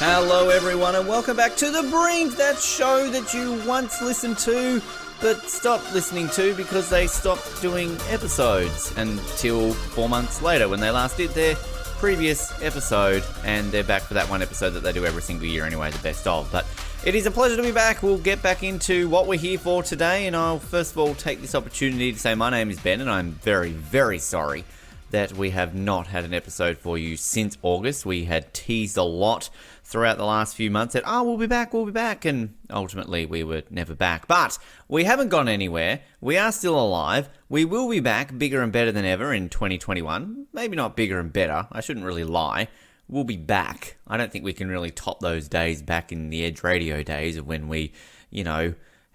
Hello everyone and welcome back to The Brink, that show that you once listened to but stopped listening to because they stopped doing episodes until 4 months later when they last did their previous episode, and they're back for that one episode that they do every single year anyway, the best of. But it is a pleasure to be back. We'll get back into what we're here for today, and I'll first of all take this opportunity to say my name is Ben and I'm very, very sorry that we have not had an episode for you since August. We had teased a lot throughout the last few months that, we'll be back, and ultimately we were never back. But we haven't gone anywhere. We are still alive. We will be back bigger and better than ever in 2021. Maybe not bigger and better. I shouldn't really lie. We'll be back. I don't think we can really top those days back in the Edge Radio days of when we,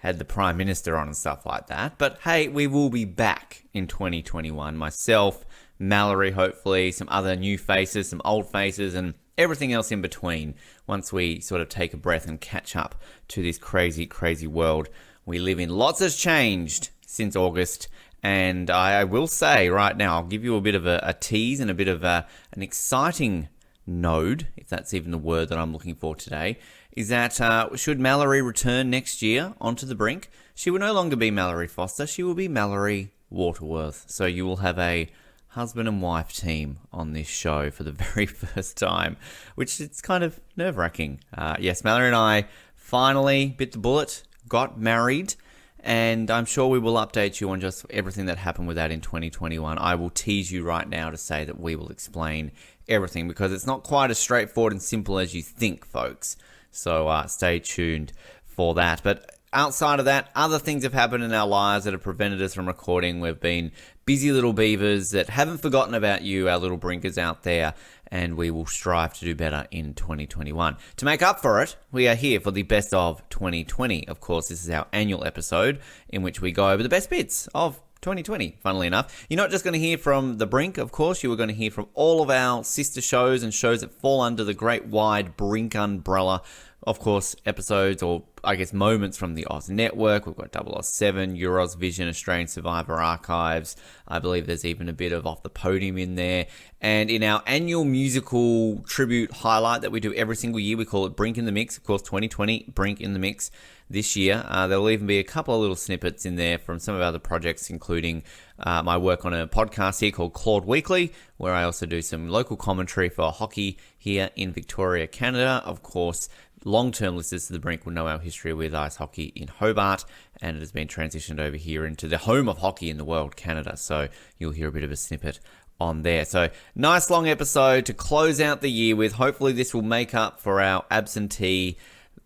had the Prime Minister on and stuff like that. But hey, we will be back in 2021. Myself, Mallory, hopefully, some other new faces, some old faces, and everything else in between once we sort of take a breath and catch up to this crazy, crazy world we live in. Lots has changed since August, and I will say right now, I'll give you a bit of a tease and a bit of an exciting node, if that's even the word that I'm looking for today, is that should Mallory return next year onto the Brink, she will no longer be Mallory Foster, she will be Mallory Waterworth. So you will have a husband and wife team on this show for the very first time, which is kind of nerve-wracking. Yes, Mallory and I finally bit the bullet, got married, and I'm sure we will update you on just everything that happened with that in 2021. I will tease you right now to say that we will explain everything because it's not quite as straightforward and simple as you think, folks. So stay tuned for that. But outside of that, other things have happened in our lives that have prevented us from recording. We've been busy little beavers that haven't forgotten about you, our little Brinkers out there, and we will strive to do better in 2021. To make up for it, we are here for the best of 2020. Of course, this is our annual episode in which we go over the best bits of 2020, funnily enough. You're not just going to hear from The Brink, of course. You are going to hear from all of our sister shows and shows that fall under the great wide Brink umbrella. Of course, episodes or, I guess, moments from the Oz Network. We've got 007, Euros Vision, Australian Survivor Archives. I believe there's even a bit of Off the Podium in there. And in our annual musical tribute highlight that we do every single year, we call it Brink in the Mix. Of course, 2020, Brink in the Mix. This year, there will even be a couple of little snippets in there from some of our other projects, including my work on a podcast here called Claude Weekly, where I also do some local commentary for hockey here in Victoria, Canada. Of course, long-term listeners to The Brink will know our history with ice hockey in Hobart, and it has been transitioned over here into the home of hockey in the world, Canada. So you'll hear a bit of a snippet on there. So nice long episode to close out the year with. Hopefully this will make up for our absentee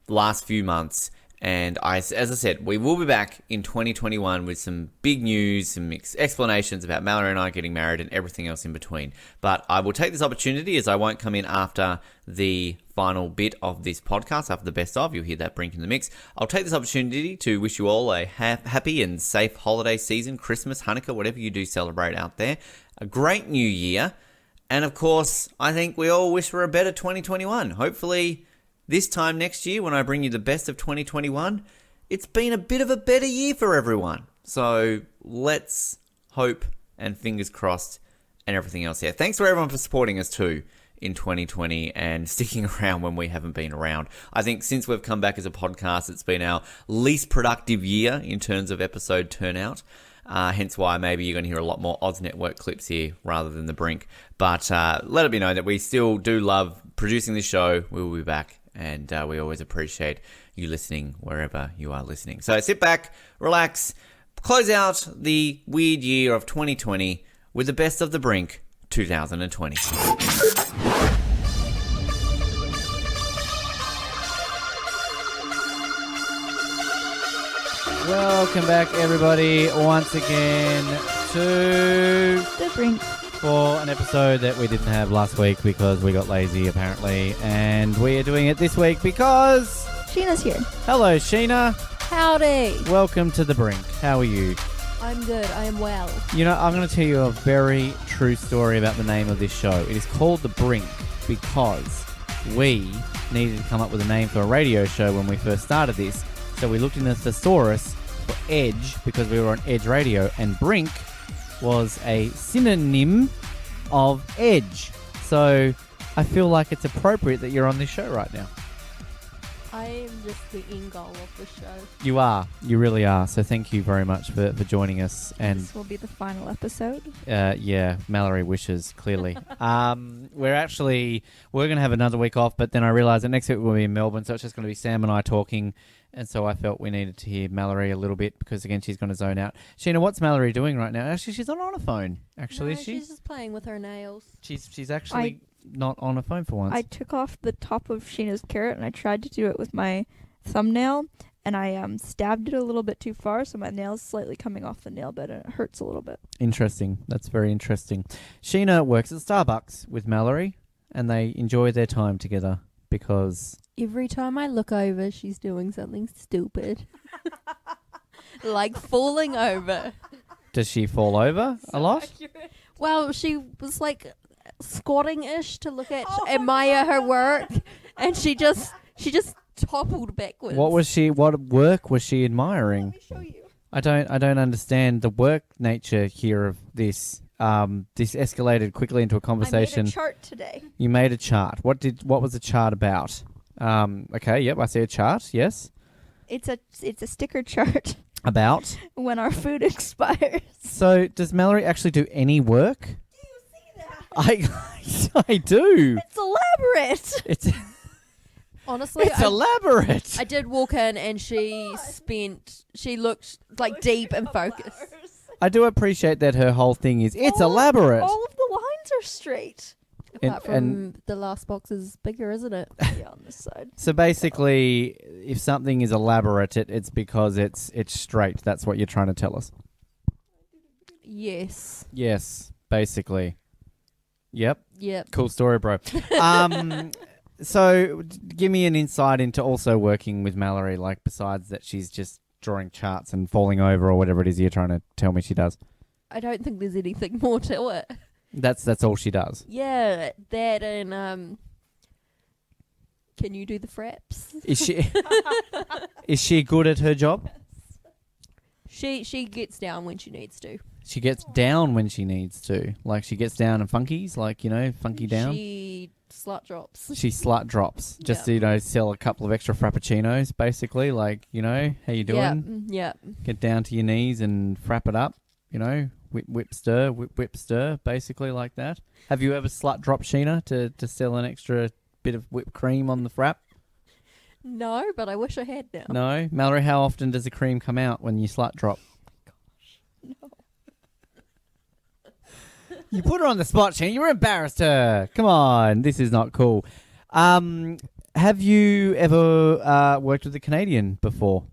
last few months. And as I said, we will be back in 2021 with some big news, some explanations about Mallory and I getting married and everything else in between. But I will take this opportunity, as I won't come in after the final bit of this podcast, after the best of. You'll hear that Brink in the Mix. I'll take this opportunity to wish you all a happy and safe holiday season, Christmas, Hanukkah, whatever you do celebrate out there. A great new year. And of course, I think we all wish for a better 2021. Hopefully, this time next year, when I bring you the best of 2021, it's been a bit of a better year for everyone. So let's hope and fingers crossed and everything else here. Thanks to everyone for supporting us too in 2020 and sticking around when we haven't been around. I think since we've come back as a podcast, it's been our least productive year in terms of episode turnout. Hence why maybe you're going to hear a lot more Oz Network clips here rather than The Brink. But let it be known that we still do love producing this show. We will be back. And we always appreciate you listening wherever you are listening. So sit back, relax, close out the weird year of 2020 with the best of The Brink 2020. Welcome back, everybody, once again to The Brink. For an episode that we didn't have last week because we got lazy, apparently. And we are doing it this week because Sheena's here. Hello, Sheena. Howdy. Welcome to The Brink. How are you? I'm good. I am well. You know, I'm going to tell you a very true story about the name of this show. It is called The Brink because we needed to come up with a name for a radio show when we first started this. So we looked in the thesaurus for Edge because we were on Edge Radio, and Brink was a synonym of edge. So I feel like it's appropriate that you're on this show right now. I am just the end goal of the show. You are. You really are. So thank you very much for joining us. And This will be the final episode. yeah, Mallory wishes, clearly. We're going to have another week off, but then I realised that next week we'll be in Melbourne, so it's just going to be Sam and I talking. And so I felt we needed to hear Mallory a little bit because, again, she's going to zone out. Sheena, what's Mallory doing right now? Actually, she's not on a phone. Actually, No, is she? she's just playing with her nails. She's actually not on a phone for once. I took off the top of Sheena's carrot and I tried to do it with my thumbnail and I stabbed it a little bit too far, so my nail's slightly coming off the nail bed and it hurts a little bit. Interesting. That's very interesting. Sheena works at Starbucks with Mallory and they enjoy their time together because... Every time I look over, she's doing something stupid. Like falling over. Does she fall over a lot? Well, she was like squatting-ish to look at, admire her work, and she just toppled backwards. What work was she admiring? Let me show you. I don't understand the work nature here of this. This escalated quickly into a conversation. I made a chart today. You made a chart. What was the chart about? Okay, yep, I see a chart. Yes. It's a sticker chart About? when our food expires. So, does Mallory actually do any work? Do you see that? I do. It's elaborate. Honestly, It's elaborate. I did walk in and she looked like deep and focused. I do appreciate that her whole thing is elaborate. All of the lines are straight. Apart from the last box is bigger, isn't it? Yeah, on this side. So basically, if something is elaborate, it's because it's straight. That's what you're trying to tell us. Yes. Yes, basically. Yep. Yep. Cool story, bro. So give me an insight into also working with Mallory, like besides that she's just drawing charts and falling over or whatever it is you're trying to tell me she does. I don't think there's anything more to it. That's all she does. Yeah, that and can you do the fraps? Is she good at her job? She gets down when she needs to. She gets down when she needs to. Like she gets down and funkies, like, funky down. She slut drops. She slut drops. Just to, sell a couple of extra frappuccinos, basically. Like, how you doing? Yeah. Get down to your knees and frap it up, whip, stir, basically like that. Have you ever slut dropped Sheena to sell an extra bit of whipped cream on the frap? No, but I wish I had now. No? Mallory, how often does the cream come out when you slut drop? No. You put her on the spot, Sheena. You embarrassed her. Come on. This is not cool. Have you ever worked with a Canadian before?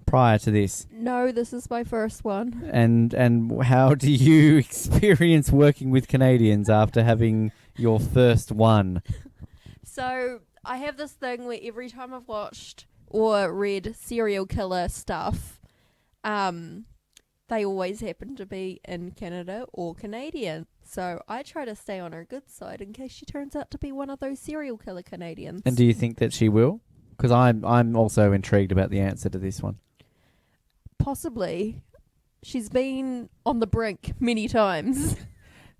Prior to this? No, this is my first one. And how do you experience working with Canadians after having your first one? So I have this thing where every time I've watched or read serial killer stuff, they always happen to be in Canada or Canadian. So I try to stay on her good side in case she turns out to be one of those serial killer Canadians. And do you think that she will? Because I'm also intrigued about the answer to this one. Possibly. She's been on the brink many times.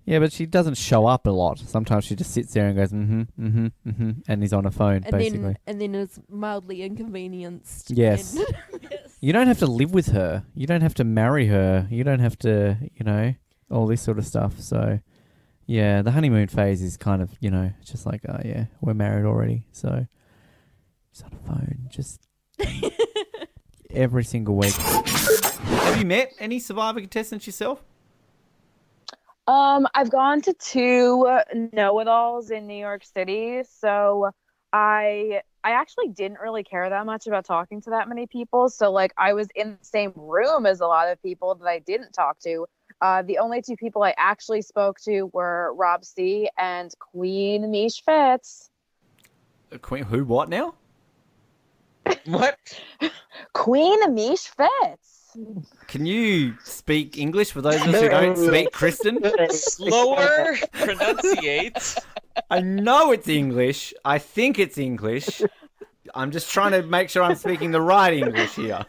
Yeah, but she doesn't show up a lot. Sometimes she just sits there and goes, and is on a phone, basically. And then is mildly inconvenienced. Yes. Yes. You don't have to live with her. You don't have to marry her. You don't have to, all this sort of stuff. So, yeah, the honeymoon phase is kind of, just like, oh, yeah, we're married already. So, she's on a phone. Just... every single week. Have you met any Survivor contestants yourself? I've gone to 2 know-it-alls in New York City, so I actually didn't really care that much about talking to that many people. So like I was in the same room as a lot of people that I didn't talk to. The only 2 people I actually spoke to were Rob C and Queen Mish Fitz. Queen who? What now? What? Queen Mish Fitz. Can you speak English for those of us who don't speak Kristen? Slower. Pronunciate. I know it's English. I think it's English. I'm just trying to make sure I'm speaking the right English here.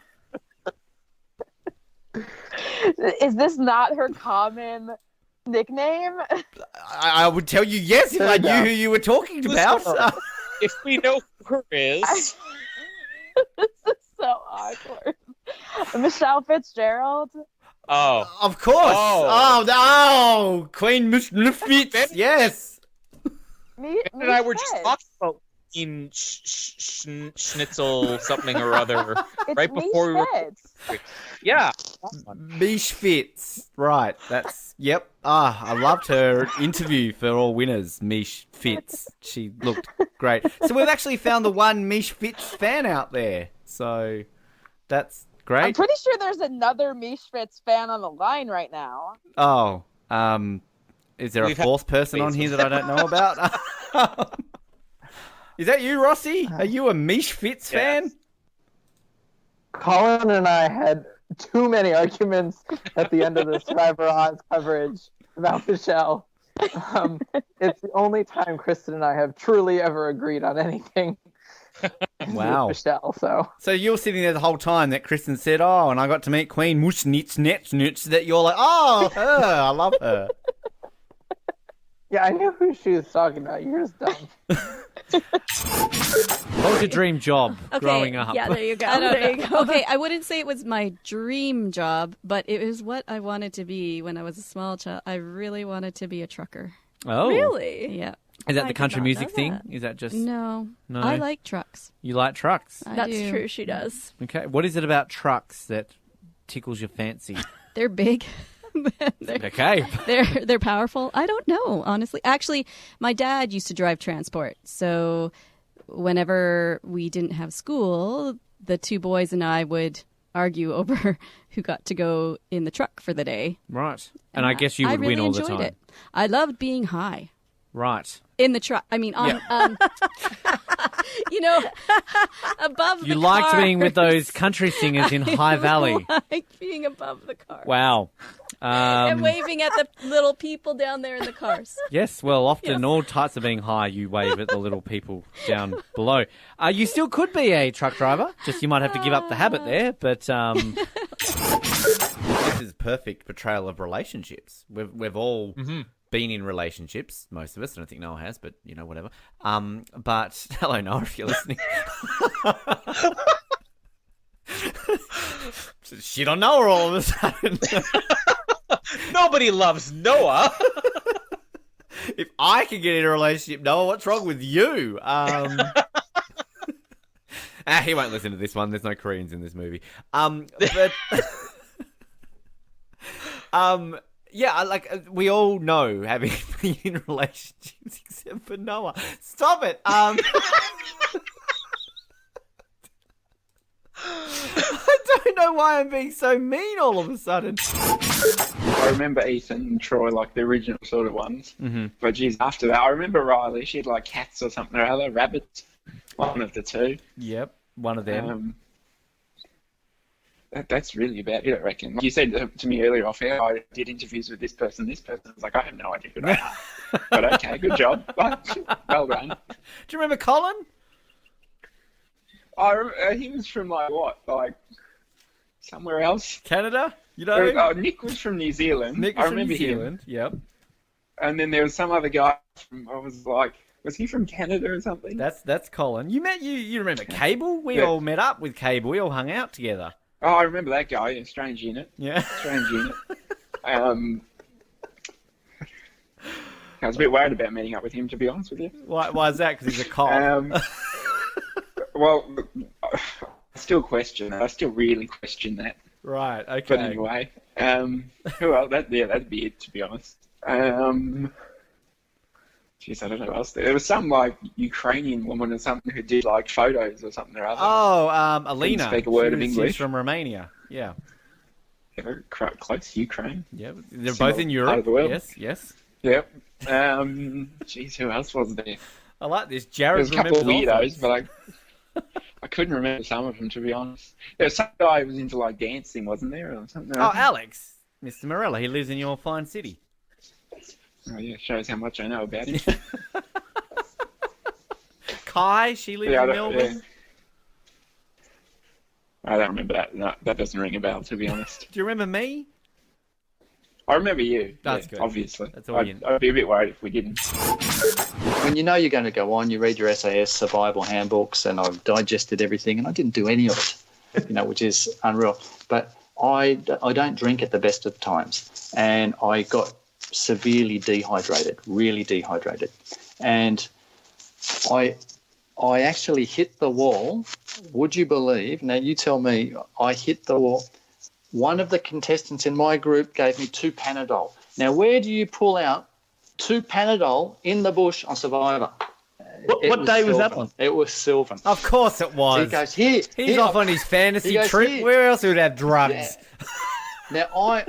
Is this not her common nickname? I would tell you yes if I knew who you were talking about. If we know who her is. This is so awkward. Michelle Fitzgerald. Oh. Of course. Oh. Oh, Queen Fitz. Yes. Me And I were just talking about Queen Schnitzel something or other It's right before we were. Fitz. Yeah. Mish Fitz. Right. That's, yep. I loved her interview for All Winners, Mish Fitz. She looked great. So we've actually found the one Mish Fitz fan out there. So that's great. I'm pretty sure there's another Mish Fitz fan on the line right now. Oh, is there a We've had- fourth person on here that I don't know about? Is that you, Rossi? Are you a Mish Fitz fan? Colin and I had too many arguments at the end of the Survivor Oz coverage about Michelle. It's the only time Kristen and I have truly ever agreed on anything. Wow. With Michelle, So you're sitting there the whole time that Kristen said, oh, and I got to meet Queen Mushnitz, that you're like, oh, her, I love her. yeah, I knew who she was talking about. You're just dumb. What was your dream job growing up? Yeah, there you go. I don't There you know. go. Okay, I wouldn't say it was my dream job, but it was what I wanted to be when I was a small child. I really wanted to be a trucker. Oh. Really? Yeah. Is that I the did country not music know thing? that. Is that just... No. No. I like trucks. You like trucks? I That's do. true. She does. Okay. What is it about trucks that tickles your fancy? They're big. they're, Okay. they're powerful. I don't know, honestly. Actually, my dad used to drive transport. So whenever we didn't have school, the two boys and I would argue over who got to go in the truck for the day. Right. And I guess you would really win all the enjoyed time. it. I loved being high Right. in the truck. I mean, on, you know, above the You liked car. being with those country singers in High Valley. I like being above the car. Wow. And waving at the little people down there in the cars. Yes, well, often all types of being high, you wave at the little people down below. You still could be a truck driver, just you might have to give up the habit there, but This is a perfect portrayal of relationships. We've all been in relationships, most of us. I don't think Noah has, but, you know, whatever. But, hello, Noah, if you're listening. Shit on Noah all of a sudden. Nobody loves Noah. If I can get in a relationship, Noah, what's wrong with you? He won't listen to this one. There's no Koreans in this movie. But yeah, we all know having been in relationships except for Noah. Stop it. I don't know why I'm being so mean all of a sudden. I remember Ethan and Troy, like the original sort of ones. Mm-hmm. But geez, after that, I remember Riley. She had like cats or something or other, rabbits. One of the two. Yep, one of them. That's really about it, I reckon. Like you said to me earlier off air, I did interviews with this person. I was like, I have no idea who they are. But okay, good job. Well done. Do you remember Colin? He was from like somewhere else. Canada? You know? Nick was from New Zealand. Nick I was from remember New Zealand. him. Yep. And then there was some other guy from, I was like, was he from Canada or something? That's Colin. You remember Cable? We Yeah. all met up with Cable. We all hung out together. Oh, I remember that guy. Yeah, strange unit. Yeah. Strange unit. I was a bit worried about meeting up with him, to be honest with you. Why is that? Because he's a cop. Well, I still really question that. Right, okay. But anyway, well, that'd be it, to be honest. Jeez, I don't know what else. There was some like Ukrainian woman or something who did like photos or something or other. Oh, Alina. Couldn't speak a word of She's English. from Romania. Yeah. Yeah, very close to Ukraine. Yeah, they're Similar both in part Europe. of the world. Yes. Yep. Jeez, who else was there? I like this. There Jared was a couple of remembers all weirdos, those. but I couldn't remember some of them, to be honest. There was some guy who was into like dancing, wasn't there, or something? Oh, Alex. Mr. Morella. He lives in your fine city. Oh, yeah, shows how much I know about him. Kai, she lives Yeah, in I don't- Melbourne. I don't remember that. No, that doesn't ring a bell, to be honest. Do you remember me? I remember you. That's yeah, good. Obviously. That's all I'd be a bit worried if we didn't. When you know you're going to go on, you read your SAS survival handbooks, and I've digested everything, and I didn't do any of it, which is unreal. But I don't drink at the best of times, and I got severely dehydrated, really dehydrated, and I actually hit the wall. Would you believe? Now you tell me. I hit the wall. One of the contestants in my group gave me 2 Panadol. Now, where do you pull out 2 Panadol in the bush on Survivor? What day was that Sylvan. on? It was Sylvan. Of course it was. He goes, here. He's off on his fantasy He goes, trip. "Here." Where else would have drugs? Yeah. Now,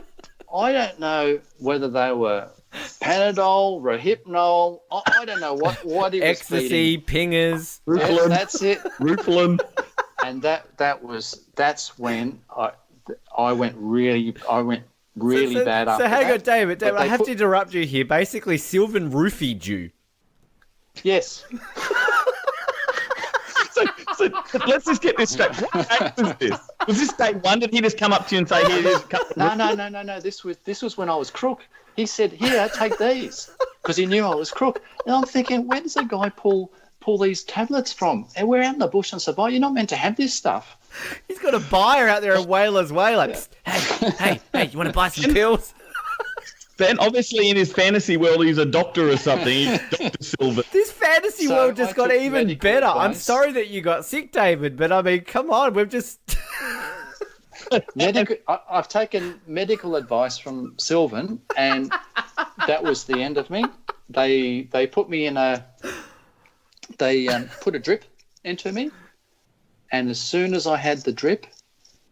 I don't know whether they were Panadol, Rohypnol. I don't know what he was Ecstasy, feeding. pingers. Yeah, that's it. Ruflin. And that's when I went really bad after So hang that. on, David, But I they have put- to interrupt you here. Basically, Sylvan roofied you. Yes. So let's just get this straight. What day was this? Was this day one? Did he just come up to you and say, "Here, here's a couple of No. This was when I was crook. He said, "Here, take these," because he knew I was crook. And I'm thinking, where does a guy pull these tablets from? And we're out in the bush and survive. You're not meant to have this stuff. He's got a buyer out there at Whalers Way. Like, hey, you want to buy some pills? Ben, obviously in his fantasy world, he's a doctor or something. He's Dr. Silver. This fantasy So world just I got took even medical better. I'm advice. sorry that you got sick, David, but I mean, come on, we've just... I've taken medical advice from Sylvan, and that was the end of me. They put me in They put a drip into me, and as soon as I had the drip,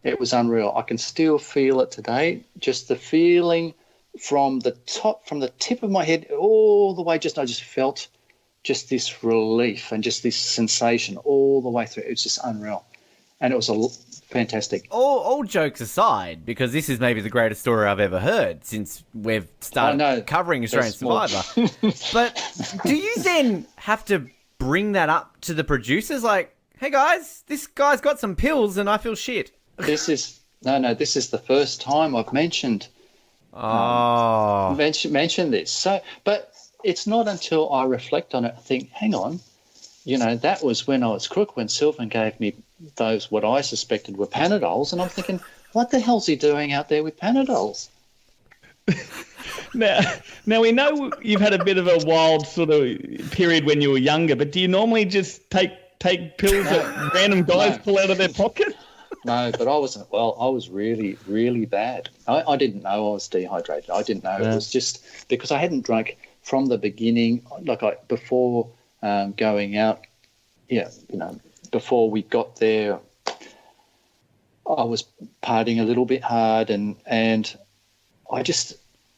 it was unreal. I can still feel it today. Just the feeling from the tip of my head all the way. I just felt just this relief and just this sensation all the way through. It was just unreal, and it was fantastic. All jokes aside, because this is maybe the greatest story I've ever heard since we've started covering Australian Survivor. But do you then have to bring that up to the producers? Like, hey guys, this guy's got some pills and I feel shit. This is the first time I've mentioned this. So, but it's not until I reflect on it, I think, hang on, that was when I was crook, when Sylvan gave me those, what I suspected were Panadols, and I'm thinking, what the hell's he doing out there with Panadols? Now we know you've had a bit of a wild sort of period when you were younger, but do you normally just take pills that random guys pull out of their pocket? No, but I wasn't. Well, I was really, really bad. I didn't know I was dehydrated. I didn't know. It was just because I hadn't drunk from the beginning. Before going out, before we got there, I was partying a little bit hard, and I just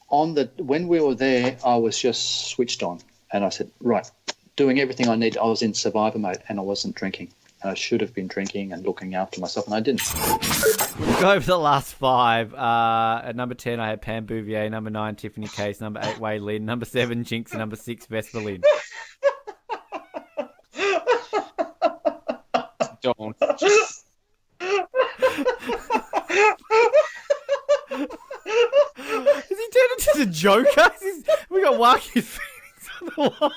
when we were there, I was just switched on, and I said, right, doing everything I need. I was in survivor mode, and I wasn't drinking. I should have been drinking and looking after myself, and I didn't. We'll go over the last 5. At number 10, I had Pam Bouvier. Number 9, Tiffany Case. Number 8, Wei Lin. Number 7, Jinx. And number 6, Vesper Lynn. Don't. Has he turned into the Joker? We got Waki's feelings on the line.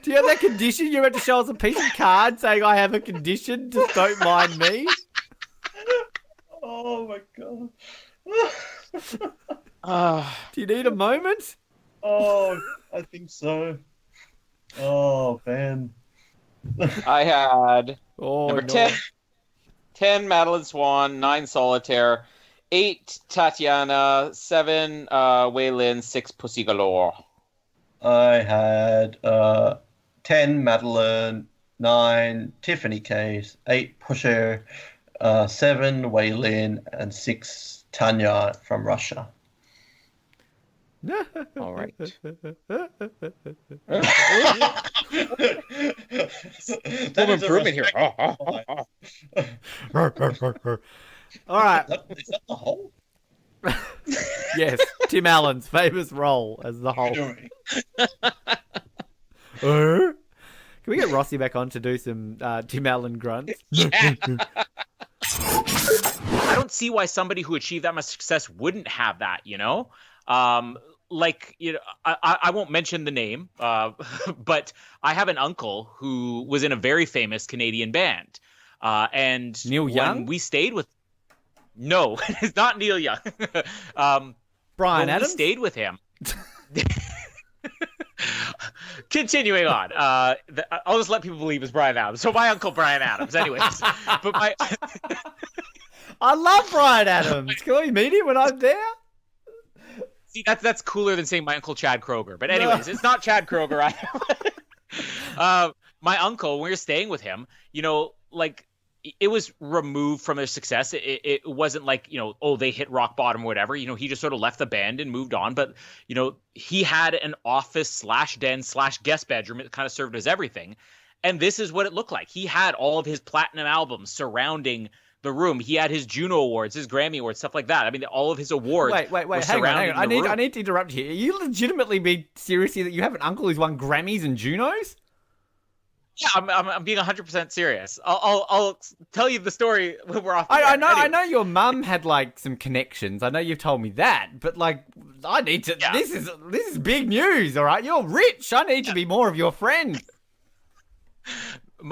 Do you have that condition? You're about to show us a piece of card saying I have a condition, just don't mind me. Oh my god. Do you need a moment? Oh, I think so. Oh, Ben. I had number no. 10 Madeline Swan, 9 Solitaire, 8 Tatiana, 7 Wei Lin, 6 Pussy Galore. I had 10 Madeline, 9 Tiffany Case, 8 Pusher, 7 Wei Lin, and 6 Tanya from Russia. All right. That Little improvement here. All right. Is that the whole? Yes, Tim Allen's famous role as the Hulk. Can we get Rossi back on to do some Tim Allen grunts? Yeah. I don't don't see why somebody who achieved that much success wouldn't have that, you know? Like, you know, I won't mention the name, but I have an uncle who was in a very famous Canadian band. And Neil Young? we stayed with... No, it's not Neil Young. Bryan Adams? We stayed with him. Continuing on, I'll just let people believe it's Bryan Adams. So my uncle Bryan Adams, anyways. But I love Bryan Adams. Can we meet him when I'm there? See, that's cooler than saying my uncle Chad Kroger. But anyways, It's not Chad Kroger. My uncle, when we were staying with him, you know, like, it was removed from their success. It wasn't like, you know, oh, they hit rock bottom or whatever. You know, he just sort of left the band and moved on. But, you know, he had an office / den / guest bedroom. It kind of served as everything. And this is what it looked like. He had all of his platinum albums surrounding the room. He had his Juno Awards, his Grammy Awards, stuff like that. I mean, all of his awards. Wait, hang on. I need to interrupt you. Are you legitimately being serious here that you have an uncle who's won Grammys and Junos? Yeah, I'm being 100% serious. I'll tell you the story when we're off. I know your mum had like some connections. I know you've told me that, but like I need to. Yeah. This is big news. All right, you're rich. I need to be more of your friend.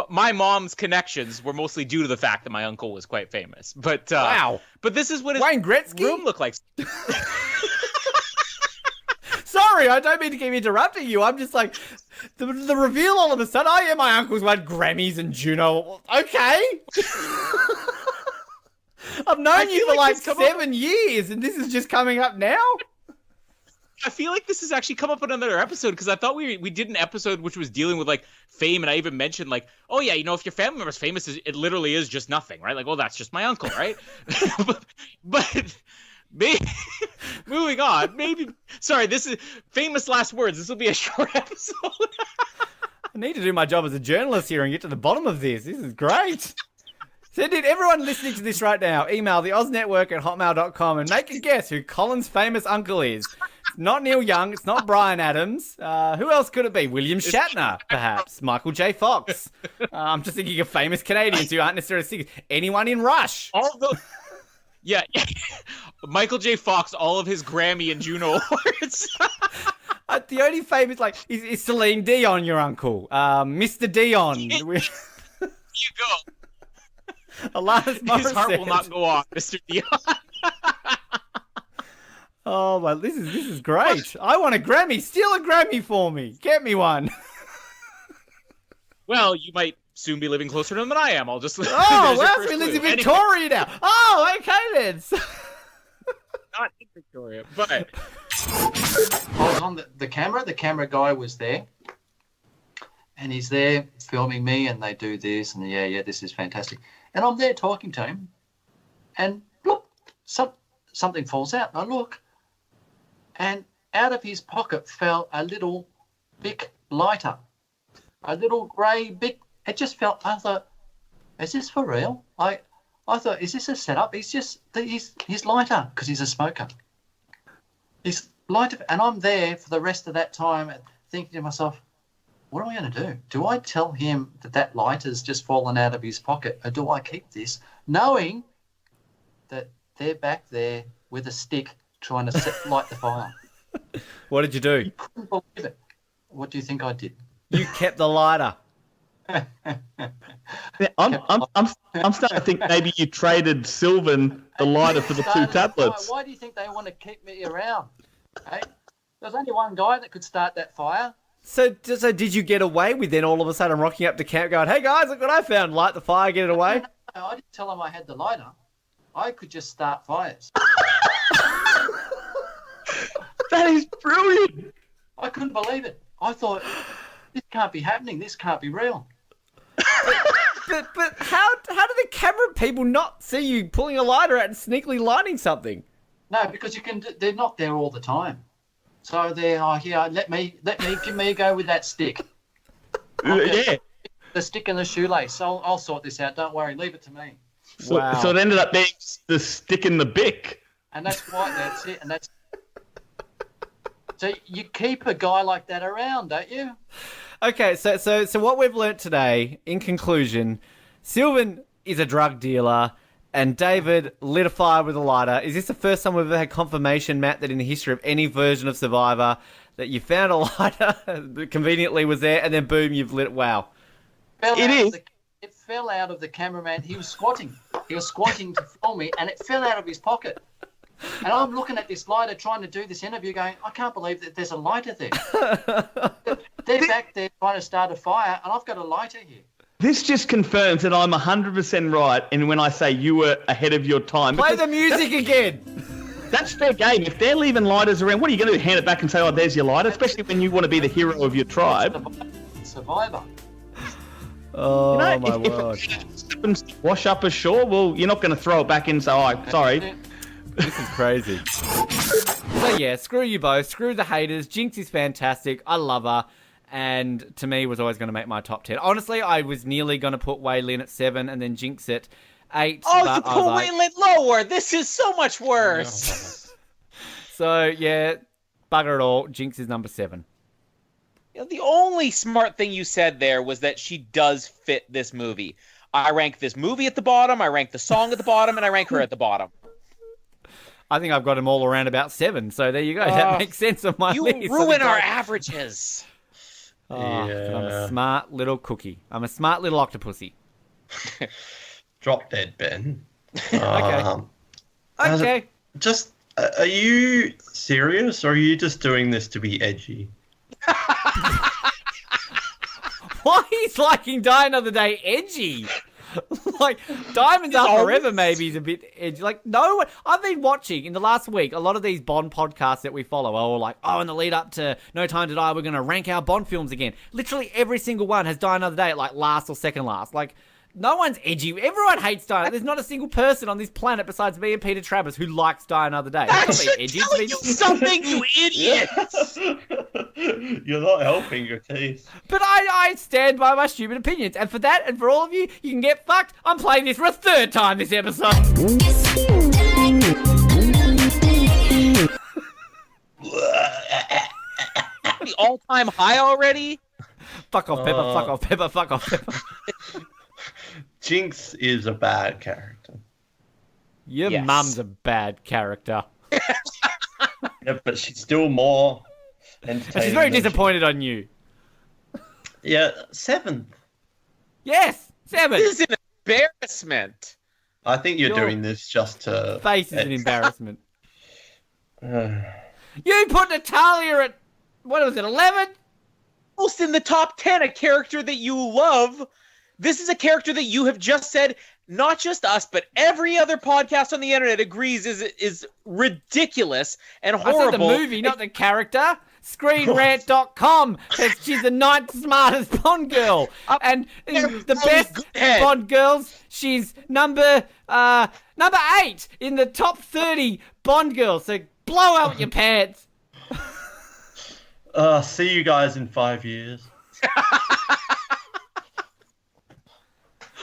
My mom's connections were mostly due to the fact that my uncle was quite famous. But wow. But this is what his Wayne Gretzky room looked like. Sorry, I don't mean to keep interrupting you. I'm just like, the reveal all of a sudden, oh yeah, my uncle's won Grammys and Juno. Okay. I've known you for like 7 years, and this is just coming up now? I feel like this has actually come up in another episode, because I thought we did an episode which was dealing with like fame, and I even mentioned like, oh yeah, you know, if your family member's famous, it literally is just nothing, right? Like, well, that's just my uncle, right? but maybe, moving on, sorry, this is famous last words. This will be a short episode. I need to do my job as a journalist here and get to the bottom of this. This is great. Send in everyone listening to this right now. Email theoznetwork@hotmail.com and make a guess who Colin's famous uncle is. It's not Neil Young. It's not Bryan Adams. Who else could it be? William Shatner, perhaps. Michael J. Fox. I'm just thinking of famous Canadians who aren't necessarily singers. Anyone in Rush. All of those. Yeah. Michael J. Fox, all of his Grammy and Juno awards. The only famous, like, is Celine Dion your uncle? Mr. Dion. Here you go. Alanis Morissette. His heart will not go off, Mr. Dion. Oh my! This is great. I want a Grammy. Steal a Grammy for me. Get me one. Well, you might soon be living closer to him than I am. I'll just. Oh, well, we live in Victoria now. Oh, okay then. Not in Victoria, but I was on the camera. The camera guy was there, and he's there filming me, and they do this, and yeah, this is fantastic. And I'm there talking to him, and look, something falls out. And I look, and out of his pocket fell a little Bic lighter, a little grey Bic. It just felt. I thought, is this for real? I thought, is this a setup? He's lighter because he's a smoker. He's lighter, and I'm there for the rest of that time thinking to myself, what am I going to do? Do I tell him that lighter's just fallen out of his pocket, or do I keep this, knowing that they're back there with a stick trying to light the fire? What did you do? You couldn't believe it. What do you think I did? You kept the lighter. I'm starting to think maybe you traded Sylvan the lighter for the 2 tablets. Why do you think they want to keep me around? Hey? There's only one guy that could start that fire. So did you get away with then all of a sudden rocking up to camp going, hey guys, look what I found, light the fire, get it away? No, I didn't tell him I had the lighter. I could just start fires. That is brilliant. I couldn't believe it. I thought, this can't be happening. This can't be real. But how do the camera people not see you pulling a lighter out and sneakily lighting something? No, because they're not there all the time. So they're, here, give me a go with that stick. Yeah. The stick and the shoelace. I'll sort this out. Don't worry. Leave it to me. So it ended up being the stick in the Bic. And that's why, that's it. And that's. So you keep a guy like that around, don't you? Okay, so what we've learnt today, in conclusion, Sylvan is a drug dealer, And David lit a fire with a lighter. Is this the first time we've ever had confirmation, Matt, that in the history of any version of Survivor, that you found a lighter that conveniently was there, and then boom, you've lit it? Wow. It fell out of the cameraman. He was squatting. He was squatting to film me, and it fell out of his pocket. And I'm looking at this lighter trying to do this interview going, I can't believe that there's a lighter there. They're back there trying to start a fire, and I've got a lighter here. This just confirms that I'm 100% right, and when I say you were ahead of your time. Play the music again. That's their game. If they're leaving lighters around, what are you going to do? Hand it back and say, oh, there's your lighter? Especially when you want to be the hero of your tribe. Survivor. Oh, my word. If wash up ashore, well, you're not going to throw it back in and say, oh, sorry. This is crazy. So, yeah, screw you both. Screw the haters. Jinx is fantastic. I love her. And to me, was always going to make my top 10. Honestly, I was nearly going to put Wei Lin at 7 and then Jinx at 8. Oh, but you put Wei Lin lower. This is so much worse. So, yeah, bugger it all. Jinx is number 7. You know, the only smart thing you said there was that she does fit this movie. I rank this movie at the bottom, I rank the song at the bottom, and I rank her at the bottom. I think I've got them all around about 7, so there you go. That makes sense on my list. You ruin our averages. Oh, yeah. I'm a smart little cookie. I'm a smart little octopusy. Drop dead, Ben. Okay. Just, are you serious, or are you just doing this to be edgy? Why is liking Die Another Day edgy? Like, Diamonds Are Forever maybe is a bit edgy. Like, no one... I've been watching, in the last week, a lot of these Bond podcasts that we follow are all like, oh, in the lead up to No Time to Die, we're going to rank our Bond films again. Literally every single one has Die Another Day at, like, last or second last. Like, no one's edgy. Everyone hates Die Another Day. There's not a single person on this planet besides me and Peter Travis who likes Die Another Day. That should tell you something, you idiot! You're not helping your case. But I stand by my stupid opinions. And for that, and for all of you, you can get fucked. I'm playing this for a 3rd time this episode. The all-time high already? Fuck off, Pepper. Fuck off, Pepper. Fuck off, Pepper. Jinx is a bad character. Your mum's a bad character. Yeah, but she's still more entertaining. She's very disappointed on you. Yeah, 7th. Yes, 7th. This is an embarrassment. I think you're doing this just to... Face is an embarrassment. You put Natalia at, what was it, 11? Almost in the top 10, a character that you love. This is a character that you have just said, not just us, but every other podcast on the internet agrees is ridiculous and horrible. I said the movie, not the character. ScreenRant.com says she's the 9th smartest Bond girl. And the best Bond girls, she's number 8 in the top 30 Bond girls. So blow out your pants. See you guys in 5 years.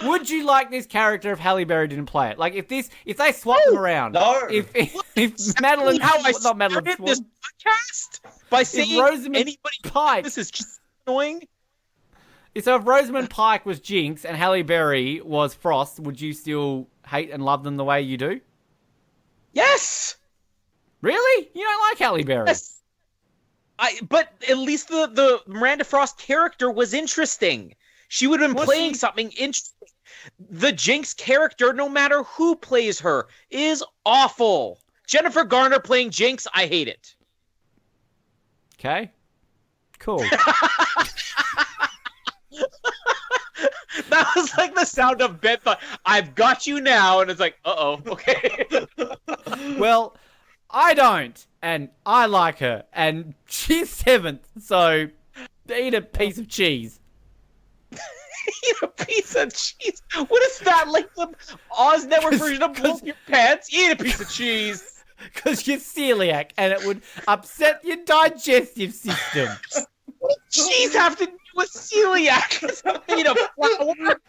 Would you like this character if Halle Berry didn't play it? Like, if they swap them around. No. If Madeline... How I not Madeline started this podcast? By saying Rosamund Pike... This is just annoying. So if Rosamund Pike was Jinx and Halle Berry was Frost, would you still hate and love them the way you do? Yes! Really? You don't like Halle Berry? Yes. But at least the Miranda Frost character was interesting. She would have been playing something interesting. The Jinx character, no matter who plays her, is awful. Jennifer Garner playing Jinx, I hate it. Okay. Cool. That was like the sound of Ben thought, I've got you now, and it's like, uh-oh, okay. Well, I don't, and I like her, and she's 7th, so eat a piece of cheese. Eat a piece of cheese? What is that, like the Oz Network version of Pull Your Pants? Eat a piece of cheese. Because you're celiac, and it would upset your digestive system. What does cheese have to do with celiac? It's made of flour.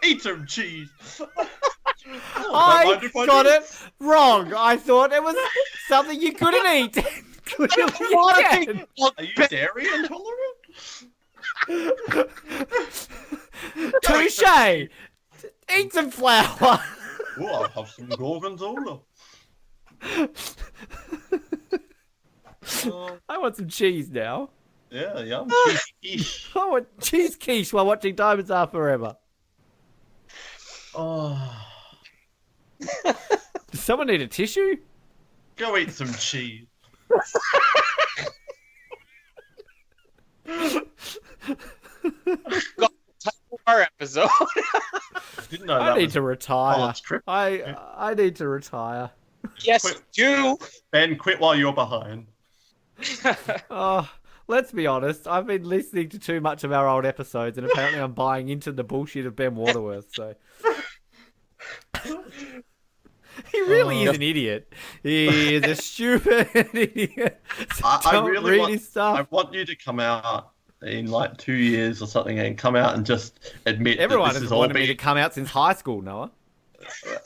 Eat some cheese. I got it wrong. I thought it was something you couldn't eat. Clearly you can. Are you dairy intolerant? Touche! Eat some flour! Oh, I'll have some gorgonzola. I want some cheese now. Yeah, yum. Cheese I want cheese quiche while watching Diamonds Are Forever. Oh, Does someone need a tissue? go eat some cheese. Our episode. Didn't know I that need was to retire. college trip. I need to retire. Yes, Quit. you. Ben, quit while you're behind. Oh, let's be honest. I've been listening to too much of our old episodes, and apparently I'm buying into the bullshit of Ben Waterworth. So he really is an idiot. He is a stupid idiot. So I don't really read want. his stuff. I want you to come out in like 2 years or something, and come out and just admit Everyone that this has is all wanted me to being. come out since high school, Noah.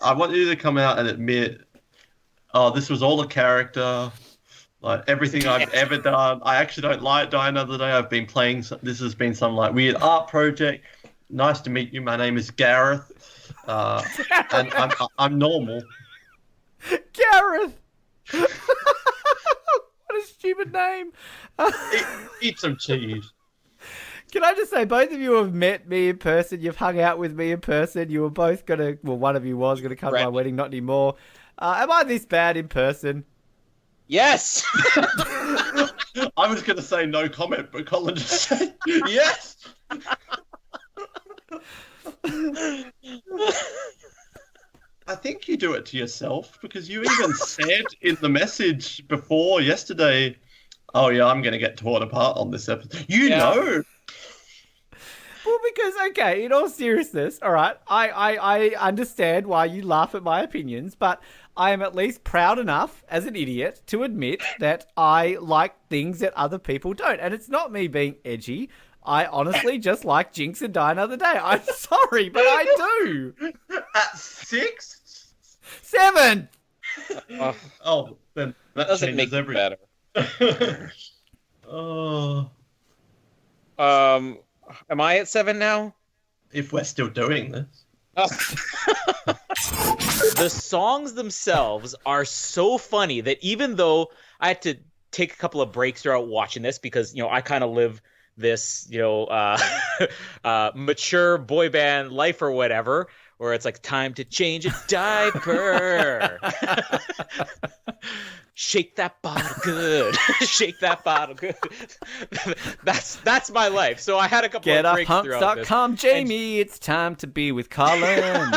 I want you to come out and admit, oh, this was all a character. Like everything I've ever done, I actually don't like Die Another Day. I've been playing. This has been some like weird art project. Nice to meet you. My name is Gareth, and I'm normal. Gareth. What a stupid name. Eat some cheese. Can I just say, both of you have met me in person. You've hung out with me in person. You were both one of you was going to come to my wedding, not anymore. Am I this bad in person? Yes. I was going to say no comment, but Colin just said yes. I think you do it to yourself, because you even said in the message before yesterday, oh yeah, I'm going to get torn apart on this episode. You know. Well, because, okay, in all seriousness, all right, I understand why you laugh at my opinions, but I am at least proud enough as an idiot to admit that I like things that other people don't. And it's not me being edgy. I honestly just like Jinx and Die Another Day. I'm sorry, but I do. At 6? 7! Oh, then that Doesn't make changes it better. Oh. Am I at 7 now? If we're still doing this. The songs themselves are so funny that even though I had to take a couple of breaks throughout watching this, because, you know, I kind of live this, you know, mature boy band life or whatever, where it's like time to change a diaper. Shake that bottle good. Shake that bottle good. That's my life. So I had a couple of breaks throughout this. GetUpHumps.com, Jamie. It's time to be with Colin.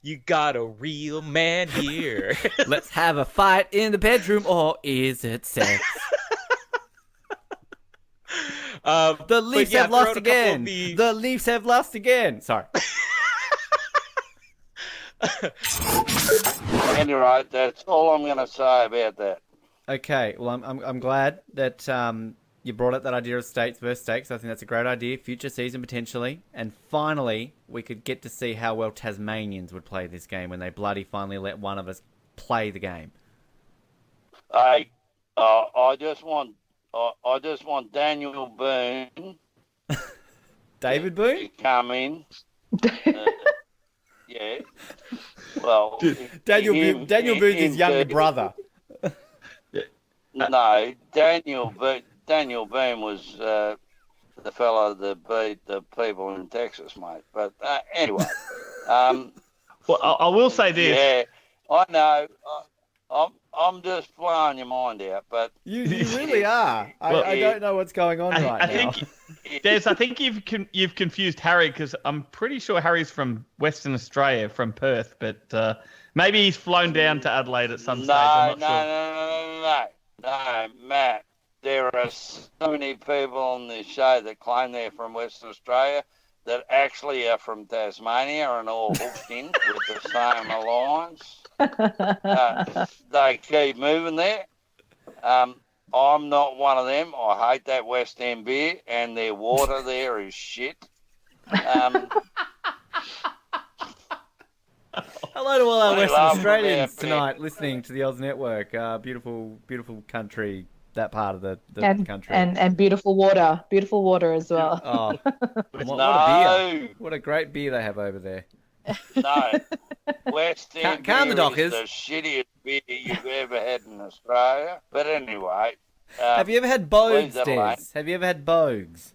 You got a real man here. Let's have a fight in the bedroom, or is it sex? The Leafs have lost again. The Leafs have lost again. Sorry. Anyway, that's all I'm going to say about that. Okay, well, I'm glad that you brought up that idea of states versus stakes. I think that's a great idea. Future season potentially, and finally we could get to see how well Tasmanians would play this game when they bloody finally let one of us play the game. I just want Daniel Boone. David Boone? To come in. Yeah. Well, Daniel Boone's his younger brother. No, Daniel Boone was the fellow that beat the people in Texas, mate. But anyway. Well, I will say this. Yeah, I know. I'm just blowing your mind out, but you really are. I don't know what's going on now. Des, I think you've confused Harry, because I'm pretty sure Harry's from Western Australia, from Perth, but maybe he's flown down to Adelaide at some stage. I'm not sure. No, Matt. There are so many people on this show that claim they're from Western Australia that actually are from Tasmania and all hooked in with the same alliance. They keep moving there. I'm not one of them. I hate that West End beer, and their water there is shit. Hello to all our Western Australians tonight listening to the Oz Network. Beautiful, beautiful country that part of the country. And beautiful water as well. Oh, what a beer! What a great beer they have over there. No, West End Calm the beer dockers. is the shittiest beer you've ever had in Australia. But anyway, have you ever had Bogues, Des? Have you ever had Bogues?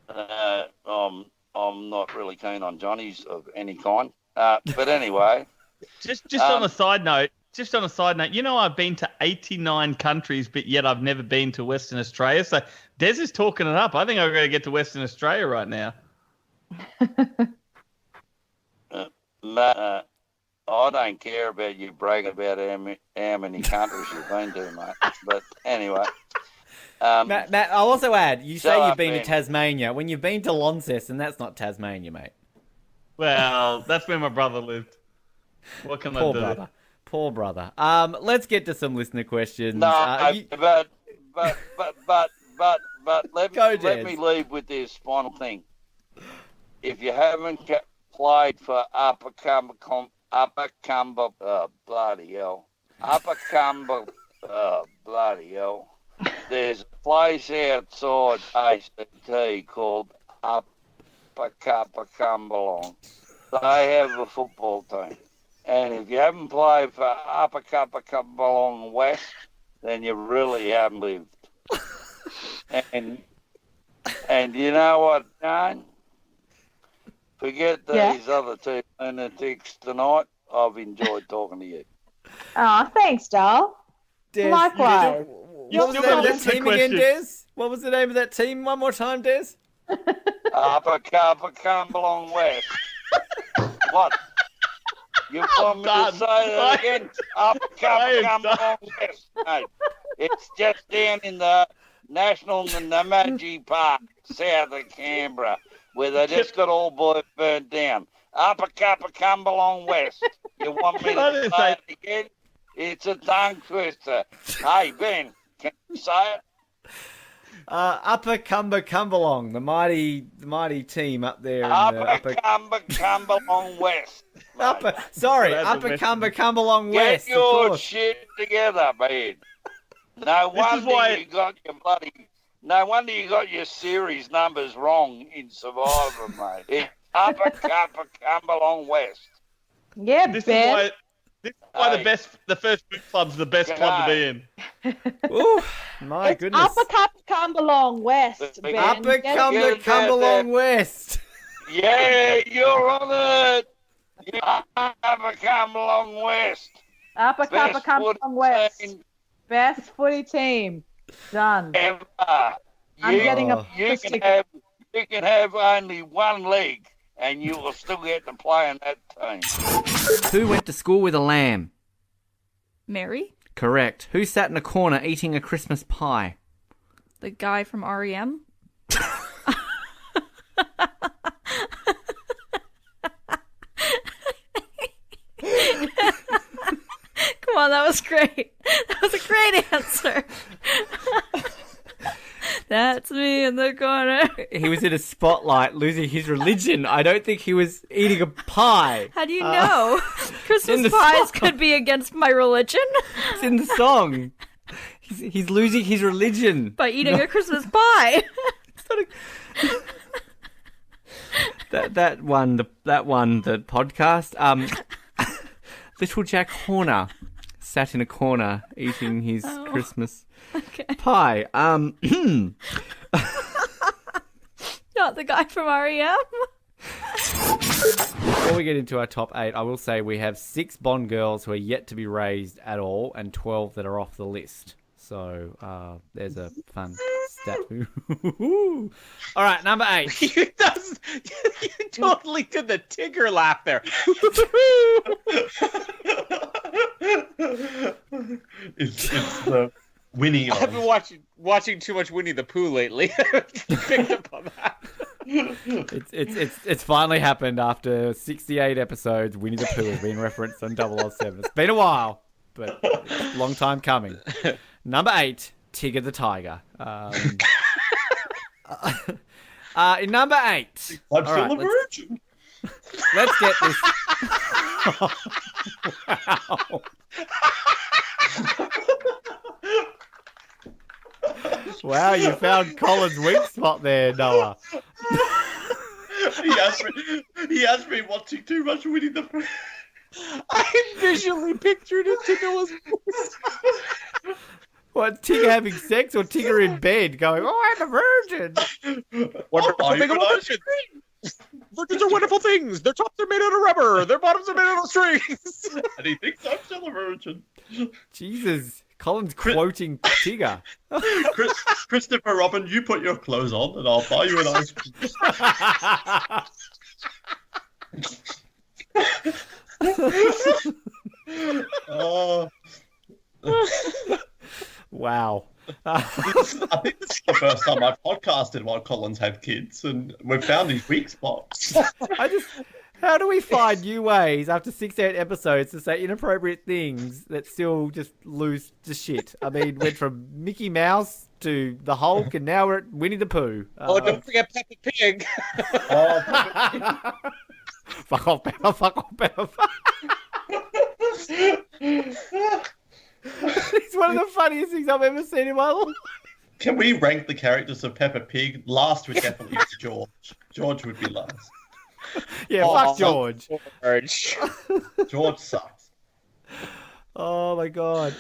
I'm not really keen on Johnny's of any kind. But anyway, just on a side note. You know I've been to 89 countries, but yet I've never been to Western Australia. So Des is talking it up. I think I'm going to get to Western Australia right now. I don't care about you bragging about how many countries you've been to, mate. But anyway. Matt, I'll also add, you say you've been to man. Tasmania. When you've been to Launceston, that's not Tasmania, mate. Well, that's where my brother lived. What can I do? Poor brother. Let's get to some listener questions. No, but let me leave with this final thing. If you haven't played for Upper Cumber, bloody hell, there's a place outside ACT called Upper Cumberland. They have a football team. And if you haven't played for Upper Cumberland West, then you really haven't lived. And you know what, Jane? Forget these other two lunatics tonight. I've enjoyed talking to you. Oh, thanks, Dal. Des, Likewise. What was the name of that team again, Des? What was the name of that team one more time, Des? Upper Cumberland West. What? You want me to say that again? Upper Cumberland West, mate. It's just down in the National Namaji Park, south of Canberra, where they just got all boys burnt down. Upper Cumberland West. You want me to say it again? It's a tongue twister. Hey, Ben, can you say it? Upper Cumberland, the mighty team up there. Upper Cumberland West. Upper Cumberland West. Get your shit together, man. No wonder you got your series numbers wrong in Survivor, mate. It's Upper Cumberland West. Yeah, This Ben. is why the first boot club's the best club to be in. Ooh, my goodness. Upper Cumberland West, Ben. Upper Cumberland West. Yeah, you're on it. Upper Cumberland West. Upper Cumberland West. Best footy team. Done. Ever. I'm getting a You can have only one leg, and you will still get to play in that team. Who went to school with a lamb? Mary, Correct. Who sat in a corner eating a Christmas pie? the guy from REM. Come on, that was great. That was a great answer. That's me in the corner. He was in a spotlight losing his religion. I don't think he was eating a pie. How do you know? Christmas pies could be against my religion. It's in the song. He's losing his religion. By eating a Christmas pie. That one the podcast. Little Jack Horner sat in a corner eating his Christmas pie. Not the guy from REM. Before we get into our top 8, I will say we have 6 Bond girls who are yet to be raised at all, and 12 that are off the list. So there's a fun stat. All right, number 8. You totally did the Tigger laugh there. It's the Winnie. I've been watching too much Winnie the Pooh lately. Picked up on that. It's finally happened after 68 episodes. Winnie the Pooh has been referenced on 007. It's been a while, but a long time coming. Number 8, Tigger the Tiger. In number 8, I'm still a virgin. Let's get this. Wow. Wow, you found Colin's weak spot there, Noah. He has been watching too much Winnie the Pooh. I visually pictured it to Noah's voice. What, Tigger having sex or Tigger in bed going, oh, I'm a virgin? Wonderful thing about virgins. Virgins are wonderful things. Their tops are made out of rubber. Their bottoms are made out of strings. And he thinks I'm still a virgin. Jesus. Colin's quoting Tigger. Christopher Robin, you put your clothes on and I'll buy you an ice cream. Oh. Wow. I think this is the first time I've podcasted while Colin's had kids, and we've found his weak spot. How do we find new ways after 68 episodes to say inappropriate things that still just lose to shit? I mean, went from Mickey Mouse to the Hulk, and now we're at Winnie the Pooh. Don't forget Peppa Pig. Fuck off, Peppa, fuck off, Peppa. It's one of the funniest things I've ever seen in my life. Can we rank the characters of Peppa Pig? Last would definitely be George. George would be last. Yeah, fuck George. George sucks. Oh my god.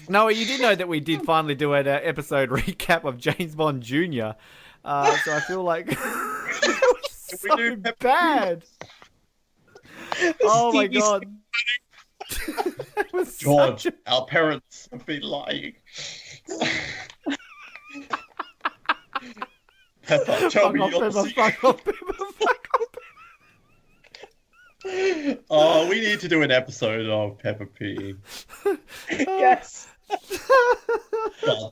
Noah, you did know that we did finally do an episode recap of James Bond Jr. So I feel like it was so bad. Oh my god. George, our parents have been lying. Peppa, tell me your secret. Oh, we need to do an episode of Peppa Pig. Yes. Well,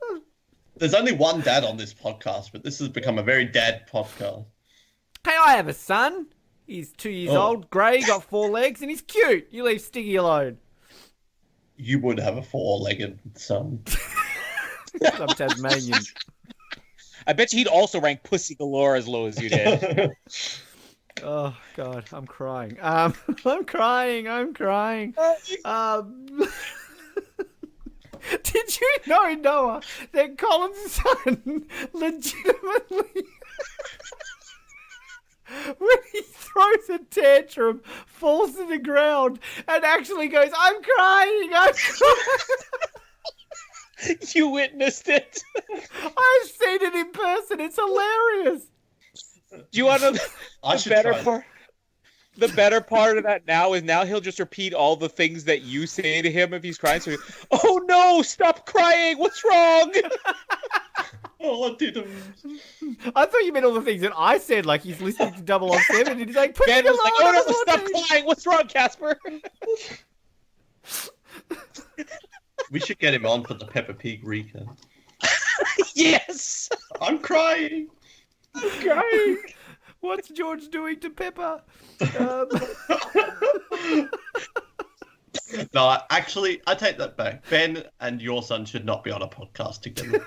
there's only one dad on this podcast, but this has become a very dad podcast. Hey, I have a son. He's 2 years old, grey, got 4 legs, and he's cute. You leave Stiggy alone. You would have a 4-legged son. I'm Tasmanian. I bet you he'd also rank Pussy Galore as low as you did. Oh, God, I'm crying. I'm crying. Did you know, Noah, that Colin's son legitimately... when he throws a tantrum, falls to the ground, and actually goes, I'm crying. You witnessed it. I've seen it in person. It's hilarious. Do you want to know the better part? The better part of that now is he'll just repeat all the things that you say to him if he's crying. So, oh no, stop crying. What's wrong? Oh, I didn't. I thought you meant all the things that I said, like he's listening to 007 and he's like, put Ben it was like, oh no, stop crying. What's wrong, Casper? We should get him on for the Peppa Pig recap. Yes. I'm crying. What's George doing to Peppa? No, actually, I take that back. Ben and your son should not be on a podcast together.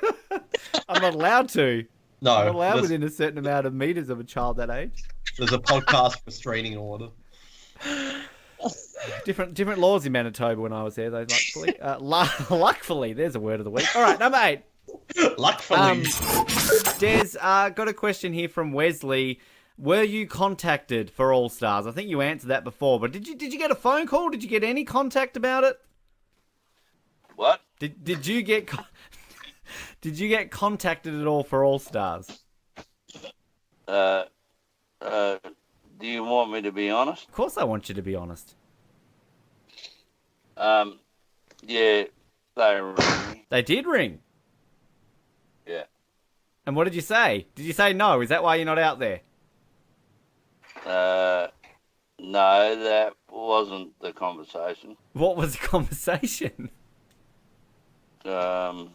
I'm not allowed to. No. I'm not allowed within a certain amount of meters of a child that age. There's a podcast restraining order. Different laws in Manitoba when I was there, though, luckily. Luckily, there's a word of the week. All right, number 8. Luckily. Des, got a question here from Wesley. Were you contacted for All Stars? I think you answered that before, but did you get a phone call? Did you get any contact about it? What? Did you get did you get contacted at all for All Stars? Do you want me to be honest? Of course I want you to be honest. Yeah, they rang me. They did ring. Yeah. And what did you say? Did you say no? Is that why you're not out there? No, that wasn't the conversation. What was the conversation? Well,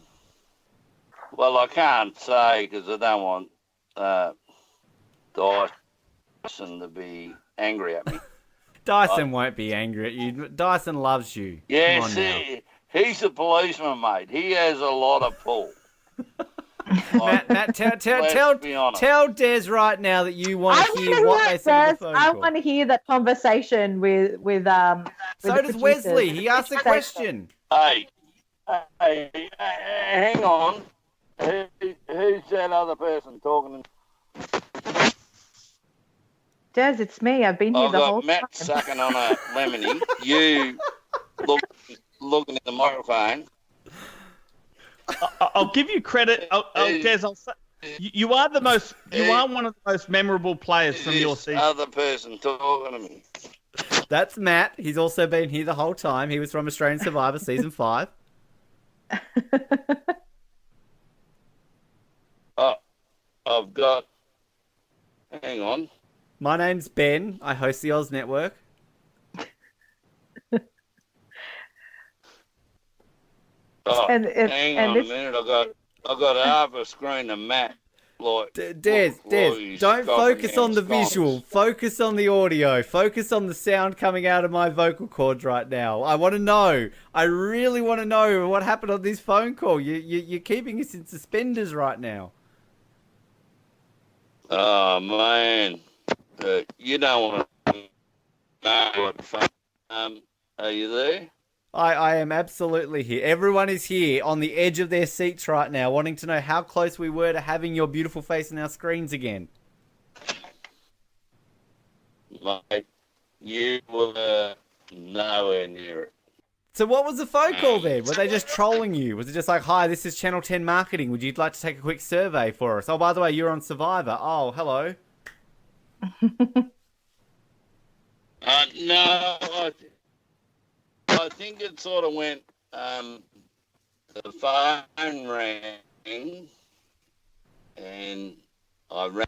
I can't say because I don't want Dyson to be angry at me. Dyson won't be angry at you. Dyson loves you. Yeah, Come on now. he's a policeman, mate. He has a lot of pull. Matt, tell Des right now that you want to hear what they said on the phone I call. want to hear that conversation with So the does producers. Wesley. He asked a question. Hey, hang on. Who's that other person talking? Des, it's me. I've been here I've the got whole Matt time. sucking on a lemony. You looking at the microphone. I'll give you credit. Des, I'll say, you are the most. You are one of the most memorable players from your season. Other person talking to me. That's Matt. He's also been here the whole time. He was from Australian Survivor Season 5. Oh, I've got. Hang on. My name's Ben. I host the Oz Network. Oh, And hang on a minute. I got half a screen of Matt. Like, Des, don't focus on the visual. Focus on the audio. Focus on the sound coming out of my vocal cords right now. I want to know. I really want to know what happened on this phone call. You're keeping us in suspenders right now. Oh man, you don't want to know what fun. Are you there? I am absolutely here. Everyone is here on the edge of their seats right now, wanting to know how close we were to having your beautiful face on our screens again. Mate, you were nowhere near it. So what was the phone call then? Were they just trolling you? Was it just like, hi, this is Channel 10 Marketing. Would you like to take a quick survey for us? Oh, by the way, you're on Survivor. Oh, hello. No, I think it sort of went, the phone rang, and I rang.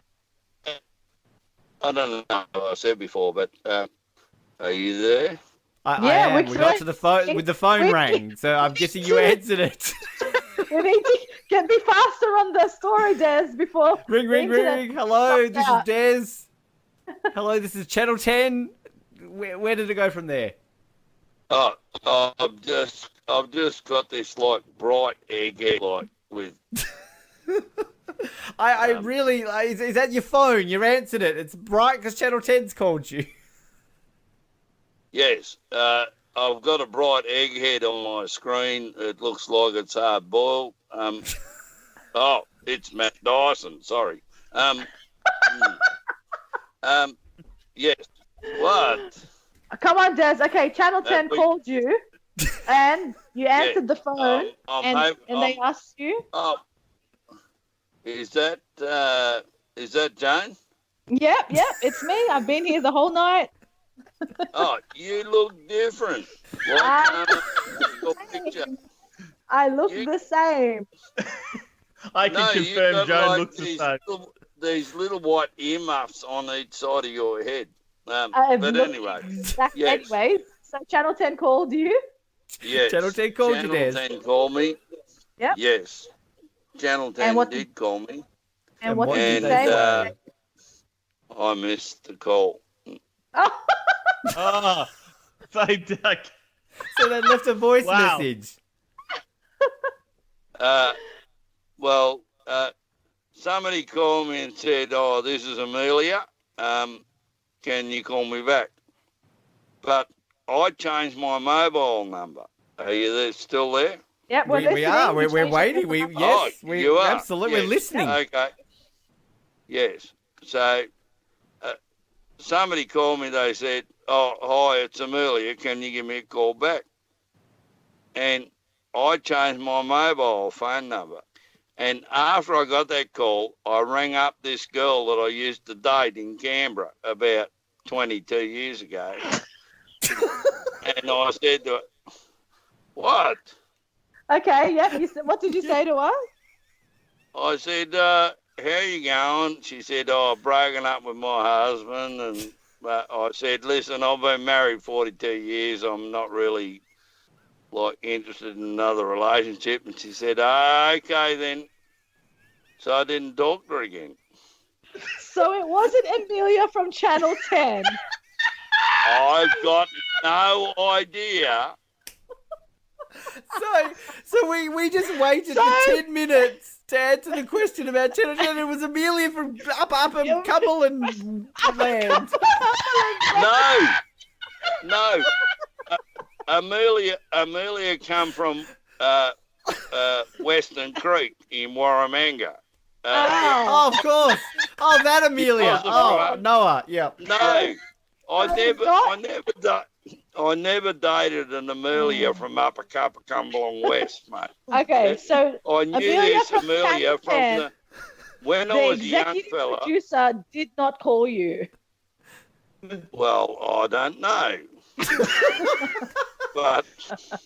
I don't know what I said before, but are you there? I am. We got to the phone with the phone rang, so I'm guessing you answered it. We need to be faster on the story, Des, before... Ring. Hello, this is Des. Hello, this is Channel 10. Where did it go from there? Oh, I've just got this like bright egghead like with. I really is that your phone? You answered it. It's bright because Channel 10's called you. Yes, I've got a bright egghead on my screen. It looks like it's hard boiled. Oh, it's Matt Dyson. Sorry. Yes. What? Come on, Des. Okay, Channel 10 called you, and you answered the phone, and they asked you. Oh, is that Jane? Yep, it's me. I've been here the whole night. Oh, you look different. Like, your picture. I look the same. I can confirm Joan like looks the same. These little white earmuffs on each side of your head. But anyway. Yes. Anyway, so Channel 10 called you? Yes. Channel 10 called you, Des. Channel 10 called me. Yep. Yes. Channel 10 did call me. And what did you say? I missed the call. Oh, they did. So they left a voice message. Well, somebody called me and said, "Oh, this is Amelia. Can you call me back?" But I changed my mobile number. Are you there, still there? Yeah, we are. We're waiting. You are. Absolutely. Yes. We're listening. Okay. Yes. So somebody called me. They said, "Oh, hi, it's Amelia. Can you give me a call back?" And I changed my mobile phone number. And after I got that call, I rang up this girl that I used to date in Canberra about 22 years ago. And I said to her, "What?" Okay, yeah. What did you say to her? I said, "How are you going?" She said, "Oh, I've broken up with my husband." And I said, "Listen, I've been married 42 years. I'm not really interested in another relationship." And she said, "Okay then." So I didn't talk to her again. So it wasn't Amelia from Channel 10. I've got no idea. So we just waited for 10 minutes to answer the question about Channel 10. It was Amelia from up and Cumberland land. No. Amelia come from Western Creek in Warramanga. Of course. Oh, that Amelia. Right. Noah. Yep. No, I never dated an Amelia from Upper Cumberland West, mate. Okay, so I knew Amelia this from Amelia from Canada, when I the was a young executive fella. producer did not call you. Well, I don't know. But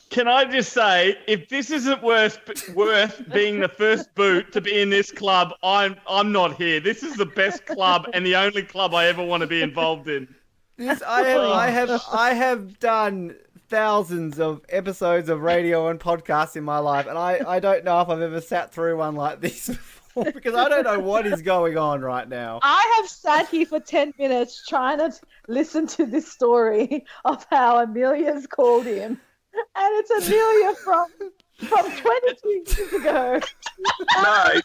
can I just say, if this isn't worth being the first boot to be in this club, I'm not here. This is the best club and the only club I ever want to be involved in. I have done thousands of episodes of radio and podcasts in my life, and I don't know if I've ever sat through one like this before, because I don't know what is going on right now. I have sat here for 10 minutes trying to listen to this story of how Amelia's called him. And it's Amelia from 22 years ago. No,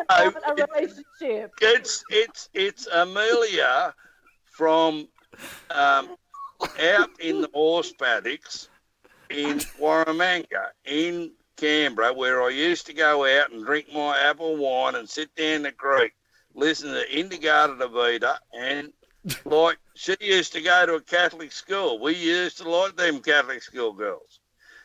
a relationship. It's Amelia from out in the horse paddocks in Warramanga in Canberra, where I used to go out and drink my apple wine and sit down the creek, listen to Indigada Davida, and like she used to go to a Catholic school. We used to like them Catholic school girls.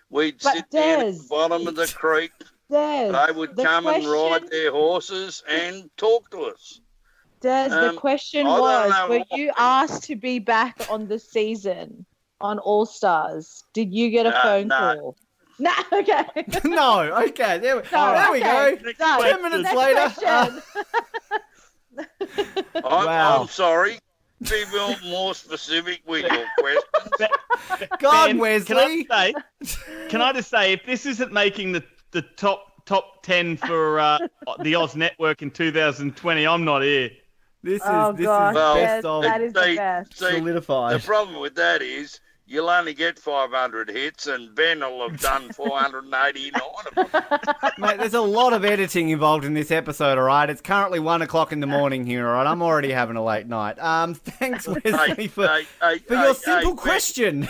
We'd sit down at the bottom of the creek. They would come and ride their horses and talk to us. Des, the question was, were you asked to be back on the season on All Stars? Did you get a phone call? No, okay. No, okay. There we go. 10 minutes later. I'm sorry. Be more specific with your questions. God, Wesley. Can I just say, if this isn't making the top 10 for the Oz Network in 2020, I'm not here. This is best of. That is the best. Solidified. The problem with that is you'll only get 500 hits, and Ben will have done 489 of them. Mate, there's a lot of editing involved in this episode, all right? It's currently 1 o'clock in the morning here, all right? I'm already having a late night. Thanks, Wesley, for your simple question.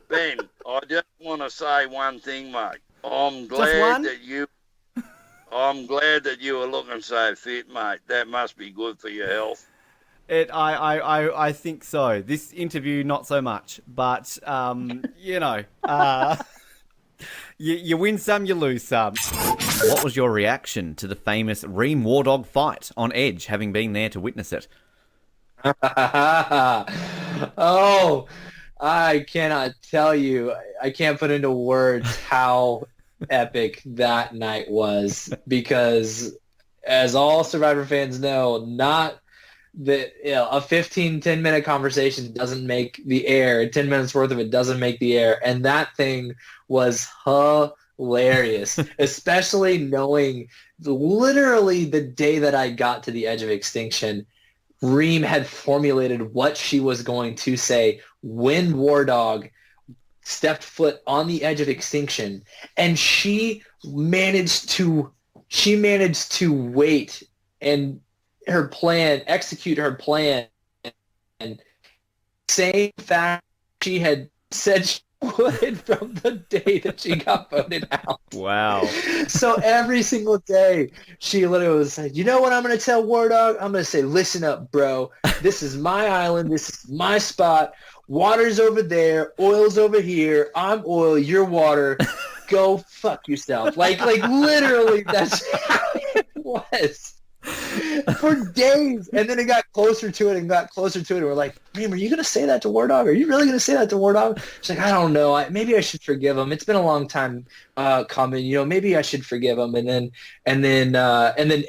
Ben, I just want to say one thing, mate. I'm glad that you were looking so fit, mate. That must be good for your health. I think so. This interview, not so much. But, you win some, you lose some. What was your reaction to the famous Ream War Dog fight on Edge, having been there to witness it? Oh, I cannot tell you. I can't put into words how epic that night was, because as all Survivor fans know, not that a 10-minute conversation doesn't make the air. 10 minutes worth of it doesn't make the air, and that thing was hilarious. Especially knowing literally the day that I got to the edge of extinction, Reem had formulated what she was going to say when War Dog stepped foot on the edge of extinction, and she managed to wait and execute her plan, and same fact she had said she would from the day that she got voted out. Wow. So every single day she literally was like, you know what I'm going to tell War Dog? I'm going to say, listen up, bro. This is my island. This is my spot. Water's over there. Oil's over here. I'm oil. You're water. Go fuck yourself. Like literally, that's how it was for days. And then it got closer to it and got closer to it. And we're like, Reem, are you going to say that to War Dog? Are you really going to say that to War Dog? She's like, I don't know. Maybe I should forgive him. It's been a long time coming. Maybe I should forgive him. And then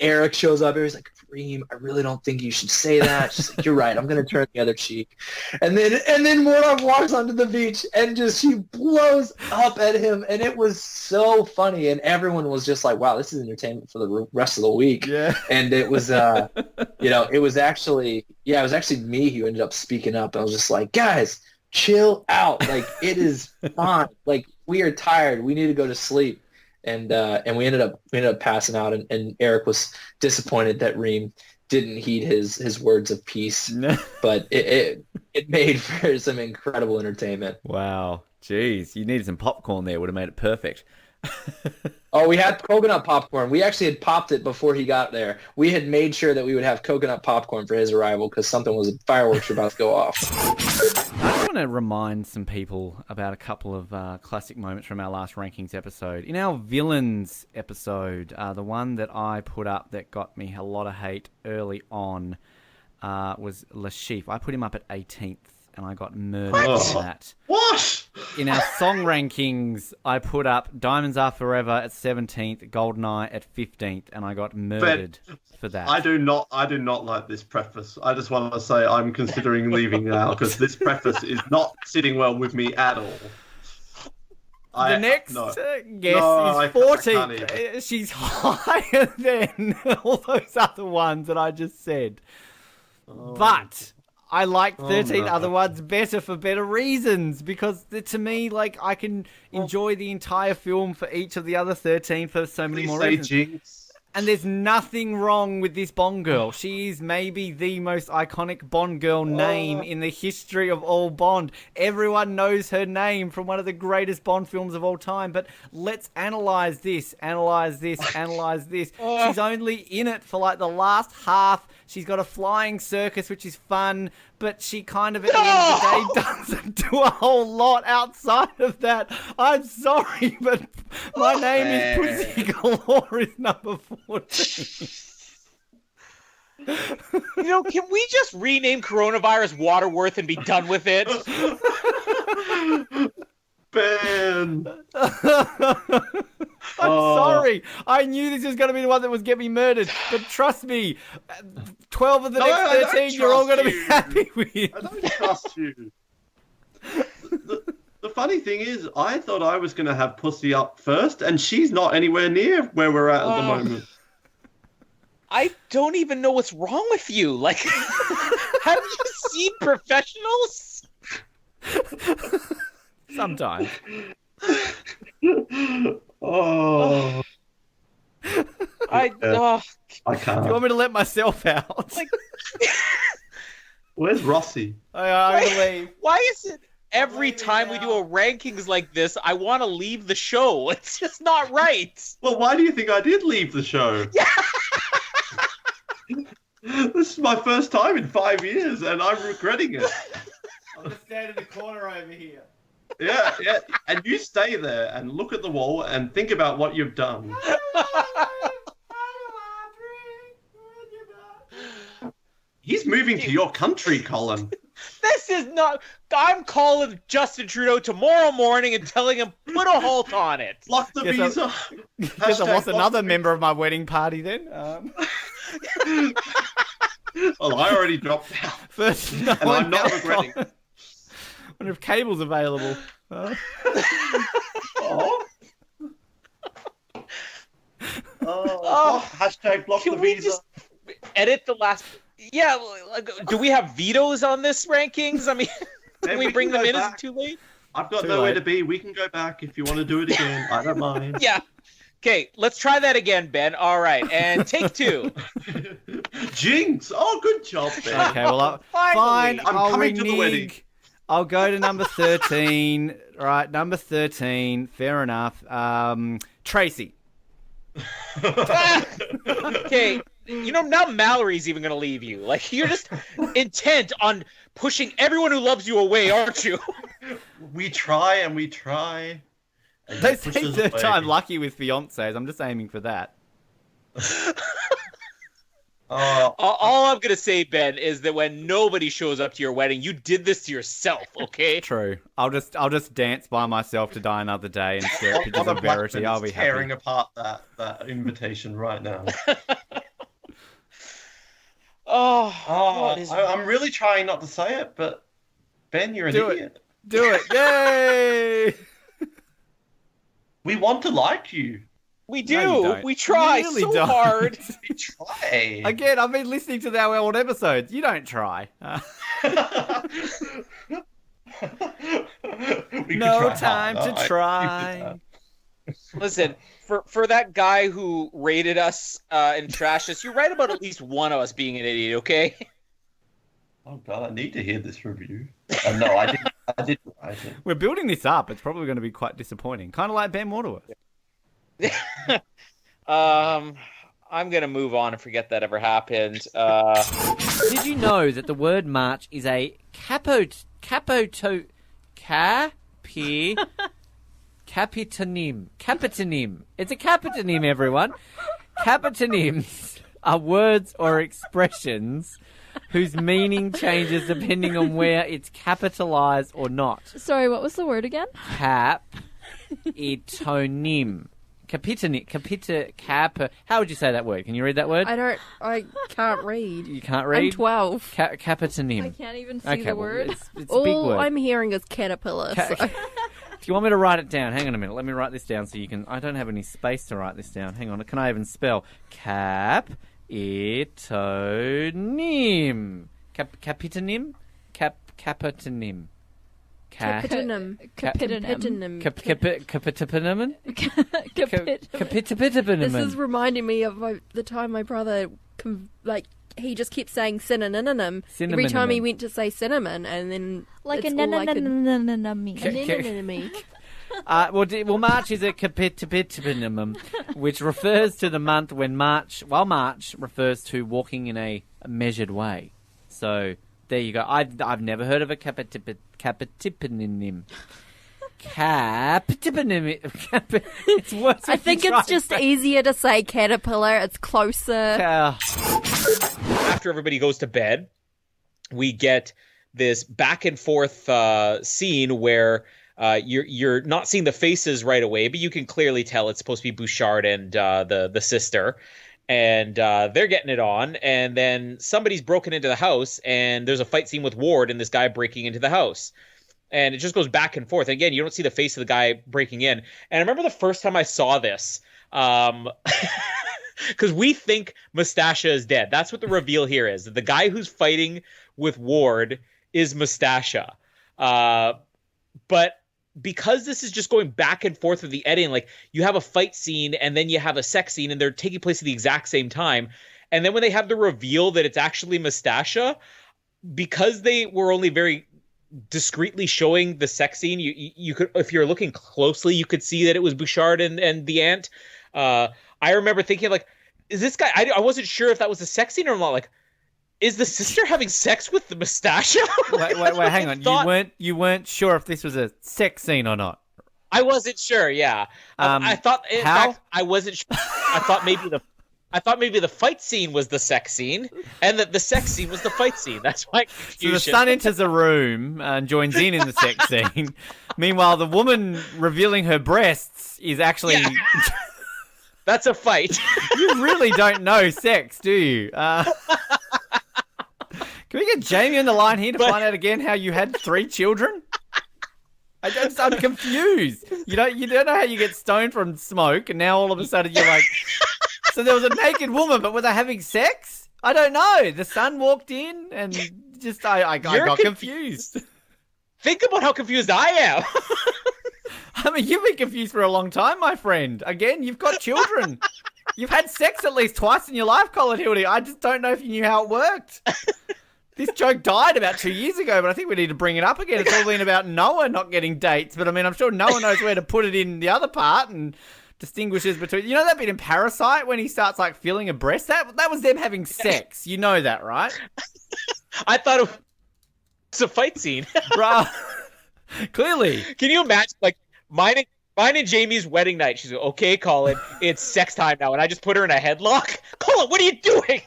Eric shows up. He's like, Reem, I really don't think you should say that. She's like, you're right. I'm going to turn the other cheek. And then War Dog walks onto the beach and she blows up at him. And it was so funny. And everyone was just like, wow, this is entertainment for the rest of the week. Yeah. And it was, it was actually me who ended up speaking up. I was just like, guys, chill out. Like, it is fine. Like, we are tired. We need to go to sleep. And we ended up passing out, and Eric was disappointed that Reem didn't heed his words of peace. But it made for some incredible entertainment. Wow. Jeez, you needed some popcorn there. Would have made it perfect. Oh, we had coconut popcorn. We actually had popped it before he got there. We had made sure that we would have coconut popcorn for his arrival because fireworks were about to go off. I just want to remind some people about a couple of classic moments from our last rankings episode. In our villains episode, the one that I put up that got me a lot of hate early on was Le Chiffre. I put him up at 18th, and I got murdered for that. What? In our song rankings, I put up Diamonds Are Forever at 17th, Goldeneye at 15th, and I got murdered for that. I do not like this preface. I just want to say I'm considering leaving now because this preface is not sitting well with me at all. The next guess is 14th. She's higher than all those other ones that I just said. But I like 13 other ones better for better reasons because to me, like, I can enjoy the entire film for each of the other 13 for so many more reasons. Jinx. And there's nothing wrong with this Bond girl. She is maybe the most iconic Bond girl name in the history of all Bond. Everyone knows her name from one of the greatest Bond films of all time. But let's analyze this. She's only in it for like the last half. She's got a flying circus, which is fun, but she kind of, at the end of the day, doesn't do a whole lot outside of that. I'm sorry, but my name is Pussy Galore is number 14. Can we just rename coronavirus Waterworth and be done with it? Ben! I'm sorry. I knew this was going to be the one that was getting me murdered. But trust me, 12 of the next 13 you're all going to be happy with. I don't trust you. The funny thing is, I thought I was going to have Pussy up first, and she's not anywhere near where we're at the moment. I don't even know what's wrong with you. Like, have you seen Professionals? Sometimes. Oh. I can't. Do you want me to let myself out? Where's Rossi? I'm going to leave. Why is it every time we do a rankings like this, I want to leave the show? It's just not right. Well, why do you think I did leave the show? Yeah. This is my first time in 5 years, and I'm regretting it. I'll just stand in the corner over here. Yeah, and you stay there and look at the wall and think about what you've done. He's moving to your country, Colin. This is not... I'm calling Justin Trudeau tomorrow morning and telling him, put a halt on it. Block the visa. Guess I lost another member of my wedding party then. Well, I already dropped out. First, and I'm not regretting. I wonder if cable's available. Hashtag block the visa. Just edit the last... Yeah, do we have vetoes on this rankings? I mean, can we bring them in? Is it too late? I've got nowhere to be. We can go back if you want to do it again. I don't mind. Yeah. Okay, let's try that again, Ben. All right, and take 2. Jinx! Oh, good job, Ben. Okay, well, fine. I'll coming to the wedding. I'll go to number 13. All right, number 13. Fair enough. Tracy. Okay, now Mallory's even going to leave you. Like, you're just intent on pushing everyone who loves you away, aren't you? We try and we try. And they say third time lucky with fiancés. I'm just aiming for that. All I'm gonna say, Ben, is that when nobody shows up to your wedding, you did this to yourself. Okay. True. I'll just dance by myself to die another day and stare at pictures of Verity. I'll be tearing happy. apart that invitation right now. I'm really trying not to say it, but Ben, you're an idiot. Do it! Yay! We want to like you. We do. No, we try really so don't. hard. We try. Again, I've been listening to our old episodes. You don't try. No time to try. Listen, for that guy who rated us and trashed us, you're right about at least one of us being an idiot, okay? Oh God, I need to hear this review. No, I didn't. We're building this up. It's probably going to be quite disappointing. Kind of like Ben Waterworth. I'm gonna move on and forget that ever happened. Did you know that the word march is a capitonym? It's a capitonym, everyone. Capitonyms are words or expressions whose meaning changes depending on where it's capitalized or not. Sorry, what was the word again? Capitonym. How would you say that word? Can you read that word? I can't read. You can't read? I'm 12. Capitonym. I can't even see the word. It's a big word. All I'm hearing is caterpillar. So. Do you want me to write it down? Hang on a minute. Let me write this down so you can... I don't have any space to write this down. Hang on. Can I even spell? Capitonym. Capitonym? Capitonym. Capitonym. Capitonym. This is reminding me of the time my brother, he just kept saying synonym every time he went to say cinnamon, and then like it's a all anemone. Well, March is a capitonym, which refers to the month when March refers to walking in a measured way. So there you go. I've never heard of a capitonym. It's worse. I think it's just easier to say caterpillar. It's closer. After everybody goes to bed, we get this back and forth scene where you're not seeing the faces right away, but you can clearly tell it's supposed to be Bouchard and the sister. And they're getting it on, and then somebody's broken into the house, and there's a fight scene with Ward and this guy breaking into the house. And it just goes back and forth. And again, you don't see the face of the guy breaking in. And I remember the first time I saw this, because we think Mustasha is dead. That's what the reveal here is. The guy who's fighting with Ward is Mustasha. But because this is just going back and forth with the editing, like you have a fight scene and then you have a sex scene and they're taking place at the exact same time. And then when they have the reveal that it's actually Mustasha, because they were only very discreetly showing the sex scene, you could, if you're looking closely, you could see that it was Bouchard and the aunt. I remember thinking, like, is this guy? I wasn't sure if that was a sex scene or not. Like, is the sister having sex with the Mustasha? wait, hang on. You weren't sure if this was a sex scene or not. I wasn't sure. Yeah, I thought. In fact, I wasn't sure. I thought maybe the fight scene was the sex scene, and that the sex scene was the fight scene. That's why. So the son enters a room and joins in the sex scene. Meanwhile, the woman revealing her breasts is actually. Yeah. That's a fight. You really don't know sex, do you? Can we get Jamie on the line here to find out again how you had 3 children? I'm confused. You don't know how you get stoned from smoke, and now all of a sudden you're like, so there was a naked woman, but were they having sex? I don't know. The son walked in, and just I got confused. Think about how confused I am. I mean, you've been confused for a long time, my friend. Again, you've got children. You've had sex at least twice in your life, Colin Hildy. I just don't know if you knew how it worked. This joke died about 2 years ago, but I think we need to bring it up again. It's all been about Noah not getting dates, but I mean, I'm sure Noah knows where to put it in the other part and distinguishes between... You know that bit in Parasite when he starts, like, feeling a breast? That was them having sex. You know that, right? I thought it was a fight scene. Bruh. Clearly. Can you imagine, like, mine and Jamie's wedding night? She's like, okay, Colin, it's sex time now. And I just put her in a headlock. Colin, what are you doing?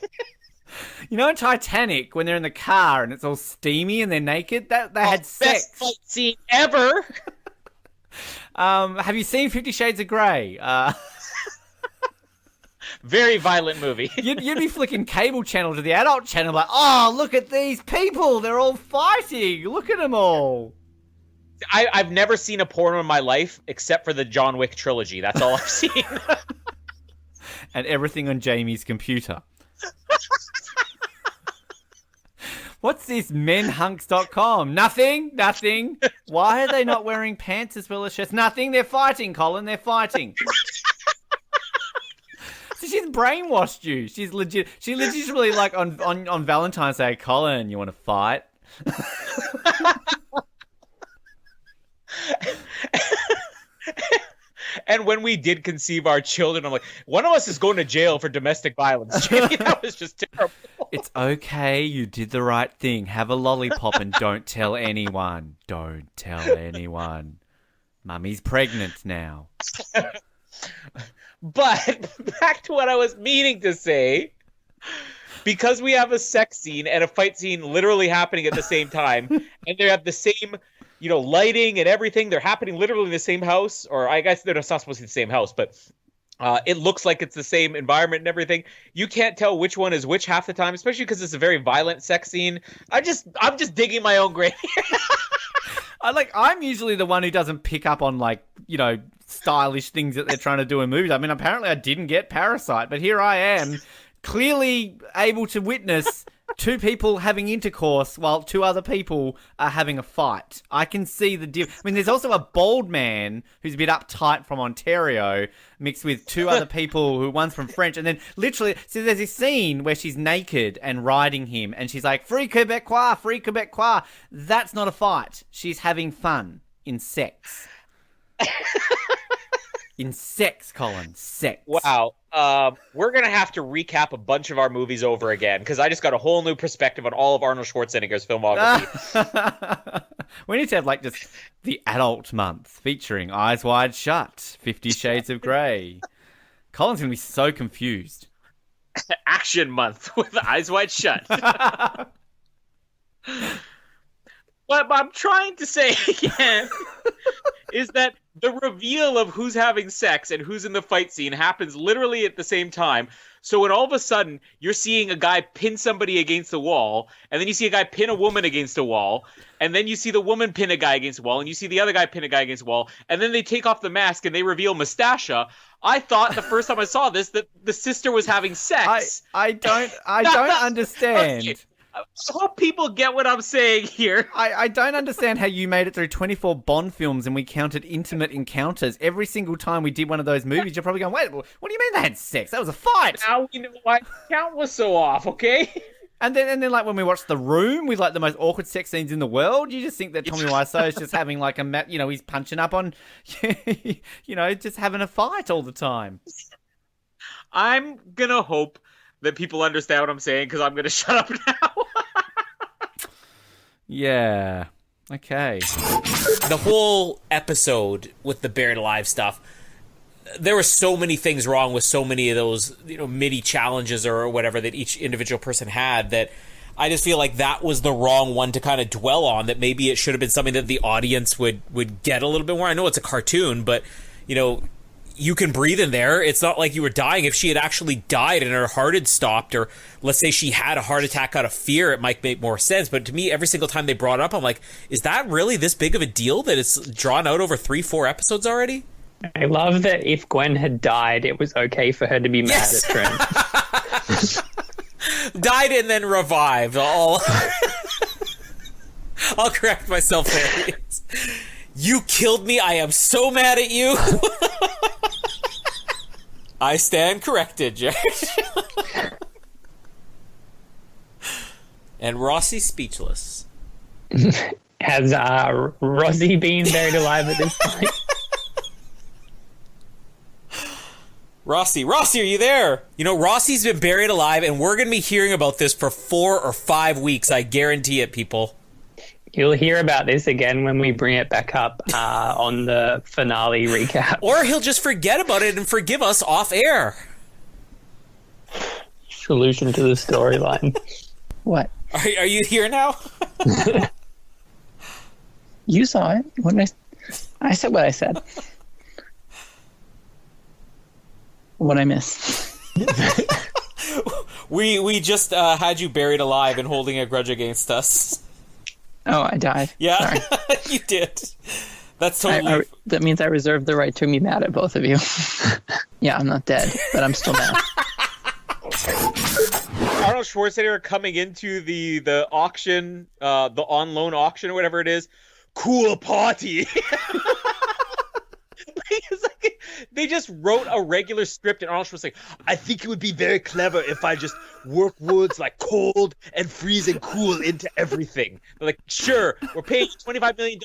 You know in Titanic, when they're in the car and it's all steamy and they're naked? They had sex. Best fight scene ever. Have you seen 50 Shades of Grey? Very violent movie. You'd be flicking cable channel to the adult channel like, oh, look at these people. They're all fighting. Look at them all. I've never seen a porno in my life except for the John Wick trilogy. That's all I've seen. And everything on Jamie's computer. What's this menhunks.com? Nothing. Why are they not wearing pants as well as shirts? Nothing. They're fighting, Colin. They're fighting. So she's brainwashed you. She's legit. She literally like on Valentine's Day, Colin, you want to fight? And when we did conceive our children, I'm like, one of us is going to jail for domestic violence. Jamie, that was just terrible. It's okay. You did the right thing. Have a lollipop and don't tell anyone. Don't tell anyone. Mummy's pregnant now. But back to what I was meaning to say. Because we have a sex scene and a fight scene literally happening at the same time, and they have the same, lighting and everything. They're happening literally in the same house, or I guess they're not supposed to be the same house, but it looks like it's the same environment and everything. You can't tell which one is which half the time, especially because it's a very violent sex scene. I'm just digging my own grave. I'm usually the one who doesn't pick up on stylish things that they're trying to do in movies. I mean, apparently I didn't get Parasite, but here I am, clearly able to witness two people having intercourse while two other people are having a fight. I can see the difference. I mean, there's also a bald man who's a bit uptight from Ontario mixed with two other people who one's from French. And then literally, so there's this scene where she's naked and riding him and she's like, free Quebecois, free Quebecois. That's not a fight. She's having fun in sex. In sex, Colin. Sex. Wow. We're going to have to recap a bunch of our movies over again, because I just got a whole new perspective on all of Arnold Schwarzenegger's filmography. We need to have, just the adult month, featuring Eyes Wide Shut, 50 Shades of Grey. Colin's going to be so confused. Action month with Eyes Wide Shut. What I'm trying to say again is that the reveal of who's having sex and who's in the fight scene happens literally at the same time. So when all of a sudden you're seeing a guy pin somebody against the wall, and then you see a guy pin a woman against a wall, and then you see the woman pin a guy against a wall, and you see the other guy pin a guy against a wall, and then they take off the mask and they reveal Mustasha. I thought the first time I saw this that the sister was having sex. I don't understand. Okay. I hope people get what I'm saying here. I don't understand how you made it through 24 Bond films and we counted intimate encounters. Every single time we did one of those movies, you're probably going, wait, what do you mean they had sex? That was a fight. Now we know why the count was so off, okay? And then when we watched The Room with the most awkward sex scenes in the world, you just think that Tommy Wiseau is just having he's punching up on, just having a fight all the time. I'm going to hope that people understand what I'm saying, because I'm going to shut up now. Yeah. Okay. The whole episode with the buried alive stuff, there were so many things wrong with so many of those, MIDI challenges or whatever that each individual person had, that I just feel like that was the wrong one to kind of dwell on, that maybe it should have been something that the audience would get a little bit more. I know it's a cartoon, but, you can breathe in there. It's not like you were dying. If she had actually died and her heart had stopped, or let's say she had a heart attack out of fear, it might make more sense. But to me, every single time they brought it up, I'm like, is that really this big of a deal that it's drawn out over 3-4 episodes already? I love that if Gwen had died, it was okay for her to be mad at Trent. Died and then revived. I'll correct myself there. You killed me. I am so mad at you. I stand corrected, Jared. And Rossi's speechless. Has Rossi been buried alive at this point? Rossi, are you there? Rossi's been buried alive, and we're going to be hearing about this for 4 or 5 weeks. I guarantee it, people. You'll hear about this again when we bring it back up on the finale recap. Or he'll just forget about it and forgive us off air. Solution to the storyline. What? Are you here now? You saw it. I said what I said. What I missed. We just had you buried alive and holding a grudge against us. Oh, I died. Yeah, you did. That's totally... that means I reserve the right to be mad at both of you. Yeah, I'm not dead, but I'm still mad. Arnold Schwarzenegger coming into the auction, the on-loan auction or whatever it is. Cool party. They just wrote a regular script, and Arnold Schwarzenegger, I think it would be very clever if I just work words like cold and freeze and cool into everything. They're like, sure, we're paying you $25 million.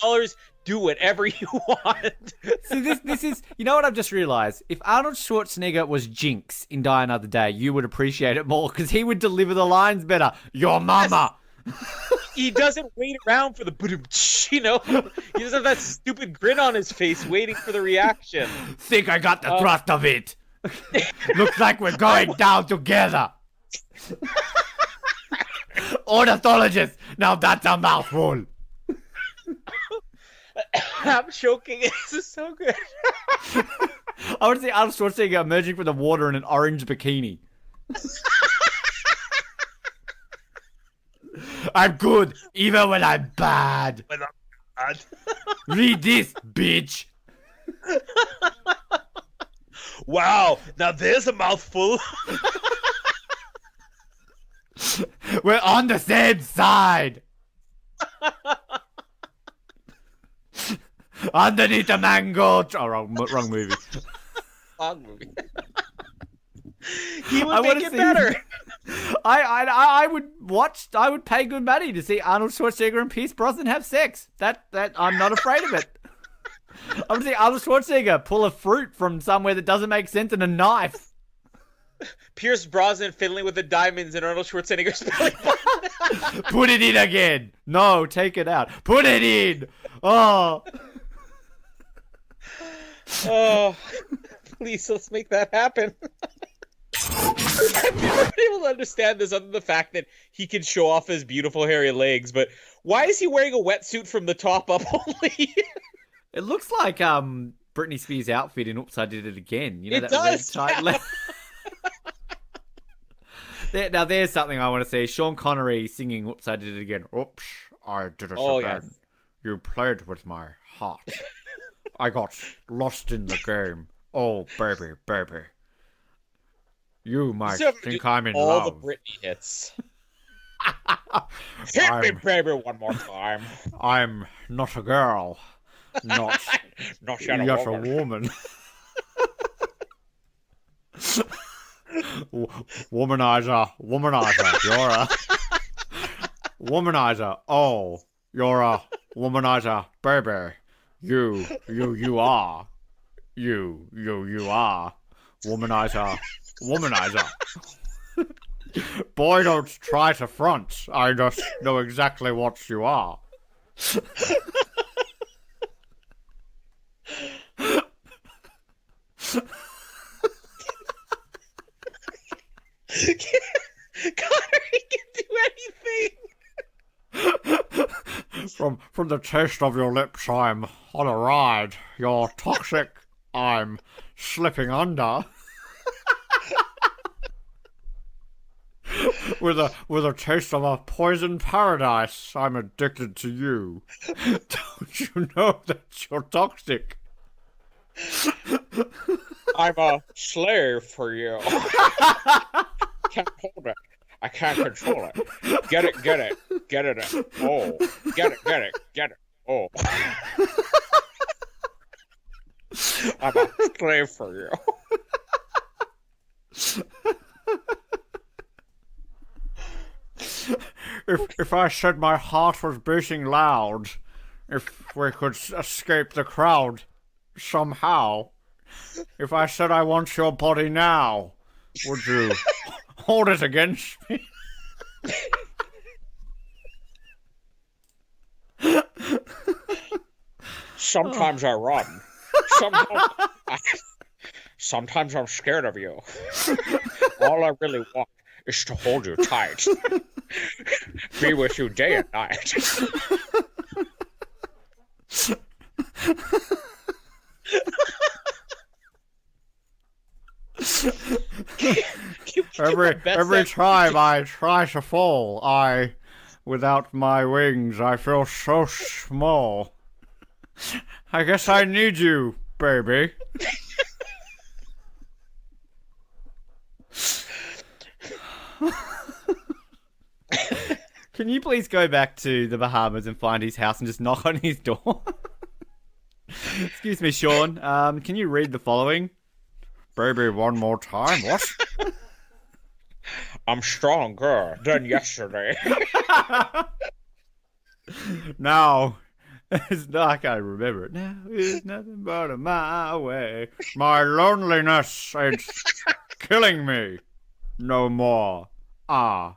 do whatever you want. See, this is, you know what I've just realised? If Arnold Schwarzenegger was Jinx in Die Another Day, you would appreciate it more because he would deliver the lines better. Your mama. He doesn't wait around for the boom, you know? He doesn't have that stupid grin on his face waiting for the reaction. Think I got the thrust of it. Looks like we're going down together. Ornithologist. Now that's a mouthful. I'm choking. This is so good. I want to see Arnold Schwarzenegger emerging from the water in an orange bikini. I'm good, even when I'm bad. When I'm bad. Read this, bitch. Wow, now there's a mouthful. We're on the same side. Underneath the mango. Oh, wrong movie. Wrong movie. He would make it better. I would pay good money to see Arnold Schwarzenegger and Pierce Brosnan have sex. That I'm not afraid of it. I want to see Arnold Schwarzenegger pull a fruit from somewhere that doesn't make sense and a knife. Pierce Brosnan fiddling with the diamonds in Arnold Schwarzenegger's belly button. Put it in again. No, take it out. Put it in. Oh. Oh, please, let's make that happen. I've never been able to understand this other than the fact that he can show off his beautiful hairy legs, but why is he wearing a wetsuit from the top up only? It looks like Britney Spears' outfit in Oops, I Did It Again. You know, It that does, red tight leg. Now there's something I want to see. Sean Connery singing Oops, I Did It Again. Oops, I did it again. Yes. You played with my heart. I got lost in the game. Oh, baby, baby. You might think I'm in all love. the Britney hits. Hit me, baby, one more time. I'm not a girl. Not yet a a woman. Womanizer. You're a womanizer. Oh, you're a womanizer, baby. You are. You are. Womanizer. Boy, don't try to front. I just know exactly what you are. Connor, he can do anything. From the taste of your lips, I'm on a ride. You're toxic. I'm slipping under. With a taste of a poison paradise, I'm addicted to you. Don't you know that you're toxic? I'm a slave for you. Can't hold it. I can't control it. Get it. Oh, get it. Oh. I'm a slave for you. If I said my heart was beating loud, if we could escape the crowd somehow, if I said I want your body now, would you hold it against me? Sometimes I run. Sometimes I'm scared of you. All I really want is to hold you tight. Be with you day and night. Every time I try to fall, without my wings, I feel so small. I guess I need you, baby. Can you please go back to the Bahamas and find his house and just knock on his door? Excuse me, Sean. Can you read the following? Baby, one more time. What? I'm stronger than yesterday. Now, I can't remember it. Now is nothing but my way. My loneliness, it's killing me. No more. Ah.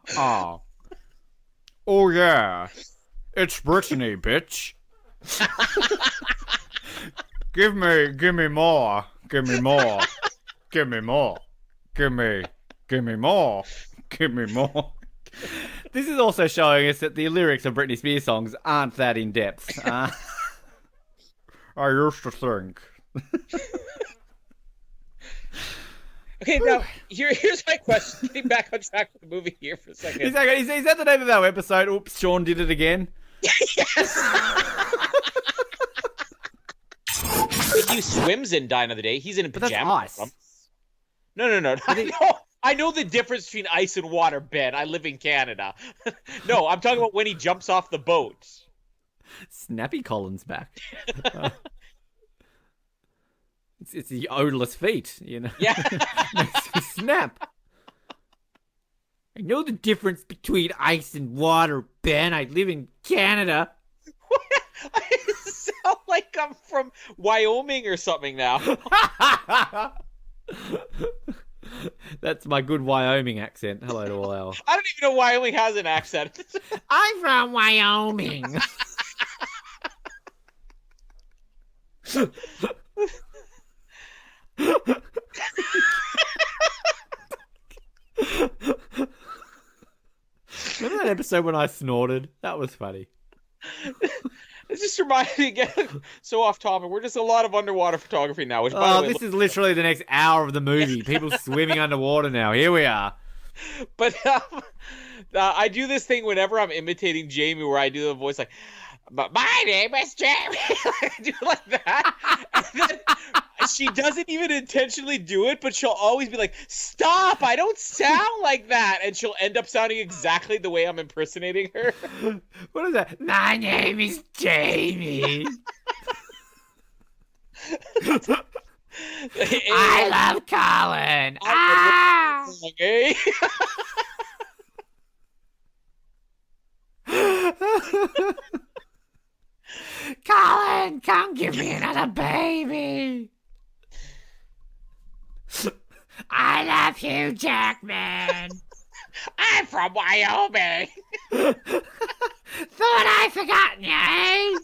Oh yeah. It's Brittany, bitch. Give me more. Give me more. Give me more. Give me more. Give me more. This is also showing us that the lyrics of Britney Spears songs aren't that in depth. I used to think. Okay, now here's my question. Getting back on track with the movie here for a second. Is that the name of our episode? Oops, Sean did it again. Yes. He swims in Die Another Day. He's in pajamas. That's ice. No. I know the difference between ice and water, Ben. I live in Canada. No, I'm talking about when he jumps off the boat. Snappy Collins back. It's the odorless feet, you know. Yeah. Snap. I know the difference between ice and water, Ben. I live in Canada. I sound like I'm from Wyoming or something now. That's my good Wyoming accent. Hello to all our... I don't even know Wyoming has an accent. I'm from Wyoming. Remember that episode when I snorted? That was funny. It just reminded me again, so off topic. We're just a lot of underwater photography now. Which, by the way, this is literally the next hour of the movie. People swimming underwater now. Here we are. But I do this thing whenever I'm imitating Jamie, where I do the voice like, "My name is Jamie." I do like that, and then she doesn't even intentionally do it, but she'll always be like, "Stop! I don't sound like that," and she'll end up sounding exactly the way I'm impersonating her. What is that? My name is Jamie. I love Colin. Okay. Colin, come give me another baby. I love you, Jackman. I'm from Wyoming. Thought I'd forgotten you, eh?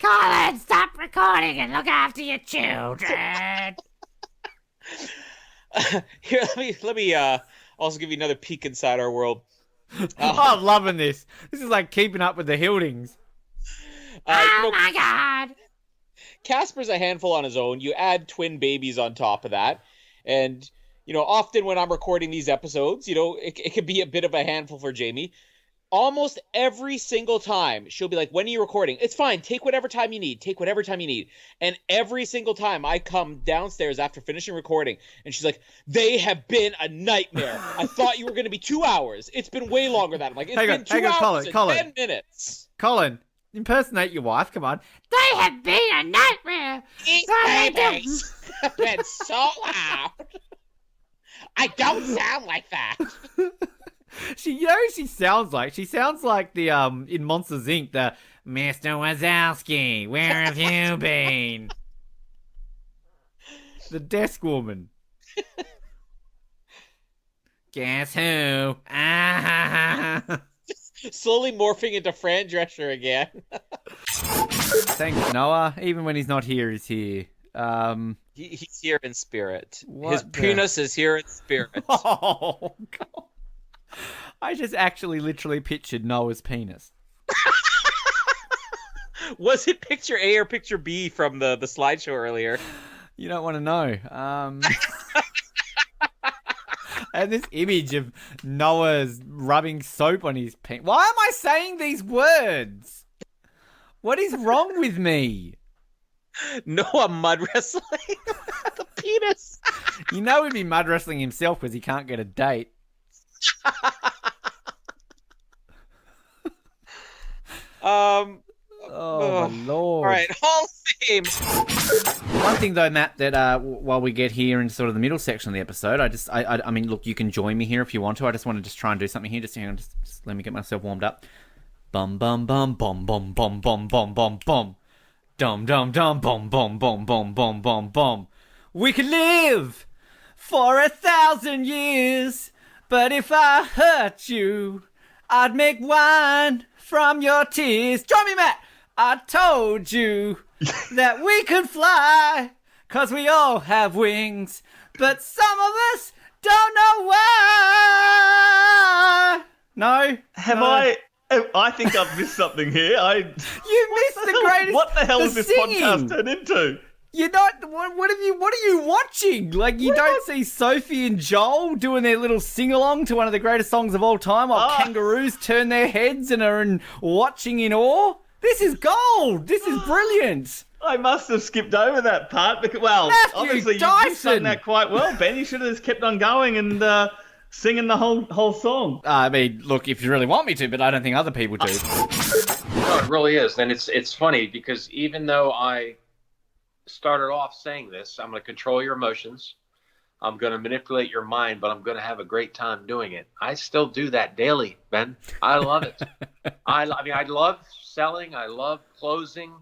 Colin, stop recording and look after your children. Here, let me also give you another peek inside our world. I'm loving this. This is like keeping up with the Hildings. Oh my god! Casper's a handful on his own. You add twin babies on top of that, and often when I'm recording these episodes, it can be a bit of a handful for Jamie. Almost every single time, she'll be like, "When are you recording?" "It's fine. Take whatever time you need. Take whatever time you need." And every single time I come downstairs after finishing recording, and she's like, "They have been a nightmare. I thought you were going to be 2 hours. It's been way longer than that." I'm like, "It's been 2 hours and 10 minutes." Colin, impersonate your wife. Come on. They have been a nightmare. These babies have been so loud. I don't sound like that. She sounds like the in Monsters Inc. the Mr. Wazowski, where have you been? The desk woman. Guess who? Slowly morphing into Fran Drescher again. Thanks, Noah. Even when he's not here, he's here. He's here in spirit. His penis is here in spirit. Oh, God. I just actually literally pictured Noah's penis. Was it picture A or picture B from the slideshow earlier? You don't want to know. And this image of Noah's rubbing soap on his penis. Why am I saying these words? What is wrong with me? Noah mud wrestling the penis. You know he'd be mud wrestling himself because he can't get a date. Oh, my Lord. All right, Hall of Fame. One thing though, Matt, that while we get here in sort of the middle section of the episode, I mean, look, you can join me here if you want to. I just want to try and do something here. Just hang on, just let me get myself warmed up. Bum bum bum bum bum bum bum bum bum bum. Dum dum dum bum bum bum bum bum bum bum. We could live for 1,000 years, but if I hurt you, I'd make wine from your tears. Join me, Matt. I told you that we could fly, 'cause we all have wings, but some of us don't know why. No? I think I've missed something here. You missed the greatest. What the hell the is this singing. podcast turned into? You're not. What are you watching? Like, you don't see Sophie and Joel doing their little sing along to one of the greatest songs of all time, while kangaroos turn their heads and are watching in awe. This is gold. This is brilliant. I must have skipped over that part because, well, Matthew obviously you've done that quite well, Ben. You should have just kept on going and singing the whole song. I mean, look, if you really want me to, but I don't think other people do. No, it really is, and it's funny because even though I started off saying this, I'm going to control your emotions, I'm going to manipulate your mind, but I'm going to have a great time doing it. I still do that daily, Ben. I love it. I love selling. I love closing.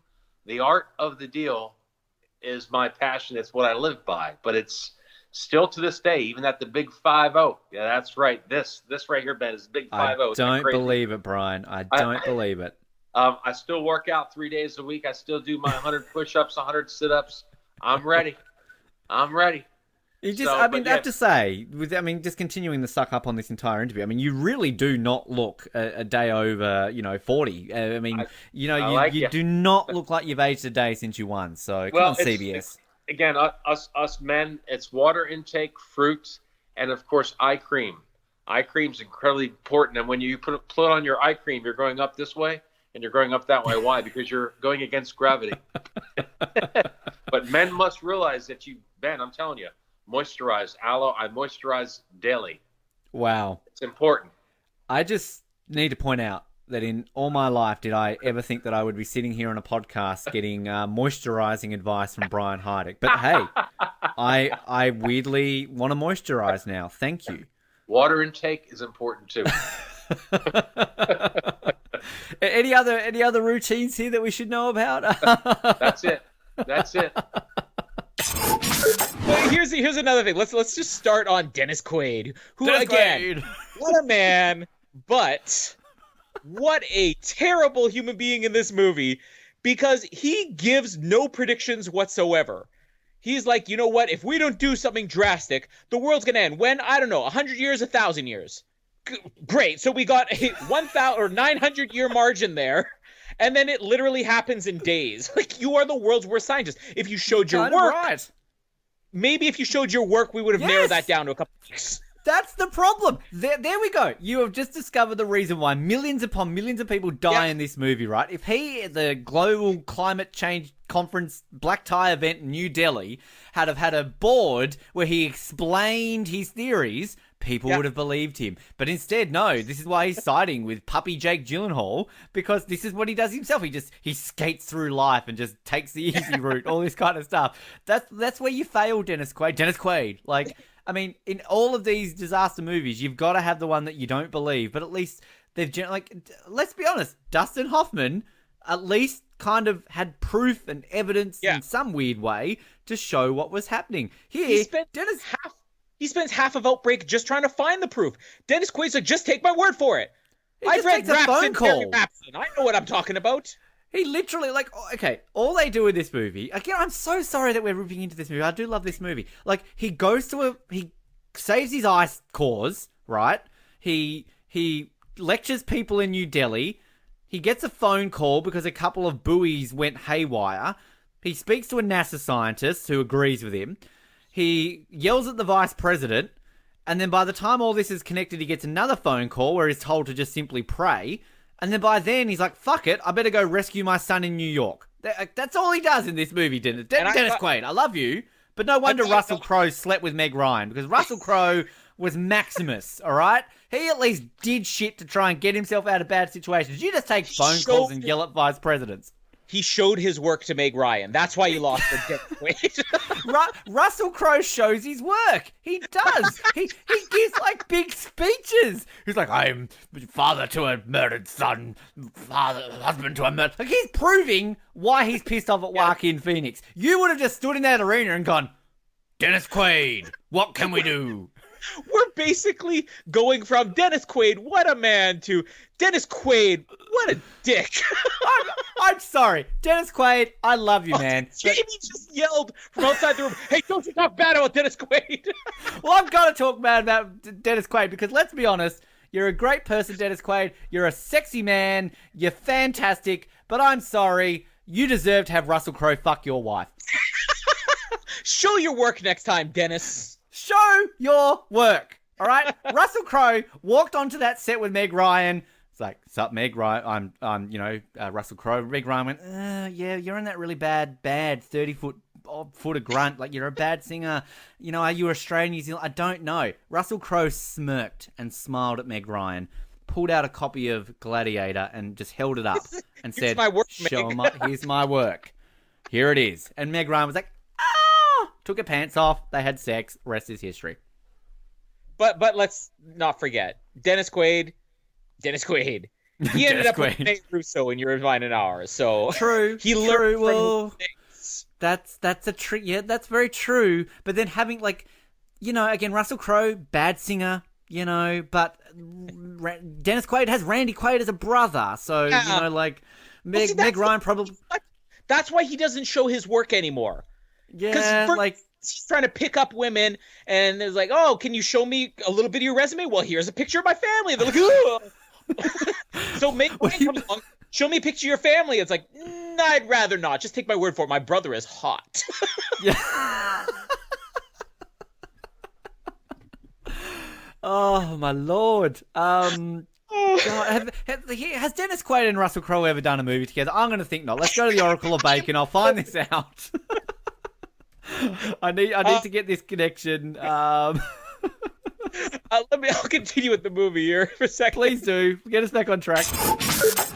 The art of the deal is my passion. It's what I live by. But it's still to this day, even at the big 5-0. Yeah, that's right. This right here, Ben, is big 5-0. I don't believe it, Brian. I don't believe it. I still work out 3 days a week. I still do my 100 push-ups, 100 sit-ups. I'm ready. You just, I have to say, just continuing the suck up on this entire interview, I mean, you really do not look a day over, 40. You do not look like you've aged a day since you won. So come on, CBS. Again, us men, it's water intake, fruit, and of course, eye cream. Eye cream's incredibly important. And when you put on your eye cream, you're going up this way and you're going up that way. Why? Because you're going against gravity. But men must realize that Ben, I'm telling you, moisturize. Aloe, I moisturize daily. Wow. It's important. I just need to point out that in all my life, did I ever think that I would be sitting here on a podcast getting moisturizing advice from Brian Heidick. But hey, I weirdly want to moisturize now. Thank you. Water intake is important too. Any other routines here that we should know about? That's it. Well, here's another thing. Let's just start on Dennis Quaid, who again, what a man, but what a terrible human being in this movie, because he gives no predictions whatsoever. He's like, you know what? If we don't do something drastic, the world's gonna end. When? I don't know. 100 years, 1,000 years. Great. So we got a 1,000 or 900 year margin there. And then it literally happens in days. Like, you are the world's worst scientist. If you showed your work, right. Maybe if you showed your work, we would have narrowed that down to a couple weeks. That's the problem. There we go. You have just discovered the reason why millions upon millions of people die in this movie, right? If he, at the Global Climate Change Conference black tie event in New Delhi, had have had a board where he explained his theories, people would have believed him. But instead, no. This is why he's siding with puppy Jake Gyllenhaal, because this is what he does himself. He skates through life and just takes the easy route, all this kind of stuff. That's where you fail, Dennis Quaid. Dennis Quaid, like, I mean, in all of these disaster movies, you've got to have the one that you don't believe. But at least they've let's be honest, Dustin Hoffman at least kind of had proof and evidence in some weird way to show what was happening. Here, he spends half of Outbreak just trying to find the proof. Dennis Quaid's like, just take my word for it. I've read Terry Rapson. I know what I'm talking about. He literally, all they do in this movie, again, I'm so sorry that we're ripping into this movie. I do love this movie. Like, he goes to he saves his ice cause, right? He lectures people in New Delhi. He gets a phone call because a couple of buoys went haywire. He speaks to a NASA scientist who agrees with him. He yells at the vice president. And then by the time all this is connected, he gets another phone call where he's told to just simply pray. And then by then, he's like, fuck it, I better go rescue my son in New York. That's all he does in this movie, Dennis Quaid. I love you. But no wonder Russell Crowe slept with Meg Ryan, because Russell Crowe was Maximus, all right? He at least did shit to try and get himself out of bad situations. You just take phone calls and yell at vice presidents. he showed his work to Meg Ryan. That's why you lost for Dennis Quaid. Russell Crowe shows his work. He does. he gives like big speeches. He's like, I'm father to a murdered son, husband to a murdered. Like he's proving why he's pissed off at Joaquin Phoenix. You would have just stood in that arena and gone, Dennis Quaid, what can we do? We're basically going from Dennis Quaid, what a man, to Dennis Quaid, what a dick. I'm sorry. Dennis Quaid, I love you, man. Jamie just yelled from outside the room, hey, don't you talk bad about Dennis Quaid. Well, I've got to talk bad about Dennis Quaid because let's be honest, you're a great person, Dennis Quaid. You're a sexy man. You're fantastic. But I'm sorry, you deserve to have Russell Crowe fuck your wife. Show your work next time, Dennis. Show your work, all right? Russell Crowe walked onto that set with Meg Ryan. It's like, sup, Meg Ryan? I'm Russell Crowe. Meg Ryan went, yeah, you're in that really bad 30-foot of grunt. Like, you're a bad singer. You know, are you Australian, New Zealand? I don't know. Russell Crowe smirked and smiled at Meg Ryan, pulled out a copy of Gladiator and just held it up and said, my work, show here's my work. Here it is. And Meg Ryan was like, took her pants off. They had sex. Rest is history. But let's not forget Dennis Quaid. He ended up with Nate Russo in Your Mine and Ours. So true. He learned well, from mistakes. That's a trick. Yeah, that's very true. But then having again, Russell Crowe, bad singer. But Dennis Quaid has Randy Quaid as a brother. So Meg Ryan probably. That's why he doesn't show his work anymore. Yeah, he's trying to pick up women, and it's like, oh, can you show me a little bit of your resume? Well, here's a picture of my family. They're like, oh. So Meg Ryan comes along, show me a picture of your family. It's like, I'd rather not. Just take my word for it. My brother is hot. Yeah. Oh my lord. God, has Dennis Quaid and Russell Crowe ever done a movie together? I'm going to think not. Let's go to the Oracle of Bacon. I'll find this out. I need to get this connection. I'll continue with the movie here for a second. Please do. Get us back on track.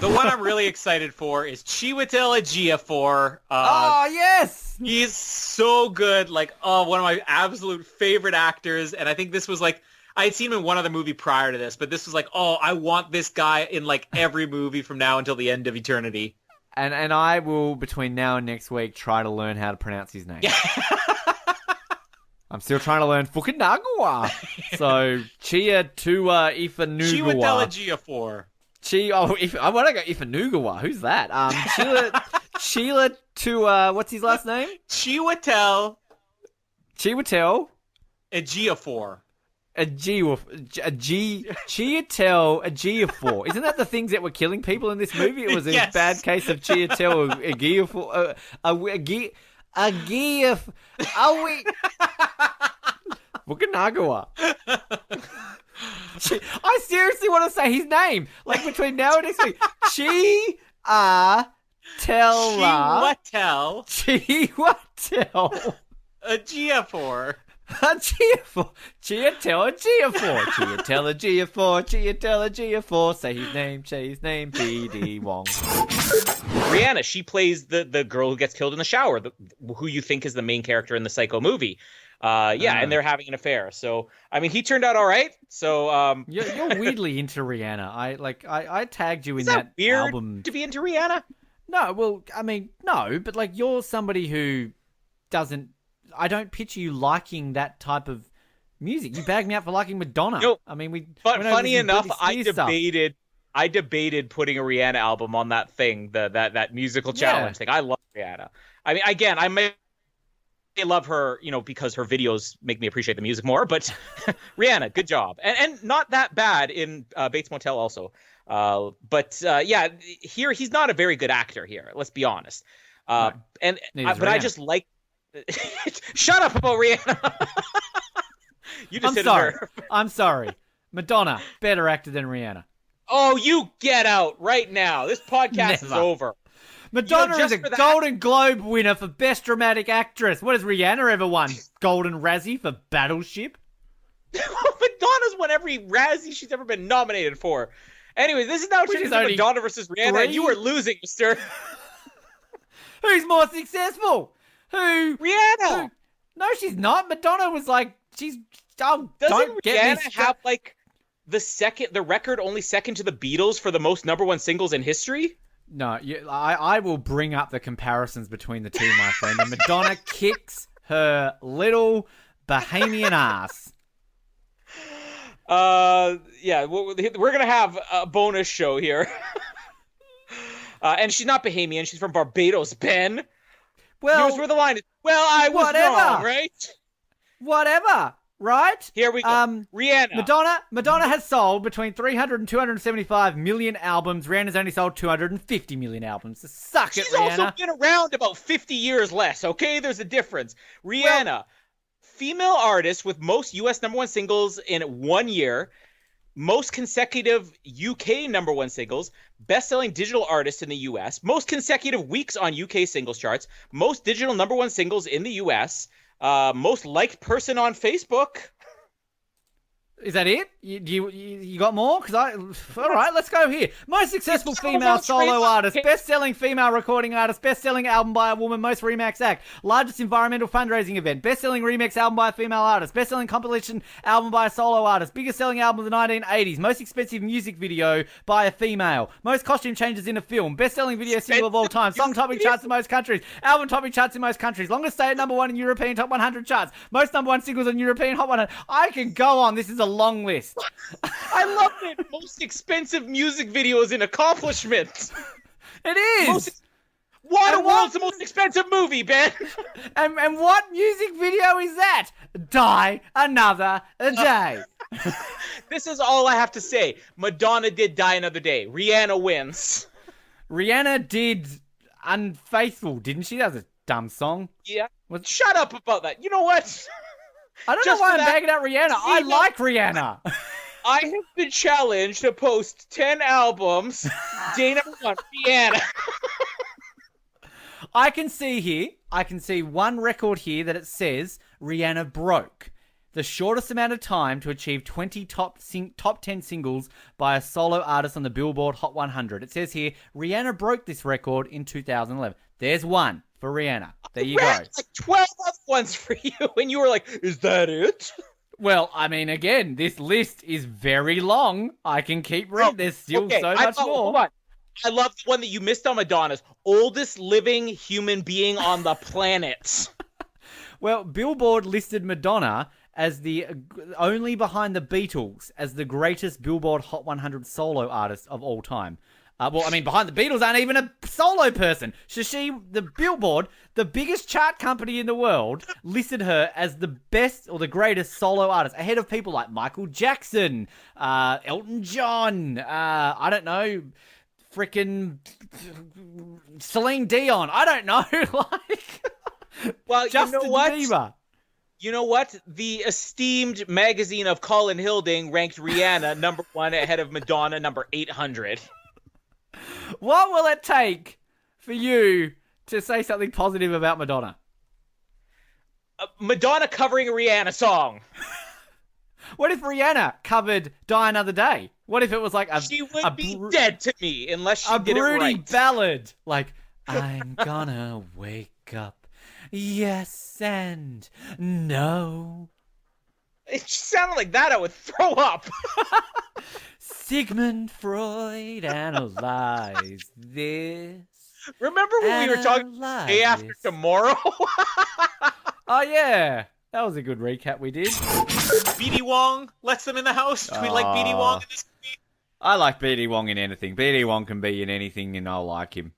The one I'm really excited for is Chiwetel Ejiofor. Oh, yes! He's so good. Like, one of my absolute favorite actors. And I think this was like, I had seen him in one other movie prior to this, but this was like, I want this guy in like every movie from now until the end of eternity. And I will, between now and next week, try to learn how to pronounce his name. I'm still trying to learn Fukunaga. So, Chiwetel Ejiofor. I want to go Ifanugawa. Who's that? Sheila what's his last name? Chiwetel Chiwetel Ejiofor. Chiwetel Ejiofor. Isn't that the things that were killing people in this movie? It was a bad case of Chiwetel Ejiofor. Fukunaga. I seriously want to say his name. Like between now and next week. Chiwetel Ejiofor. Chiwetel Ejiofor. Say his name, B.D. Wong. Rihanna, she plays the girl who gets killed in the shower, who you think is the main character in the Psycho movie. And they're having an affair. So, I mean, he turned out all right. So, you're weirdly into Rihanna. I tagged you in that weird album to be into Rihanna. No, well, I mean, no, but like you're somebody who doesn't. I don't picture you liking that type of music. You bagged me out for liking Madonna. No, I mean, but funny enough, I debated putting a Rihanna album on that thing, that musical challenge thing. I love Rihanna. I mean, again, I may love her, because her videos make me appreciate the music more. But Rihanna, good job, and not that bad in Bates Motel also. Here he's not a very good actor here. Let's be honest. But I just like. Shut up about Rihanna. You just I'm sorry. Madonna, better actor than Rihanna. Oh, you get out right now. This podcast is over. Madonna is a Golden Globe winner for Best Dramatic Actress. What has Rihanna ever won? Golden Razzie for Battleship? Madonna's won every Razzie she's ever been nominated for. Anyway, this is now Madonna versus Rihanna, and you are losing, mister. Who's more successful? Who? Rihanna. No, she's not. Madonna was like, she's. Oh, Doesn't don't get me Rihanna have like the record only second to the Beatles for the most number one singles in history? No, I will bring up the comparisons between the two, my friend. And Madonna kicks her little Bahamian ass. Yeah, we're gonna have a bonus show here. And she's not Bahamian; she's from Barbados. Ben, well, here's where the line is. Well, I was wrong, right? Whatever, right? Here we go. Rihanna. Madonna has sold between 300 and 275 million albums. Rihanna's only sold 250 million albums. Suck it, Rihanna. She's also been around about 50 years less. Okay, there's a difference. Rihanna. Female artist with most U.S. number one singles in 1 year, most consecutive UK number one singles, best-selling digital artist in the U.S., most consecutive weeks on UK singles charts, most digital number one singles in the U.S., most liked person on Facebook. Is that it? You got more? All right, let's go here. Most successful female solo artist, best-selling female recording artist, best-selling album by a woman, most remix act, largest environmental fundraising event, best-selling remix album by a female artist, best-selling compilation album by a solo artist, biggest-selling album of the 1980s, most expensive music video by a female, most costume changes in a film, best-selling video single of all time, song topping charts in most countries, album topping charts in most countries, longest stay at number one in European Top 100 charts, most number one singles on European Hot 100. I can go on. This is a long list. I love it. Most expensive music videos in accomplishment. It is. Waterworld's the most expensive movie, Ben. And what music video is that? Die Another Day. This is all I have to say. Madonna did Die Another Day. Rihanna wins. Rihanna did Unfaithful, didn't she? That was a dumb song. Yeah. Shut up about that. You know what? I don't know why I'm bagging out Rihanna. I like Rihanna. I have been challenged to post 10 albums. Day number one, Rihanna. I can see one record here that it says Rihanna broke the shortest amount of time to achieve 20 top 10 singles by a solo artist on the Billboard Hot 100. It says here, Rihanna broke this record in 2011. There's one for Rihanna. There you go. Like 12 other ones for you, and you were like, is that it? Well, I mean, again, this list is very long. I can keep reading. There's still so much more. Hold on. I love the one that you missed on Madonna's. Oldest living human being on the planet. Well, Billboard listed Madonna as the only behind the Beatles as the greatest Billboard Hot 100 solo artist of all time. Behind the Beatles aren't even a solo person. So the Billboard, the biggest chart company in the world, listed her as the best or the greatest solo artist, ahead of people like Michael Jackson, Elton John, I don't know, frickin' Celine Dion. I don't know, well, Justin you know what? Bieber. You know what? The esteemed magazine of Colin Hilding ranked Rihanna number one ahead of Madonna number 800. What will it take for you to say something positive about Madonna? Madonna covering a Rihanna song. What if Rihanna covered Die Another Day? What if it was like she would be dead to me unless she did it broody right. ballad, like I'm gonna wake up, yes and no. It sounded like that. I would throw up. Sigmund Freud analyzed this. Remember when we were talking Day After Tomorrow? Oh, yeah. That was a good recap we did. BD Wong lets them in the house. Do we like BD Wong in this movie? I like BD Wong in anything. BD Wong can be in anything and I'll like him.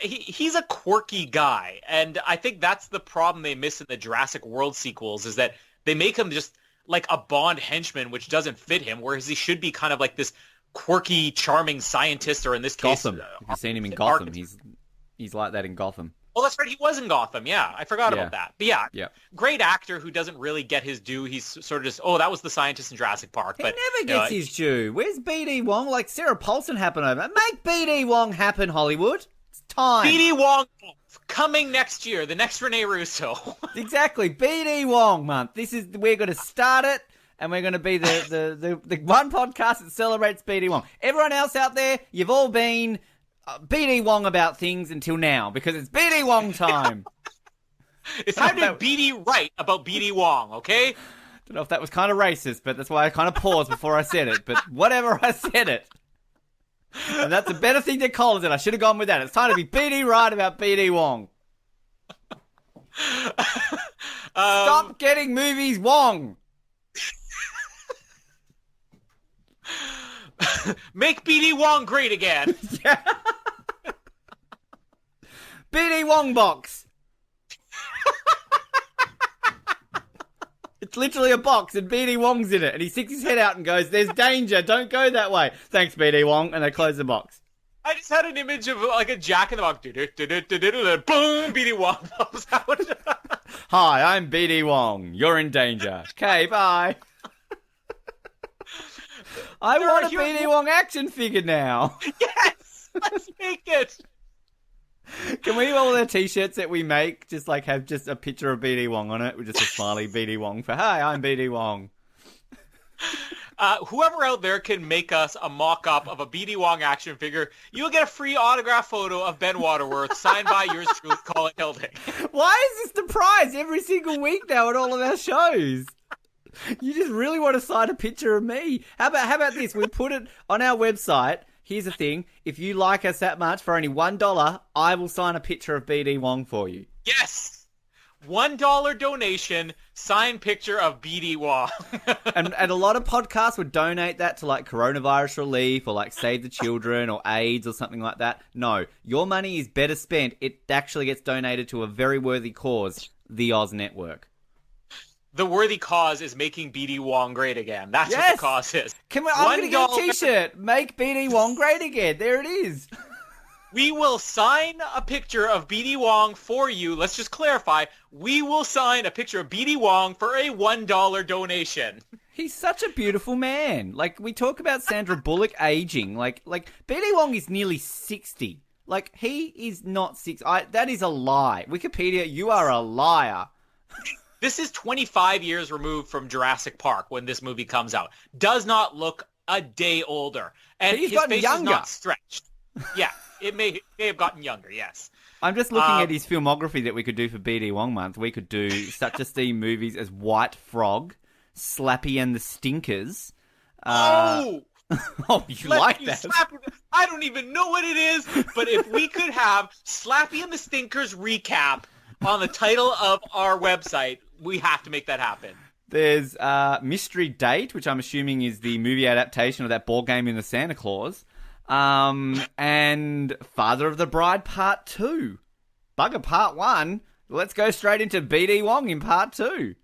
He's a quirky guy, and I think that's the problem they miss in the Jurassic World sequels, is that they make him just like a Bond henchman, which doesn't fit him, whereas he should be kind of like this quirky, charming scientist, or in this case... Gotham. Have you seen him in Gotham? He's like that in Gotham. Oh, that's right. He was in Gotham. Yeah, I forgot about that. But yeah, great actor who doesn't really get his due. He's sort of just, that was the scientist in Jurassic Park. But he never gets his due. Where's BD Wong? Like Sarah Paulson happened over. Make BD Wong happen, Hollywood. It's time. BD Wong coming next year. The next Rene Russo. Exactly. BD Wong month. We're going to start it. And we're going to be the one podcast that celebrates BD Wong. Everyone else out there, you've all been BD Wong about things until now, because it's BD Wong time. It's time to BD right about BD Wong, okay? Don't know if that was kind of racist, but that's why I kind of paused before I said it. But whatever, I said it. And that's a better thing to call it. I should have gone with that. It's time to be BD right about BD Wong. Stop getting movies Wong. Make BD Wong great again. Yeah. BD Wong box. It's literally a box and BD Wong's in it, and he sticks his head out and goes, "There's danger, don't go that way." Thanks, BD Wong, and they close the box. I just had an image of like a Jack in the Box. Boom, BD Wong pops out. Hi, I'm BD Wong. You're in danger. Okay, bye. I want a BD Wong action figure now. Yes, let's make it. Can we all the t-shirts that we make just like have just a picture of BD Wong on it with just a smiley BD Wong for, "Hi, I'm BD Wong." Whoever out there can make us a mock-up of a BD Wong action figure, you'll get a free autograph photo of Ben Waterworth signed by yours truly, Colin Hilding. Why is this the prize every single week now at all of our shows? You just really want to sign a picture of me. How about this? We put it on our website. Here's the thing. If you like us that much, for only $1, I will sign a picture of BD Wong for you. Yes! $1 donation, signed picture of BD Wong. and a lot of podcasts would donate that to like coronavirus relief or like Save the Children or AIDS or something like that. No, your money is better spent. It actually gets donated to a very worthy cause, the Oz Network. The worthy cause is making BD Wong great again. That's what the cause is. I'm going to get a t-shirt. Make BD Wong great again. There it is. We will sign a picture of BD Wong for you. Let's just clarify. We will sign a picture of BD Wong for a $1 donation. He's such a beautiful man. Like, we talk about Sandra Bullock aging. Like BD Wong is nearly 60. Like, he is not 60. That is a lie. Wikipedia, you are a liar. This is 25 years removed from Jurassic Park when this movie comes out. Does not look a day older. And He's his gotten face younger. is not stretched. Yeah, it may have gotten younger, yes. I'm just looking at his filmography that we could do for BD Wong month. We could do such esteemed movies as White Frog, Slappy and the Stinkers. Oh, you like that? Slappy, I don't even know what it is, but if we could have Slappy and the Stinkers recap on the title of our website, we have to make that happen. There's Mystery Date, which I'm assuming is the movie adaptation of that board game in the Santa Claus. And Father of the Bride Part 2. Bugger Part 1. Let's go straight into BD Wong in Part 2.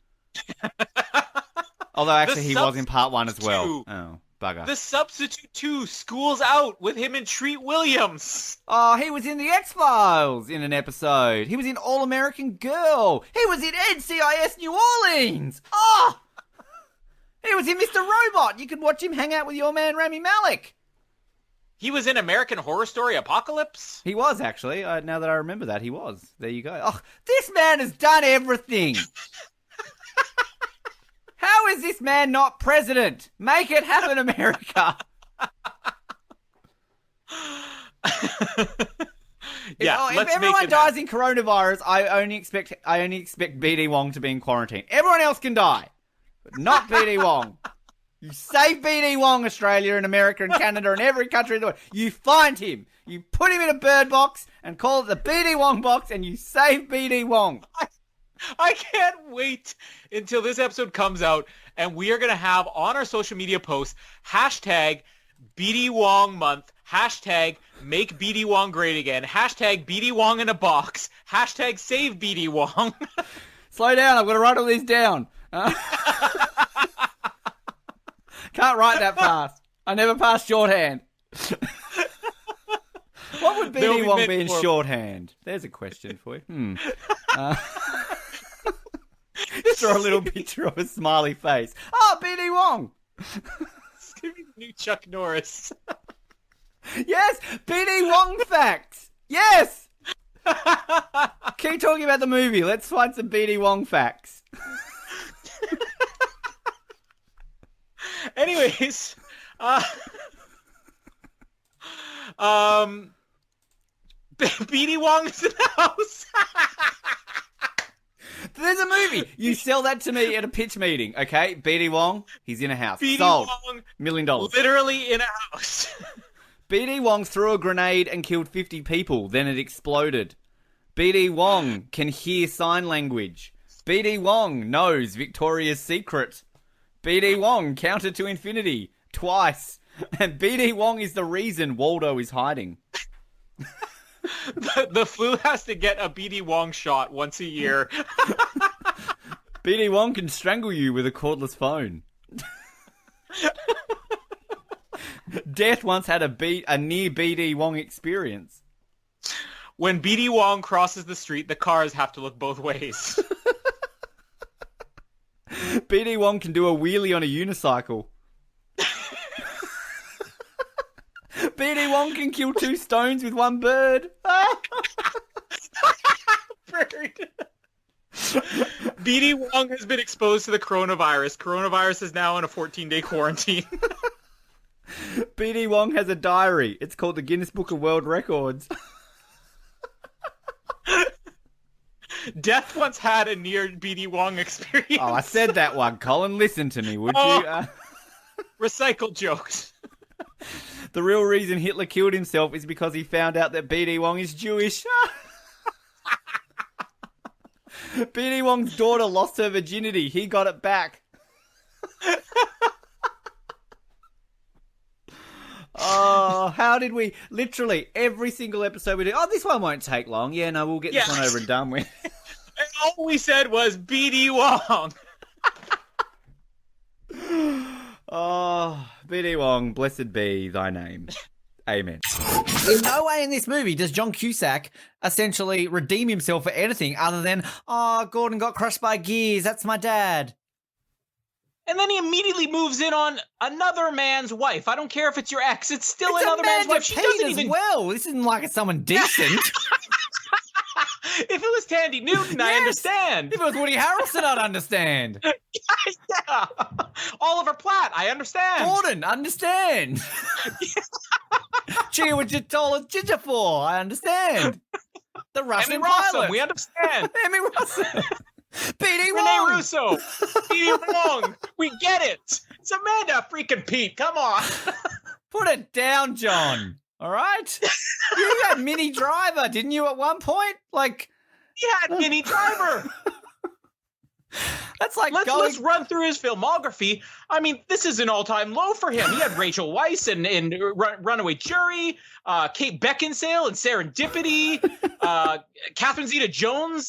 Although actually he was in Part 1 as well. Oh, bugger. The Substitute 2, School's Out, with him and Treat Williams. Oh, he was in The X-Files in an episode. He was in All American Girl. He was in NCIS New Orleans. Oh! He was in Mr. Robot. You could watch him hang out with your man Rami Malek. He was in American Horror Story Apocalypse. He was, actually. Now that I remember that, he was. There you go. Oh, this man has done everything. How is this man not president? Make it happen, America. If everyone dies in coronavirus, I only expect BD Wong to be in quarantine. Everyone else can die, but not BD Wong. You save BD Wong, Australia and America and Canada and every country in the world. You find him. You put him in a bird box and call it the BD Wong box, and you save BD Wong. I can't wait until this episode comes out, and we are going to have on our social media posts, hashtag BD Wong month, hashtag make BD Wong great again, hashtag BD Wong in a box, hashtag save BD Wong. Slow down. I'm going to write all these down. Can't write that fast. I never passed shorthand. What would BD Wong be in shorthand? There's a question for you. Just draw a little picture of a smiley face. Oh, BD Wong. It's going to be the new Chuck Norris. Yes, BD Wong facts. Yes. Keep talking about the movie. Let's find some BD Wong facts. Anyways, BD Wong is in the house. There's a movie. You sell that to me at a pitch meeting, okay? BD Wong, he's in a house. BD Sold. Wong, $1 million. literally in a house. BD Wong threw a grenade and killed 50 people, then it exploded. BD Wong can hear sign language. BD Wong knows Victoria's Secret. BD Wong counted to infinity twice. And BD Wong is the reason Waldo is hiding. The flu has to get a BD Wong shot once a year. BD Wong can strangle you with a cordless phone. Death once had a near BD Wong experience. When BD Wong crosses the street, the cars have to look both ways. BD Wong can do a wheelie on a unicycle. BD Wong can kill 2 stones with 1 bird. Bird. BD Wong has been exposed to the coronavirus. Coronavirus is now in a 14-day quarantine. BD Wong has a diary. It's called the Guinness Book of World Records. Death once had a near BD Wong experience. Oh, I said that one, Colin. Listen to me, would you? Recycled jokes. The real reason Hitler killed himself is because he found out that BD Wong is Jewish. BD Wong's daughter lost her virginity. He got it back. Oh, how did we... Literally, every single episode we do... Oh, this one won't take long. Yeah, no, we'll get this one over and done with. And all we said was BD Wong. Oh, BD Wong, blessed be thy name. Amen. In no way in this movie does John Cusack essentially redeem himself for anything other than, oh, Gordon got crushed by gears, that's my dad. And then he immediately moves in on another man's wife. I don't care if it's your ex, it's still another man's wife. She doesn't even... well. This isn't like it's someone decent. If it was Tandy Newton, I understand. If it was Woody Harrelson, I'd understand. Yeah. Oliver Platt, I understand. Gordon, understand. Chiwetel Ejiofor, I understand. The Russian Emmy Rossum, pilot. we understand. Emmy Rossum. BD Rene Wong. Russo. BD Wong. We get it. It's Amanda freaking Pete. Come on. Put it down, John. All right? You had Minnie Driver, didn't you, at one point? Like... He had Minnie Driver. That's like let's run through his filmography. I mean, this is an all-time low for him. He had Rachel Weisz in Runaway Jury, Kate Beckinsale in Serendipity, Catherine Zeta-Jones,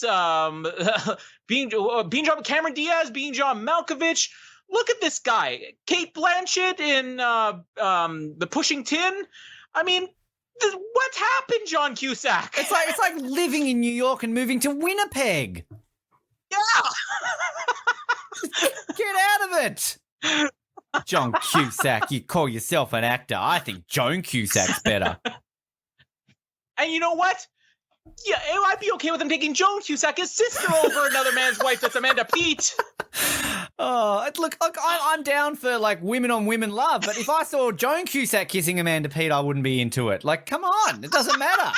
Cameron Diaz, Being John Malkovich. Look at this guy. Kate Blanchett in The Pushing Tin. I mean, what's happened, John Cusack? It's like living in New York and moving to Winnipeg. Yeah. Get out of it. John Cusack, you call yourself an actor. I think Joan Cusack's better. And you know what? Yeah, I'd be okay with him taking Joan Cusack, his sister, over another man's wife that's Amanda Pete. Oh, look, I'm down for, like, women on women love, but if I saw Joan Cusack kissing Amanda Pete, I wouldn't be into it. Like, come on, it doesn't matter.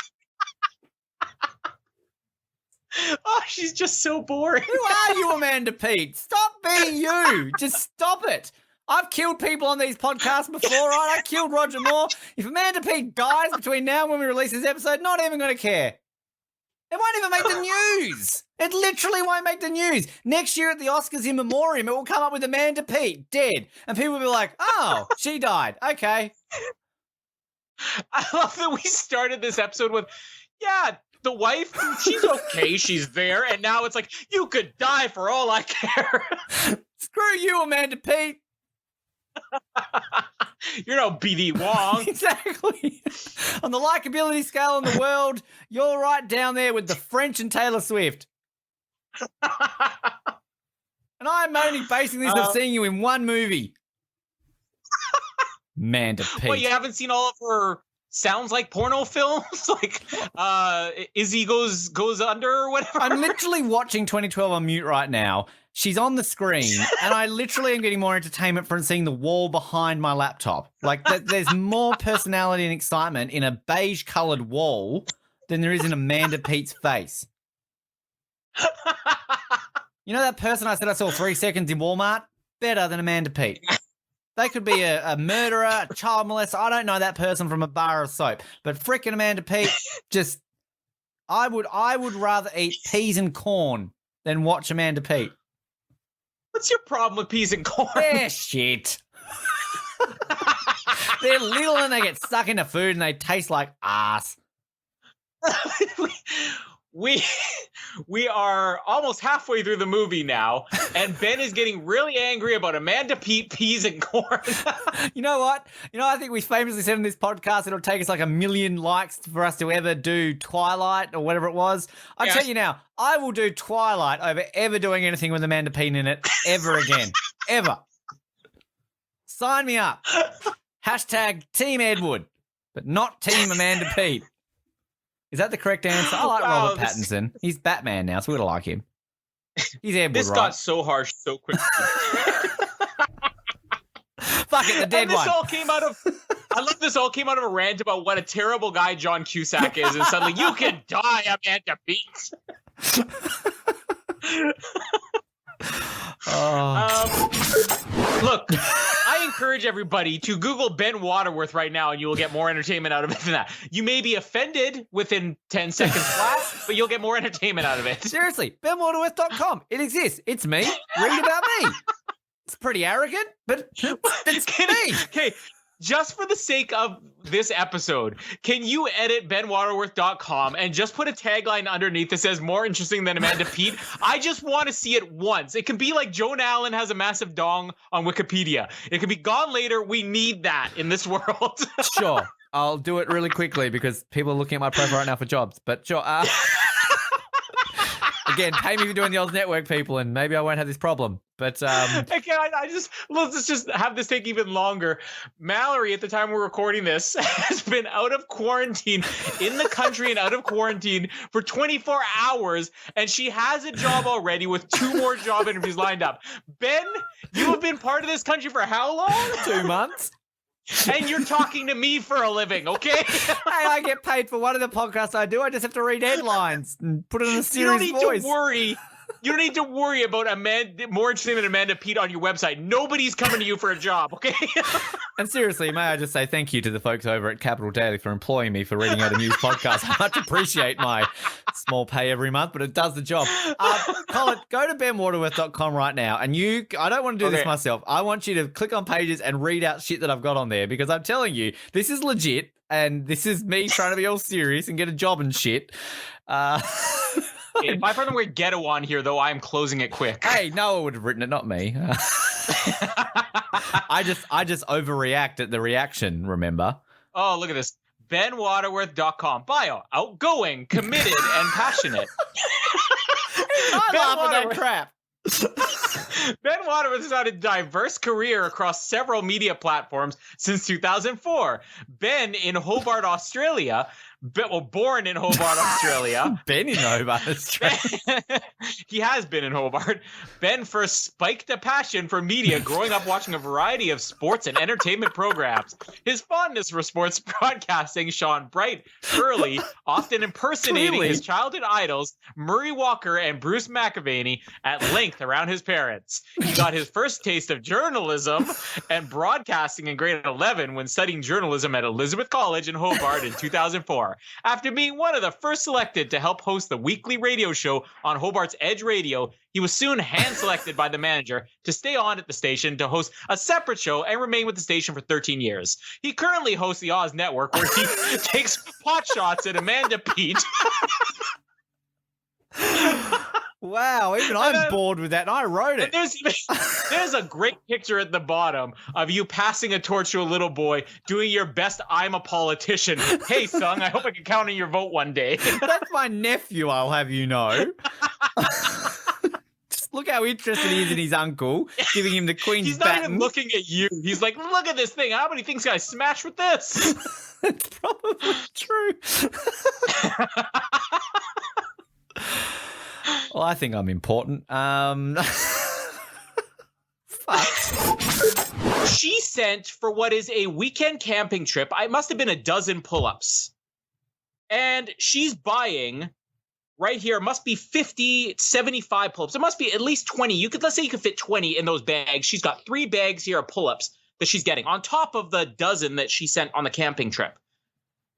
Oh, she's just so boring. Who are you, Amanda Pete? Stop being you. Just stop it. I've killed people on these podcasts before, right? I killed Roger Moore. If Amanda Pete dies between now and when we release this episode, not even going to care. It won't even make the news. It literally won't make the news. Next year at the Oscars in memoriam, it will come up with Amanda Pete, dead. And people will be like, oh, she died. Okay. I love that we started this episode with, yeah, the wife, she's okay, she's there. And now it's like, you could die for all I care. Screw you, Amanda Pete. You're no BD Wong. Exactly. On the likability scale in the world, you're right down there with the French and Taylor Swift. And I'm only basing this of seeing you in one movie. Amanda Pete. What, you haven't seen all of her sounds like porno films? Like Izzy goes under or whatever? I'm literally watching 2012 on mute right now. She's on the screen, and I literally am getting more entertainment from seeing the wall behind my laptop. Like, there's more personality and excitement in a beige-coloured wall than there is in Amanda Pete's face. You know that person I said I saw 3 seconds in Walmart? Better than Amanda Pete. They could be a murderer, a child molester. I don't know that person from a bar of soap. But frickin' Amanda Pete, just... I would rather eat peas and corn than watch Amanda Pete. What's your problem with peas and corn? They're shit. They're little and they get stuck into food and they taste like ass. We are almost halfway through the movie now, and Ben is getting really angry about Amanda Pete peas and corn. You know what? I think we famously said in this podcast it'll take us like 1 million likes for us to ever do Twilight or whatever it was. I tell you now, I will do Twilight over ever doing anything with Amanda Pete in it ever again. Ever. Sign me up. Hashtag Team Edward, but not Team Amanda Pete. Is that the correct answer? I like Robert Pattinson. He's Batman now, so we're going to like him. He's Edward, This right? got so harsh so quickly. Fuck it, the dead one. I love this all came out of a rant about what a terrible guy John Cusack is, and suddenly, you can die, Amanda Pete. Look, I encourage everybody to Google Ben Waterworth right now, and you will get more entertainment out of it than that. You may be offended within 10 seconds flat, but you'll get more entertainment out of it. Seriously, benwaterworth.com. It exists. It's me. Read about me. It's pretty arrogant, but it's me. Okay, just for the sake of this episode, can you edit benwaterworth.com and just put a tagline underneath that says more interesting than Amanda Pete? I just want to see it once. It can be like Joan Allen has a massive dong on Wikipedia. It can be gone later. We need that in this world. Sure. I'll do it really quickly because people are looking at my profile right now for jobs. But sure. Again, pay me for doing the Oz Network, people, and maybe I won't have this problem. But okay, let's just have this take even longer. Mallory, at the time we're recording this, has been out of quarantine in the country and out of quarantine for 24 hours, and she has a job already with 2 more job interviews lined up. Ben, you have been part of this country for how long? 2 months. And you're talking to me for a living, okay? Hey, I get paid for one of the podcasts I do. I just have to read headlines and put it in a serious voice. You don't need to worry. You don't need to worry about more interesting than Amanda Pete on your website. Nobody's coming to you for a job, okay? And seriously, may I just say thank you to the folks over at Capital Daily for employing me for reading out a news podcast. I much appreciate my small pay every month, but it does the job. Colin, go to benwaterworth.com right now, and I don't want to do this myself. I want you to click on pages and read out shit that I've got on there, because I'm telling you, this is legit, and this is me trying to be all serious and get a job and shit. If I find the word ghetto on here, though, I am closing it quick. Hey, Noah would have written it, not me. I just overreact at the reaction, remember? Oh, look at this. benwaterworth.com. Bio. Outgoing, committed, and passionate. I laugh at that crap. Ben Waterworth has had a diverse career across several media platforms since 2004. Ben in Hobart, Australia. Born in Hobart, Australia. Been in Hobart, Australia. He has been in Hobart. Ben first spiked a passion for media growing up watching a variety of sports and entertainment programs. His fondness for sports broadcasting shone bright early, often impersonating his childhood idols, Murray Walker and Bruce McAvaney, at length around his parents. He got his first taste of journalism and broadcasting in grade 11 when studying journalism at Elizabeth College in Hobart in 2004. After being one of the first selected to help host the weekly radio show on Hobart's Edge Radio, he was soon hand-selected by the manager to stay on at the station to host a separate show and remain with the station for 13 years. He currently hosts the Oz Network, where he takes pot shots at Amanda Pete. Wow, even I'm bored with that, and I wrote it. There's a great picture at the bottom of you passing a torch to a little boy, doing your best I'm a politician. Hey, son, I hope I can count on your vote one day. That's my nephew, I'll have you know. Just look how interested he is in his uncle, giving him the Queen's He's not baton. even looking at you. He's like, look at this thing. How many things can I smash with this? It's probably true. Well, I think I'm important. Fuck. She sent for what is a weekend camping trip. I must have been a dozen pull-ups. And she's buying right here, must be 50, 75 pull-ups. There must be at least 20. Let's say you could fit 20 in those bags. She's got 3 bags here of pull-ups that she's getting on top of the dozen that she sent on the camping trip.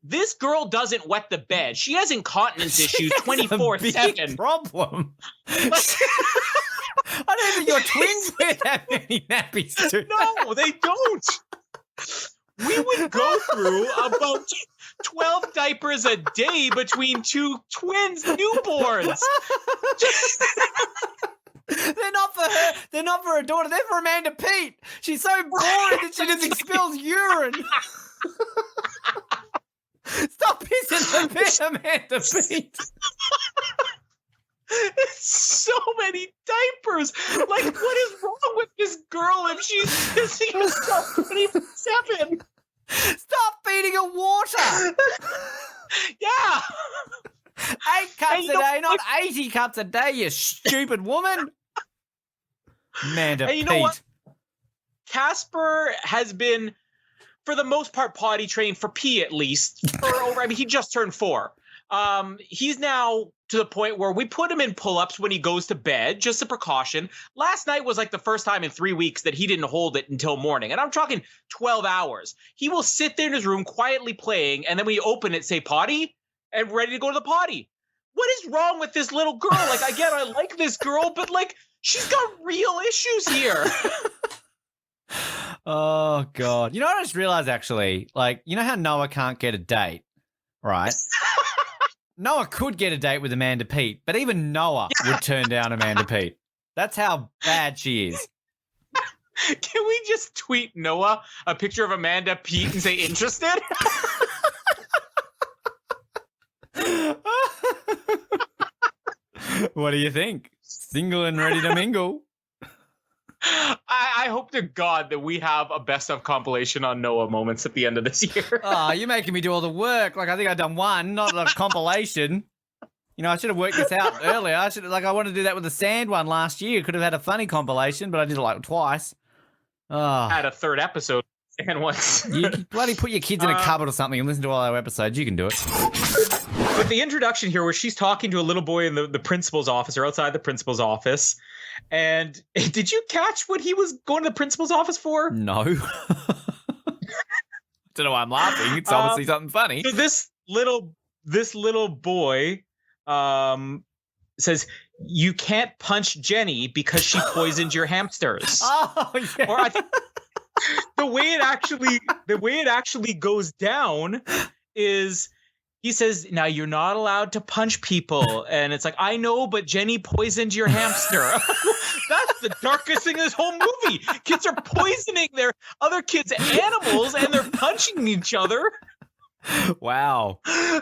This girl doesn't wet the bed. She has incontinence issues 24/7. Problem. I don't think your twins wear that many nappies, do they? No, they don't. We would go through about 12 diapers a day between 2 twins, newborns. They're not for her. They're not for her daughter. They're for Amanda Pete. She's so boring that she just expels urine. Stop pissing the bed, Amanda Pete. It's so many diapers. Like, what is wrong with this girl if she's pissing herself 24/7? Stop feeding her water. Yeah. 8 cups a day, not 80 cups a day, you stupid woman. Amanda And you know Pete. what? Casper has been, for the most part, potty trained for P at least. He just turned 4. He's now to the point where we put him in pull-ups when he goes to bed, just a precaution. Last night was like the first time in 3 weeks that he didn't hold it until morning. And I'm talking 12 hours. He will sit there in his room quietly playing, and then when you open it, say potty, and ready to go to the potty. What is wrong with this little girl? Like, again, I like this girl, but like, she's got real issues here. Oh, God. You know what I just realized, actually? Like, you know how Noah can't get a date, right? Noah could get a date with Amanda Pete, but even Noah would turn down Amanda Pete. That's how bad she is. Can we just tweet Noah a picture of Amanda Pete and say interested? What do you think? Single and ready to mingle. I hope to God that we have a best of compilation on Noah moments at the end of this year. Oh, you're making me do all the work. Like, I think I've done one, not a compilation. You know, I should have worked this out earlier. I wanted to do that with the sand one last year. Could have had a funny compilation, but I did it like twice. Oh. Had a 3rd episode and once. You bloody put your kids in a cupboard or something and listen to all our episodes. You can do it. But the introduction here where she's talking to a little boy in the principal's office or outside the principal's office. And did you catch what he was going to the principal's office for? No. Don't know why I'm laughing. It's obviously something funny. So this little boy says, you can't punch Jenny because she poisoned your hamsters. Oh, yeah. Or I think the way it actually goes down is he says, now you're not allowed to punch people. And it's like, I know, but Jenny poisoned your hamster. That's the darkest thing in this whole movie. Kids are poisoning their other kids' animals and they're punching each other. Wow. I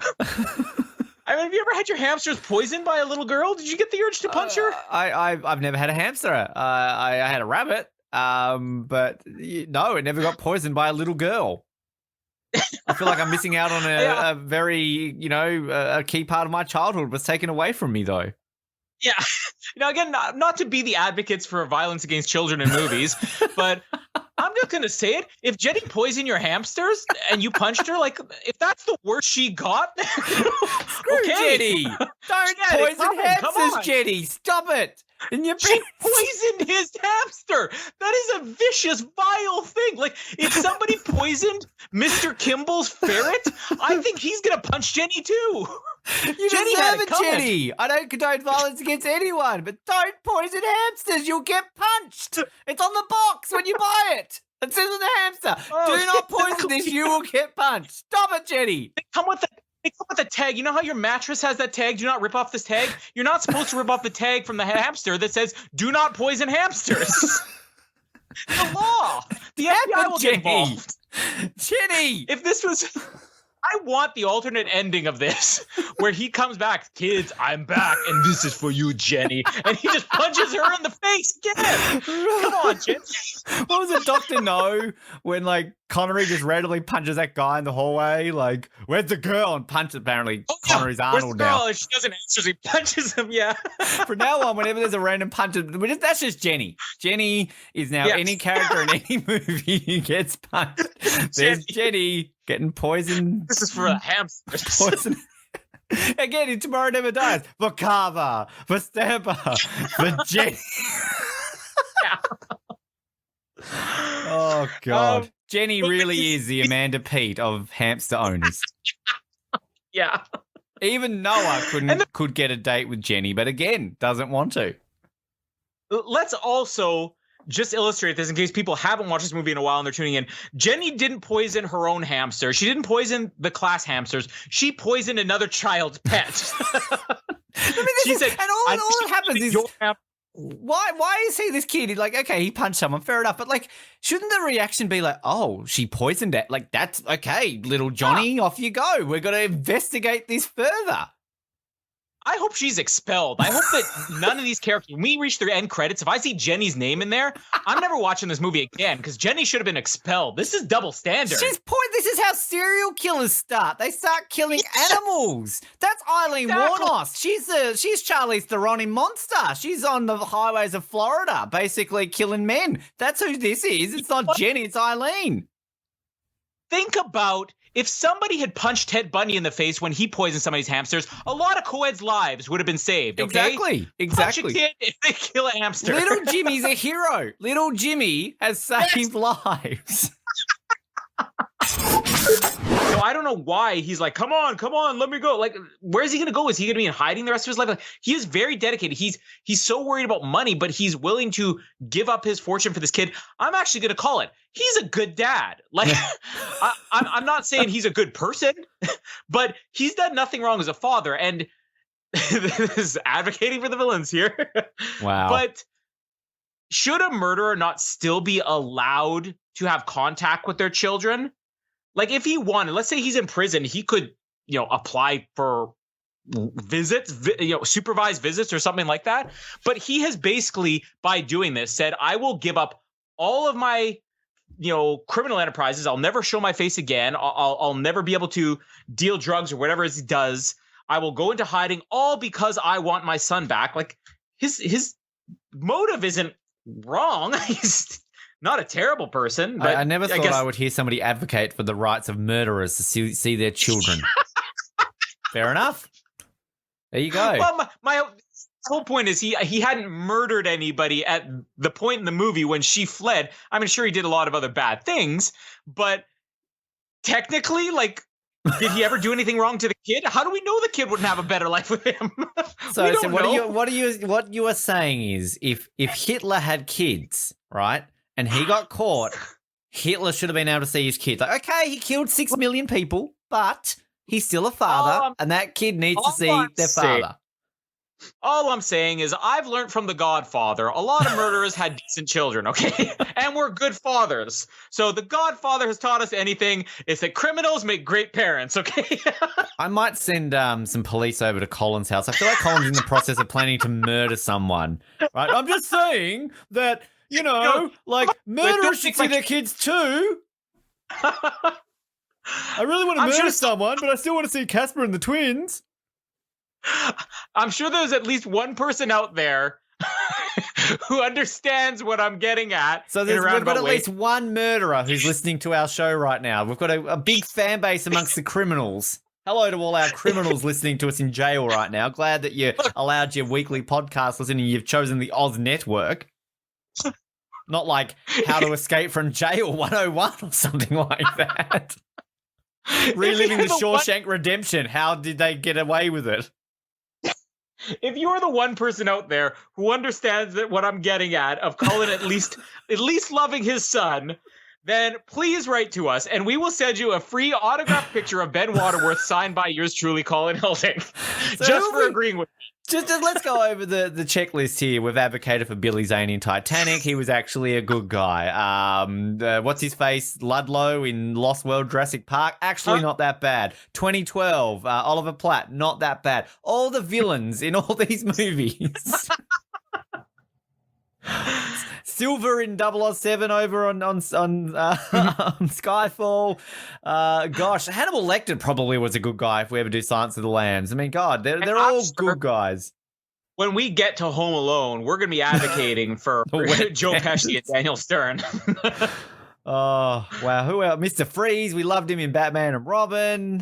mean, have you ever had your hamsters poisoned by a little girl? Did you get the urge to punch her? I've never had a hamster. I had a rabbit, but no, it never got poisoned by a little girl. I feel like I'm missing out on a very, a key part of my childhood was taken away from me, though. Yeah. Again, not to be the advocates for violence against children in movies, but I'm just going to say it. If Jenny poisoned your hamsters and you punched her, like, if that's the worst she got, Screw okay. Jenny. Don't poison hamsters, Jenny. Stop it. She poisoned his hamster. That is a vicious, vile thing. Like, if somebody poisoned Mr. Kimball's ferret, I think he's going to punch Jenny too. You deserve it, Jenny. I don't condone violence against anyone, but don't poison hamsters. You'll get punched. It's on the box when you buy it. It says on the hamster, do not poison this, you will get punched. Stop it, Jenny. They come with a tag. You know how your mattress has that tag? Do not rip off this tag. You're not supposed to rip off the tag from the hamster that says, do not poison hamsters. The law. The FBI will get involved. Jenny. If this was... I want the alternate ending of this, where he comes back, kids, I'm back, and this is for you, Jenny. And he just punches her in the face again. Come on, Jenny. What was it, Dr. No, when, like, Connery just randomly punches that guy in the hallway? Like, where's the girl? And punches, apparently, Connery's Arnold now. Girl? She doesn't answer, so he punches him, yeah. From now on, whenever there's a random punch, that's just Jenny. Jenny is now any character in any movie who gets punched. There's Jenny getting poisoned. This is for a hamster. Poison Again, in Tomorrow Never Dies. For Carver, for Stamper, for Jenny. Oh, God. Jenny really is the Amanda Pete of hamster owners. Yeah. Even Noah could get a date with Jenny, but again, doesn't want to. Let's also just illustrate this in case people haven't watched this movie in a while and they're tuning in. Jenny didn't poison her own hamster. She didn't poison the class hamsters. She poisoned another child's pet. She said, and all that happens is... Why is he this kid? Like, okay, he punched someone, fair enough. But, like, shouldn't the reaction be like, oh, she poisoned it? Like, that's okay, little Johnny, off you go. We're going to investigate this further. I hope she's expelled. I hope that none of these characters, when we reach the end credits, if I see Jenny's name in there, I'm never watching this movie again because Jenny should have been expelled. This is double standard. This is how serial killers start. They start killing animals. That's Eileen Warnos. She's Charlize Theron in Monster. She's on the highways of Florida, basically killing men. That's who this is. It's not Jenny, it's Eileen. Think about if somebody had punched Ted Bundy in the face when he poisoned somebody's hamsters, a lot of co-eds' lives would have been saved, okay? Exactly. Punch a kid if they kill a hamster. Little Jimmy's a hero. Little Jimmy has saved lives. So I don't know why he's like, come on, let me go. Like, where's he going to go? Is he going to be in hiding the rest of his life? Like, he is very dedicated. He's so worried about money, but he's willing to give up his fortune for this kid. I'm actually going to call it. He's a good dad. Like, I'm not saying he's a good person, but he's done nothing wrong as a father. And this is advocating for the villains here. Wow. But should a murderer not still be allowed to have contact with their children? Like, if he wanted, let's say he's in prison, he could, apply for visits, supervised visits or something like that. But he has basically, by doing this, said, I will give up all of my, criminal enterprises. I'll never show my face again. I'll never be able to deal drugs or whatever he does. I will go into hiding all because I want my son back. Like, his motive isn't wrong. He's not a terrible person. But I never thought I would hear somebody advocate for the rights of murderers to see their children. Fair enough. There you go. Well, my whole point is he hadn't murdered anybody at the point in the movie when she fled. I'm sure he did a lot of other bad things, but technically, like, did he ever do anything wrong to the kid? How do we know the kid wouldn't have a better life with him? So what you are saying is if Hitler had kids, right? And he got caught, Hitler should have been able to see his kids. Like, okay, he killed 6 million people, but he's still a father, and that kid needs to see their father. All I'm saying is I've learned from The Godfather. A lot of murderers had decent children, okay? And we're good fathers. So The Godfather has taught us anything. It's that criminals make great parents, okay? I might send some police over to Colin's house. I feel like Colin's in the process of planning to murder someone, right? I'm just saying that... murderers should see their kids too. I really want to murder someone, but I still want to see Casper and the twins. I'm sure there's at least one person out there who understands what I'm getting at. So we've got at least one murderer who's listening to our show right now. We've got a big fan base amongst the criminals. Hello to all our criminals listening to us in jail right now. Glad that you allowed your weekly podcast listening. You've chosen the Oz Network. Not like How to Escape from Jail 101 or something like that. Reliving the Shawshank Redemption. How did they get away with it? If you are the one person out there who understands that what I'm getting at of Colin at least loving his son, then please write to us and we will send you a free autographed picture of Ben Waterworth signed by yours truly, Colin Hilding. Just for agreeing with me. Just let's go over the checklist here. We've advocated for Billy Zane in Titanic. He was actually a good guy. What's his face? Ludlow in Lost World Jurassic Park. Actually not that bad. 2012. Oliver Platt. Not that bad. All the villains in all these movies. Silver in 007 over on Skyfall. Gosh, Hannibal Lecter probably was a good guy if we ever do Silence of the Lambs. I mean, God, they're all good guys. When we get to Home Alone, we're going to be advocating for Joe Pesci and Daniel Stern. Oh, wow. Who else? Mr. Freeze. We loved him in Batman and Robin.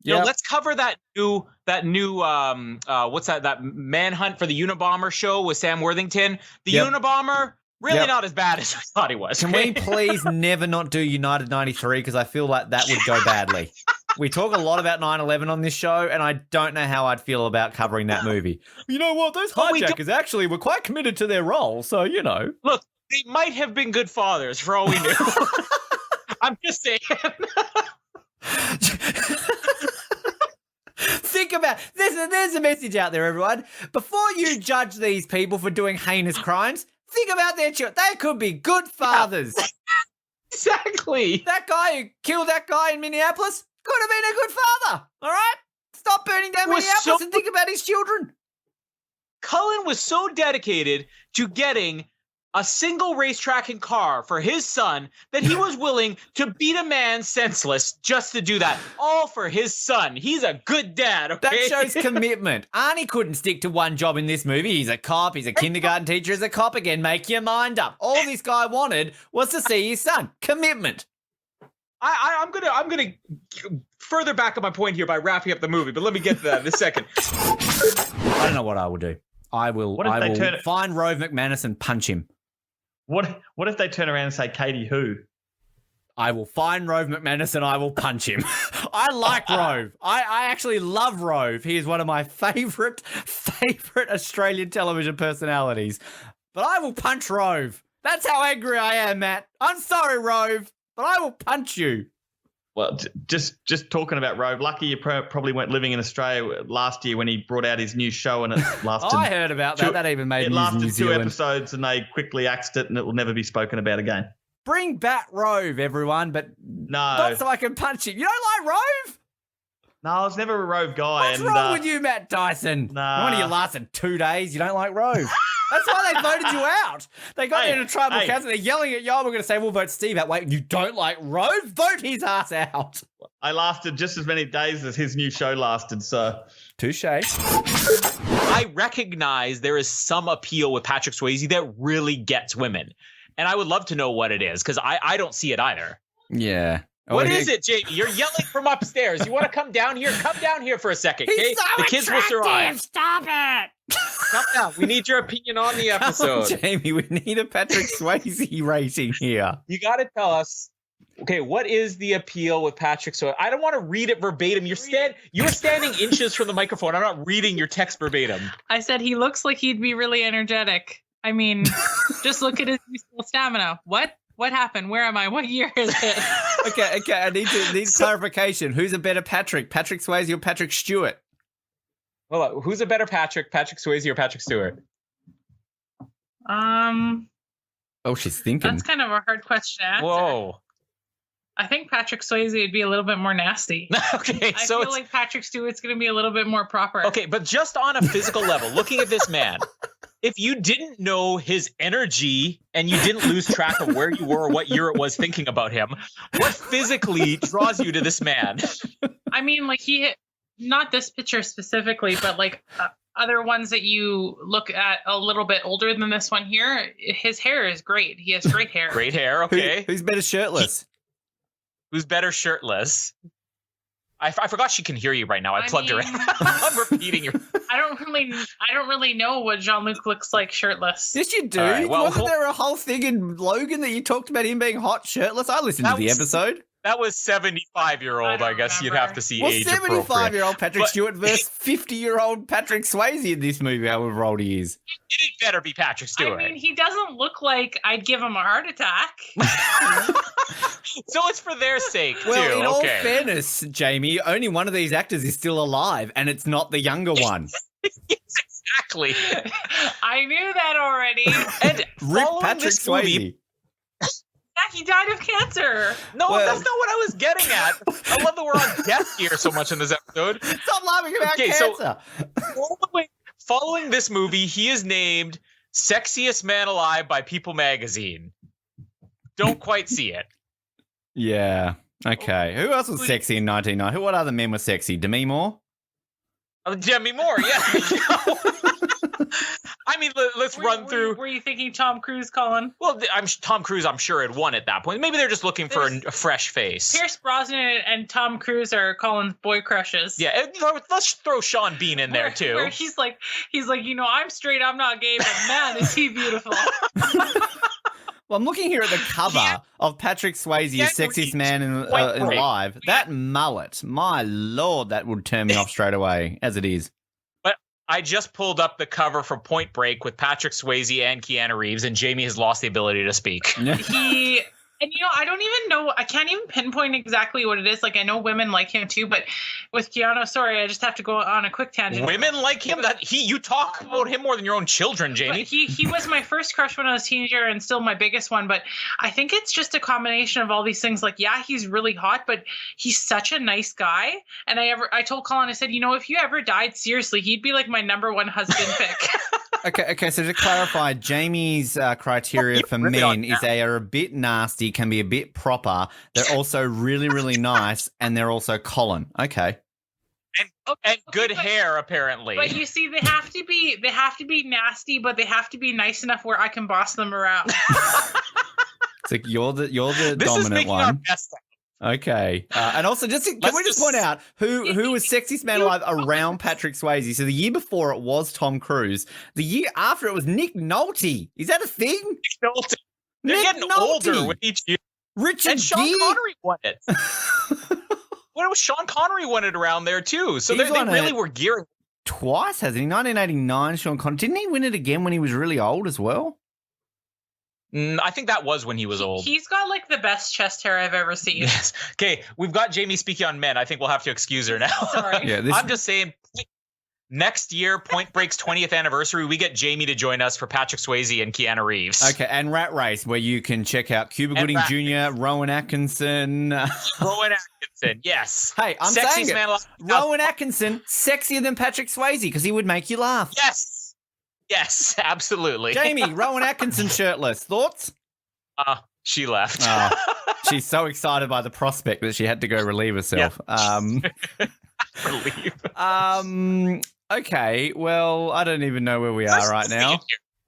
You know, let's cover that new what's that Manhunt for the Unabomber show with Sam Worthington. The Unabomber, really not as bad as I thought he was. Can we please never not do United 93, because I feel like that would go badly. We talk a lot about 9/11 on this show, and I don't know how I'd feel about covering that movie. You know what? Those hijackers actually were quite committed to their role, so, you know. Look, they might have been good fathers, for all we knew. I'm just saying. Think about there's a message out there, everyone. Before you judge these people for doing heinous crimes, think about their children. They could be good fathers. Exactly. That guy who killed that guy in Minneapolis could have been a good father. All right? Stop burning down Minneapolis and think about his children. Cullen was so dedicated to getting a single racetracking car for his son that he was willing to beat a man senseless just to do that. All for his son. He's a good dad, okay? That shows commitment. Arnie couldn't stick to one job in this movie. He's a cop. He's a kindergarten teacher. He's a cop again. Make your mind up. All this guy wanted was to see his son. Commitment. I'm gonna further back up my point here by wrapping up the movie, but let me get to that in a second. I don't know what I will do. I will find Rove McManus and punch him. What if they turn around and say Katie who? I will find Rove McManus and I will punch him. I like Rove. I actually love Rove. He is one of my favourite Australian television personalities. But I will punch Rove. That's how angry I am, Matt. I'm sorry, Rove, but I will punch you. Well, just talking about Rove, lucky you probably weren't living in Australia last year when he brought out his new show and it lasted... I heard about that. That even made news in New Zealand. It lasted 2 episodes and they quickly axed it and it will never be spoken about again. Bring back Rove, everyone, but not so I can punch him. You don't like Rove? No, I was never a Rove guy. What's wrong with you, Matt Dyson? Nah. One of you lasted 2 days. You don't like Rove. That's why they voted you out. They got you in a tribal council. They're yelling at you. We're going to say, we'll vote Steve out. Wait, you don't like Rove? Vote his ass out. I lasted just as many days as his new show lasted, so... Touche. I recognize there is some appeal with Patrick Swayze that really gets women. And I would love to know what it is, because I don't see it either. Yeah. What is it, Jamie? You're yelling from upstairs. You want to come down here? Come down here for a second, okay? He's so the kids will survive. Stop it. Come down. We need your opinion on the episode. Come on, Jamie, we need a Patrick Swayze rating here. You got to tell us, okay, what is the appeal with Patrick Swayze? I don't want to read it verbatim. You're standing inches from the microphone. I'm not reading your text verbatim. I said he looks like he'd be really energetic. I mean, just look at his useful stamina. What happened? Where am I? What year is it? Okay. I need clarification. Who's a better Patrick Swayze or Patrick Stewart? Well, who's a better Patrick Swayze or Patrick Stewart? Oh, she's thinking. That's kind of a hard question to answer. Whoa. I think Patrick Swayze would be a little bit more nasty. Okay, I feel like Patrick Stewart's going to be a little bit more proper. Okay, but just on a physical level, looking at this man, if you didn't know his energy and you didn't lose track of where you were or what year it was thinking about him, what physically draws you to this man? I mean, like not this picture specifically, but like other ones that you look at a little bit older than this one here, his hair is great. He has great hair. Great hair, okay. Who's better shirtless? Who's better shirtless? I forgot she can hear you right now. I plugged her in. I'm repeating your... I don't really know what Jean-Luc looks like shirtless. Yes, you do. Right, well, wasn't there a whole thing in Logan that you talked about him being hot shirtless? I listened to the episode. That was 75-year-old, I guess you'd have to see age 75-year-old Patrick Stewart versus 50-year-old Patrick Swayze in this movie, however old he is. It better be Patrick Stewart. I mean, he doesn't look like I'd give him a heart attack. So it's for their sake, too. Well, in all fairness, Jamie, only one of these actors is still alive, and it's not the younger one. Exactly. I knew that already. And Rip Patrick Swayze. Yeah, he died of cancer. No, that's not what I was getting at. I love that we're on death gear so much in this episode. Stop laughing about cancer. So following this movie, he is named Sexiest Man Alive by People Magazine. Don't quite see it. Yeah. Okay. Who else was sexy in 1990? What other men were sexy? Demi Moore? Demi Moore, yeah. I mean, let's run through. Were you thinking Tom Cruise, Colin? Well, Tom Cruise, I'm sure, had won at that point. Maybe they're just looking for a fresh face. Pierce Brosnan and Tom Cruise are Colin's boy crushes. Yeah, let's throw Sean Bean in there too. Where he's like, I'm straight, I'm not gay, but man, is he beautiful. Well, I'm looking here at the cover of Patrick Swayze, sexiest man in live. That mullet, my lord, that would turn me off straight away, as it is. But I just pulled up the cover for Point Break with Patrick Swayze and Keanu Reeves, and Jamie has lost the ability to speak. And I don't even know, I can't even pinpoint exactly what it is. Like, I know women like him too, but with Keanu, sorry, I just have to go on a quick tangent. Women like him? You talk about him more than your own children, Jamie. But he was my first crush when I was a teenager and still my biggest one, but I think it's just a combination of all these things. Like, yeah, he's really hot, but he's such a nice guy. And I told Colin, I said, if you ever died, seriously, he'd be like my number one husband pick. Okay, so to clarify, Jamie's criteria for men is they are a bit nasty, can be a bit proper, they're also really, really nice, and they're also Colin. Okay. And good hair, apparently. But you see, they have to be nasty, but they have to be nice enough where I can boss them around. It's like you're the this dominant is making one. Our best. Okay, and also can we just point out who was sexiest man alive around Patrick Swayze? So the year before it was Tom Cruise. The year after it was Nick Nolte. Is that a thing? Nick Nolte. They're getting older with each year. Richard and Sean Connery won it. What was Sean Connery won it around there too? So they really were gearing twice, hasn't he? 1989, Sean Connery. Didn't he win it again when he was really old as well? I think that was when he was old. He's got like the best chest hair I've ever seen. Yes. Okay, we've got Jamie speaking on men. I think we'll have to excuse her now. Sorry. Yeah, I'm just saying, next year, Point Break's 20th anniversary, we get Jamie to join us for Patrick Swayze and Keanu Reeves. Okay, and Rat Race, where you can check out Cuba Gooding Jr., Rowan Atkinson. Rowan Atkinson, yes. Hey, I'm saying it. Rowan Atkinson, sexier than Patrick Swayze, because he would make you laugh. Yes, absolutely. Jamie, Rowan Atkinson shirtless. Thoughts? She left. She's so excited by the prospect that she had to go relieve herself. Relieve. Okay, well, I don't even know where we are right now.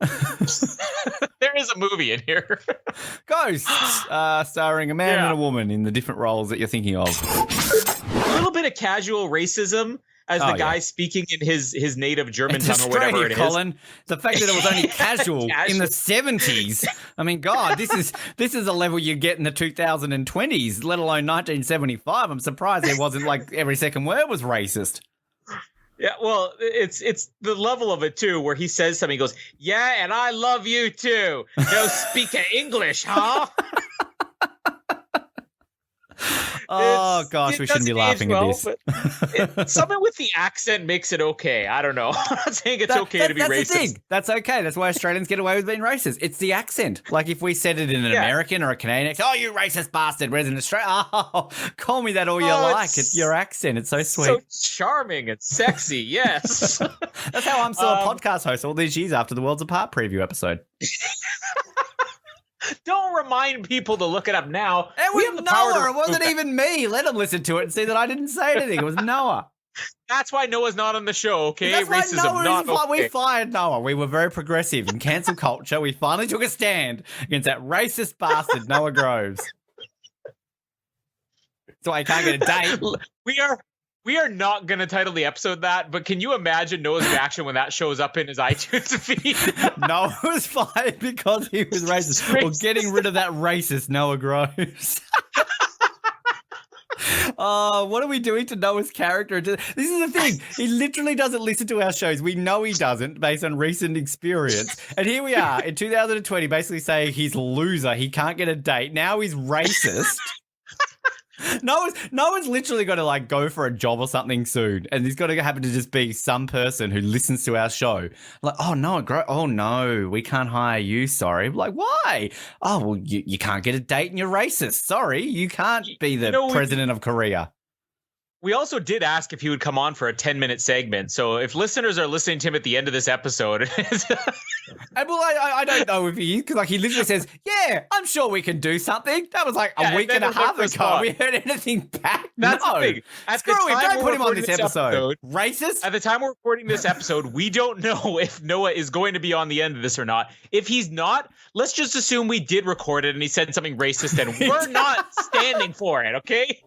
There is a movie in here. Ghosts, starring a man and a woman in the different roles that you're thinking of. A little bit of casual racism as the guy speaking in his native German tongue or whatever it is. Colin. The fact that it was only casual in the 70s. I mean, God, this is a level you get in the 2020s, let alone 1975. I'm surprised there wasn't like every second word was racist. Yeah, well, it's the level of it too, where he says something, he goes, "Yeah, and I love you too. No speak English, huh?" Oh gosh, we shouldn't be laughing at this. Something with the accent makes it okay. I don't know. I'm not saying it's okay to be that's racist. The thing. That's okay. That's why Australians get away with being racist. It's the accent. Like if we said it in an American or a Canadian accent, "Oh, you racist bastard," whereas in Australia, "Oh, call me that all you like." It's your accent. It's so sweet. So charming and sexy, yes. That's how I'm still a podcast host all these years after the Worlds Apart preview episode. Don't remind people to look it up now. It was Noah. It wasn't even me. Let them listen to it and see that I didn't say anything. It was Noah. That's why Noah's not on the show, okay? That's why Racism, not okay. We fired Noah. We were very progressive in cancel culture. We finally took a stand against that racist bastard, Noah Groves. That's why I can't get a date. We are not going to title the episode that, but can you imagine Noah's reaction when that shows up in his iTunes feed? Noah was fired because he was racist. Or getting rid of that racist Noah Groves. What are we doing to Noah's character? This is the thing. He literally doesn't listen to our shows. We know he doesn't based on recent experience. And here we are in 2020 basically saying he's a loser. He can't get a date. Now he's racist. Noah's literally got to like go for a job or something soon, and he's got to happen to just be some person who listens to our show. Like, oh no, we can't hire you. Sorry. Like, why? Oh well, you can't get a date and you're racist. Sorry, you can't be the president of Korea. We also did ask if he would come on for a 10-minute segment. So if listeners are listening to him at the end of this episode, I don't know if he, because like he literally says, "Yeah, I'm sure we can do something." That was like a week and a half ago. We heard anything back? That's no. the thing. Screw him! Don't put him on this episode. Racist. At the time we're recording this episode, we don't know if Noah is going to be on the end of this or not. If he's not, let's just assume we did record it and he said something racist, and we're not standing for it. Okay.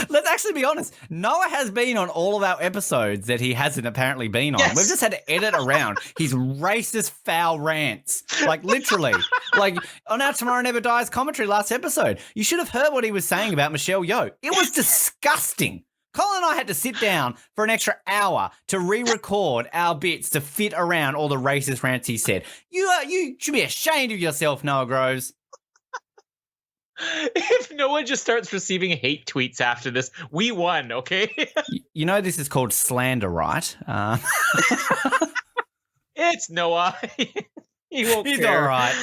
Let's actually be honest. Noah has been on all of our episodes that he hasn't apparently been on. Yes. We've just had to edit around his racist, foul rants. Like, literally. Like, on our Tomorrow Never Dies commentary last episode, you should have heard what he was saying about Michelle Yeoh. It was disgusting. Colin and I had to sit down for an extra hour to re-record our bits to fit around all the racist rants he said. You should be ashamed of yourself, Noah Groves. If Noah just starts receiving hate tweets after this, we won, okay? You know this is called slander, right? It's Noah. He won't He's care. all right.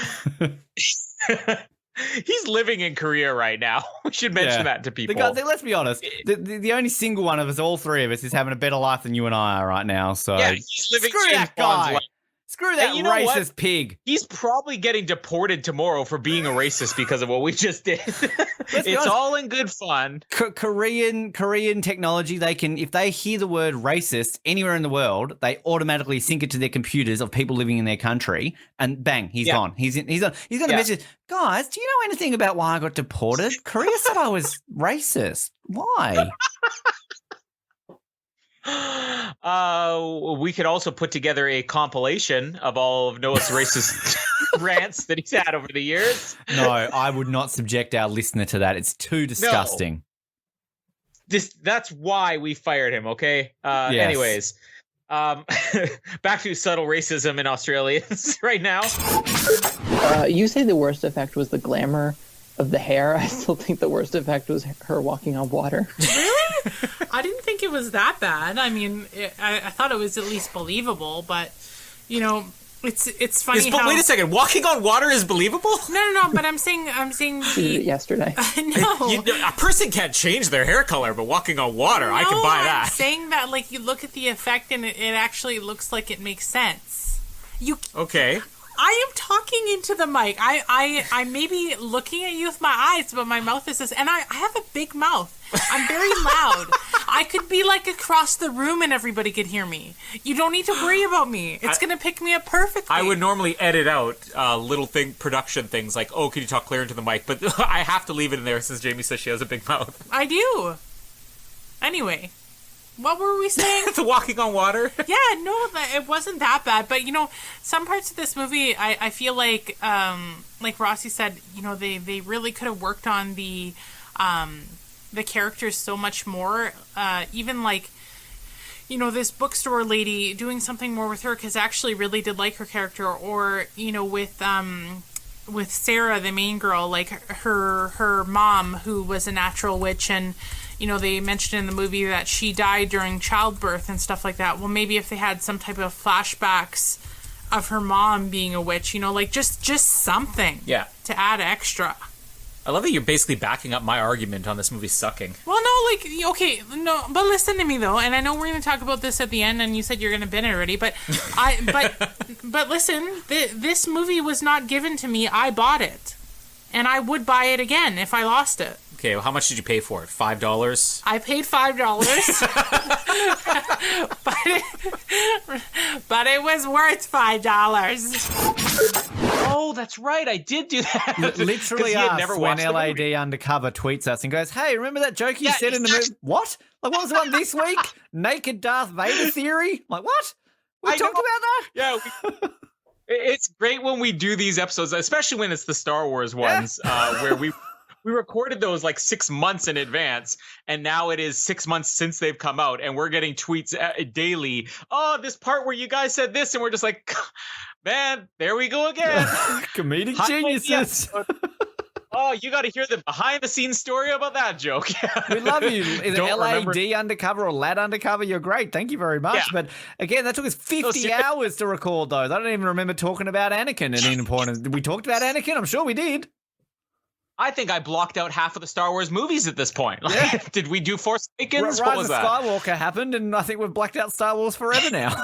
He's living in Korea right now. We should mention that to people. Let's be honest. The only single one of us, all three of us, is having a better life than you and I are right now. So yeah, he's living screw James that Bond's guy. life. Screw that And you know racist what? pig. He's probably getting deported tomorrow for being a racist because of what we just did. It's honest. all in good fun. Korean technology, they can, if they hear the word racist anywhere in the world, they automatically sync it to their computers of people living in their country, and bang, he's gone. He's got a message. Guys, do you know anything about why I got deported? Korea said I was racist. Why? We could also put together a compilation of all of Noah's racist rants that he's had over the years. No, I would not subject our listener to that. It's too disgusting. That's why we fired him, okay? Yes. Anyways, back to subtle racism in Australians right now. You say the worst effect was the glamour of the hair. I still think the worst effect was her walking on water. Really? I didn't think it was that bad. I mean, I thought it was at least believable, but, you know, it's funny how... Wait a second, walking on water is believable? No, but I'm saying... She did it yesterday. No. A person can't change their hair color, but walking on water, I can buy that. I'm saying that, like, you look at the effect and it actually looks like it makes sense. Okay. I am talking into the mic. I may be looking at you with my eyes, but my mouth is this, and I have a big mouth. I'm very loud. I could be like across the room and everybody could hear me. You don't need to worry about me. It's going to pick me up perfectly. I would normally edit out little production things like, oh, can you talk clear into the mic? But I have to leave it in there since Jamie says she has a big mouth. I do. Anyway. What were we saying? The walking on water? Yeah, no, it wasn't that bad. But, you know, some parts of this movie, I feel like Rossi said, you know, they really could have worked on the characters so much more. Even, like, you know, this bookstore lady, doing something more with her, because I actually really did like her character. Or, you know, with Sarah, the main girl, like, her mom, who was a natural witch, and... You know, they mentioned in the movie that she died during childbirth and stuff like that. Well, maybe if they had some type of flashbacks of her mom being a witch, you know, like just something. Yeah. To add extra. I love that you're basically backing up my argument on this movie sucking. Well, no, like, okay, no, but listen to me though, and I know we're going to talk about this at the end, and you said you're going to bin it already, but but listen, this movie was not given to me. I bought it, and I would buy it again if I lost it. Okay, well, how much did you pay for it? $5? I paid $5, but it was worth $5. Oh, that's right. I did do that. Literally he had us never when watched the LAD movie. Undercover tweets us and goes, hey, remember that joke you said in the movie? What? Like, what was the one this week? Naked Darth Vader theory? Like, what? We talked about that? Yeah. It's great when we do these episodes, especially when it's the Star Wars ones, where we recorded those like 6 months in advance, and now it is 6 months since they've come out, and we're getting tweets daily. Oh, this part where you guys said this, and we're just like, man, there we go again. Comedic geniuses. Oh, you got to hear the behind-the-scenes story about that joke. We love you. Is it Don't LAD remember. Undercover or Lad Undercover? You're great. Thank you very much. Yeah. But again, that took us 50 hours to record those. I don't even remember talking about Anakin at any point. We talked about Anakin? I'm sure we did. I think I blocked out half of the Star Wars movies at this point. Like, did we do Force Awakens? What Rise was of that? Skywalker happened, and I think we've blacked out Star Wars forever now.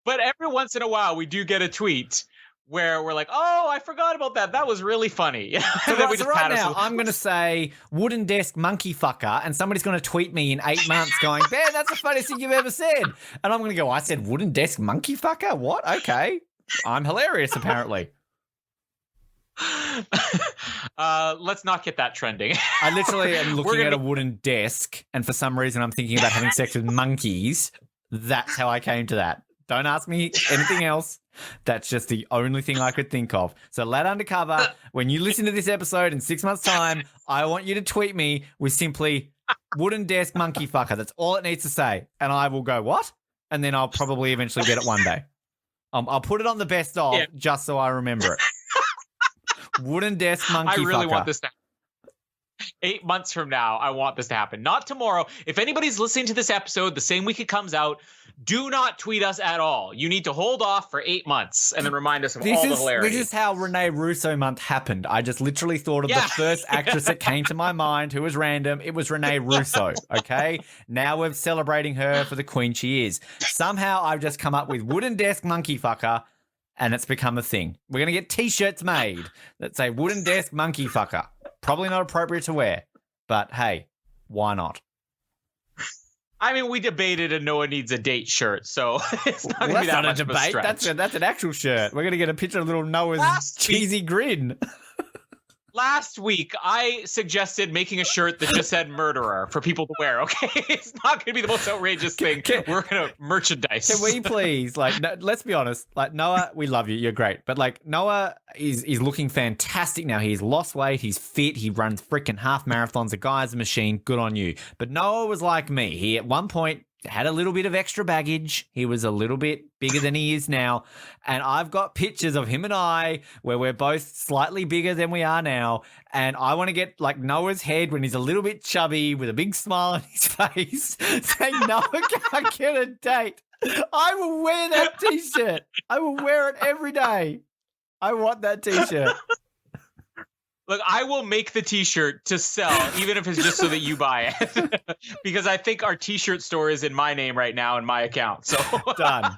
But every once in a while, we do get a tweet where we're like, "Oh, I forgot about that. That was really funny." So, Then we just right pat now, us- I'm going to say wooden desk monkey fucker, and somebody's going to tweet me in 8 months going, "Ben, that's the funniest thing you've ever said." And I'm going to go, "I said wooden desk monkey fucker? What? Okay. I'm hilarious, apparently." Let's not get that trending. I literally am We're looking gonna at a be- wooden desk, and for some reason I'm thinking about having sex with monkeys. That's how I came to that. Don't ask me anything else. That's just the only thing I could think of. So, Lad Undercover, when you listen to this episode in 6 months' time, I want you to tweet me with simply wooden desk monkey fucker. That's all it needs to say. And I will go, what? And then I'll probably eventually get it one day. I'll put it on the best of just so I remember it. Wooden desk monkey fucker. I really want this to happen. 8 months from now, I want this to happen. Not tomorrow. If anybody's listening to this episode the same week it comes out, do not tweet us at all. You need to hold off for 8 months and then remind us of all the hilarity. This is how Renee Russo month happened. I just literally thought of the first actress that came to my mind who was random. It was Renee Russo, okay? Now we're celebrating her for the queen she is. Somehow I've just come up with wooden desk monkey fucker, and it's become a thing. We're going to get T-shirts made that say wooden desk monkey fucker. Probably not appropriate to wear, but hey, why not? I mean, we debated a Noah needs a date shirt, so it's not going to be that much of a stretch. That's an actual shirt. We're going to get a picture of little Noah's cheesy grin. Last week, I suggested making a shirt that just said murderer for people to wear, okay? It's not going to be the most outrageous thing. We're going to merchandise. Can we please, let's be honest, Noah, we love you. You're great. But, Noah is looking fantastic now. He's lost weight. He's fit. He runs freaking half marathons. The guy's a machine. Good on you. But Noah was like me. He, at one point, had a little bit of extra baggage. He was a little bit bigger than he is now. And I've got pictures of him and I where we're both slightly bigger than we are now. And I want to get Noah's head when he's a little bit chubby with a big smile on his face saying Noah can't get a date. I will wear that T-shirt. I will wear it every day. I want that T-shirt. Look, I will make the T-shirt to sell, even if it's just so that you buy it. Because I think our T-shirt store is in my name right now in my account. So done.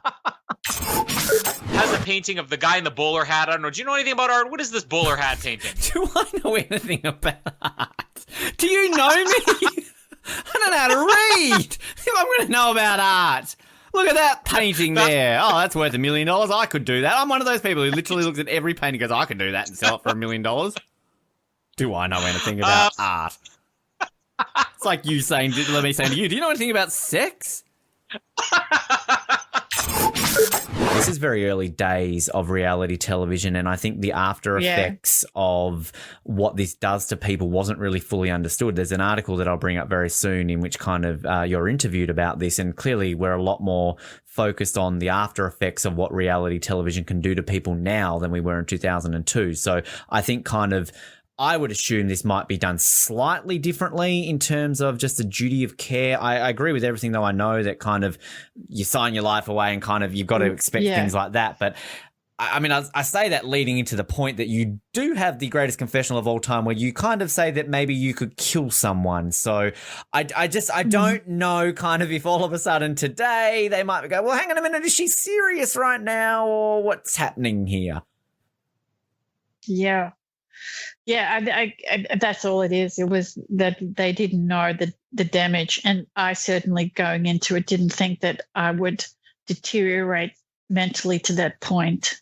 Has a painting of the guy in the bowler hat. I don't know. Do you know anything about art? What is this bowler hat painting? Do I know anything about art? Do you know me? I don't know how to read. I'm going to know about art. Look at that painting there. Oh, that's worth $1 million. I could do that. I'm one of those people who literally looks at every painting and goes, I can do that and sell it for $1 million. Do I know anything about art? It's like you saying, let me say to you, do you know anything about sex? This is very early days of reality television, and I think the after effects of what this does to people wasn't really fully understood. There's an article that I'll bring up very soon in which kind of you're interviewed about this, and clearly we're a lot more focused on the after effects of what reality television can do to people now than we were in 2002. So I think I would assume this might be done slightly differently in terms of just a duty of care. I agree with everything, though. I know that kind of you sign your life away and kind of you've got to expect things like that. But I mean, I say that leading into the point that you do have the greatest confessional of all time where you kind of say that maybe you could kill someone. So I don't know kind of if all of a sudden today they might go, well, hang on a minute, is she serious right now or what's happening here? Yeah. Yeah, I that's all it is. It was that they didn't know the damage, and I certainly going into it didn't think that I would deteriorate mentally to that point.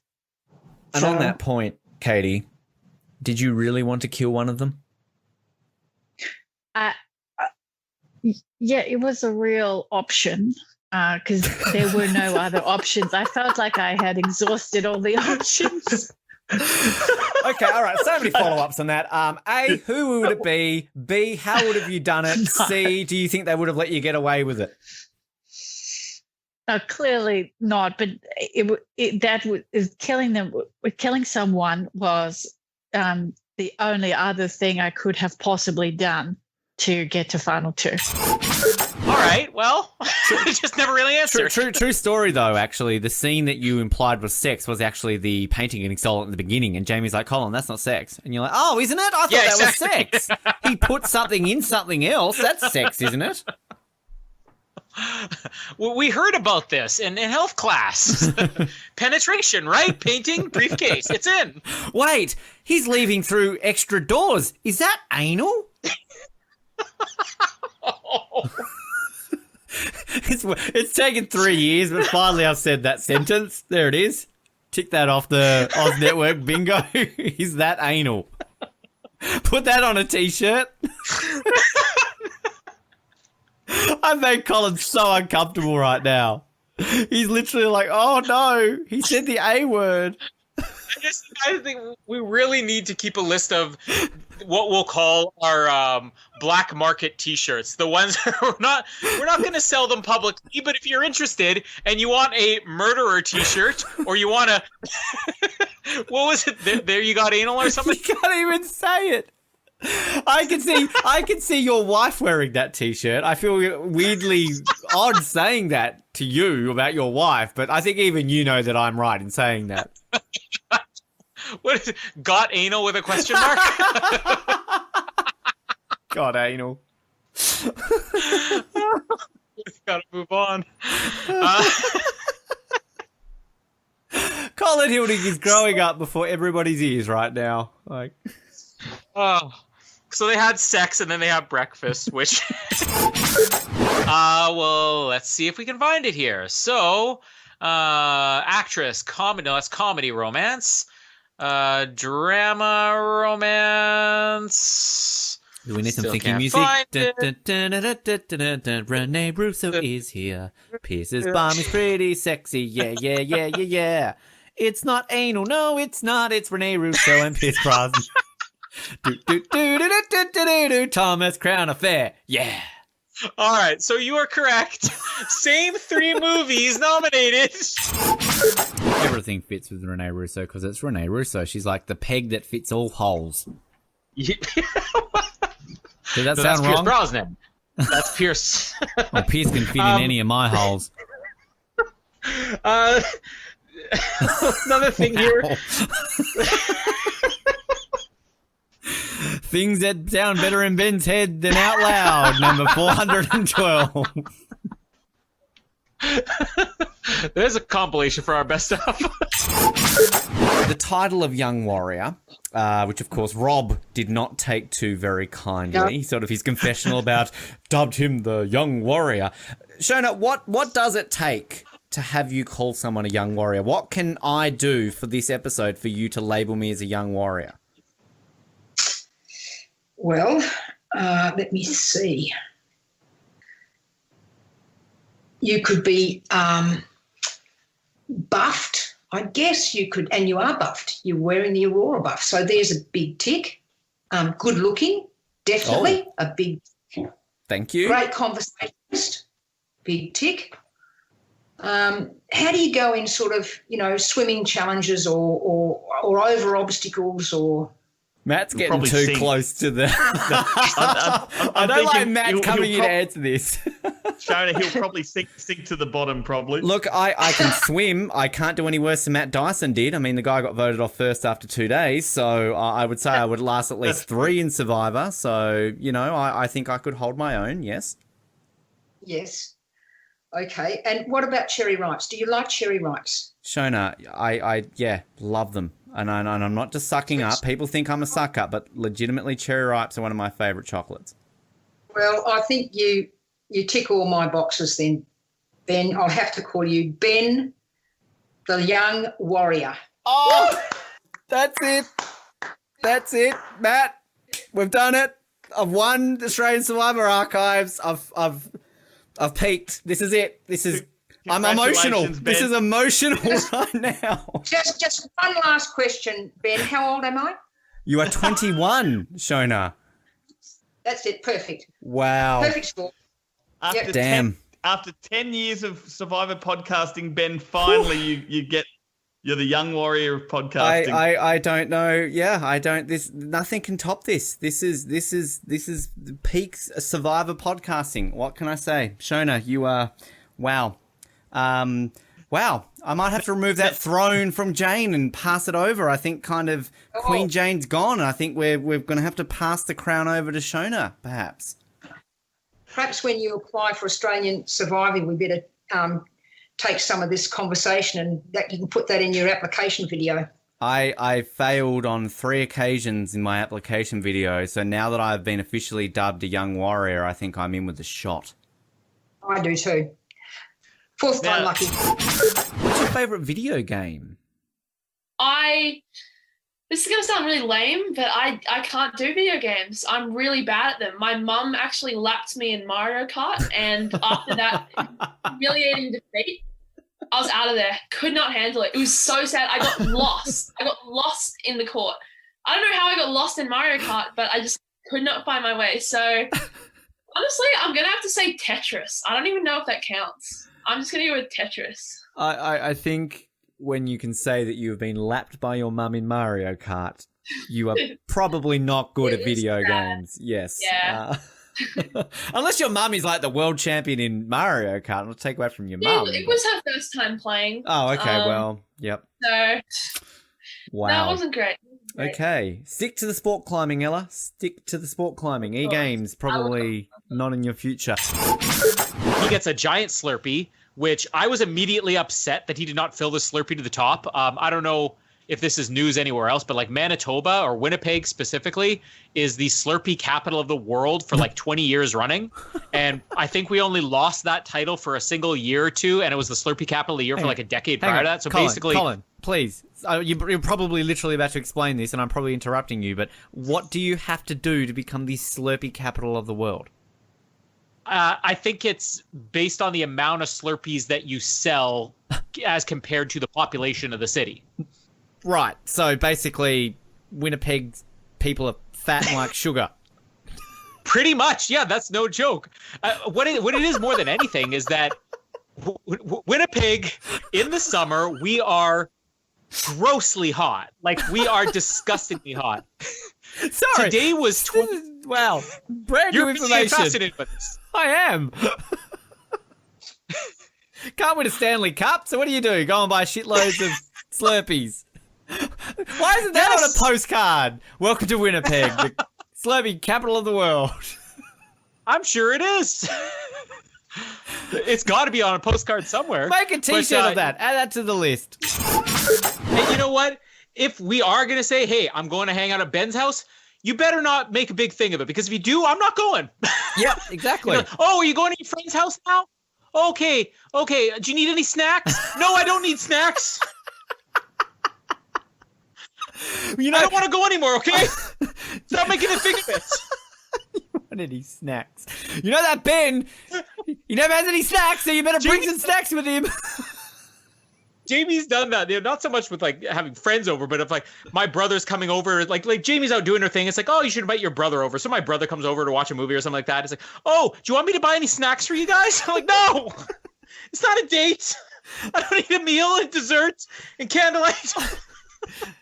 And on that point, Katie, did you really want to kill one of them? Yeah, it was a real option because there were no other options. I felt like I had exhausted all the options. Okay, all right. So many follow-ups on that. A, who would it be? B, how would have you done it? C, do you think they would have let you get away with it? Clearly not. But killing someone was the only other thing I could have possibly done to get to final two. All right, well, just never really answered. True story, though, actually. The scene that you implied was sex was actually the painting getting stolen at the beginning, and Jamie's like, Colin, that's not sex. And you're like, oh, isn't it? I thought that exactly. was sex. He put something in something else. That's sex, isn't it? Well, we heard about this in health class. Penetration, right? Painting, briefcase. It's in. Wait, he's leaving through extra doors. Is that anal? It's taken 3 years, but finally I've said that sentence. There it is. Tick that off the Oz Network bingo. Is that anal? Put that on a t-shirt. I've made Colin so uncomfortable right now. He's literally like, oh no, he said the A word. I think we really need to keep a list of what we'll call our black market T-shirts. The ones we're not going to sell them publicly, but if you're interested and you want a murderer T-shirt or you want a what was it? There you got anal or something. You can't even say it. I can see your wife wearing that T-shirt. I feel weirdly odd saying that to you about your wife, but I think even you know that I'm right in saying that. What is it? Got anal with a question mark? Got anal. Gotta move on. Colin Hilding is growing up before everybody's ears right now. Like, oh. So they had sex and then they had breakfast, which well, let's see if we can find it here. So, actress, comedy, no, that's comedy, romance, drama, romance. Do we need some Still thinking can't music? find it. Renee Russo is here. Pierce's bomb is pretty sexy. Yeah. It's not anal. No, it's not. It's Renee Russo and Pierce Brosnan. Thomas Crown Affair. Yeah. All right, so you are correct. Same 3 movies nominated. Everything fits with Renee Russo because it's Renee Russo. She's like the peg that fits all holes. Yeah. Did that No, sound that's wrong? Pierce Brosnan. That's Pierce. Well, Pierce can fit in any of my holes. Another thing here. Things that sound better in Ben's head than out loud. Number 412. There's a compilation for our best of. The title of Young Warrior, which of course Rob did not take to very kindly, No. sort of his confessional about dubbed him the Young Warrior. Shona, what does it take to have you call someone a Young Warrior? What can I do for this episode for you to label me as a Young Warrior? Well, let me see. You could be buffed. I guess you could, and you are buffed. You're wearing the Aurora buff. So there's a big tick. Good looking, definitely a big. Thank you. Great conversationalist, big tick. How do you go in sort of, swimming challenges or over obstacles or? Matt's getting probably too sing. close to the... I don't like Matt coming in to answer this. Shona, he'll probably sink to the bottom, probably. Look, I can swim. I can't do any worse than Matt Dyson did. I mean, the guy got voted off first after 2 days, so I would say I would last at least 3 in Survivor. So, I think I could hold my own, yes. Yes. Okay. And what about cherry ripes? Do you like cherry ripes? Shona, I love them. And I'm not just sucking up. People think I'm a suck up, but legitimately cherry ripes are one of my favourite chocolates. Well, I think you tick all my boxes then, Ben. I'll have to call you Ben the Young Warrior. Oh, that's it. That's it, Matt. We've done it. I've won the Australian Survivor Archives. I've peaked. This is it. I'm emotional. Ben. This is emotional right now. Just one last question, Ben. How old am I? You are 21, Shona. That's it. Perfect. Wow. Perfect score. After Damn. After 10 years of Survivor podcasting, Ben, finally you get You're the young warrior of podcasting. I don't know. Yeah, I don't. Nothing can top this. This is the peak survivor podcasting. What can I say, Shona? You are, wow, wow. I might have to remove that throne from Jane and pass it over. I think kind of Queen Jane's gone. I think we're going to have to pass the crown over to Shona, perhaps. Perhaps when you apply for Australian Surviving, we better take some of this conversation and that you can put that in your application video. I failed on 3 occasions in my application video, so now that I've been officially dubbed a young warrior, I think I'm in with a shot. I do too. 4th time lucky. What's your favourite video game? This is going to sound really lame, but I can't do video games. I'm really bad at them. My mum actually lapped me in Mario Kart, and after that humiliating defeat, I was out of there. Could not handle it. It was so sad. I got lost. I got lost in the court. I don't know how I got lost in Mario Kart, but I just could not find my way. So honestly, I'm going to have to say Tetris. I don't even know if that counts. I'm just going to go with Tetris. I think when you can say that you have been lapped by your mum in Mario Kart, you are probably not good at video games. Yes. Yeah. Unless your mum is like the world champion in Mario Kart, it'll take away from your mum. It was her first time playing. Oh, okay. Well, yep. So, wow. No, it wasn't great. Okay. Stick to the sport climbing, Ella. Stick to the sport climbing. E-games, probably not in your future. He gets a giant Slurpee, which I was immediately upset that he did not fill the Slurpee to the top. I don't know if this is news anywhere else, but like Manitoba or Winnipeg specifically is the Slurpee capital of the world for like 20 years running. And I think we only lost that title for a single year or two, and it was the Slurpee capital of the year for like a decade prior to that. So basically... Colin, please. You're probably literally about to explain this, and I'm probably interrupting you, but what do you have to do to become the Slurpee capital of the world? I think it's based on the amount of Slurpees that you sell as compared to the population of the city. Right. So basically, Winnipeg people are fat and like sugar. Pretty much. Yeah, that's no joke. What it is more than anything is that Winnipeg, in the summer, we are grossly hot. Like, we are disgustingly hot. Sorry. Today was... Wow. Brand new information. You're fascinated with this. I am. Can't win a Stanley Cup, so what do? Go and buy shitloads of Slurpees. Why isn't that on a postcard? Welcome to Winnipeg, the Slurpee capital of the world. I'm sure it is. It's got to be on a postcard somewhere. Make a t-shirt of that. Add that to the list. And you know what? If we are going to say, hey, I'm going to hang out at Ben's house, you better not make a big thing of it, because if you do, I'm not going. Yeah, exactly. Oh, are you going to your friend's house now? Okay. Do you need any snacks? No, I don't need snacks. I don't want to go anymore, okay? Stop making a thing of it. You want any snacks? You know that Ben, he never has any snacks, so you better bring some snacks with him. Jamie's done that. Not so much with like having friends over, but if like my brother's coming over, like Jamie's out doing her thing, it's like, oh, you should invite your brother over. So my brother comes over to watch a movie or something like that. It's like, oh, do you want me to buy any snacks for you guys? I'm like, no, it's not a date. I don't need a meal and dessert and candlelight.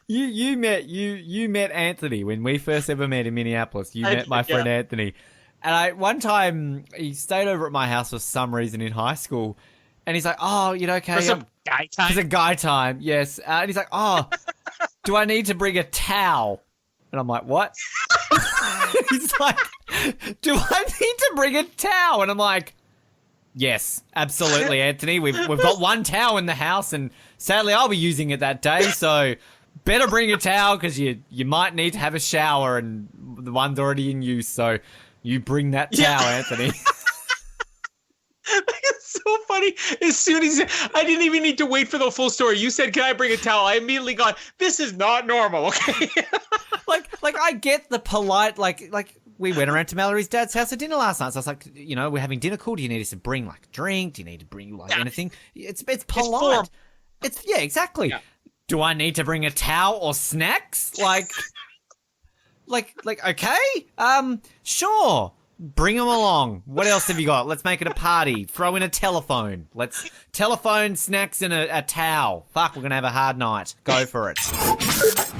You met Anthony when we first ever met in Minneapolis. You met my friend Anthony, and one time he stayed over at my house for some reason in high school, and he's like, "Oh, you know, okay, for some guy time." For a guy time, yes. And he's like, "Oh, do I need to bring a towel?" And I'm like, "What?" He's like, "Do I need to bring a towel?" And I'm like, "Yes, absolutely, Anthony. We've got one towel in the house, and sadly, I'll be using it that day. So better bring a towel because you might need to have a shower, and the one's already in use. So you bring that towel, Anthony." It's so funny. As soon as I didn't even need to wait for the full story. You said, "Can I bring a towel?" I immediately got, "This is not normal." Okay. like I get the polite like. We went around to Mallory's dad's house for dinner last night. So I was like, you know, we're having dinner. Cool. Do you need us to bring like a drink? Do you need to bring like anything? It's polite. It's exactly. Yeah. Do I need to bring a towel or snacks? Like, okay. Sure. Bring them along. What else have you got? Let's make it a party. Throw in a telephone. Let's telephone, snacks, and a towel. Fuck, we're going to have a hard night. Go for it.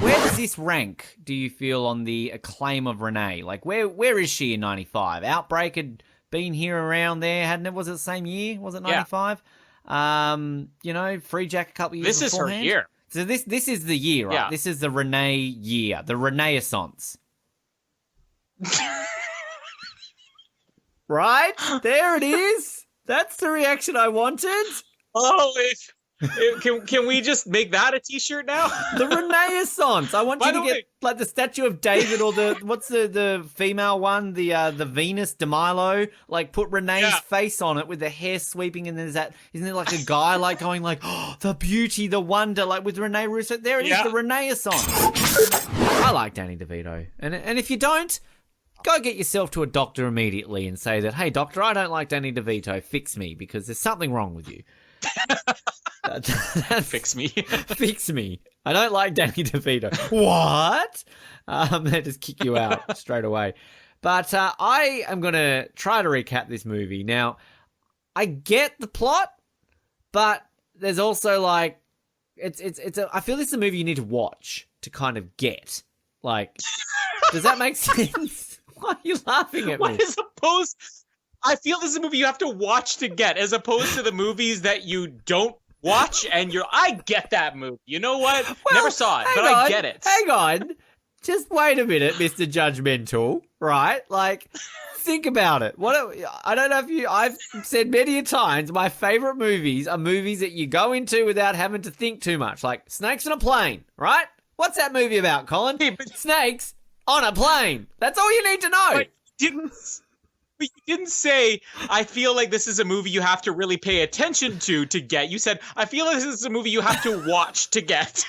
Where does this rank, do you feel, on the acclaim of Renee? Like, where is she in 95? Outbreak had been here around there, hadn't it? Was it the same year? Was it 95? Free Jack a couple years This beforehand. is her year. So this is the year, right? Yeah. This is the Renee year, the Renaissance. Right? There it is. That's the reaction I wanted. Oh, can we just make that a T-shirt now? The Renaissance. I want you to get like the statue of David or what's the female one, the Venus de Milo. Like put Renee's face on it with the hair sweeping, and there's that. Isn't there like a guy like going like, oh, the beauty, the wonder, like with Renee Russo? There it is, the Renaissance. I like Danny DeVito, and if you don't, go get yourself to a doctor immediately and say that, hey, doctor, I don't like Danny DeVito. Fix me, because there's something wrong with you. Fix me. Fix me. I don't like Danny DeVito. What? They just kick you out straight away. But I am going to try to recap this movie. Now, I get the plot, but there's also like, I feel this is a movie you need to watch to kind of get. Like, does that make sense? Why are you laughing at me? As opposed, I feel this is a movie you have to watch to get, as opposed to the movies that you don't watch and I get that movie. You know what? Never saw it, but I get it. Hang on. Just wait a minute, Mr. Judgmental, right? Like, think about it. I don't know if I've said many a times, my favorite movies are movies that you go into without having to think too much. Like, Snakes on a Plane, right? What's that movie about, Colin? Snakes on a plane. That's all you need to know. But you didn't say, I feel like this is a movie you have to really pay attention to get. You said, I feel like this is a movie you have to watch to get.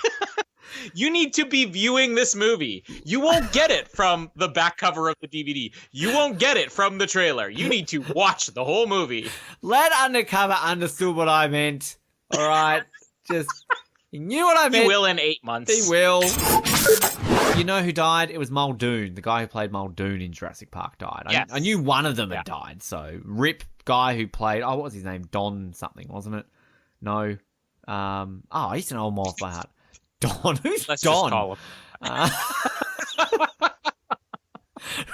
You need to be viewing this movie. You won't get it from the back cover of the DVD. You won't get it from the trailer. You need to watch the whole movie. Let Undercover understood what I meant. All right? Just, he knew what I meant. He will in 8 months. He will. You know who died? It was Muldoon. The guy who played Muldoon in Jurassic Park died. Yes. I knew one of them had died. So, Rip guy who played... Oh, what was his name? Don something, wasn't it? No. I used to know him off by heart. Don? Who's Let's Don? just call him.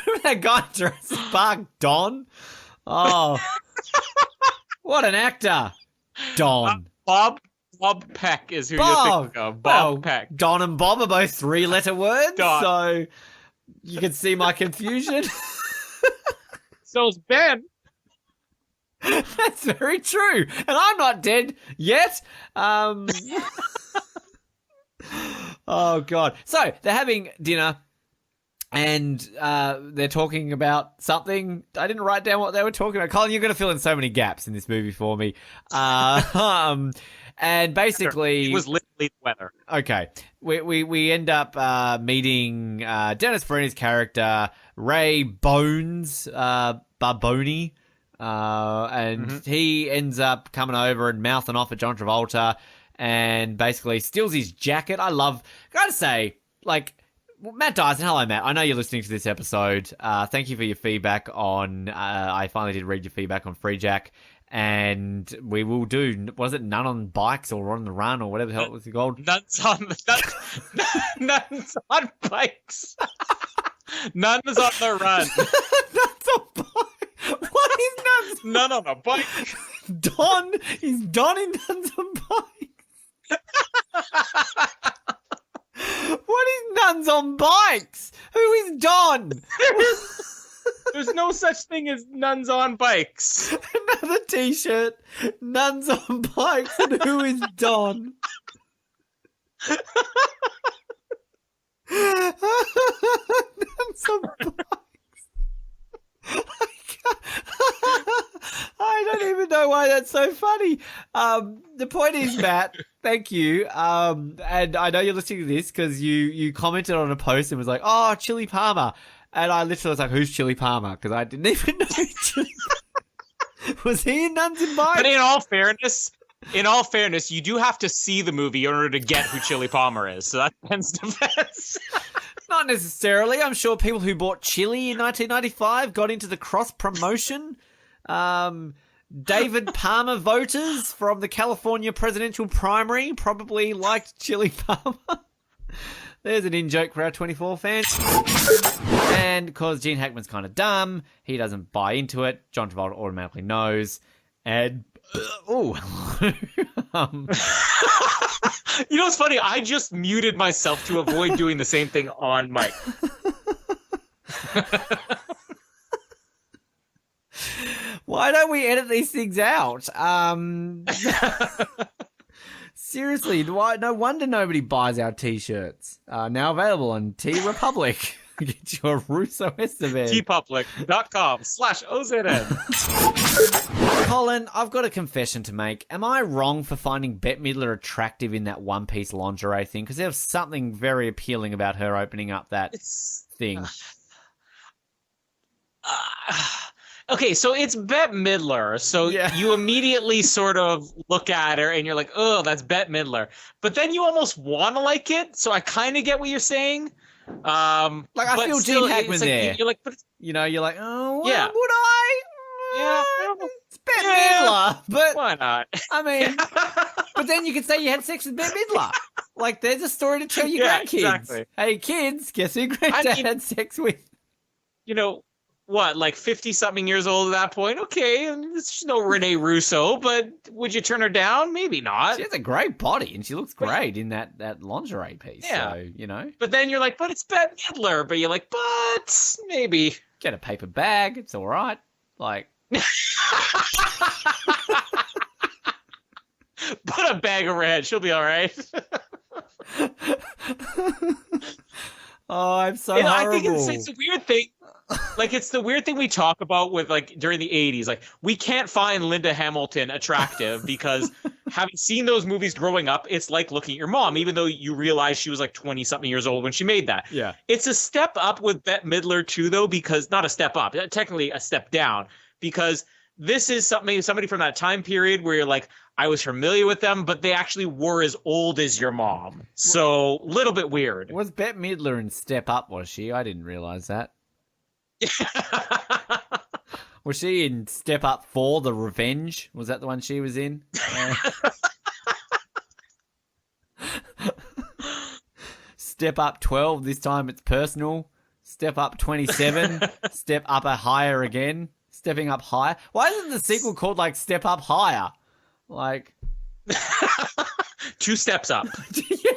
Remember that guy in Jurassic Park? Don? Oh. What an actor. Don. Bob Peck is who you're thinking of. Bob Peck. Don and Bob are both three-letter words, Don. so you can see my confusion. So's Ben. That's very true. And I'm not dead yet. Oh, God. So, they're having dinner, and they're talking about something. I didn't write down what they were talking about. Colin, you're going to fill in so many gaps in this movie for me. And basically... It was literally the weather. Okay. We end up meeting Dennis Farina's character, Ray Bones Barboni, and he ends up coming over and mouthing off at John Travolta and basically steals his jacket. Gotta say, like, Matt Dyson, hello Matt, I know you're listening to this episode. Thank you for your feedback on, I finally did read your feedback on Free Jack. And we will do, was it None on Bikes or On the Run or whatever the hell it was called? Nuns on bikes. Nuns on the run. Nuns on bike. What is nuns? None on a bike. Don is Don in Nuns on Bikes. What is Nuns on Bikes? Who is Don? There's no such thing as nuns on bikes. Another t-shirt. Nuns on Bikes. And who is Don? Nuns on Bikes. I don't even know why that's so funny. The point is, Matt, thank you. And I know you're listening to this because you commented on a post and was like, oh, Chili Palmer. And I literally was like, who's Chili Palmer? Because I didn't even know Chili Palmer. Was he in Nuns and Bikes? But in all fairness, you do have to see the movie in order to get who Chili Palmer is. So that tends to fence. Not necessarily. I'm sure people who bought chili in 1995 got into the cross promotion. David Palmer voters from the California presidential primary probably liked Chili Palmer. There's an in-joke for our 24 fans. And because Gene Hackman's kind of dumb, he doesn't buy into it. John Travolta automatically knows. And, you know what's funny? I just muted myself to avoid doing the same thing on mic. Why don't we edit these things out? Seriously, no wonder nobody buys our t-shirts. Now available on T-Republic. Get your Russo Esteban. tpublic.com/OZN. Colin, I've got a confession to make. Am I wrong for finding Bette Midler attractive in that one-piece lingerie thing? Because there was something very appealing about her opening up that thing. Okay, so it's Bette Midler, so you immediately sort of look at her and you're like, oh, that's Bette Midler. But then you almost want to like it, so I kind of get what you're saying. I feel Gene Hackman there. You're like, you're like, oh, well, yeah. would I? Yeah. It's Bette Midler, but why not? I mean, but then you could say you had sex with Bette Midler. Like, there's a story to tell your grandkids. Exactly. Hey, kids, guess who granddad had sex with? You know, what, like 50-something years old at that point? Okay, it's no Rene Russo, but would you turn her down? Maybe not. She has a great body, and she looks great in that lingerie piece. Yeah. So, you know. But then you're like, but it's Bette Midler. But you're like, but maybe. Get a paper bag. It's all right. Like. Put a bag over her head. She'll be all right. Oh, I'm so horrible. I think it's a weird thing. Like, it's the weird thing we talk about with, like, during the 80s. Like, we can't find Linda Hamilton attractive because having seen those movies growing up, it's like looking at your mom, even though you realize she was, like, 20-something years old when she made that. Yeah. It's a step up with Bette Midler, too, though, because... Not a step up. Technically a step down. Because this is somebody from that time period where you're like, I was familiar with them, but they actually were as old as your mom. So, a little bit weird. Was Bette Midler in Step Up, was she? I didn't realize that. Was she in Step Up 4, The Revenge? Was that the one she was in? Step Up 12, this time it's personal. Step Up 27, Step Up a higher again. Stepping Up Higher. Why isn't the sequel called, like, Step Up Higher? Like... 2 steps up. Yeah.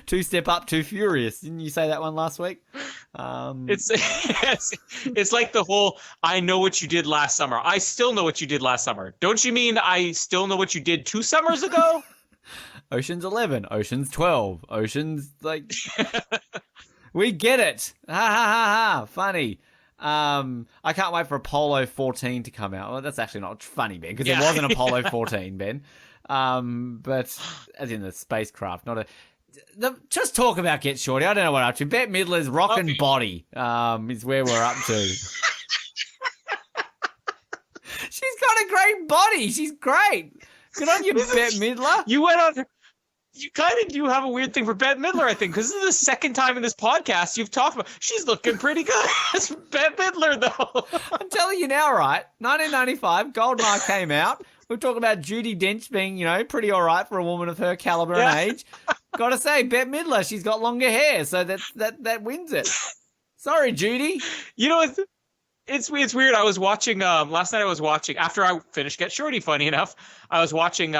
2 Step Up, 2 Furious. Didn't you say that one last week? It's like the whole, I know what you did last summer. I still know what you did last summer. Don't you mean I still know what you did 2 summers ago? Ocean's 11, Ocean's 12, Ocean's, like... We get it. Ha ha ha ha. Funny. I can't wait for Apollo 14 to come out. Well, that's actually not funny, Ben, because it wasn't Apollo 14, Ben. But as in the spacecraft, not a... Just talk about Get Shorty. I don't know what up to. Bette Midler's rockin' body is where we're up to. She's got a great body. She's great. Good on you, Bette Midler. You kind of do have a weird thing for Bette Midler, I think, because this is the second time in this podcast you've talked about. She's looking pretty good. It's Bette Midler, though. I'm telling you now, right? 1995, Goldeneye came out. We're talking about Judi Dench being, you know, pretty all right for a woman of her caliber and age. Gotta say, Bette Midler, she's got longer hair, so that wins it. Sorry, Judy. You know, it's weird. I was watching last night. After I finished Get Shorty. Funny enough, I was watching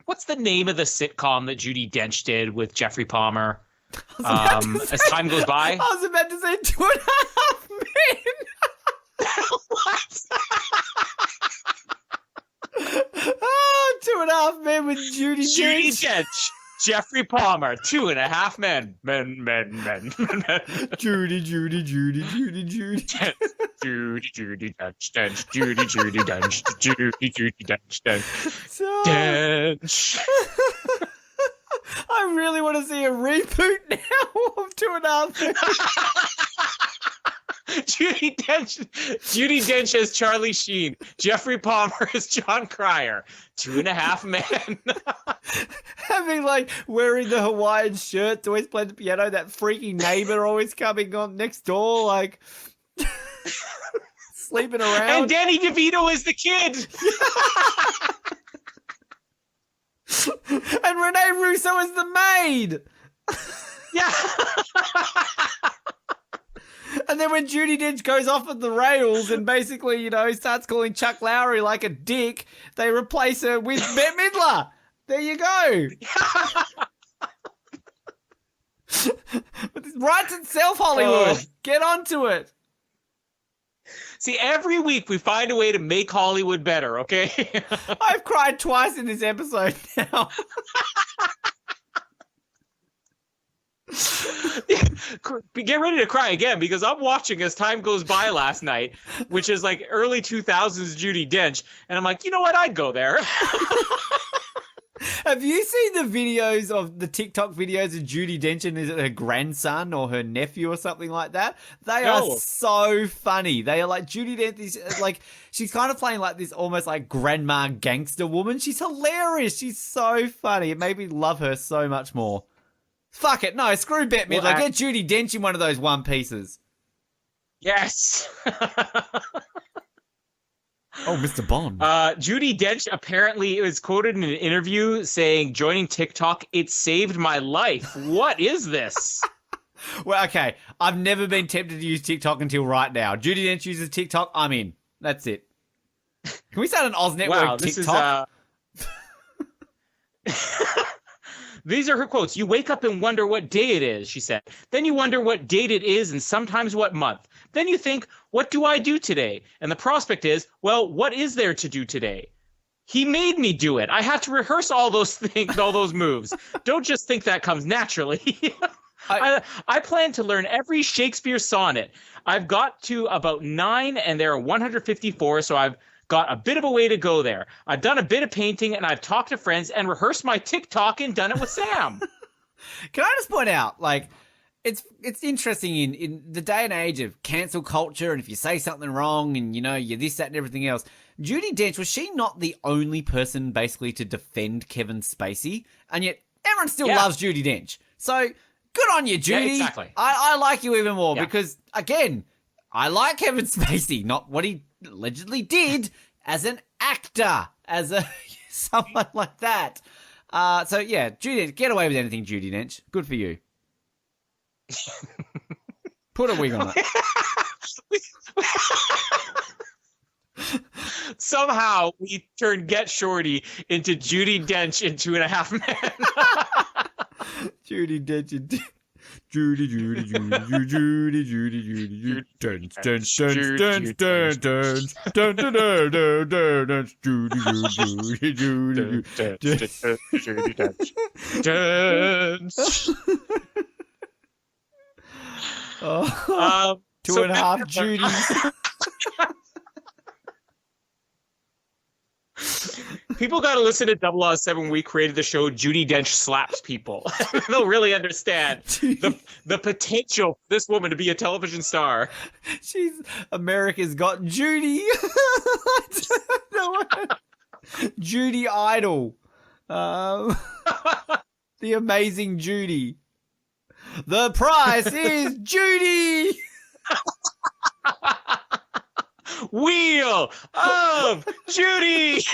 what's the name of the sitcom that Judi Dench did with Jeffrey Palmer? As time goes by. I was about to say 2.5 Men. Oh, 2.5 Men with Judi Dench. Jeffrey Palmer, 2.5 Men. Men. Judy. Judy Dench. I really want to see a reboot now of 2.5 Men. Judi Dench as Charlie Sheen. Jeffrey Palmer as John Cryer. 2.5 Men. Having like wearing the Hawaiian shirt to always play the piano, that freaky neighbor always coming on next door, like sleeping around. And Danny DeVito is the kid. And Renee Russo is the maid. Yeah. And then when Judi Dench goes off at the rails and basically, you know, starts calling Chuck Lowry like a dick, they replace her with Bette Midler. There you go. Writes itself, Hollywood. Get onto it. See, every week we find a way to make Hollywood better, okay? I've cried twice in this episode now. Get ready to cry again, because I'm watching As Time Goes By last night, which is like early 2000s Judi Dench, and I'm like, you know what? I'd go there. Have you seen the videos of the TikTok videos of Judi Dench and is it her grandson or her nephew or something like that? They are so funny. They are like Judi Dench is like, she's kind of playing like this almost like grandma gangster woman. She's hilarious. She's so funny. It made me love her so much more. Fuck it. No, screw Bette Midler. Get Judi Dench in one of those one pieces. Yes. Oh, Mr. Bond. Judi Dench apparently was quoted in an interview saying, joining TikTok, it saved my life. What is this? Well, okay. I've never been tempted to use TikTok until right now. Judi Dench uses TikTok. I'm in. That's it. Can we start an Oz Network TikTok? These are her quotes. You wake up and wonder what day it is, she said. Then you wonder what date it is and sometimes what month. Then you think, what do I do today? And the prospect is, well, what is there to do today? He made me do it. I have to rehearse all those things, all those moves. Don't just think that comes naturally. I plan to learn every Shakespeare sonnet. I've got to about 9 and there are 154, so I've got a bit of a way to go there. I've done a bit of painting and I've talked to friends and rehearsed my TikTok and done it with Sam. Can I just point out, like, it's interesting in the day and age of cancel culture, and if you say something wrong and, you know, you're this, that, and everything else, Judi Dench, was she not the only person basically to defend Kevin Spacey? And yet everyone still loves Judi Dench. So good on you, Judy. Yeah, exactly. I like you even more because, again, I like Kevin Spacey, not what he allegedly did as an actor, as a someone like that. So yeah, Judi Dench, get away with anything, Judi Dench. Good for you. Put a wig on it. Somehow we turned Get Shorty into Judi Dench in 2.5 Men. Judi Dench. Judy, Dench, Oh, 2.5 Judys. People got to listen to 007. We created the show Judi Dench Slaps People. They'll really understand the potential for this woman to be a television star. She's America's Got Judy. Judy Idol. The amazing Judy. The price is Judy. Wheel of Judy.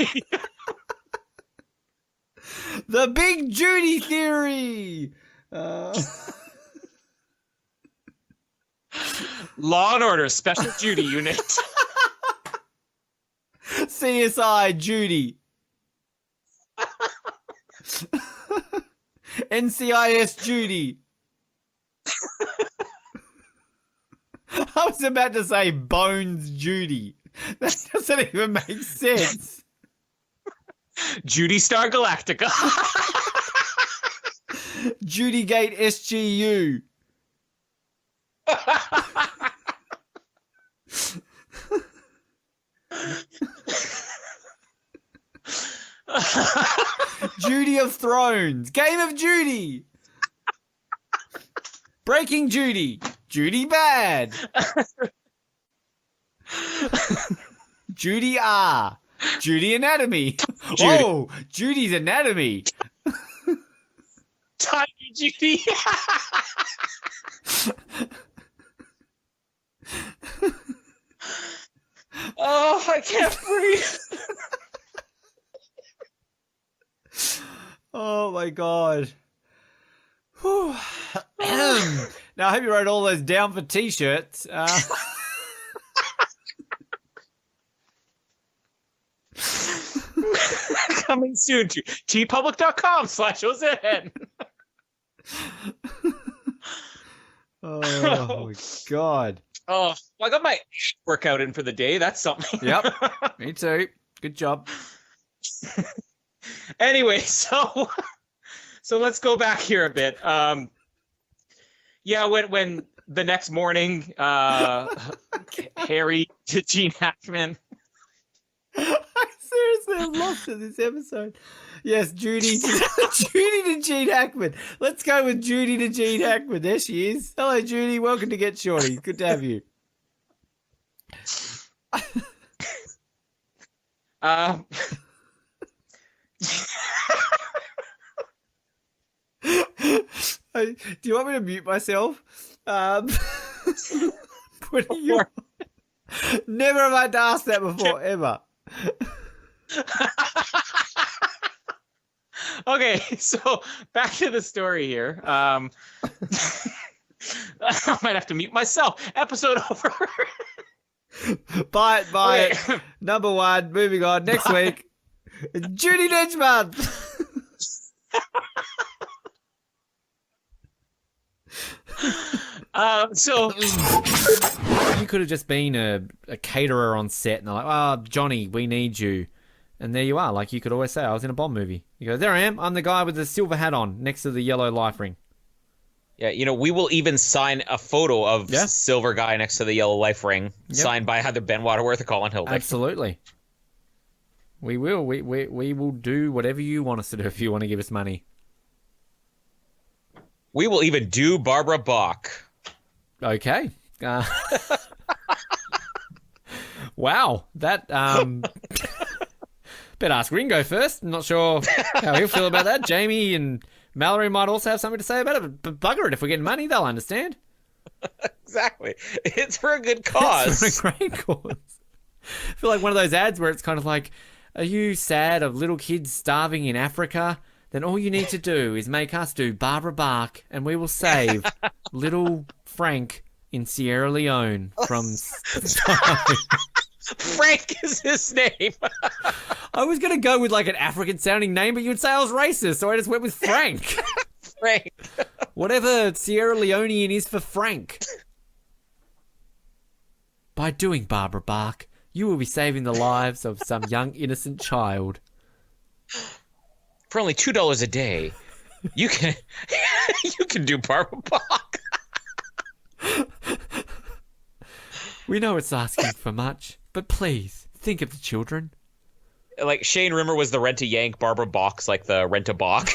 The Big Judy Theory. Law and Order Special Judy Unit. CSI Judy. NCIS Judy. I was about to say Bones Judy. That doesn't even make sense. Judy Star Galactica. Judy Gate SGU. Judy of Thrones. Game of Judy. Breaking Judy. Judy Bad. Judy R. Judy Anatomy. Whoa, Judy's Anatomy. Tiny Judy. Oh, I can't breathe. Oh my god. Whew. Now I hope you wrote all those down for t-shirts. Coming soon to tpublic.com/OZN. Oh my god. Oh, well, I got my workout in for the day. That's something. Yep. Me too. Good job. Anyway, so let's go back here a bit. Yeah, when the next morning, Harry to Gene Hackman. Seriously, I'm lost in this episode. Yes, Judy to Gene Hackman. Let's go with Judy to Gene Hackman. There she is. Hello, Judy. Welcome to Get Shorty. Good to have you. Do you want me to mute myself? Putting you... Never have I asked that before, ever. Okay, so back to the story here. I might have to mute myself. Episode over. Bye. Okay. Number one, moving on. Next week, Judy Denchman. So you could have just been a caterer on set, and they're like, "Oh, Johnny, we need you," and there you are. Like you could always say, "I was in a Bond movie." You go, "There I am. I'm the guy with the silver hat on next to the yellow life ring." Yeah, we will even sign a photo of silver guy next to the yellow life ring, signed by either Ben Waterworth or Colin Hildick. Absolutely. We will. We will do whatever you want us to do if you want to give us money. We will even do Barbara Bach. Okay. Wow. That, better ask Ringo first. I'm not sure how he'll feel about that. Jamie and Mallory might also have something to say about it, but bugger it. If we're getting money, they'll understand. Exactly. It's for a good cause. It's for a great cause. I feel like one of those ads where it's kind of like, are you sad of little kids starving in Africa? Then all you need to do is make us do Barbara Bach, and we will save little Frank in Sierra Leone from starving. Frank is his name. I was going to go with like an African-sounding name, but you'd say I was racist, so I just went with Frank. Frank. Whatever Sierra Leonean is for Frank. By doing Barbara Bach, you will be saving the lives of some young innocent child. For only $2 a day, you can do Barbara Bach. We know it's asking for much, but please think of the children. Like Shane Rimmer was the Rent-A-Yank, Barbara Bach's like the Rent-A-Bach.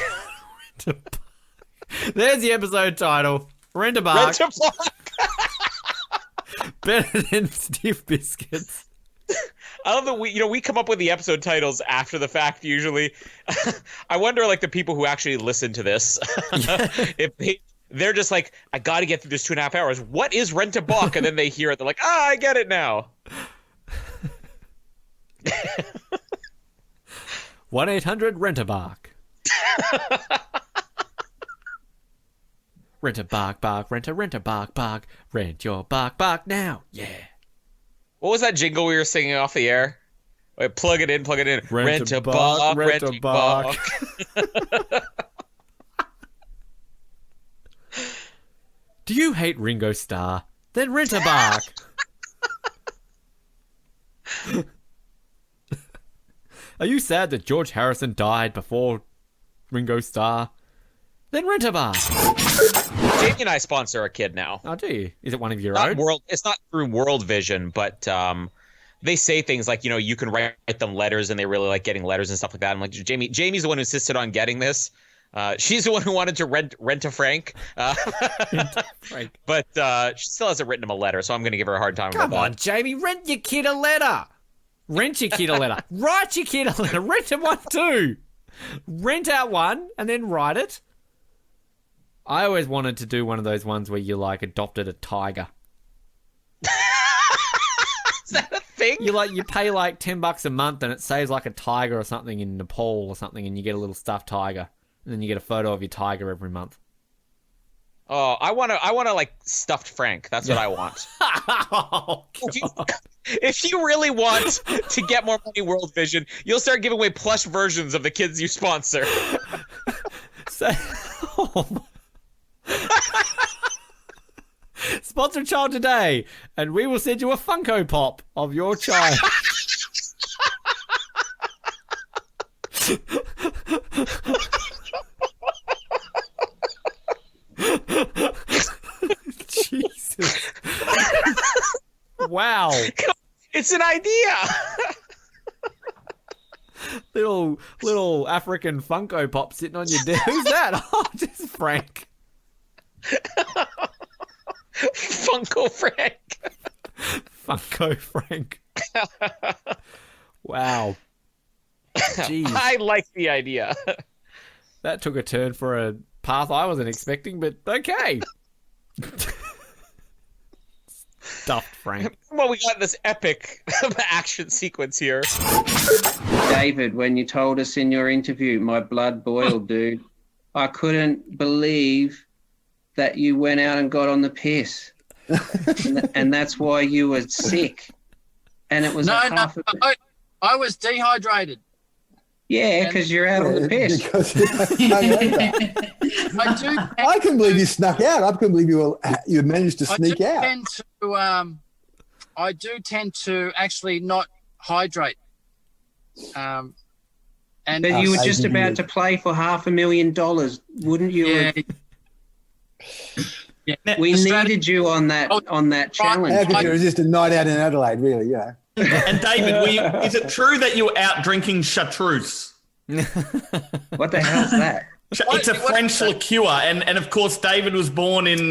There's the episode title. Rent-A-Bach. Rent-A-Bach. Better than Stiff Biscuits. I love that we come up with the episode titles after the fact usually. I wonder like the people who actually listen to this, if they're just like, I got to get through this 2.5 hours. What is Rent-A-Bach? And then they hear it, they're like, I get it now. 1-800-RENT-A-BACH. Rent-A-Bach, Bach, rent-a-Bach, Bach. Rent your Bach now. Yeah. What was that jingle we were singing off the air? Wait, plug it in. Rent-A-Bach, Rent-A-Bach. Do you hate Ringo Starr? Then Rent-A-Bach. Are you sad that George Harrison died before Ringo Starr? Then Rent-A-Bach. Jamie and I sponsor a kid now. Oh, do you? Is it one of your own? own? It's not through World Vision, but they say things like, you can write them letters, and they really like getting letters and stuff like that. I'm like, Jamie's the one who insisted on getting this. She's the one who wanted to rent a Frank. But she still hasn't written him a letter, so I'm going to give her a hard time about that. Come on, Jamie, rent your kid a letter. Rent your kid a letter. Write your kid a letter. Rent him one too. Rent out one and then write it. I always wanted to do one of those ones where you like adopted a tiger. Is that a thing? You pay like $10 a month and it saves like a tiger or something in Nepal or something, and you get a little stuffed tiger, and then you get a photo of your tiger every month. Oh, I want to like stuffed Frank. That's what I want. Oh, if you really want to get more money, World Vision, you'll start giving away plush versions of the kids you sponsor. Sponsor a child today, and we will send you a Funko Pop of your child. Jesus. Wow. It's an idea. Little African Funko Pop sitting on your desk. Who's that? Oh, just Frank. Funko Frank. Funko Frank. Wow. Jeez. I like the idea. That took a turn for a path I wasn't expecting, but okay. Stuffed Frank. Well, we got this epic action sequence here. David, when you told us in your interview, my blood boiled, dude. I couldn't believe that you went out and got on the piss. and that's why you were sick. And it was I was dehydrated. Yeah, because you're out on the piss. I couldn't believe you snuck out. I couldn't believe you managed to sneak out. I do tend to actually not hydrate. But you were just about to play for $500,000, wouldn't you? Yeah. We needed you on that challenge. How could you resist a night out in Adelaide, really? Yeah. And David, is it true that you were out drinking chartreuse? What the hell's that? It's a French liqueur, and of course David was born in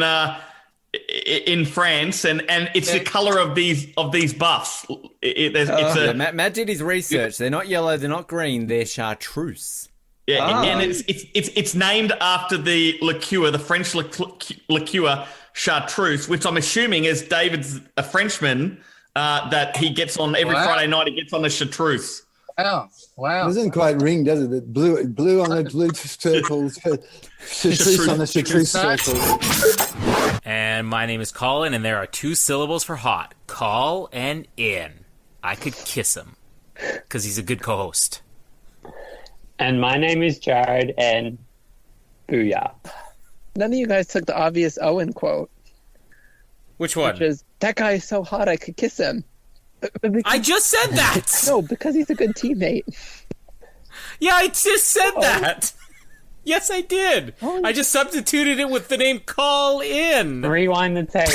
France, and it's the colour of these buffs. Matt did his research. They're not yellow, they're not green, they're chartreuse. Yeah, and it's named after the liqueur, the French liqueur chartreuse, which I'm assuming is David's a Frenchman that he gets on every Friday night. He gets on the chartreuse. Wow! It doesn't quite ring, does it? The blue on the blue circles, chartreuse on the chartreuse circle. And my name is Colin, and there are 2 syllables for hot. Call and in. I could kiss him because he's a good co-host. And my name is Jared, and booyah. None of you guys took the obvious Owen quote. Which one? Which is, that guy is so hot I could kiss him. I just said that! No, because he's a good teammate. Yeah, I just said that! Yes, I did! I just substituted it with the name Call In! Rewind the tape.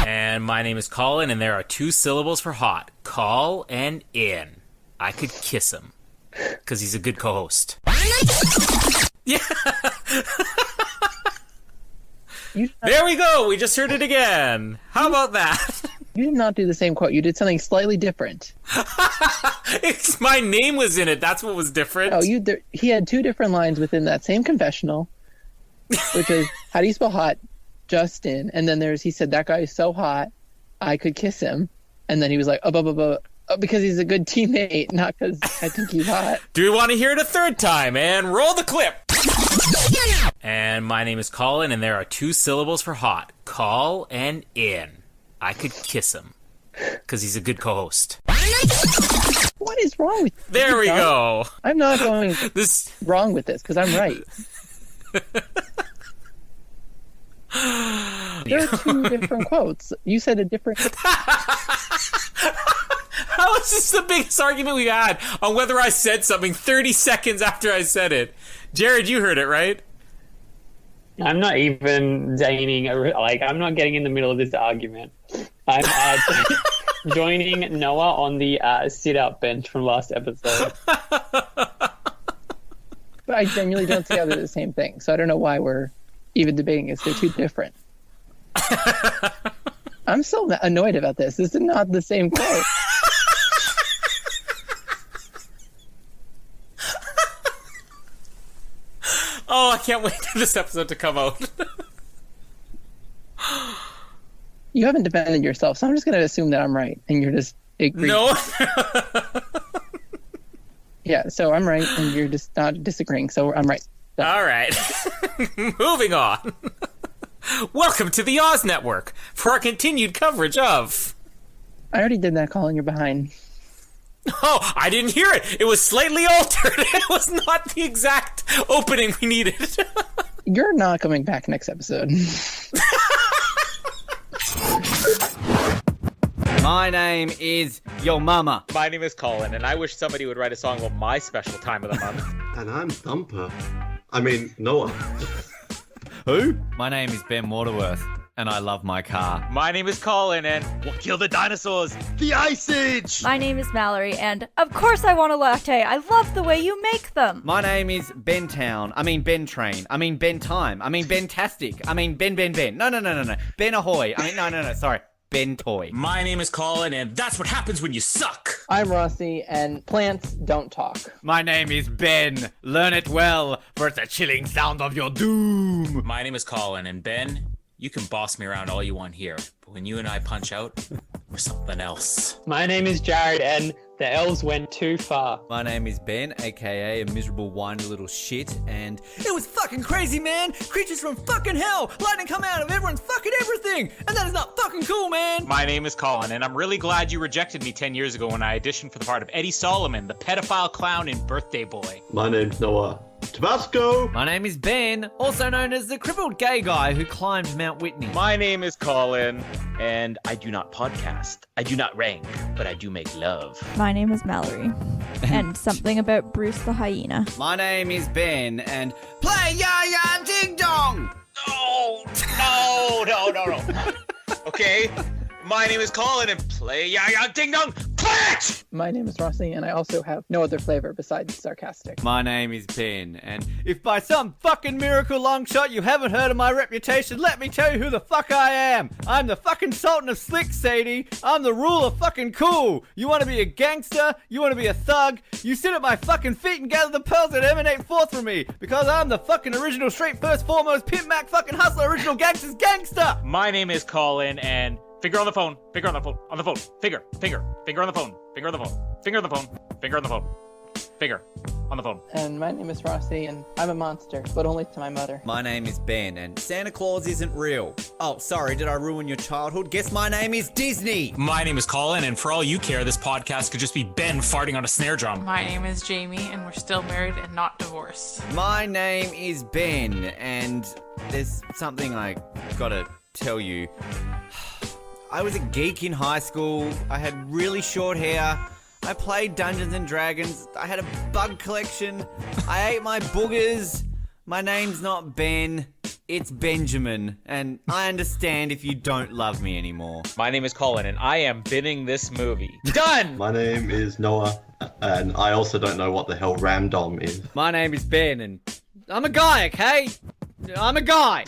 And my name is Colin, and there are 2 syllables for hot. Call and in. I could kiss him because he's a good co-host. Yeah. There we go. We just heard it again. How about that? You did not do the same quote. You did something slightly different. My name was in it. That's what was different. Oh, he had 2 different lines within that same confessional, which is, how do you spell hot? Justin. And then he said, that guy is so hot, I could kiss him. And then he was like, because he's a good teammate, not because I think he's hot. Do we want to hear it a third time? And roll the clip. And my name is Colin, and there are 2 syllables for hot. Call and in. I could kiss him because he's a good co-host. What is wrong with you? There we go. I'm not going wrong with this because I'm right. There are 2 different quotes. You said a different. How is this the biggest argument we've had on whether I said something 30 seconds after I said it? Jared, you heard it, right? I'm not even deigning, I'm not getting in the middle of this argument. I'm joining Noah on the sit-up bench from last episode. But I genuinely don't see how they're the same thing, so I don't know why we're even debating this. They're 2 different. I'm so annoyed about this. This is not the same quote. can't wait for this episode to come out. You haven't defended yourself, so I'm just going to assume that I'm right, and you're just agreeing. No. Yeah, so I'm right, and you're just not disagreeing, so I'm right. Done. All right. Moving on. Welcome to the Oz Network for our continued coverage of... I already did that, Colin. You're behind. Oh, I didn't hear it. It was slightly altered. It was not the exact opening we needed. You're not coming back next episode. My name is Yo Mama. My name is Colin, and I wish somebody would write a song about my special time of the month. And I'm Thumper. I mean, Noah. Who? My name is Ben Waterworth, and I love my car. My name is Colin, and we'll kill the dinosaurs. The Ice Age! My name is Mallory, and of course I want a latte. I love the way you make them. My name is Ben Town. I mean Ben Train. I mean Ben Time. I mean Ben-tastic. I mean Ben. No. Ben Ahoy. I mean, no, sorry. Ben Toy. My name is Colin, and that's what happens when you suck. I'm Rossi, and plants don't talk. My name is Ben. Learn it well, for it's a chilling sound of your doom. My name is Colin, and Ben, you can boss me around all you want here, but when you and I punch out, we're something else. My name is Jared, and the elves went too far. My name is Ben, aka a miserable whiny little shit, and it was fucking crazy, man! Creatures from fucking hell! Lightning come out of everyone's fucking everything! And that is not fucking cool, man! My name is Colin, and I'm really glad you rejected me 10 years ago when I auditioned for the part of Eddie Solomon, the pedophile clown in Birthday Boy. My name's Noah. Tabasco! My name is Ben, also known as the crippled gay guy who climbed Mount Whitney. My name is Colin, and I do not podcast. I do not rank, but I do make love. My name is Mallory, and something about Bruce the hyena. My name is Ben, and play Ya-Ya Ding Dong! No. Okay, my name is Colin, and play Ya-Ya Ding Dong. Play it! My name is Rossi, and I also have no other flavor besides sarcastic. My name is Ben, and if by some fucking miracle long shot you haven't heard of my reputation, let me tell you who the fuck I am. I'm the fucking Sultan of Slick, Sadie. I'm the ruler of fucking cool. You want to be a gangster? You want to be a thug? You sit at my fucking feet and gather the pearls that emanate forth from me, because I'm the fucking original straight first foremost pimp mac fucking hustler original gangster's gangster. My name is Colin, and finger on the phone, finger on the phone, on the phone, finger on the phone, finger on the phone, finger on the phone, finger on the phone, finger on the phone. And my name is Rossi, and I'm a monster, but only to my mother. My name is Ben, and Santa Claus isn't real. Oh, sorry, did I ruin your childhood? Guess my name is Disney. My name is Colin, and for all you care, this podcast could just be Ben farting on a snare drum. My name is Jamie, and we're still married and not divorced. My name is Ben, and there's something I gotta tell you. I was a geek in high school. I had really short hair. I played Dungeons and Dragons. I had a bug collection. I ate my boogers. My name's not Ben. It's Benjamin. And I understand if you don't love me anymore. My name is Colin, and I am binning this movie. Done! My name is Noah, and I also don't know what the hell Ramdom is. My name is Ben, and I'm a guy, okay? I'm a guy.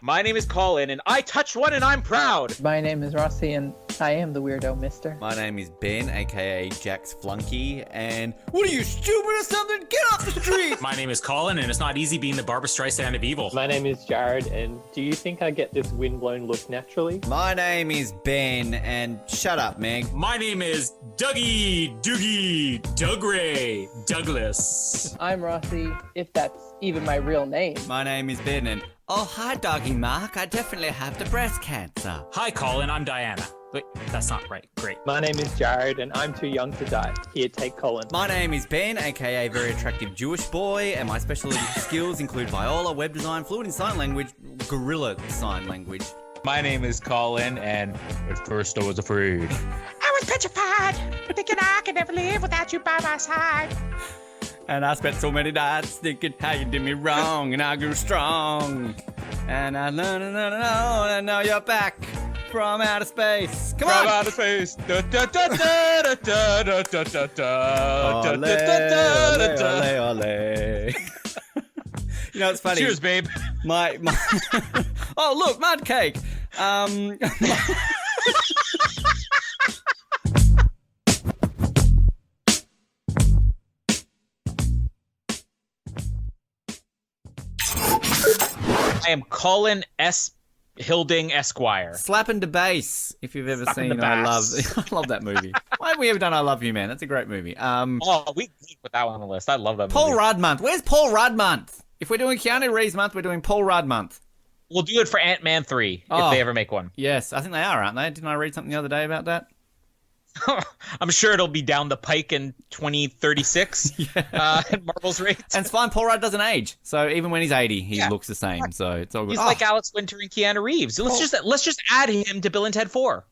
My name is Colin, and I touched one, and I'm proud. My name is Rossi, and I am the weirdo mister. My name is Ben, aka Jack's Flunky, and what are you, stupid or something? Get off the street! My name is Colin, and it's not easy being the Barbra Streisand of evil. My name is Jared, and do you think I get this windblown look naturally? My name is Ben, and shut up, Meg. My name is Dougie, Doogie, Dougray, Douglas. I'm Rossi, if that's even my real name. My name is Ben, and oh, hi, Doggy Mark. I definitely have the breast cancer. Hi, Colin. I'm Diana. Wait, that's not right. Great. My name is Jared, and I'm too young to die. Here, take Colin. My name is Ben, aka very attractive Jewish boy, and my specialty skills include Viola, web design, fluent in sign language, gorilla sign language. My name is Colin, and at first I was afraid. I was petrified, thinking I could never live without you by my side. And I spent so many nights thinking how you did me wrong, and I grew strong. And I and now you're back from outer space. Come on! From outer space. Da da da da da da da da da da da da da. You know, it's funny. Cheers, babe. My oh, look, mud cake. I am Colin S. Hilding Esquire. Slapping the bass. If you've ever Slapping seen the I bass. love that movie. Why have we ever done I Love You Man? That's a great movie. We put that one on the list. I love that Paul movie. Rudd month. Where's Paul Rudd month? If we're doing Keanu Reeves month, we're doing Paul Rudd month. We'll do it for Ant-Man 3 if they ever make one. Yes, I think they are, aren't they? Didn't I read something the other day about that? I'm sure it'll be down the pike in 2036 at Marvel's rates. And it's fine. Paul Rudd doesn't age, so even when he's 80, he looks the same. So it's all good. He's like Alex Winter and Keanu Reeves. Let's just add him to Bill and Ted 4.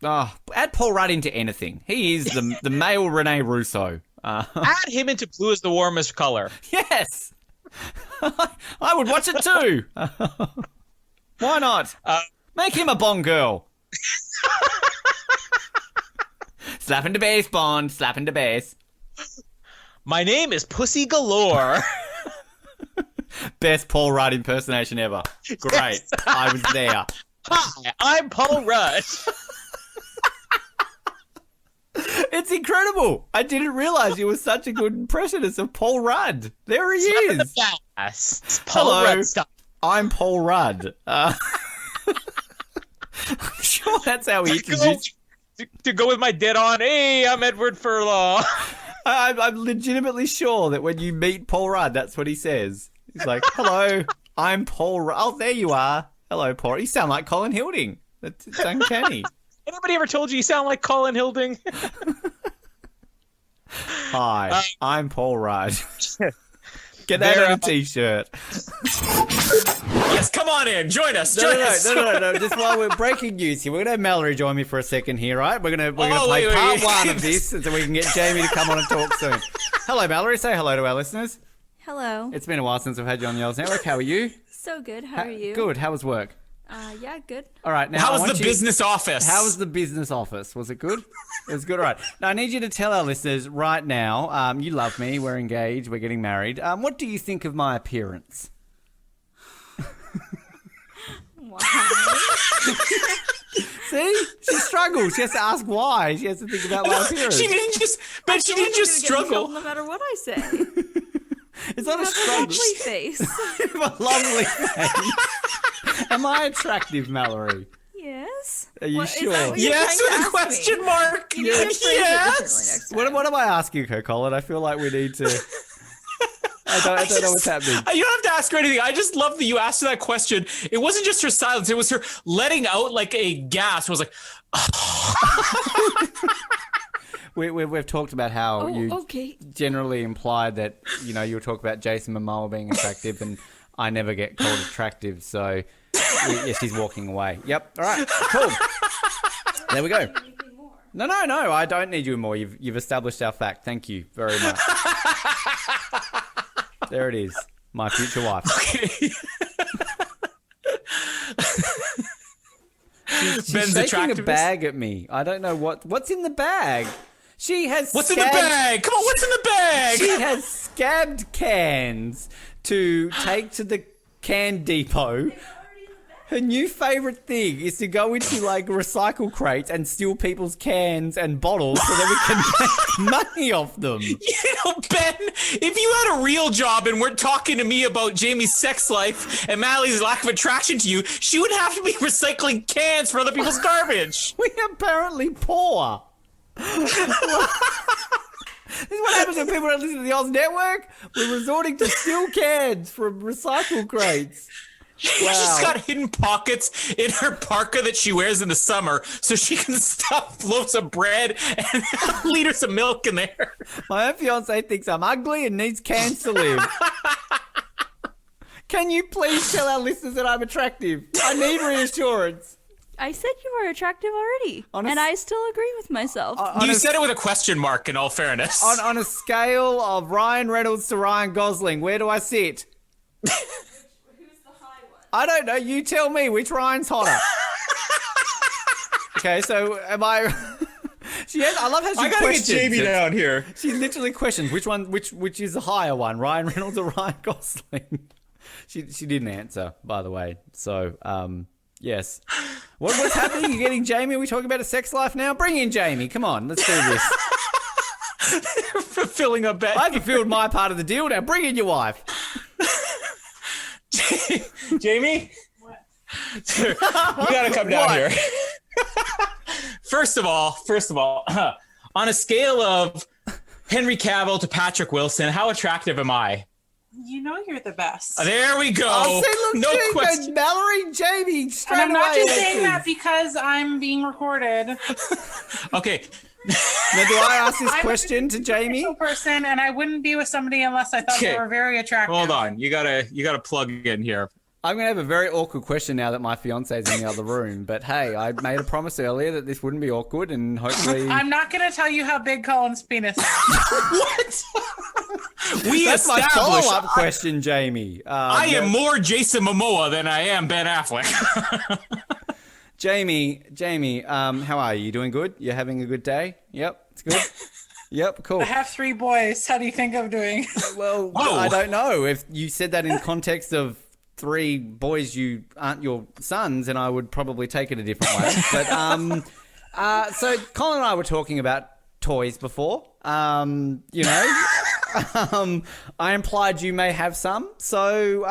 Add Paul Rudd into anything. He is the male Rene Russo. Add him into Blue is the Warmest Color. Yes, I would watch it too. Why not? Make him a Bond girl. Slapping the bass, Bond. Slapping the bass. My name is Pussy Galore. Best Paul Rudd impersonation ever. Great. Yes. I was there. Hi, I'm Paul Rudd. It's incredible. I didn't realize you were such a good impressionist of Paul Rudd. There he is. Yes. Paul Hello. Rudd stuff. I'm Paul Rudd. I'm sure that's how he introduced. To go with my dead on, hey, I'm Edward Furlong. I'm legitimately sure that when you meet Paul Rudd, that's what he says. He's like, hello, I'm Paul Rudd. Oh, there you are. Hello, Paul. You sound like Colin Hilding. It's uncanny. Anybody ever told you sound like Colin Hilding? Hi, I'm Paul Rudd. Get that on a t-shirt. Yes, come on in. Join us. No. Just while we're breaking news here, we're going to have Mallory join me for a second here, right? We're going to play part one of this so we can get Jamie to come on and talk soon. Hello, Mallory. Say hello to our listeners. Hello. It's been a while since we've had you on the Oz Network. How are you? So good. How are you? Good. How was work? Yeah, good. All right. Now, how was the business office? How was the business office? Was it good? It was good. All right. Now, I need you to tell our listeners right now, you love me, we're engaged, we're getting married. What do you think of my appearance? See? She struggles. She has to ask why. She has to think about my appearance. She didn't just struggle. No matter what I say. It's not a struggle. Lovely face. A lovely face. Am I attractive, Mallory? Yes. Are you sure? Yes, with a question mark. Yes. What am I asking her, Colin? I feel like we need to... I don't know what's happening. You don't have to ask her anything. I just love that you asked her that question. It wasn't just her silence. It was her letting out like a gasp. It was like... We've talked about how you generally implied that, you know, you'll talk about Jason Momoa being attractive and I never get called attractive. So, yeah, she's walking away. Yep. All right. Cool. There we go. No, I don't need you more. You've established our fact. Thank you very much. There it is. My future wife. Okay. She's shaking a bag at me. I don't know what's in the bag. She has in the bag? Come on, what's in the bag? She has scabbed cans to take to the can depot. Her new favourite thing is to go into like recycle crates and steal people's cans and bottles so that we can make money off them. You know, Ben, if you had a real job and weren't talking to me about Jamie's sex life and Mally's lack of attraction to you, she would have to be recycling cans for other people's garbage. We're apparently poor. This is what happens when people don't listen to the Oz Network. We're resorting to steal cans from recycle crates. She's got hidden pockets in her parka that she wears in the summer so she can stuff loaves of bread and liters of milk in there. My own fiancé thinks I'm ugly and needs cans to live. Can you please tell our listeners that I'm attractive? I need reassurance. I said you were attractive already, and I still agree with myself. You said it with a question mark, in all fairness. On a scale of Ryan Reynolds to Ryan Gosling, where do I sit? I don't know. You tell me which Ryan's hotter. Okay, so am I? I love how she questions. I gotta get Jamie down here. She literally questions which is the higher one, Ryan Reynolds or Ryan Gosling. She didn't answer, by the way. So yes. What's happening? You're getting Jamie? Are we talking about a sex life now? Bring in Jamie. Come on, let's do this. Fulfilling a bet. I fulfilled my part of the deal. Now bring in your wife. Jamie? You got to come down here. First of all, on a scale of Henry Cavill to Patrick Wilson, how attractive am I? You know you're the best. There we go. No question. Mallory, Jamie, straight And I'm not away just saying answers. that because I'm being recorded. Okay. Now, do I ask this question to Jamie? I'm a person, and I wouldn't be with somebody unless I thought they were very attractive. Hold on. You gotta plug in here. I'm going to have a very awkward question now that my fiance is in the other room. But hey, I made a promise earlier that this wouldn't be awkward, and hopefully... I'm not going to tell you how big Colin's penis is. What? That's my follow-up question, Jamie. I am more Jason Momoa than I am Ben Affleck. Jamie, how are you? You doing good? You having a good day? Yep, it's good. Yep, cool. I have 3 boys. How do you think I'm doing? Well, I don't know. If you said that in context of 3 boys you aren't your sons, and I would probably take it a different way. But so Colin and I were talking about toys before. You know, I implied you may have some. So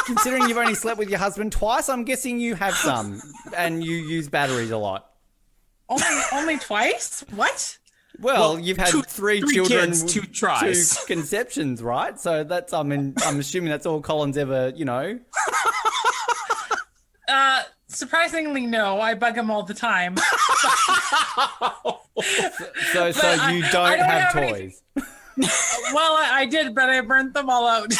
considering you've only slept with your husband twice, I'm guessing you have some, and you use batteries a lot. Only twice? What? Well, you've had 3 children, kids, 2 tries, 2 conceptions, right? So that's I'm assuming that's all Colin's ever, you know. Surprisingly, no. I bug him all the time. So you don't have toys. Well, I did, but I burnt them all out.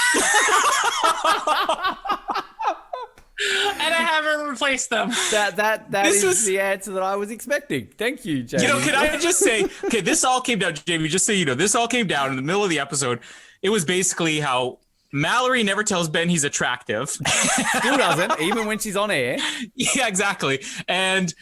And I haven't replaced them. That is the answer that I was expecting. Thank you, Jamie. You know, can I just say, okay, this all came down, Jamie, just so you know, this all came down in the middle of the episode. It was basically how Mallory never tells Ben he's attractive. Still doesn't, even when she's on air. Yeah, exactly. And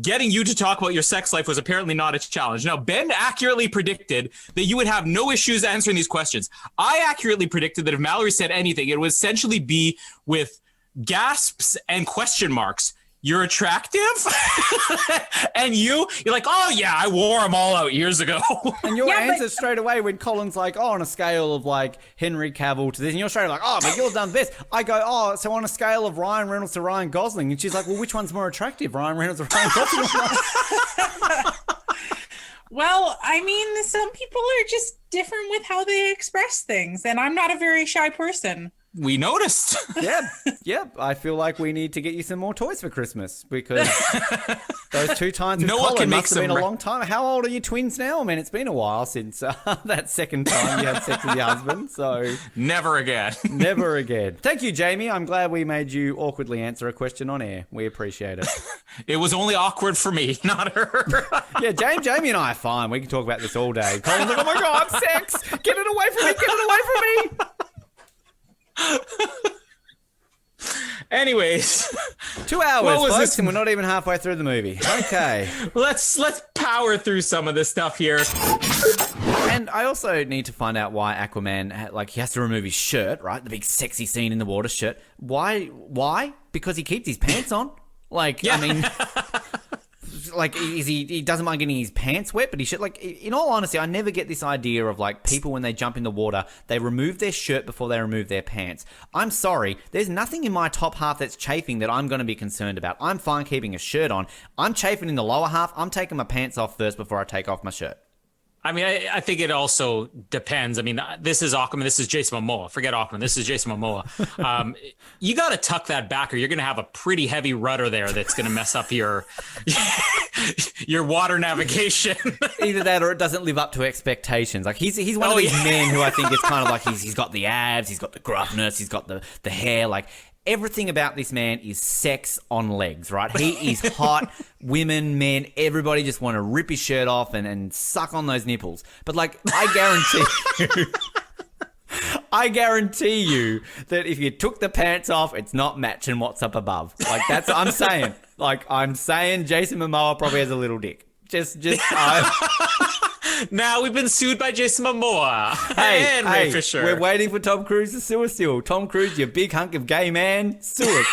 getting you to talk about your sex life was apparently not a challenge. Now, Ben accurately predicted that you would have no issues answering these questions. I accurately predicted that if Mallory said anything, it would essentially be with gasps and question marks. You're attractive? And you're like, oh yeah, I wore them all out years ago. And your answer straight away when Colin's like, oh, on a scale of like Henry Cavill to this, and you're straight like, oh, but you've done this. I go, oh, so on a scale of Ryan Reynolds to Ryan Gosling. And she's like, well, which one's more attractive, Ryan Reynolds or Ryan Gosling? Well, I mean, some people are just different with how they express things, and I'm not a very shy person. We noticed. Yeah. I feel like we need to get you some more toys for Christmas because those 2 times with Colin must have been a long time. How old are your twins now? I mean, it's been a while since that second time you had sex with your husband. So never again. Never again. Thank you, Jamie. I'm glad we made you awkwardly answer a question on air. We appreciate it. It was only awkward for me, not her. Yeah, Jamie and I are fine. We can talk about this all day. Colin's like, oh my God, sex! Get it away from me! Get it away from me! Anyways, 2 hours, folks, and we're not even halfway through the movie. Okay, let's power through some of this stuff here. And I also need to find out why Aquaman, he has to remove his shirt, right? The big sexy scene in the water shirt. Why? Because he keeps his pants on. I mean. He doesn't mind getting his pants wet, but he should, in all honesty, I never get this idea of, people when they jump in the water, they remove their shirt before they remove their pants. I'm sorry, there's nothing in my top half that's chafing that I'm going to be concerned about. I'm fine keeping a shirt on. I'm chafing in the lower half. I'm taking my pants off first before I take off my shirt. I mean, I think it also depends. I mean, this is Aquaman. This is Jason Momoa. Forget Aquaman. This is Jason Momoa. You got to tuck that back or you're going to have a pretty heavy rudder there that's going to mess up your water navigation. Either that or it doesn't live up to expectations. He's one of these men who I think is kind of he's got the abs, he's got the gruffness, he's got the hair, everything about this man is sex on legs, right? He is hot. Women, men, everybody just want to rip his shirt off and suck on those nipples. But I guarantee you that if you took the pants off, it's not matching what's up above. That's what I'm saying. I'm saying Jason Momoa probably has a little dick. Now we've been sued by Jason Momoa and Ray Fisher. We're waiting for Tom Cruise to sue us still. Tom Cruise, you big hunk of gay man, sue us.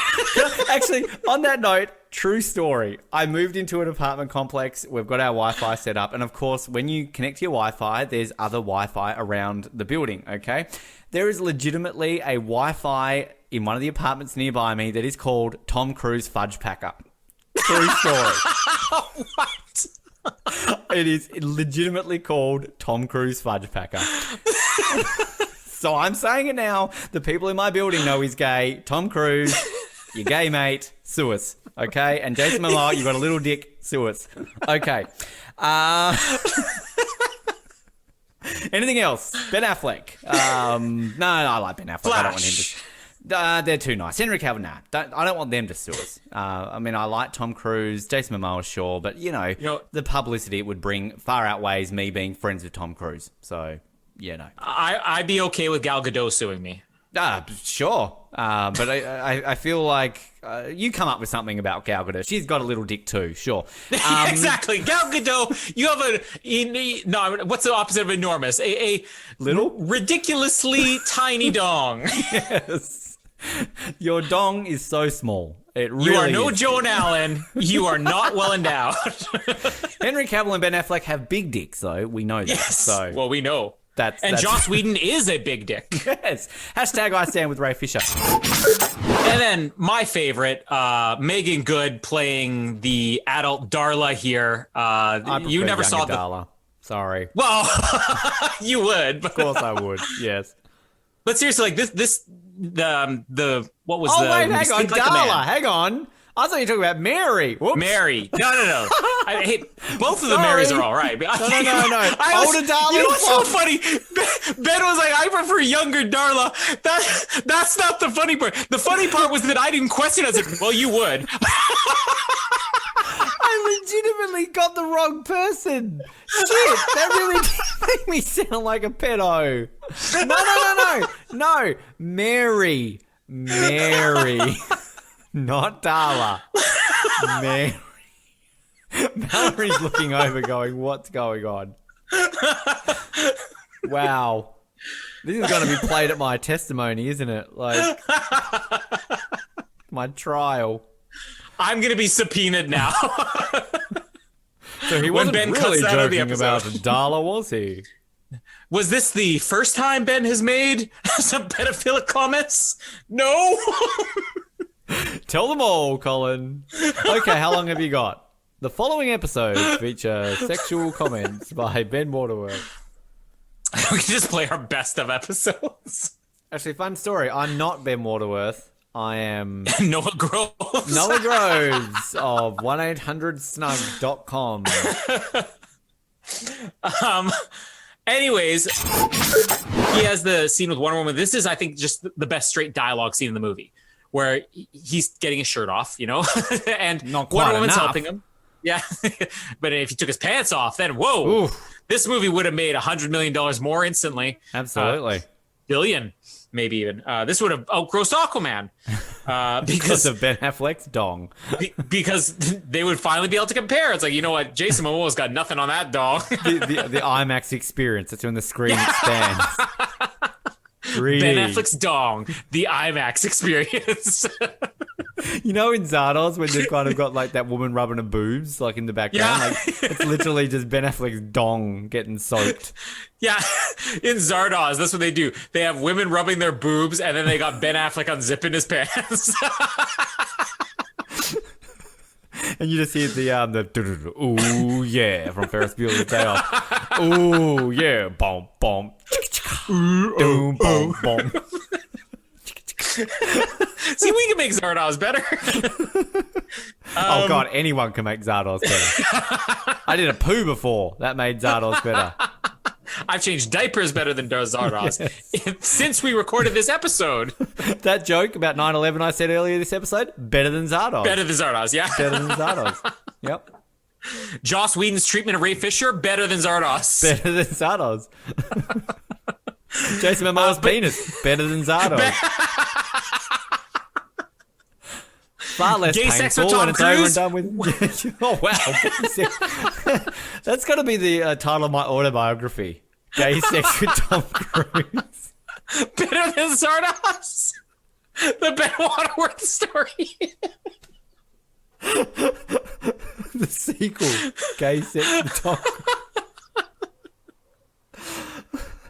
Actually, on that note, True story. I moved into an apartment complex. We've got our Wi-Fi set up. And of course, when you connect to your Wi-Fi, there's other Wi-Fi around the building, okay? There is legitimately a Wi-Fi in one of the apartments nearby me that is called Tom Cruise Fudge Packer. True story. What? It is legitimately called Tom Cruise Fudge Packer. So I'm saying it now. The people in my building know he's gay. Tom Cruise, your gay mate, sue us. Okay? And Jason Momoa, you got a little dick, sue us. Okay. Anything else? Ben Affleck. No, I like Ben Affleck. Flash. I don't want him to... they're too nice. Henry Cavill, nah. I don't want them to sue us. I mean, I like Tom Cruise, Jason Momoa, sure, but, you know, the publicity it would bring far outweighs me being friends with Tom Cruise. So, yeah, no. I'd be okay with Gal Gadot suing me. Sure. But I feel like you come up with something about Gal Gadot. She's got a little dick too, sure. Exactly. Gal Gadot, you have what's the opposite of enormous? A little? Ridiculously tiny dong. Yes. Your dong is so small. It really You are no is. Joan Allen. You are not well endowed. Henry Cavill and Ben Affleck have big dicks, though. We know that. Yes. So Well, we know. That's Joss Whedon is a big dick. Yes. Hashtag I stand with Ray Fisher. And then my favorite, Megan Good playing the adult Darla here. You never saw the Darla. Sorry. Well, you would. Of course I would. Yes. But seriously, like the what was the? Oh wait, hang on, Darla. Hang on. I thought you were talking about Mary. Whoops. Mary. No. I hate both of the Marys are all right. No. Older Darla. You know what's so funny? Ben was like, I prefer younger Darla. That's not the funny part. The funny part was that I didn't question it. I was like, well, you would. I legitimately got the wrong person. Shit, that really did make me sound like a pedo. No. Mary. Not Darla. Mary. Mallory's looking over going, what's going on? Wow. This is going to be played at my testimony, isn't it? Like, my trial. I'm going to be subpoenaed now. So he When wasn't Ben really cuts out of the joking about Darla, was he? Was this the first time Ben has made some pedophilic comments? No. Tell them all, Colin. Okay, how long have you got? The following episodes feature sexual comments by Ben Waterworth. We can just play our best of episodes. Actually, fun story. I'm not Ben Waterworth. I am Noah Groves. Noah Groves of 1-800-SNUG.com. Anyways, he has the scene with Wonder Woman. This is, I think, just the best straight dialogue scene in the movie, where he's getting his shirt off, you know, and Wonder Woman's helping him. Yeah, but if he took his pants off, then whoa, this movie would have made $100 million more instantly. Absolutely. Billion, maybe even. This would have outgrossed Aquaman. Because of Ben Affleck's dong. Because they would finally be able to compare. It's like, you know what? Jason Momoa's got nothing on that dong. the IMAX experience. That's when the screen expands. 3D. Ben Affleck's dong. The IMAX experience. You know, in Zardoz, when they've kind of got like that woman rubbing her boobs, like in the background, like it's literally just Ben Affleck's dong getting soaked. Yeah, in Zardoz, that's what they do. They have women rubbing their boobs, and then they got Ben Affleck unzipping his pants. And you just hear the ooh yeah from Ferris Bueller's Day Off. Ooh yeah, bomb bomb, boom bomb bomb. See, we can make Zardoz better. Oh god, anyone can make Zardoz better. I did a poo before. That made Zardoz better. I've changed diapers better than Zardoz Yes. since we recorded this episode. That joke about 9/11 I said earlier this episode, better than Zardoz. Better than Zardoz, yeah. Better than Zardoz. Yep. Joss Whedon's treatment of Ray Fisher, better than Zardoz. Better than Zardoz. Jason Momoa's penis, better than Zardoz. Far less Gay painful sex with Tom when it's over and Cruise? done with. Oh wow, that's got to be the title of my autobiography. Gay sex with Tom Cruise. Better than Zardoz. The Ben Waterworth story. The sequel, Gay Sex with Tom.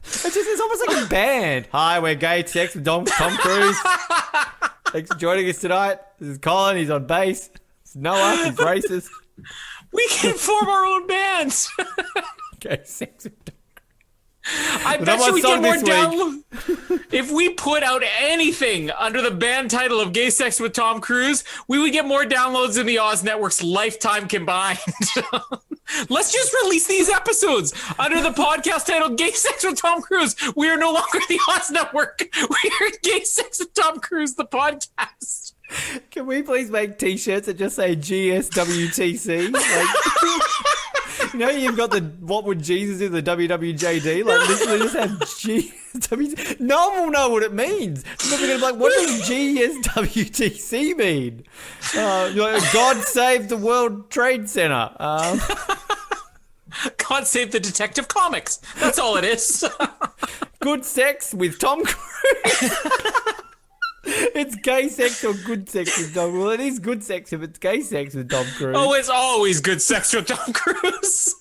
It's almost like a band. Hi, we're Gay Sex with Tom Cruise. Thanks for joining us tonight. This is Colin. He's on bass. It's Noah. He's racist. We can form our own bands. Gay Sex with Tom. I bet you we get more downloads. If we put out anything under the band title of Gay Sex with Tom Cruise, we would get more downloads than the Oz Network's lifetime combined. Let's just release these episodes under the podcast title Gay Sex with Tom Cruise. We are no longer the Oz Network. We are Gay Sex with Tom Cruise, the podcast. Can we please make t-shirts that just say GSWTC? You know, you've got the what would Jesus do, the WWJD? Like, literally just have GSWTC. No one will know what it means. People are going to be like, what does GSWTC mean? God save the World Trade Center. God save the Detective Comics. That's all it is. Good sex with Tom Cruise. It's gay sex or good sex with Tom Cruise. Well, it is good sex if it's gay sex with Tom Cruise. Oh, it's always good sex with Tom Cruise.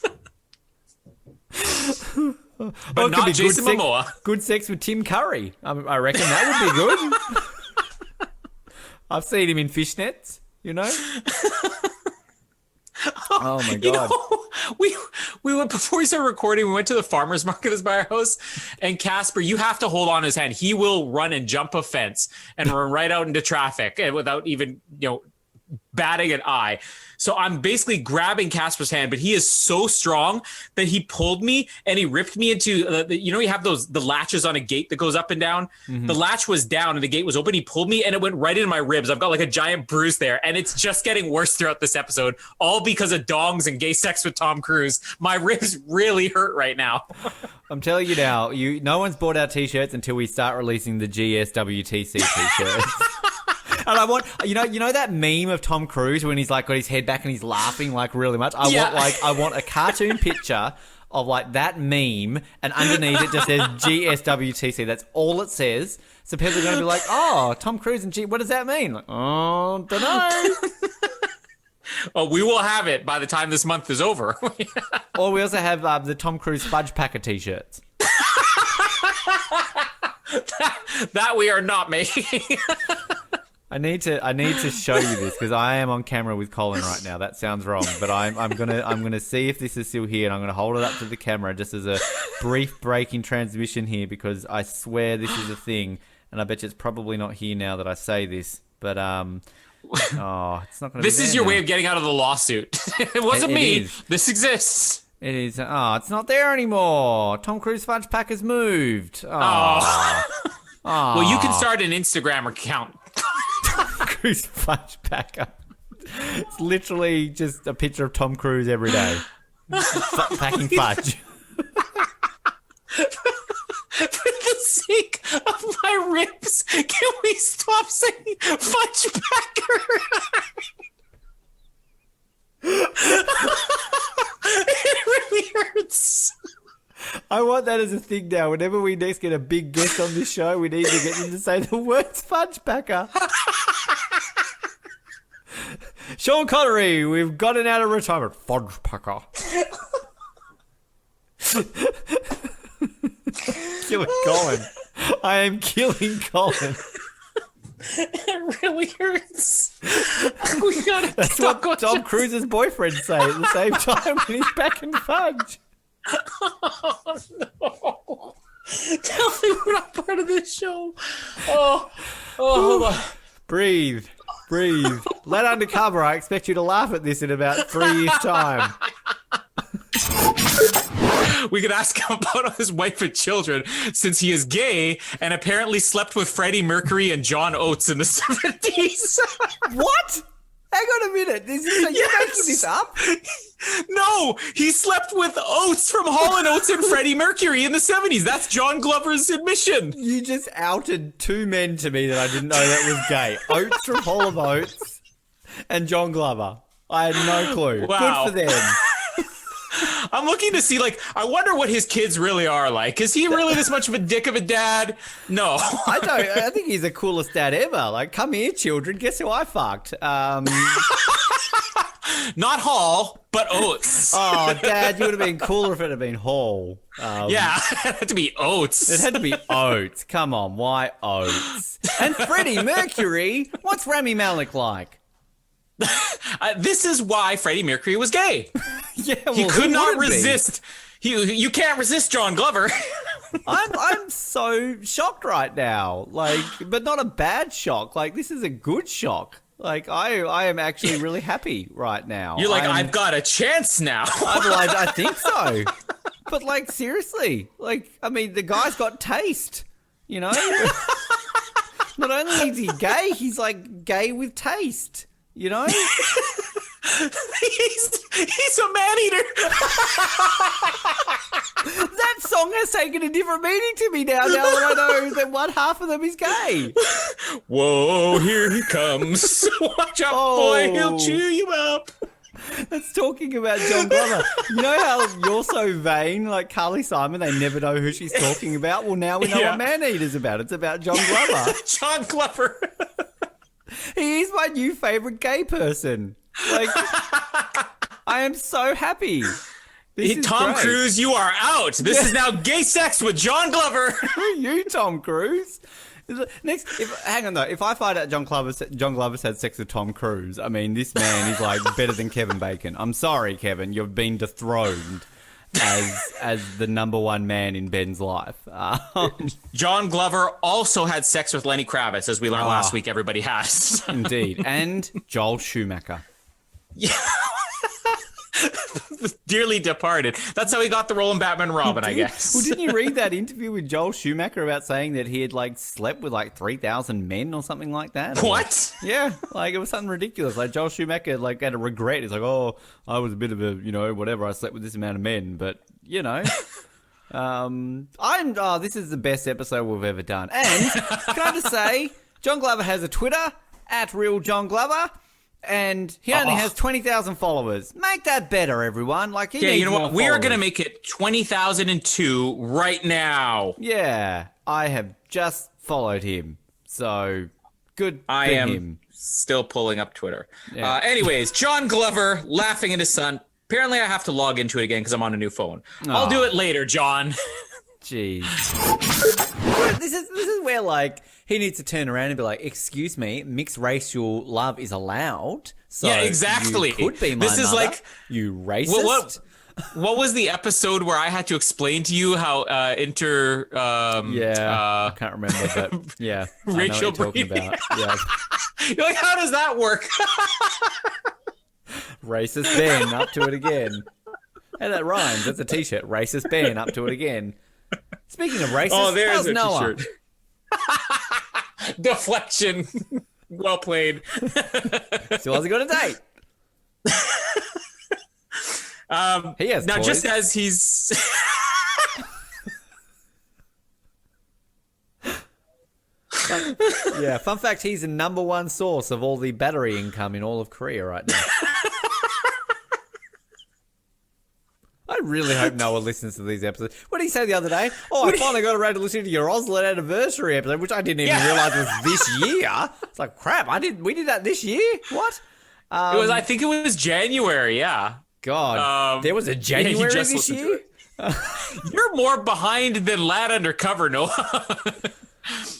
But not Jason Momoa. Good sex with Tim Curry. I reckon that would be good. I've seen him in fishnets, you know. Oh my god! You know, we went before we started recording. We went to the farmers market that's by our house, and Casper, you have to hold on his hand. He will run and jump a fence and run right out into traffic and without even batting an eye. So I'm basically grabbing Casper's hand, but he is so strong that he pulled me and he ripped me into you have the latches on a gate that goes up and down. Mm-hmm. The latch was down and the gate was open. He pulled me and it went right into my ribs. I've got like a giant bruise there, and it's just getting worse throughout this episode, all because of dongs and gay sex with Tom Cruise. My ribs really hurt right now. I'm telling you now, no one's bought our t-shirts until we start releasing the GSWTC t-shirts. And I want, you know that meme of Tom Cruise when he's like got his head back and he's laughing like really much. I want a cartoon picture of like that meme, and underneath it just says GSWTC. That's all it says. So people are going to be like, oh, Tom Cruise and G, what does that mean? Like, oh, don't know. Oh, we will have it by the time this month is over. Or we also have the Tom Cruise Fudge Packer t-shirts. that we are not making. I need to show you this because I am on camera with Colin right now. That sounds wrong, but I'm gonna see if this is still here, and I'm gonna hold it up to the camera just as a brief break in transmission here, because I swear this is a thing, and I bet you it's probably not here now that I say this, but it's not gonna. This be is there your now. way of getting out of the lawsuit. It wasn't me. This exists. It is. Oh, it's not there anymore. Tom Cruise Fudge Packer's moved. Oh. Well, you can start an Instagram account. Cruise Fudge Packer. It's literally just a picture of Tom Cruise every day. Packing fudge. For the sake of my ribs, can we stop saying Fudge Packer? It really hurts. I want that as a thing now. Whenever we next get a big guest on this show, we need to get them to say the words Fudge Packer. Sean Connery, we've gotten out of retirement. Fudge Packer. Killing Colin. I am killing Colin. It really hurts. We gotta That's what Tom Cruise's boyfriend say at the same time when he's packing fudge. Oh, no. Tell me we're not part of this show. Oh, hold on. Breathe. Let undercover. I expect you to laugh at this in about 3 years' time. We could ask him about his wife and children, since he is gay and apparently slept with Freddie Mercury and John Oates in the 70s. What? Hang on a minute. You're making this up? No, he slept with Oates from Hall & Oates and Freddie Mercury in the 70s. That's John Glover's admission. You just outed two men to me that I didn't know that was gay. Oates from Hall & Oates and John Glover. I had no clue. Wow. Good for them. I'm looking to see, I wonder what his kids really are like. Is he really this much of a dick of a dad? No. I don't. I think he's the coolest dad ever. Come here, children. Guess who I fucked? Not Hall, but Oates. Oh, Dad, you would have been cooler if it had been Hall. Yeah, it had to be Oates. It had to be Oates. Come on, why Oates? And Freddie Mercury, what's Rami Malek like? This is why Freddie Mercury was gay. Yeah, well, he could who not wouldn't be? resist. You can't resist John Glover. I'm so shocked right now. Like, but not a bad shock. Like, this is a good shock. Like, I am actually really happy right now. You're like, I've got a chance now. I think so. But, like, seriously. Like, I mean, the guy's got taste, you know? Not only is he gay, he's, like, gay with taste, you know? He's a man-eater. That song has taken a different meaning to me now that I know that one half of them is gay. Whoa, here he comes. Watch out, boy, he'll chew you up. That's talking about John Glover. You know how you're so vain, like Carly Simon, they never know who she's talking about? Well, now we know what Man-Eater's about. It's about John Glover. John Glover. He is my new favourite gay person. Like, I am so happy. This is Tom great. Cruise, you are out. This is now gay sex with John Glover. Who are you, Tom Cruise? Next, hang on though. If I find out John Glover's had sex with Tom Cruise, I mean, this man is like better than Kevin Bacon. I'm sorry, Kevin, you've been dethroned as the number one man in Ben's life. John Glover also had sex with Lenny Kravitz, as we learned last week. Everybody has. Indeed, and Joel Schumacher. Yeah. Dearly departed. That's how he got the role in Batman and Robin, I guess. Well, didn't you read that interview with Joel Schumacher about saying that he had like slept with like 3,000 men or something like that? What? Yeah, like it was something ridiculous. Like Joel Schumacher like had a regret. He's like, oh, I was a bit of a, you know, whatever. I slept with this amount of men, but you know. This is the best episode we've ever done. And can I just say, John Glover has a Twitter @RealJohnGlover. And he only has 20,000 followers. Make that better, everyone. Like, yeah, you know what? We are going to make it 20,002 right now. Yeah, I have just followed him. So, good for I am him. still pulling up Twitter. Yeah. Anyways, John Glover laughing at his son. Apparently, I have to log into it again because I'm on a new phone. I'll do it later, John. Jeez. This is where, like, he needs to turn around and be like, excuse me, mixed racial love is allowed. So yeah, exactly. You could be my this is mother, like you racist. What was the episode where I had to explain to you how I can't remember, but yeah, racial I know what you're talking about. Yeah. You're like, how does that work? Racist Ben, up to it again. Hey, that rhymes. That's a t-shirt. Racist Ben, up to it again. Speaking of racist, there's how's a Noah? t-shirt. Deflection. Well played. Still hasn't got a date. He has now, toys. just as he's yeah, fun fact, he's the number one source of all the battery income in all of Korea right now. I really hope Noah listens to these episodes. What did he say the other day? Oh, I finally got around to listening to your Oslet anniversary episode, which I didn't even realise was this year. It's like, crap, we did that this year? What? I think it was January, yeah. God, there was a January this year? You're more behind than Lad Undercover, Noah.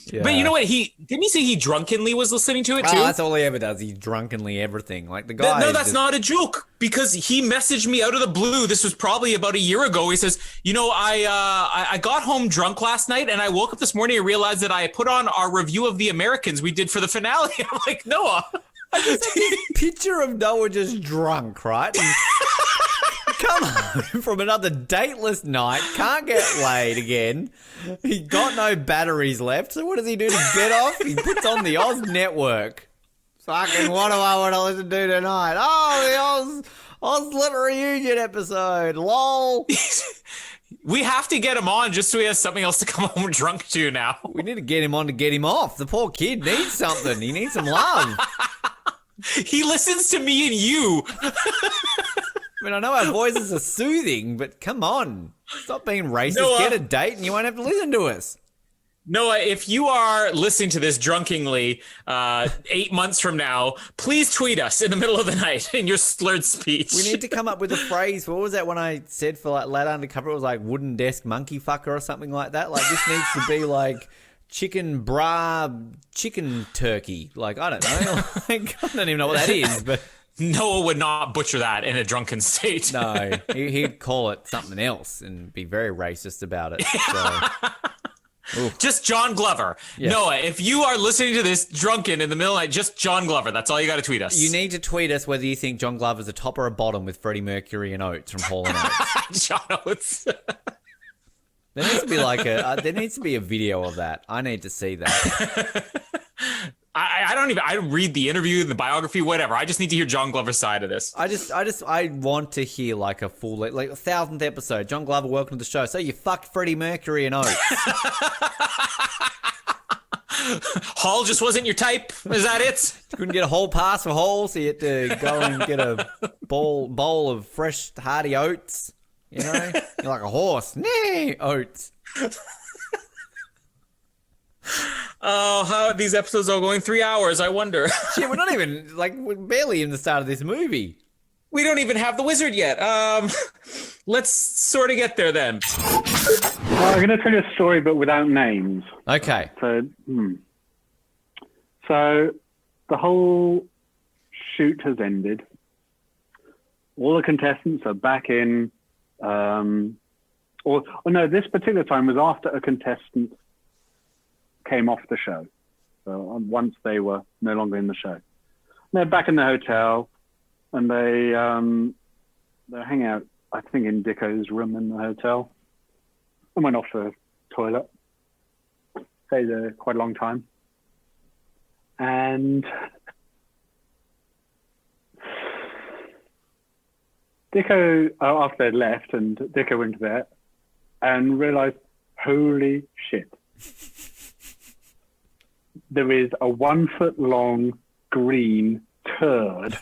Yeah. But you know what? Didn't he say he drunkenly was listening to it too? That's all he ever does. He drunkenly everything. Like the guy. No, that's not a joke, because he messaged me out of the blue. This was probably about a year ago. He says, you know, I got home drunk last night, and I woke up this morning and realized that I put on our review of The Americans we did for the finale. I'm like, Noah. I just have this picture of Noah just drunk, right? And come home from another dateless night, can't get laid again. He got no batteries left, so what does he do to get off? He puts on the Oz Network. Fucking what do I want to listen to tonight? Oh, the Oz Reunion episode. LOL. We have to get him on just so he has something else to come home drunk to now. We need to get him on to get him off. The poor kid needs something. He needs some love. He listens to me and you. I mean, I know our voices are soothing, but come on. Stop being racist. Noah. Get a date and you won't have to listen to us. Noah, if you are listening to this drunkenly 8 months from now, please tweet us in the middle of the night in your slurred speech. We need to come up with a phrase. What was that one I said for like Lad Undercover? It was like wooden desk monkey fucker or something like that. Like this needs to be like chicken turkey. Like, I don't know. Like, I don't even know what that is, but Noah would not butcher that in a drunken state. No, he'd call it something else and be very racist about it. So. Just John Glover. Yeah. Noah, if you are listening to this drunken in the middle of the night, just John Glover. That's all you got to tweet us. You need to tweet us whether you think John Glover's a top or a bottom with Freddie Mercury and Oates from Hall & Oates. John Oates. There needs to be like there needs to be a video of that. I need to see that. I read the interview, the biography, whatever. I just need to hear John Glover's side of this. I want to hear like a full, like 1,000th episode. John Glover, welcome to the show. So you fucked Freddie Mercury and Oates. Hall just wasn't your type. Is that it? Couldn't get a whole pass for Hall, so you had to go and get a bowl of fresh, hearty oats. You know, you're like a horse. Nay, oats. Oh, how are these episodes all going? 3 hours, I wonder. Shit, we're not even, like, we're barely in the start of this movie. We don't even have the wizard yet. Let's sort of get there then. I'm going to tell you a story, but without names. Okay. So the whole shoot has ended. All the contestants are back in. This particular time was after a contestant came off the show. So once they were no longer in the show. They're back in the hotel, and they hang out, I think, in Dicko's room in the hotel. I went off to the toilet. Stayed there quite a long time. And Dicko, after they left, and Dicko went to bed and realized, holy shit. There is a 1 foot long green turd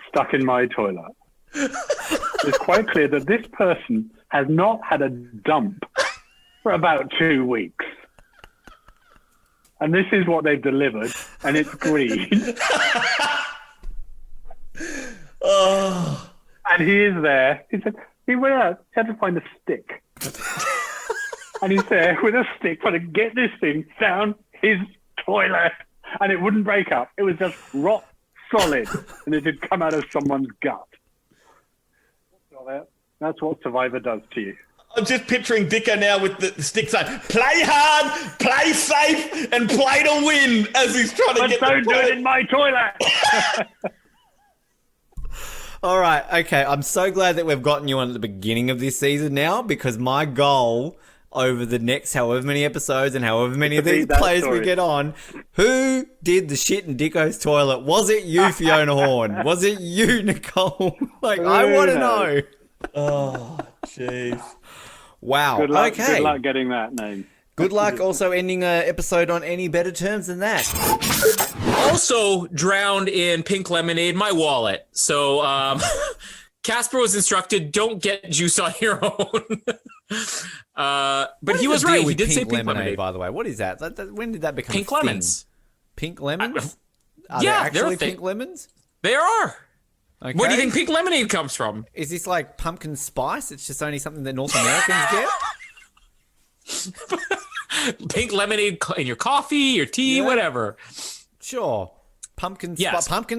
stuck in my toilet. It's quite clear that this person has not had a dump for about 2 weeks. And this is what they've delivered, and it's green. Oh. And he is there. He said, he went out, he had to find a stick. And he's there with a stick trying to get this thing down his toilet. And it wouldn't break up. It was just rock solid. And it had come out of someone's gut. That's what Survivor does to you. I'm just picturing Dicko now with the stick saying, play hard, play safe, and play to win as he's trying to get don't do it in my toilet. All right, okay. I'm so glad that we've gotten you on at the beginning of this season now, because my goal over the next however many episodes and however many of these players we get on, who did the shit in Dicko's toilet? Was it you, Fiona Horn? Was it you, Nicole? I want to know. Oh, jeez. Wow. Good luck, okay. Good luck getting that name. Good luck also ending an episode on any better terms than that. Also drowned in pink lemonade, my wallet. So Casper was instructed, don't get juice on your own. But he was right. He did say pink lemonade, by the way. What is that? When did that become pink a thing? lemons? Pink lemons? Are yeah, there actually they're pink lemons? There are. Okay. Where do you think pink lemonade comes from? Is this like pumpkin spice? It's just only something that North Americans get? Pink lemonade in your coffee, your tea, whatever. Sure. Pumpkin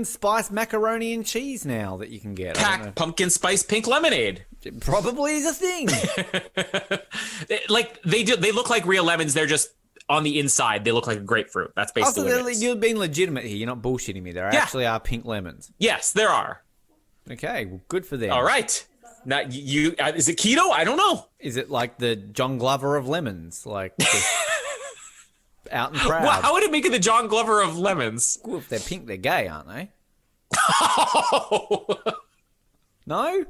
spice macaroni and cheese now that you can get. Packed pumpkin spice pink lemonade. It probably is a thing. They look like real lemons. They're just on the inside. They look like a grapefruit. That's basically what it is. You're being legitimate here. You're not bullshitting me. There actually are pink lemons. Yes, there are. Okay, well, good for them. All right. Now, is it keto? I don't know. Is it like the John Glover of lemons? Like, just out and proud? Well, how would it make it the John Glover of lemons? Well, if they're pink, they're gay, aren't they? No?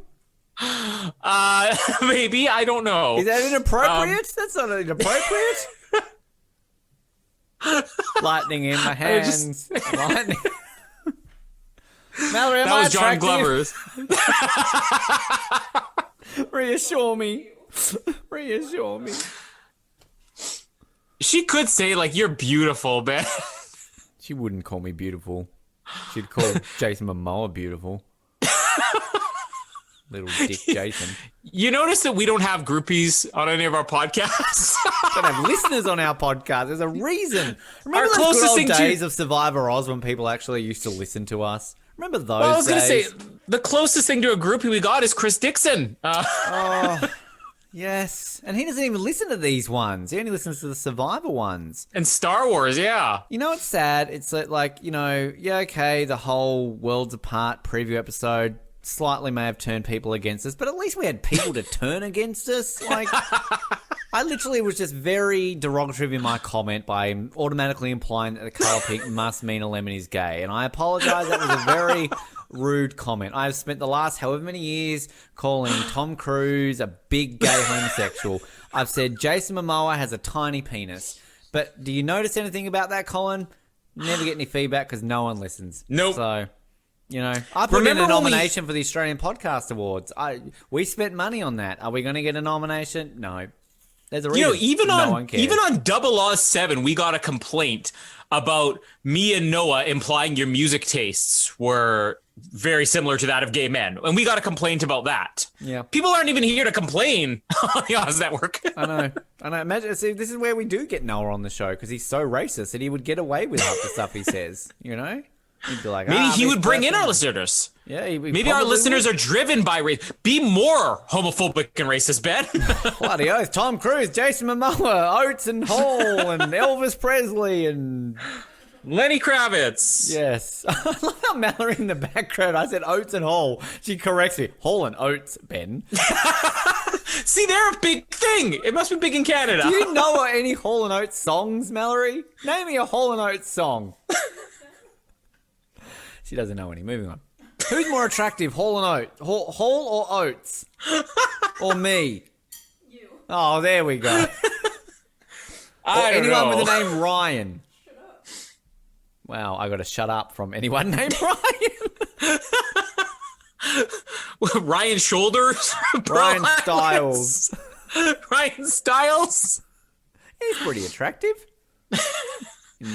Maybe. I don't know. Is that inappropriate? That's not inappropriate. Lightning in my hands. Lightning. Mallory, that was John Glover's. Reassure me. Reassure me. She could say, like, you're beautiful, man. She wouldn't call me beautiful. She'd call Jason Momoa beautiful. Little dick Jason. You notice that we don't have groupies on any of our podcasts? Don't have listeners on our podcast. There's a reason. Remember Our those closest good old thing to- days of Survivor Oz when people actually used to listen to us? Remember those Well, I was going to say, days? the closest thing to a groupie we got is Chris Dixon. Oh, yes. And he doesn't even listen to these ones. He only listens to the Survivor ones. And Star Wars, yeah. You know what's sad? It's like, you know, yeah, okay, the whole Worlds Apart preview episode slightly may have turned people against us, but at least we had people to turn against us. Like, I literally was just very derogatory in my comment by automatically implying that the colour pink must mean a lemon is gay. And I apologise, that was a very rude comment. I've spent the last however many years calling Tom Cruise a big gay homosexual. I've said Jason Momoa has a tiny penis. But do you notice anything about that, Colin? Never get any feedback because no one listens. Nope. So, you know, I put in a nomination for the Australian Podcast Awards. We spent money on that. Are we going to get a nomination? No. There's a reason. You know, even no on one cares. even on Double Oz 7, we got a complaint about me and Noah implying your music tastes were very similar to that of gay men, and we got a complaint about that. Yeah. People aren't even here to complain on the Oz Network. I know. Imagine, see, this is where we do get Noah on the show because he's so racist that he would get away with half the stuff he says. You know, he'd be like, Maybe he this would bring in person- our listeners. Yeah, Maybe our listeners are driven by race. Be more homophobic and racist, Ben. Bloody oath. Tom Cruise, Jason Momoa, Oates and Hall, and Elvis Presley, and Lenny Kravitz. Yes. I love how Mallory in the background, I said Oates and Hall. She corrects me. Hall and Oates, Ben. See, they're a big thing. It must be big in Canada. Do you know any Hall and Oates songs, Mallory? Name me a Hall and Oates song. She doesn't know any. Moving on. Who's more attractive, Hall and Oates? Hall or Oates? Or me? You. Oh, there we go. Or anyone with the name Ryan. Shut up. Wow, I got to shut up from anyone named Ryan. Ryan Shoulders? Ryan Stiles. Ryan Stiles? He's pretty attractive.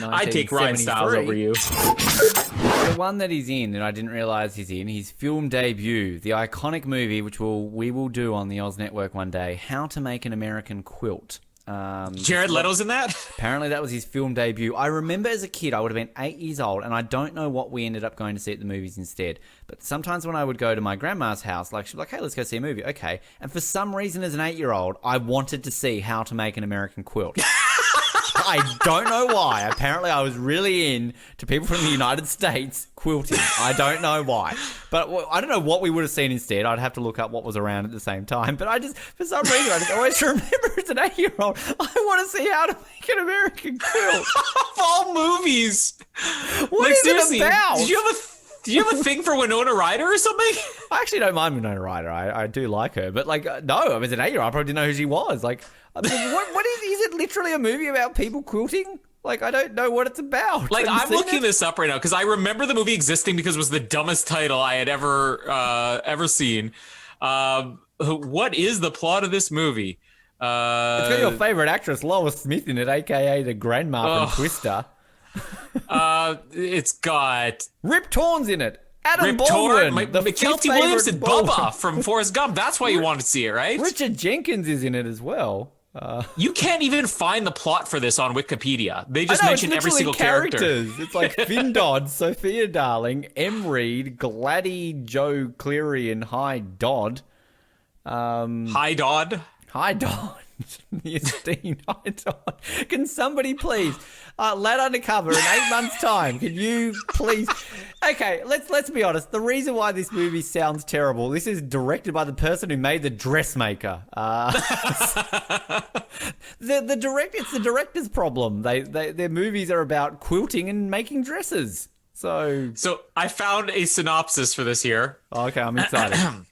I'd take Ryan Stiles over you. The one that he's in, and I didn't realise he's in, his film debut, the iconic movie, which we will do on the Oz Network one day, How to Make an American Quilt. Jared Leto's in that? Apparently that was his film debut. I remember as a kid, I would have been 8 years old, and I don't know what we ended up going to see at the movies instead. But sometimes when I would go to my grandma's house, like she'd be like, hey, let's go see a movie. Okay. And for some reason as an 8-year-old, I wanted to see How to Make an American Quilt. I don't know why. Apparently I was really in to people from the United States quilting. I don't know why. But I don't know what we would have seen instead. I'd have to look up what was around at the same time. But for some reason, I just always remember as an 8-year-old, I want to see How to Make an American Quilt. Of all movies. What is it about? Did you have a thing for Winona Ryder or something? I actually don't mind Winona Ryder. I do like her. But, no, as an 8-year-old, I probably didn't know who she was. What is it literally a movie about people quilting? I don't know what it's about. I'm looking this up right now because I remember the movie existing because it was the dumbest title I had ever seen. What is the plot of this movie? It's got your favorite actress, Lois Smith, in it, a.k.a. the grandma from Twister. It's got... Rip Torn's in it. Adam Rip Baldwin. Torn, the Kelty Williams and Bubba from Forrest Gump. That's why you wanted to see it, right? Richard Jenkins is in it as well. You can't even find the plot for this on Wikipedia. They just mention every single characters. character. It's like Finn Dodd, Sophia Darling, M. Reed, Gladdy, Joe Cleary, and Hi Dodd. Hi Dodd. Hi Dodd. The esteemed Hi Dodd. Can somebody please, Lad Undercover in 8 months' time? Can you please? Okay, let's be honest. The reason why this movie sounds terrible. This is directed by the person who made The Dressmaker. It's the director's problem. Their movies are about quilting and making dresses. So I found a synopsis for this here. Okay, I'm excited.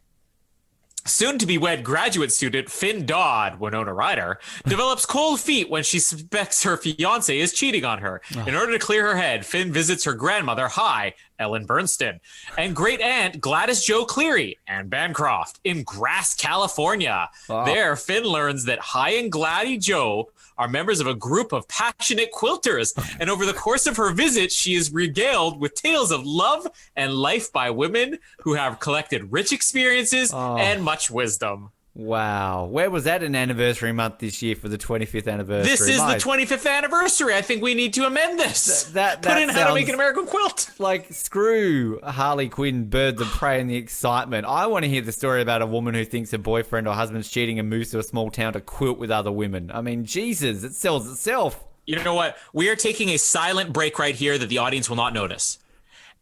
Soon-to-be-wed graduate student Finn Dodd, Winona Ryder, develops cold feet when she suspects her fiancé is cheating on her. In order to clear her head, Finn visits her grandmother, Hi, Ellen Bernstein, and great aunt Gladys Jo Cleary, Anne Bancroft, in Grass, California. Wow. There, Finn learns that Hi and Gladdy Jo are members of a group of passionate quilters, and over the course of her visit, she is regaled with tales of love and life by women who have collected rich experiences and much wisdom. Wow. Where was that in anniversary month this year for the 25th anniversary? This is the 25th anniversary. I think we need to amend this. That Put in How to Make an sounds American Quilt. Like, screw Harley Quinn, Birds of Prey, and the excitement. I want to hear the story about a woman who thinks her boyfriend or husband's cheating and moves to a small town to quilt with other women. I mean, Jesus, it sells itself. You know what? We are taking a silent break right here that the audience will not notice.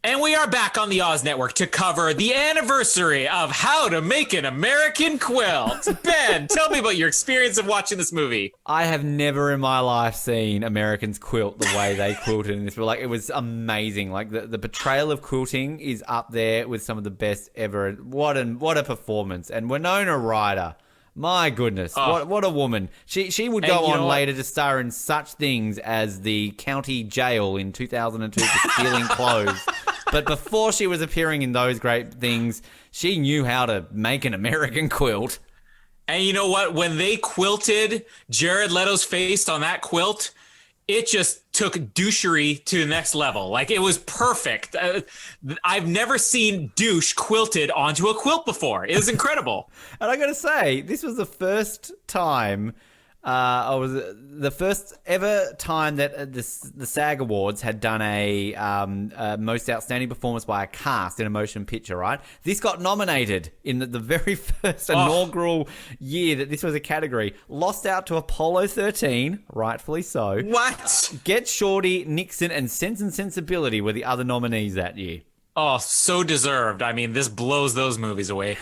And we are back on the Oz Network to cover the anniversary of How to Make an American Quilt. Ben, tell me about your experience of watching this movie. I have never in my life seen Americans quilt the way they quilted in this. But like, it was amazing. Like the portrayal of quilting is up there with some of the best ever. What a performance! And Winona Ryder. My goodness, what a woman. She would go on later to star in such things as the county jail in 2002 for stealing clothes. But before she was appearing in those great things, she knew how to make an American quilt. And you know what? When they quilted Jared Leto's face on that quilt, it just took douchery to the next level. Like, it was perfect. I've never seen douche quilted onto a quilt before. It was incredible. And I got to say, this was the first time, the first ever time that the SAG Awards had done a most outstanding performance by a cast in a motion picture, right? This got nominated in the very first inaugural year that this was a category. Lost out to Apollo 13, rightfully so. What? Get Shorty, Nixon, and Sense and Sensibility were the other nominees that year. Oh, so deserved. I mean, this blows those movies away.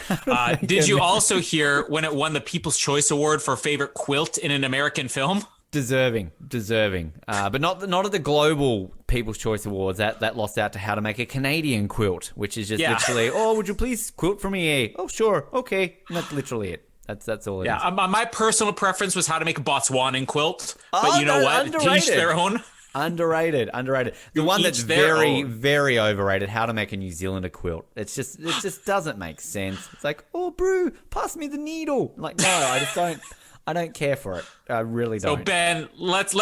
Did you also hear when it won the People's Choice Award for favorite quilt in an American film? Deserving. But not at the global People's Choice Awards. That lost out to How to Make a Canadian Quilt, which is just literally, would you please quilt for me? Oh, sure. Okay. And that's literally it. That's all it is. Yeah, my personal preference was How to Make a Botswanan Quilt. But you know what? Underrated. Each their own. Underrated. The one that's very, very overrated, How to Make a New Zealander Quilt. It just doesn't make sense. It's like, Brew, pass me the needle. I'm like, no, I don't care for it. I really don't. So Ben, let's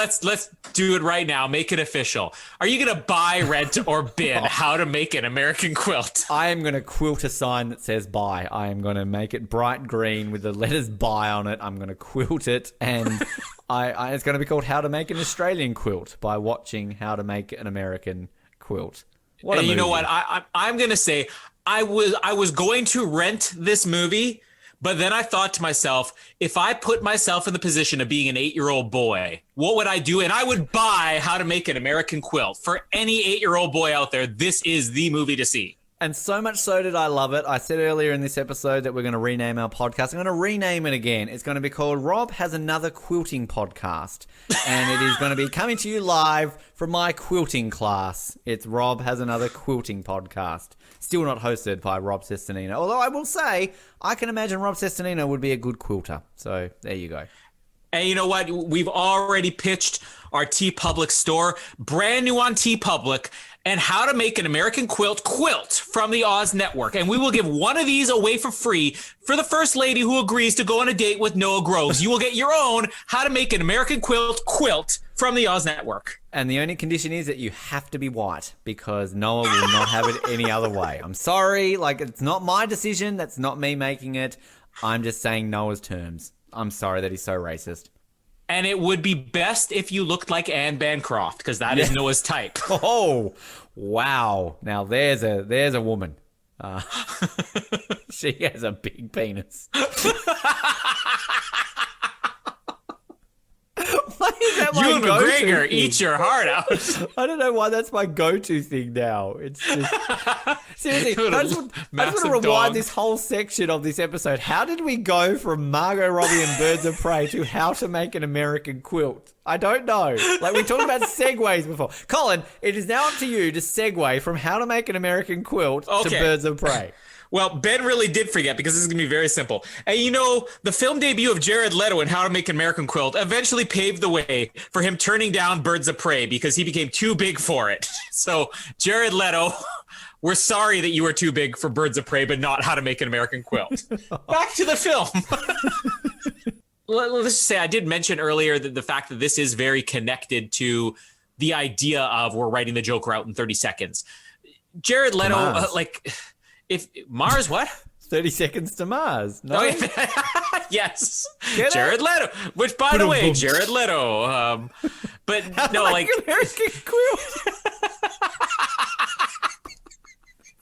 do it right now. Make it official. Are you gonna buy, rent, or bin How to Make an American Quilt? I am gonna quilt a sign that says buy. I am gonna make it bright green with the letters buy on it. I'm gonna quilt it, and it's gonna be called How to Make an Australian Quilt by watching How to Make an American Quilt. What a movie. You know what? I'm gonna say I was going to rent this movie. But then I thought to myself, if I put myself in the position of being an 8-year-old boy, what would I do? And I would buy How to Make an American Quilt. For any 8-year-old boy out there, this is the movie to see. And so much so did I love it. I said earlier in this episode that we're going to rename our podcast. I'm going to rename it again. It's going to be called Rob Has Another Quilting Podcast. And it is going to be coming to you live from my quilting class. It's Rob Has Another Quilting Podcast. Still not hosted by Rob Sestonino. Although I will say, I can imagine Rob Sestonino would be a good quilter. So there you go. And you know what? We've already pitched our TeePublic store, brand new on TeePublic, and How to Make an American Quilt from the Oz Network. And we will give one of these away for free for the first lady who agrees to go on a date with Noah Groves. You will get your own How to Make an American Quilt from the Oz Network. And the only condition is that you have to be white, because Noah will not have it any other way. I'm sorry, it's not my decision. That's not me making it. I'm just saying Noah's terms. I'm sorry that he's so racist. And it would be best if you looked like Anne Bancroft, because that is Noah's type. Oh, wow. Now there's a woman. She has a big penis. Why is that my Ewan McGregor, eat your heart out. I don't know why that's my go-to thing now. It's just... Seriously, I just want to rewind this whole section of this episode. How did we go from Margot Robbie and Birds of Prey to How to Make an American Quilt? I don't know. We talked about segues before. Colin, it is now up to you to segue from How to Make an American Quilt to Birds of Prey. Well, Ben really did forget because this is going to be very simple. And you know, the film debut of Jared Leto in How to Make an American Quilt eventually paved the way for him turning down Birds of Prey because he became too big for it. So, Jared Leto, we're sorry that you were too big for Birds of Prey, but not How to Make an American Quilt. Back to the film. Let's just say I did mention earlier that the fact that this is very connected to the idea of we're writing the Joker out in 30 seconds. Jared Leto, if Mars, what? 30 Seconds to Mars. No? Yes. Get Jared Leto, which, by the way, Jared Leto. But no, like American Quilt.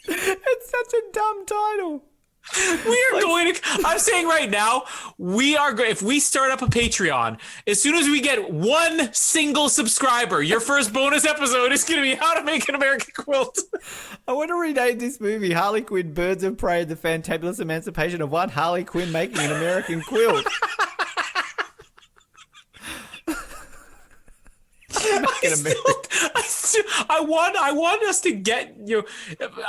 It's such a dumb title. We are going to. I'm saying right now, we are. If we start up a Patreon, as soon as we get one single subscriber, your first bonus episode is going to be How to Make an American Quilt. I want to rename this movie Harley Quinn, Birds of Prey, The Fantabulous Emancipation of One Harley Quinn Making an American Quilt. I want us to get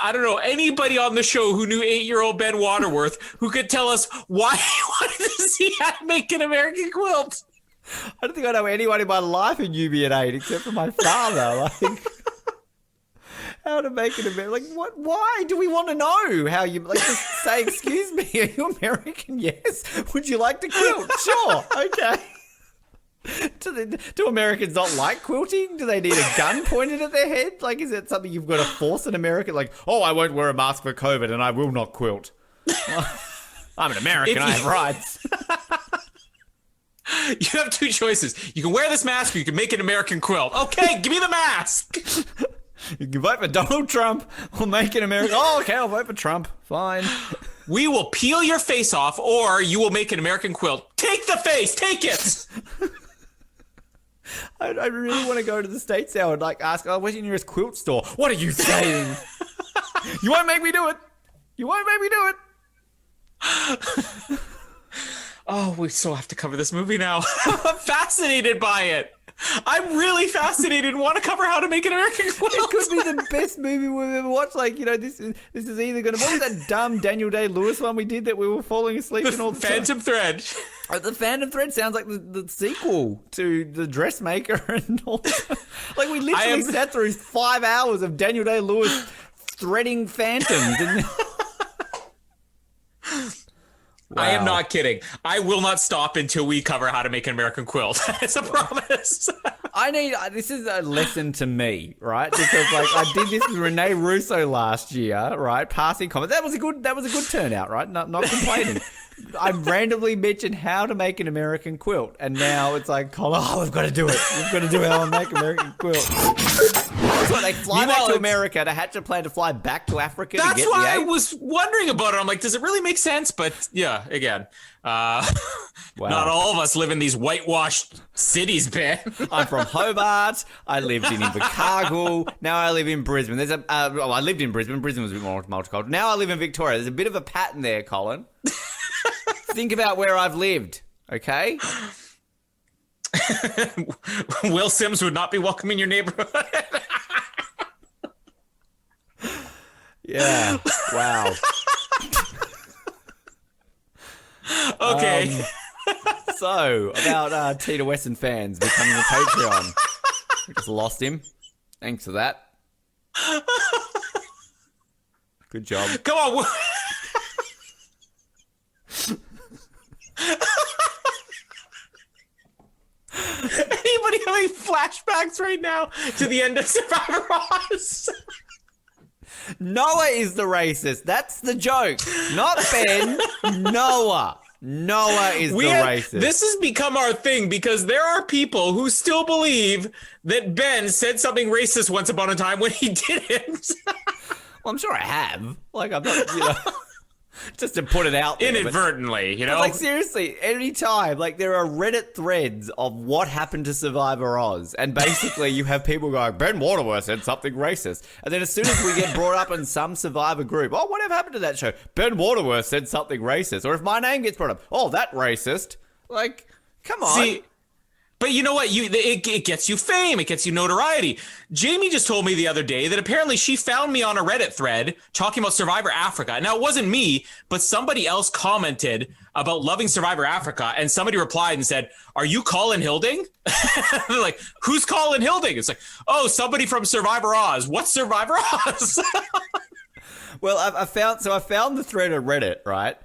I don't know, anybody on the show who knew 8-year-old Ben Waterworth who could tell us why he wanted to see How to Make an American Quilt. I don't think I know anyone in my life who knew me at 8 except for my father. Like, how to make an American? Like, what? Why do we want to know how you? Like, just say, "Excuse me, are you American?" Yes. Would you like to quilt? Sure. Okay. Do Americans not like quilting? Do they need a gun pointed at their head? Like, is it something you've got to force an American? Like, oh, I won't wear a mask for COVID and I will not quilt. I'm an American. I have rights. You have two choices. You can wear this mask or you can make an American quilt. Okay, give me the mask. You can vote for Donald Trump or make an American... Oh, okay, I'll vote for Trump. Fine. We will peel your face off or you will make an American quilt. Take the face. Take it. I really want to go to the States now and like ask, oh, where's your nearest quilt store? What are you saying? You won't make me do it. You won't make me do it. Oh, we still have to cover this movie now. I'm fascinated by it. I'm really fascinated and want to cover How to Make an American Quilt. It could be the best movie we've ever watched. Like, you know, this is either going to... What was that dumb Daniel Day-Lewis one we did that we were falling asleep in all the Phantom Thread. The Phantom Thread sounds like the sequel to The Dressmaker and all that. Like, we literally sat through 5 hours of Daniel Day-Lewis threading phantoms. And... Wow. I am not kidding. I will not stop until we cover How to Make an American Quilt. It's a promise. This is a lesson to me, right? Because like I did this with Rene Russo last year, right? Passing comments. That was a good turnout, right? Not complaining. I randomly mentioned How to Make an American Quilt, and now it's like, oh, we've got to do it. We've got to do How to Make an American Quilt. That's why they fly back to America to hatch a plan to fly back to Africa. That's to get why I was wondering about it. I'm like, does it really make sense? But yeah, again, wow. Not all of us live in these whitewashed cities, Ben. I'm from Hobart. I lived in Invercargill. Now I live in Brisbane. I lived in Brisbane. Brisbane was a bit more multicultural. Now I live in Victoria. There's a bit of a pattern there, Colin. Think about where I've lived, okay? Will Sims would not be welcome in your neighborhood. Yeah. Wow. Okay. So, about Tita Weston fans becoming a Patreon. We just lost him. Thanks for that. Good job. Come on. Anybody having flashbacks right now to the end of Survivor Oz? Noah is the racist. That's the joke. Not Ben. Noah. Noah is the racist. This has become our thing because there are people who still believe that Ben said something racist once upon a time when he didn't. Well, I'm sure I have. Like, I'm not, you know... Just to put it out there. Inadvertently, you know? Like, seriously, any time, like, there are Reddit threads of what happened to Survivor Oz. And basically, you have people going, Ben Waterworth said something racist. And then as soon as we get brought up in some Survivor group, oh, whatever happened to that show? Ben Waterworth said something racist. Or if my name gets brought up, oh, that racist. Like, come on. See, But you know what? It gets you fame. It gets you notoriety. Jamie just told me the other day that apparently she found me on a Reddit thread talking about Survivor Africa. Now, it wasn't me, but somebody else commented about loving Survivor Africa, and somebody replied and said, "Are you Colin Hilding?" They're like, "Who's Colin Hilding?" It's like, "Oh, somebody from Survivor Oz." What's Survivor Oz? Well, I found the thread on Reddit, right?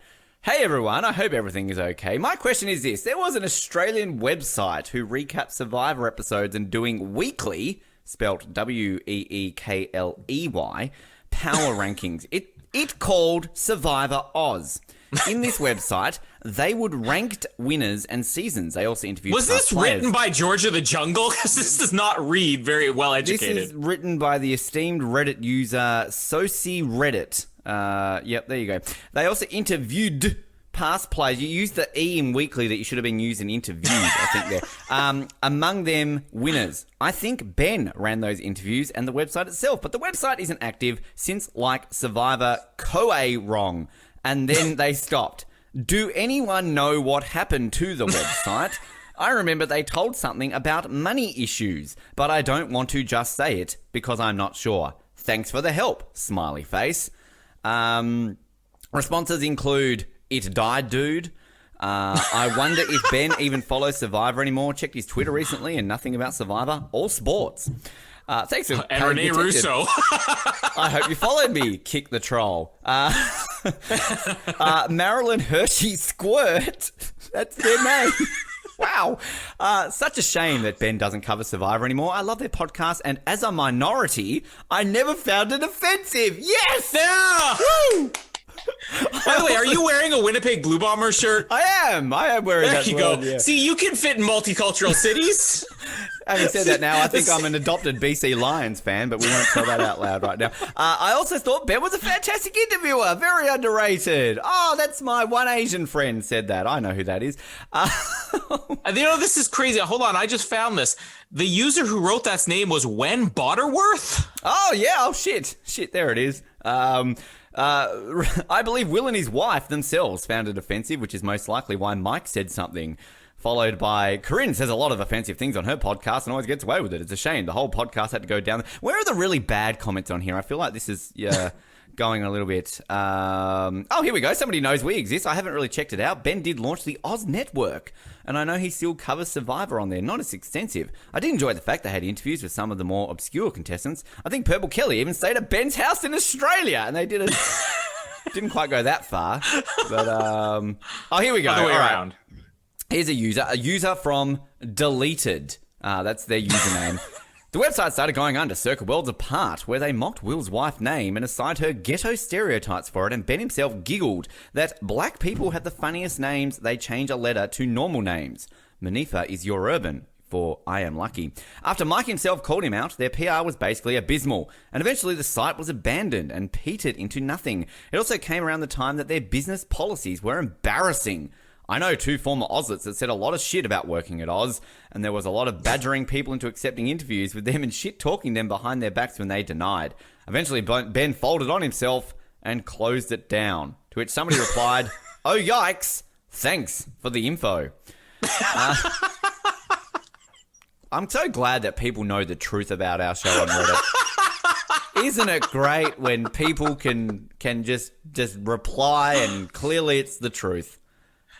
Hey everyone, I hope everything is okay. My question is this. There was an Australian website who recaps Survivor episodes and doing weekly, spelt Weekley, power rankings. It called Survivor Oz. In this website, they would rank winners and seasons. They also interviewed Was this written by Georgia the Jungle? Because this does not read very well educated. This is written by the esteemed Reddit user Soci Reddit. Yep, there you go. They also interviewed past players. You used the E in weekly that you should have been using interviewed, I think there. Among them, winners. I think Ben ran those interviews and the website itself, but the website isn't active since, like, Survivor Koei wrong. And then they stopped. Do anyone know what happened to the website? I remember they told something about money issues, but I don't want to just say it because I'm not sure. Thanks for the help, smiley face. Responses include, it died, dude. I wonder if Ben even follows Survivor anymore. Checked his Twitter recently and nothing about Survivor or sports. Thanks for and Rene Russo. I hope you followed me. Kick the troll. Marilyn Hershey Squirt. That's their name. Wow. Such a shame that Ben doesn't cover Survivor anymore. I love their podcast, and as a minority, I never found it offensive. Yes! Yeah! Woo! By the way, are you wearing a Winnipeg Blue Bomber shirt? I am wearing there that. There you go. Yeah. See, you can fit in multicultural cities. Having said that now, I think I'm an adopted BC Lions fan, but we won't tell that out loud right now. I also thought Ben was a fantastic interviewer, very underrated. Oh, that's my one Asian friend said that. I know who that is. This is crazy. Hold on, I just found this. The user who wrote that name was Wen Botterworth. Oh, yeah. Oh, shit. There it is. I believe Will and his wife themselves found it offensive, which is most likely why Mike said something. Followed by Corinne says a lot of offensive things on her podcast and always gets away with it. It's a shame. The whole podcast had to go down. Where are the really bad comments on here? I feel like this is going a little bit. Oh, here we go. Somebody knows we exist. I haven't really checked it out. Ben did launch the Oz Network, and I know he still covers Survivor on there. Not as extensive. I did enjoy the fact they had interviews with some of the more obscure contestants. I think Purple Kelly even stayed at Ben's house in Australia, and they didn't quite go that far. But oh, here we go. Other way around. Here's a user from Deleted. That's their username. The website started going under circa worlds apart, where they mocked Will's wife's name and assigned her ghetto stereotypes for it, and Ben himself giggled that black people have the funniest names. They change a letter to normal names. Manifa is your urban, for I am lucky. After Mike himself called him out, their PR was basically abysmal, and eventually the site was abandoned and petered into nothing. It also came around the time that their business policies were embarrassing. I know 2 former Ozlets that said a lot of shit about working at Oz, and there was a lot of badgering people into accepting interviews with them and shit-talking them behind their backs when they denied. Eventually, Ben folded on himself and closed it down, to which somebody replied, "Oh, yikes, thanks for the info." I'm so glad that people know the truth about our show on Reddit. Isn't it great when people can just reply and clearly it's the truth?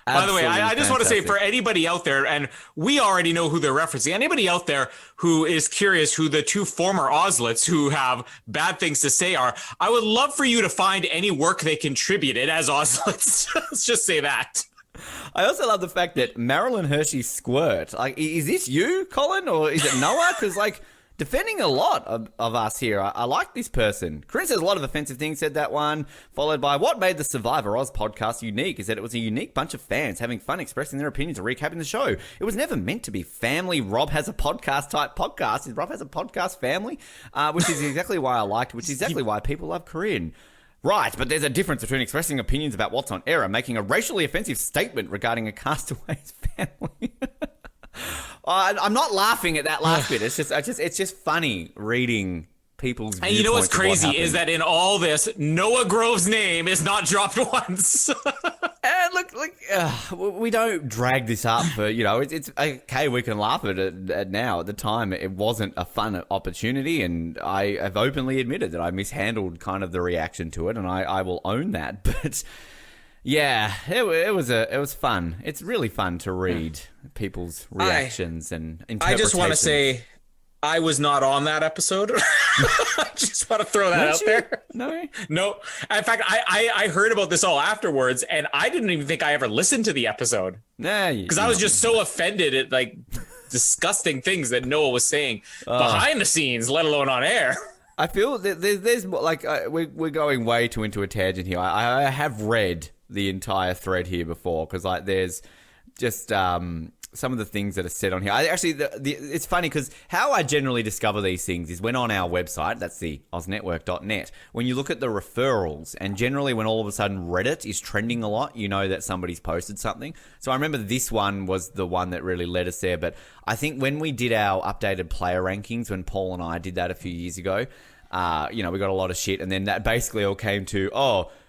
By the way, I just want to say for anybody out there, and we already know who they're referencing, anybody out there who is curious who the 2 former Ozlets who have bad things to say are, I would love for you to find any work they contributed as Ozlets. Let's just say that. I also love the fact that Marilyn Hershey Squirt, like, is this you, Colin, or is it Noah? Because, like, defending a lot of us here. I like this person. Corinne says a lot of offensive things, said that one. Followed by, what made the Survivor Oz podcast unique is that it was a unique bunch of fans having fun expressing their opinions and recapping the show. It was never meant to be family Rob has a podcast type podcast. Is Rob has a podcast family? Which is exactly why I liked, which is exactly why people love Corinne. Right, but there's a difference between expressing opinions about what's on air and making a racially offensive statement regarding a castaway's family. I'm not laughing at that last bit. It's just funny reading people's viewpoints. And you know what's crazy is that in all this, Noah Grove's name is not dropped once. And look, we don't drag this up for, it's okay, we can laugh at it now. At the time, it wasn't a fun opportunity, and I have openly admitted that I mishandled kind of the reaction to it, and I will own that. But yeah, it was fun. It's really fun to read people's reactions and interpretations. I just want to say I was not on that episode. Just want to throw that out there. No. In fact, I heard about this all afterwards, and I didn't even think I ever listened to the episode. Because I was just so offended at like disgusting things that Noah was saying behind the scenes, let alone on air. I feel that there's like we're going way too into a tangent here. I have read the entire thread here before, because like there's just some of the things that are said on here. It's funny because how I generally discover these things is when on our website, that's the oznetwork.net, when you look at the referrals, and generally when all of a sudden Reddit is trending a lot, you know that somebody's posted something. So I remember this one was the one that really led us there. But I think when we did our updated player rankings, when Paul and I did that a few years ago, we got a lot of shit. And then that basically all came to,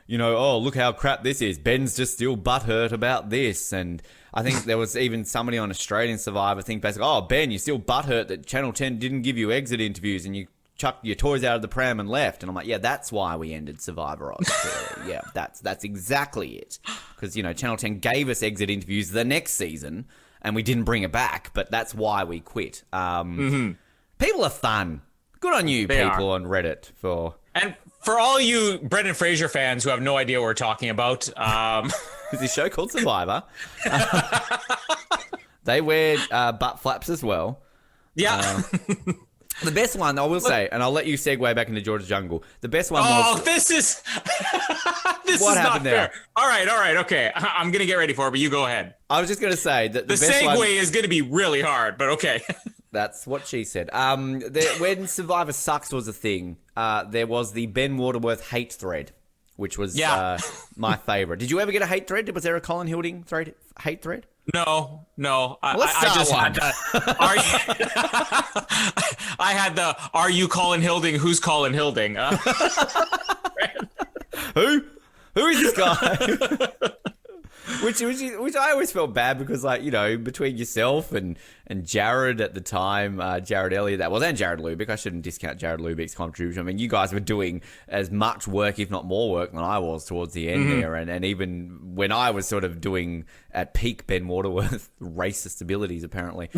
look how crap this is. Ben's just still butthurt about this. And I think there was even somebody on Australian Survivor think basically, Ben, you're still butthurt that Channel 10 didn't give you exit interviews and you chucked your toys out of the pram and left. And I'm like, yeah, that's why we ended Survivor Oz. Yeah, that's exactly it. Because, Channel 10 gave us exit interviews the next season and we didn't bring it back, but that's why we quit. People are fun. Good on you, people on Reddit for... And for all you Brendan Fraser fans who have no idea what we're talking about... Is this show called Survivor? They wear butt flaps as well. Yeah. The best one, I will say, and I'll let you segue back into George's Jungle. The best one was... Oh, this is... this what is not fair. There? All right, okay. I'm going to get ready for it, but you go ahead. I was just going to say that the best segue one... is going to be really hard, but okay. That's what she said. When Survivor Sucks was a thing, there was the Ben Waterworth hate thread, which was my favourite. Did you ever get a hate thread? Was there a Colin Hilding hate thread? No. I just had I had the "Are you Colin Hilding? Who's Colin Hilding?" Who is this guy? Which I always felt bad because, between yourself and Jared at the time, Jared Elliott, and Jared Lubick, I shouldn't discount Jared Lubick's contribution. I mean, you guys were doing as much work, if not more work, than I was towards the end there. And even when I was sort of doing at peak Ben Waterworth racist abilities, apparently,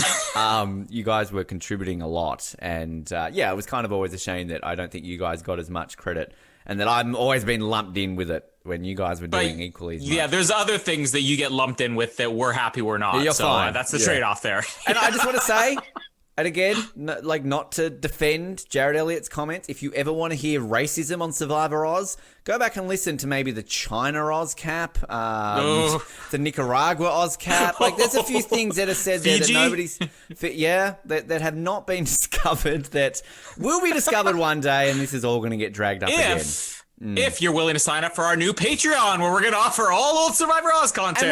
you guys were contributing a lot. And it was kind of always a shame that I don't think you guys got as much credit and that I've always been lumped in with it when you guys were doing equally as much. Yeah, there's other things that you get lumped in with that we're happy we're not. You're fine. That's the trade-off there. And I just want to say, and again, not to defend Jared Elliott's comments, if you ever want to hear racism on Survivor Oz, go back and listen to maybe the China Oz cap, the Nicaragua Oz cap. There's a few things that are said there that nobody's... that have not been discovered, that will be discovered one day, and this is all going to get dragged up again. If you're willing to sign up for our new Patreon, where we're going to offer all old Survivor Oz content.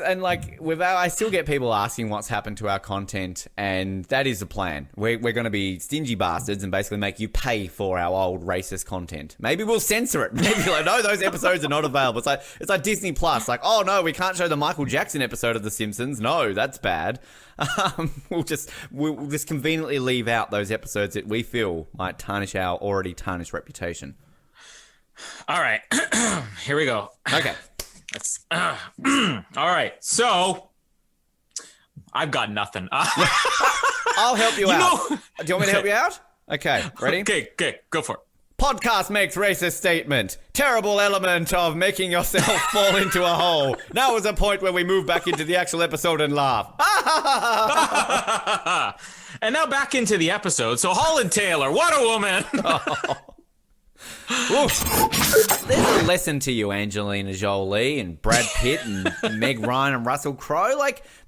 And we will. I still get people asking what's happened to our content, and that is the plan. We're going to be stingy bastards and basically make you pay for our old racist content. Maybe we'll censor it. Maybe no, those episodes are not available. It's like Disney Plus. Oh no, we can't show the Michael Jackson episode of The Simpsons. No, that's bad. We'll just conveniently leave out those episodes that we feel might tarnish our already tarnished reputation. All right, here we go. Okay. All right, so I've got nothing. I'll help you out. Do you want me to help you out? Okay, ready? Okay, go for it. Podcast makes racist statement. Terrible element of making yourself fall into a hole. Now is a point where we move back into the actual episode and laugh. And now back into the episode. So Holland Taylor, what a woman. There's a lesson to you, Angelina Jolie and Brad Pitt and Meg Ryan and Russell Crowe.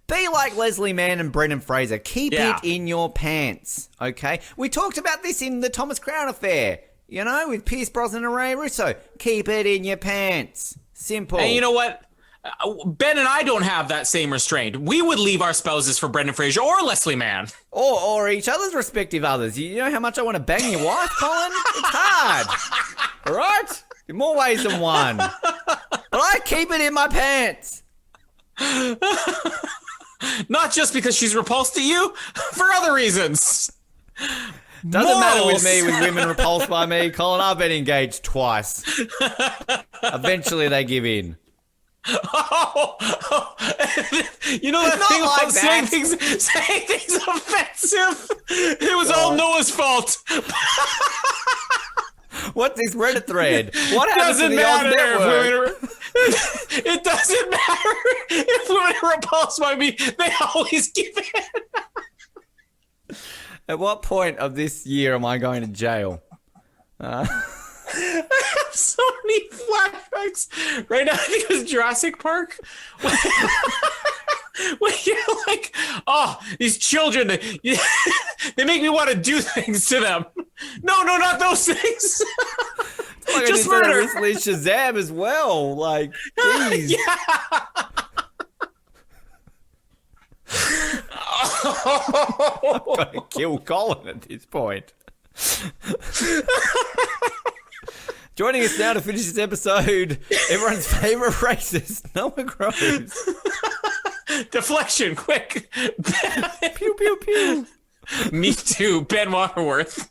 Be like Leslie Mann and Brendan Fraser. Keep it in your pants, okay? We talked about this in the Thomas Crown affair, with Pierce Brosnan and Ray Russo. Keep it in your pants. Simple. And you know what? Ben and I don't have that same restraint. We would leave our spouses for Brendan Fraser or Leslie Mann. Or each other's respective others. You know how much I want to bang your wife, Colin? It's hard. All right? In more ways than one. But I keep it in my pants. Not just because she's repulsed to you, for other reasons. Doesn't matter with Morals. me, with women repulsed by me, Colin. I've been engaged twice. Eventually, they give in. You know that Not thing like about saying that. things offensive? It was all Noah's fault. What's this Reddit thread? What happens to Doesn't the Oz matter network? it doesn't matter if women are repulsed by me. They always give in. At what point of this year am I going to jail? I have so many flashbacks right now. I think it was Jurassic Park. When you're like, oh, these children, they make me want to do things to them. No, not those things. Like Just I did murder. recently Shazam as well. Like, jeez. I'm going to kill Colin at this point. Joining us now to finish this episode, everyone's favourite racist, Noah Groves. Deflection, quick. Pew, pew, pew. Me too, Ben Waterworth.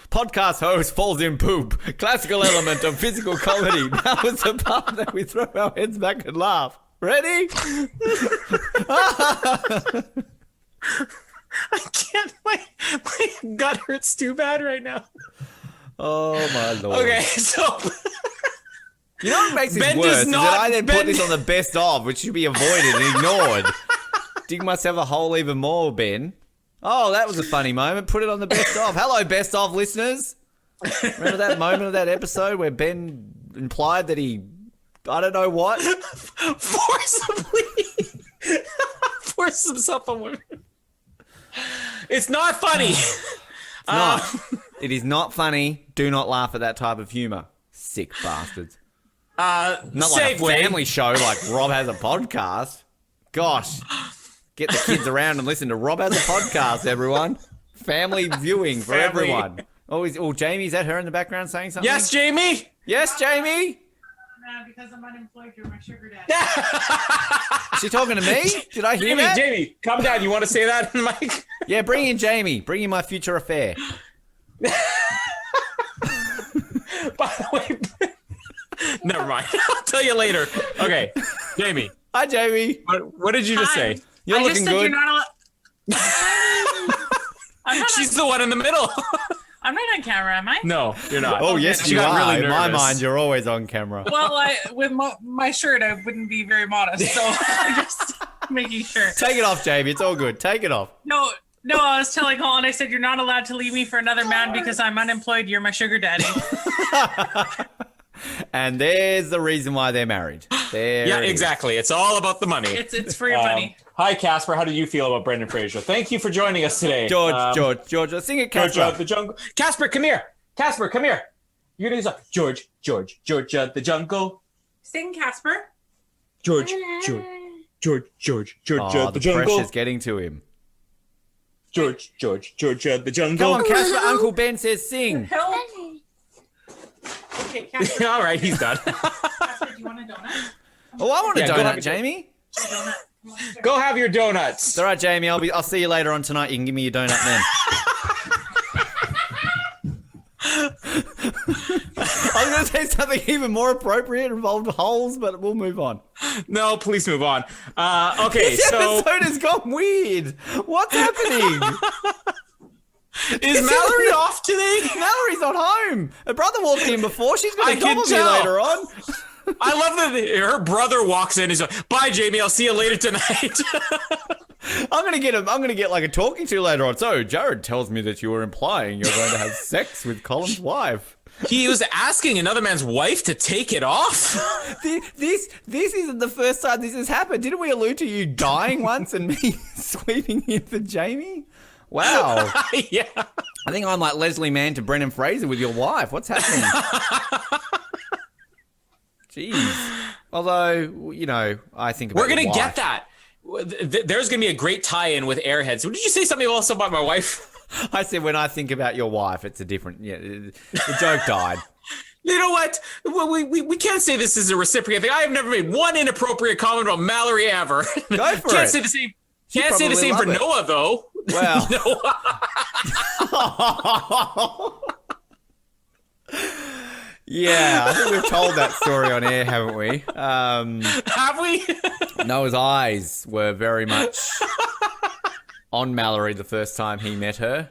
Podcast host falls in poop. Classical element of physical comedy. Now it's the part that we throw our heads back and laugh. Ready? I can't. My gut hurts too bad right now. Oh my lord. Okay, so you know what makes this Ben worse does is that not- I then put Ben- this on the best of, which should be avoided and ignored. Dig myself a hole even more, Ben. Oh, that was a funny moment. Put it on the best of. Hello, best of listeners. Remember that moment of that episode where Ben implied that he, I don't know what, force himself on women. It's not funny. It's not. It is not funny. Do not laugh at that type of humour. Sick bastards. Not like a Safeway. family show like Rob Has a Podcast. Gosh. Get the kids around and listen to Rob Has a Podcast, everyone. Family viewing for Family. everyone. Oh, Jamie, is that her in the background saying something? Yes, Jamie. Yes, Jamie. Because I'm unemployed, you're my sugar daddy. Is she talking to me? Did I hear that? Jamie, calm down. You want to say that in the mic? Yeah, bring in Jamie. Bring in my future affair. By the way, never mind. I'll tell you later. Okay, Jamie. Hi, Jamie. What did you just Hi. say? You're I looking just said good. you're not allowed. She's the one in the middle. I'm not on camera, am I? No, you're not. Oh, yes, She you got are. really In my nervous. mind, you're always on camera. Well, with my shirt, I wouldn't be very modest, so I'm just making sure. Take it off, Jamie. It's all good. Take it off. No, I was telling Colin, I said, you're not allowed to leave me for another man because I'm unemployed. You're my sugar daddy. And there's the reason why they're married. There Yeah, it is. exactly. It's all about the money. It's for your money. Hi, Casper. How do you feel about Brendan Fraser? Thank you for joining us today. George, sing it, George, Casper. the jungle. Casper, come here. Casper, come here. You're gonna do something. George, the jungle. Sing, Casper. George, Oh, the the jungle. pressure's getting to him. George, the jungle. Come on, Casper. Uncle Ben says sing. Help. Okay, Casper. All right, he's done. Casper, do you want a donut? Oh, I want a Yeah, go have donut, a Jamie. Go have your donuts. It's all right, Jamie. I'll see you later on tonight. You can give me your donut then. I was going to say something even more appropriate, involved holes, but we'll move on. No, please move on. Okay, This so episode has gone weird. What's happening? is Mallory off today? Mallory's not home. Her brother walked in before. She's going I to can gobble me tell. later on. I love that her brother walks in and he's like, bye, Jamie. I'll see you later tonight. I'm gonna get like a talking to later on. So Jared tells me that you were implying you're going to have sex with Colin's wife. He was asking another man's wife to take it off. This isn't the first time this has happened. Didn't we allude to you dying once and me sweeping in for Jamie? Wow. Yeah. I think I'm like Leslie Mann to Brendan Fraser with your wife. What's happening? Jeez. Although, you know, I think about We're going your to wife. get that. There's going to be a great tie-in with Airheads. Did you say something also about my wife? I said when I think about your wife, it's a different... Yeah, the joke died. You know what? We can't say this is a reciprocal thing. I have never made one inappropriate comment about Mallory ever. Go for can't it. Say the same. She'd Can't say the probably same for love it. Noah, though. Well. Yeah, I think we've told that story on air, haven't we? Have we? Noah's eyes were very much on Mallory the first time he met her.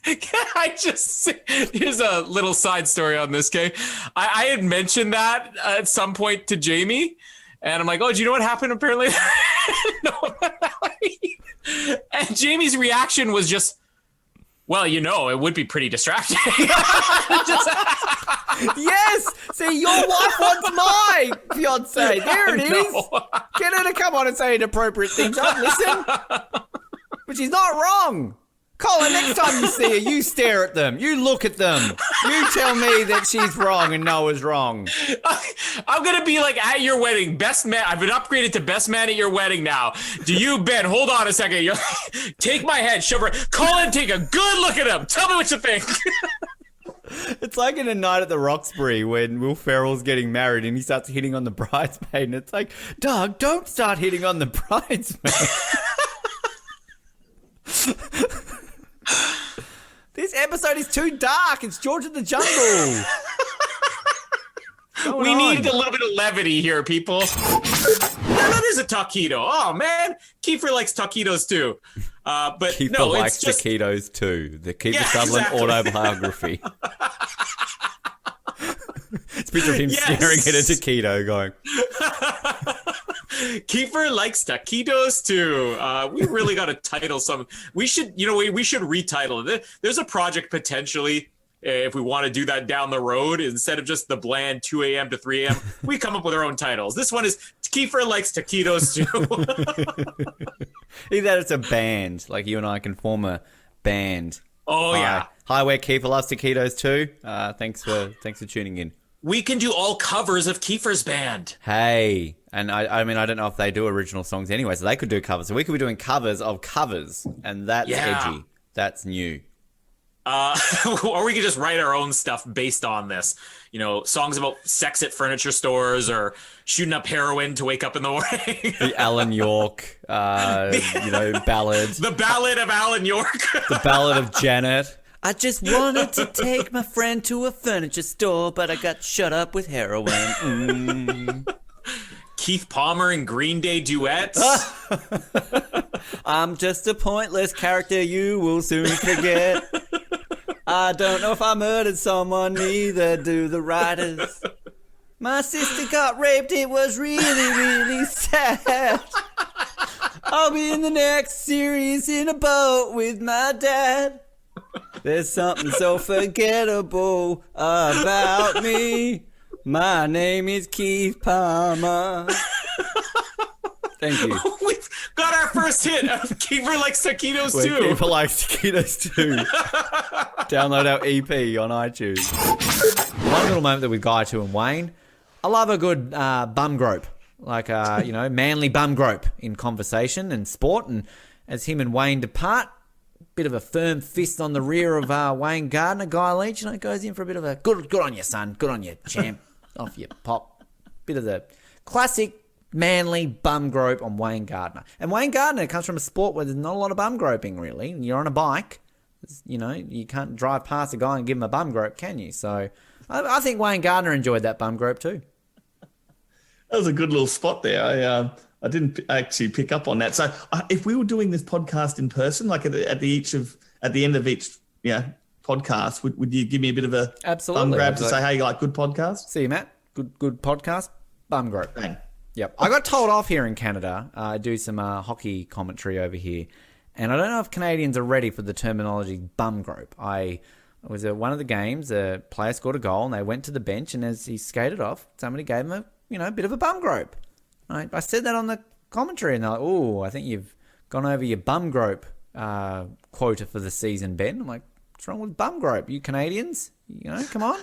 Can I just say, here's a little side story on this, okay? I had mentioned that at some point to Jamie, and I'm like, oh, do you know what happened apparently? No, and Jamie's reaction was just, well, you know, it would be pretty distracting. Yes! See, your wife wants my fiance. There it is. Get her to come on and say inappropriate things. I'd listen. But she's not wrong. Colin, next time you see her, you stare at them. You look at them. You tell me that she's wrong and Noah's wrong. I'm going to be like at your wedding. Best man. I've been upgraded to best man at your wedding now. Do you, Ben, hold on a second. Take my head, shove her. Colin, take a good look at him. Tell me what you think. It's like in A Night at the Roxbury when Will Ferrell's getting married and he starts hitting on the bridesmaid. And it's like, Doug, don't start hitting on the bridesmaid. This episode is too dark. It's George of the Jungle. We need a little bit of levity here, people. No, that is a taquito. Oh, man. Kiefer likes taquitos, too. But Kiefer no, likes it's just... taquitos, too. The Kiefer Sutherland autobiography. It's a picture of him staring at a taquito going... Kiefer likes taquitos too. We really got to title some. We should, we should retitle it. There's a project potentially if we want to do that down the road instead of just the bland 2 a.m. to 3 a.m. We come up with our own titles. This one is Kiefer likes taquitos too. Either that it's a band, like you and I can form a band. Oh yeah. Hi, where Kiefer loves taquitos too. Thanks for tuning in. We can do all covers of Kiefer's band. Hey, and I mean, I don't know if they do original songs anyway, so they could do covers. So we could be doing covers of covers, and that's edgy. That's new. Or we could just write our own stuff based on this. Songs about sex at furniture stores or shooting up heroin to wake up in the morning. The Alan York, ballad. The Ballad of Alan York. The Ballad of Janet. I just wanted to take my friend to a furniture store, but I got shut up with heroin. Keith Palmer and Green Day duets. I'm just a pointless character you will soon forget. I don't know if I murdered someone, neither do the writers. My sister got raped, it was really, really sad. I'll be in the next series in a boat with my dad. There's something so forgettable about me. My name is Keith Palmer. Thank you. We've got our first hit of Kiefer Likes Taquitos too. Kiefer Likes Taquitos too. Download our EP on iTunes. One little moment there with Guy 2 and Wayne. I love a good bum grope. Like, manly bum grope in conversation and sport. And as him and Wayne depart, bit of a firm fist on the rear of Wayne Gardner. Guy Leach, goes in for a bit of a good on you, son. Good on you, champ. Off you pop. Bit of the classic manly bum grope on Wayne Gardner. And Wayne Gardner comes from a sport where there's not a lot of bum groping, really. You're on a bike. You can't drive past a guy and give him a bum grope, can you? So I think Wayne Gardner enjoyed that bum grope too. That was a good little spot there. I didn't actually pick up on that. So if we were doing this podcast in person, like at the end of each podcast, would you give me a bit of a bum grab to say, hey, you like good podcast? See you, Matt. Good podcast. Bum grope. Bang. Yep. I got told off here in Canada. I do some hockey commentary over here. And I don't know if Canadians are ready for the terminology bum grope. I was at one of the games, a player scored a goal and they went to the bench, and as he skated off, somebody gave him a bit of a bum grope. I said that on the commentary, and they're like, oh, I think you've gone over your bum grope quota for the season, Ben. I'm like, what's wrong with bum grope? You Canadians? Come on.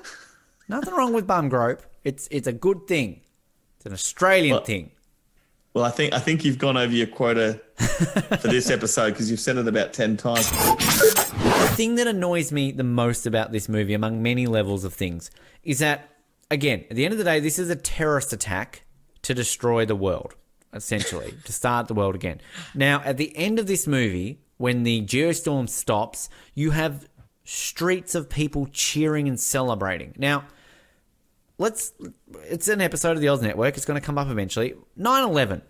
Nothing wrong with bum grope. It's a good thing. It's an Australian thing. Well, I think you've gone over your quota for this episode because you've said it about 10 times. The thing that annoys me the most about this movie, among many levels of things, is that, again, at the end of the day, this is a terrorist attack to destroy the world, essentially, to start the world again. Now, at the end of this movie, when the geostorm stops, you have streets of people cheering and celebrating. Now, it's an episode of the Oz Network. It's going to come up eventually. 9/11.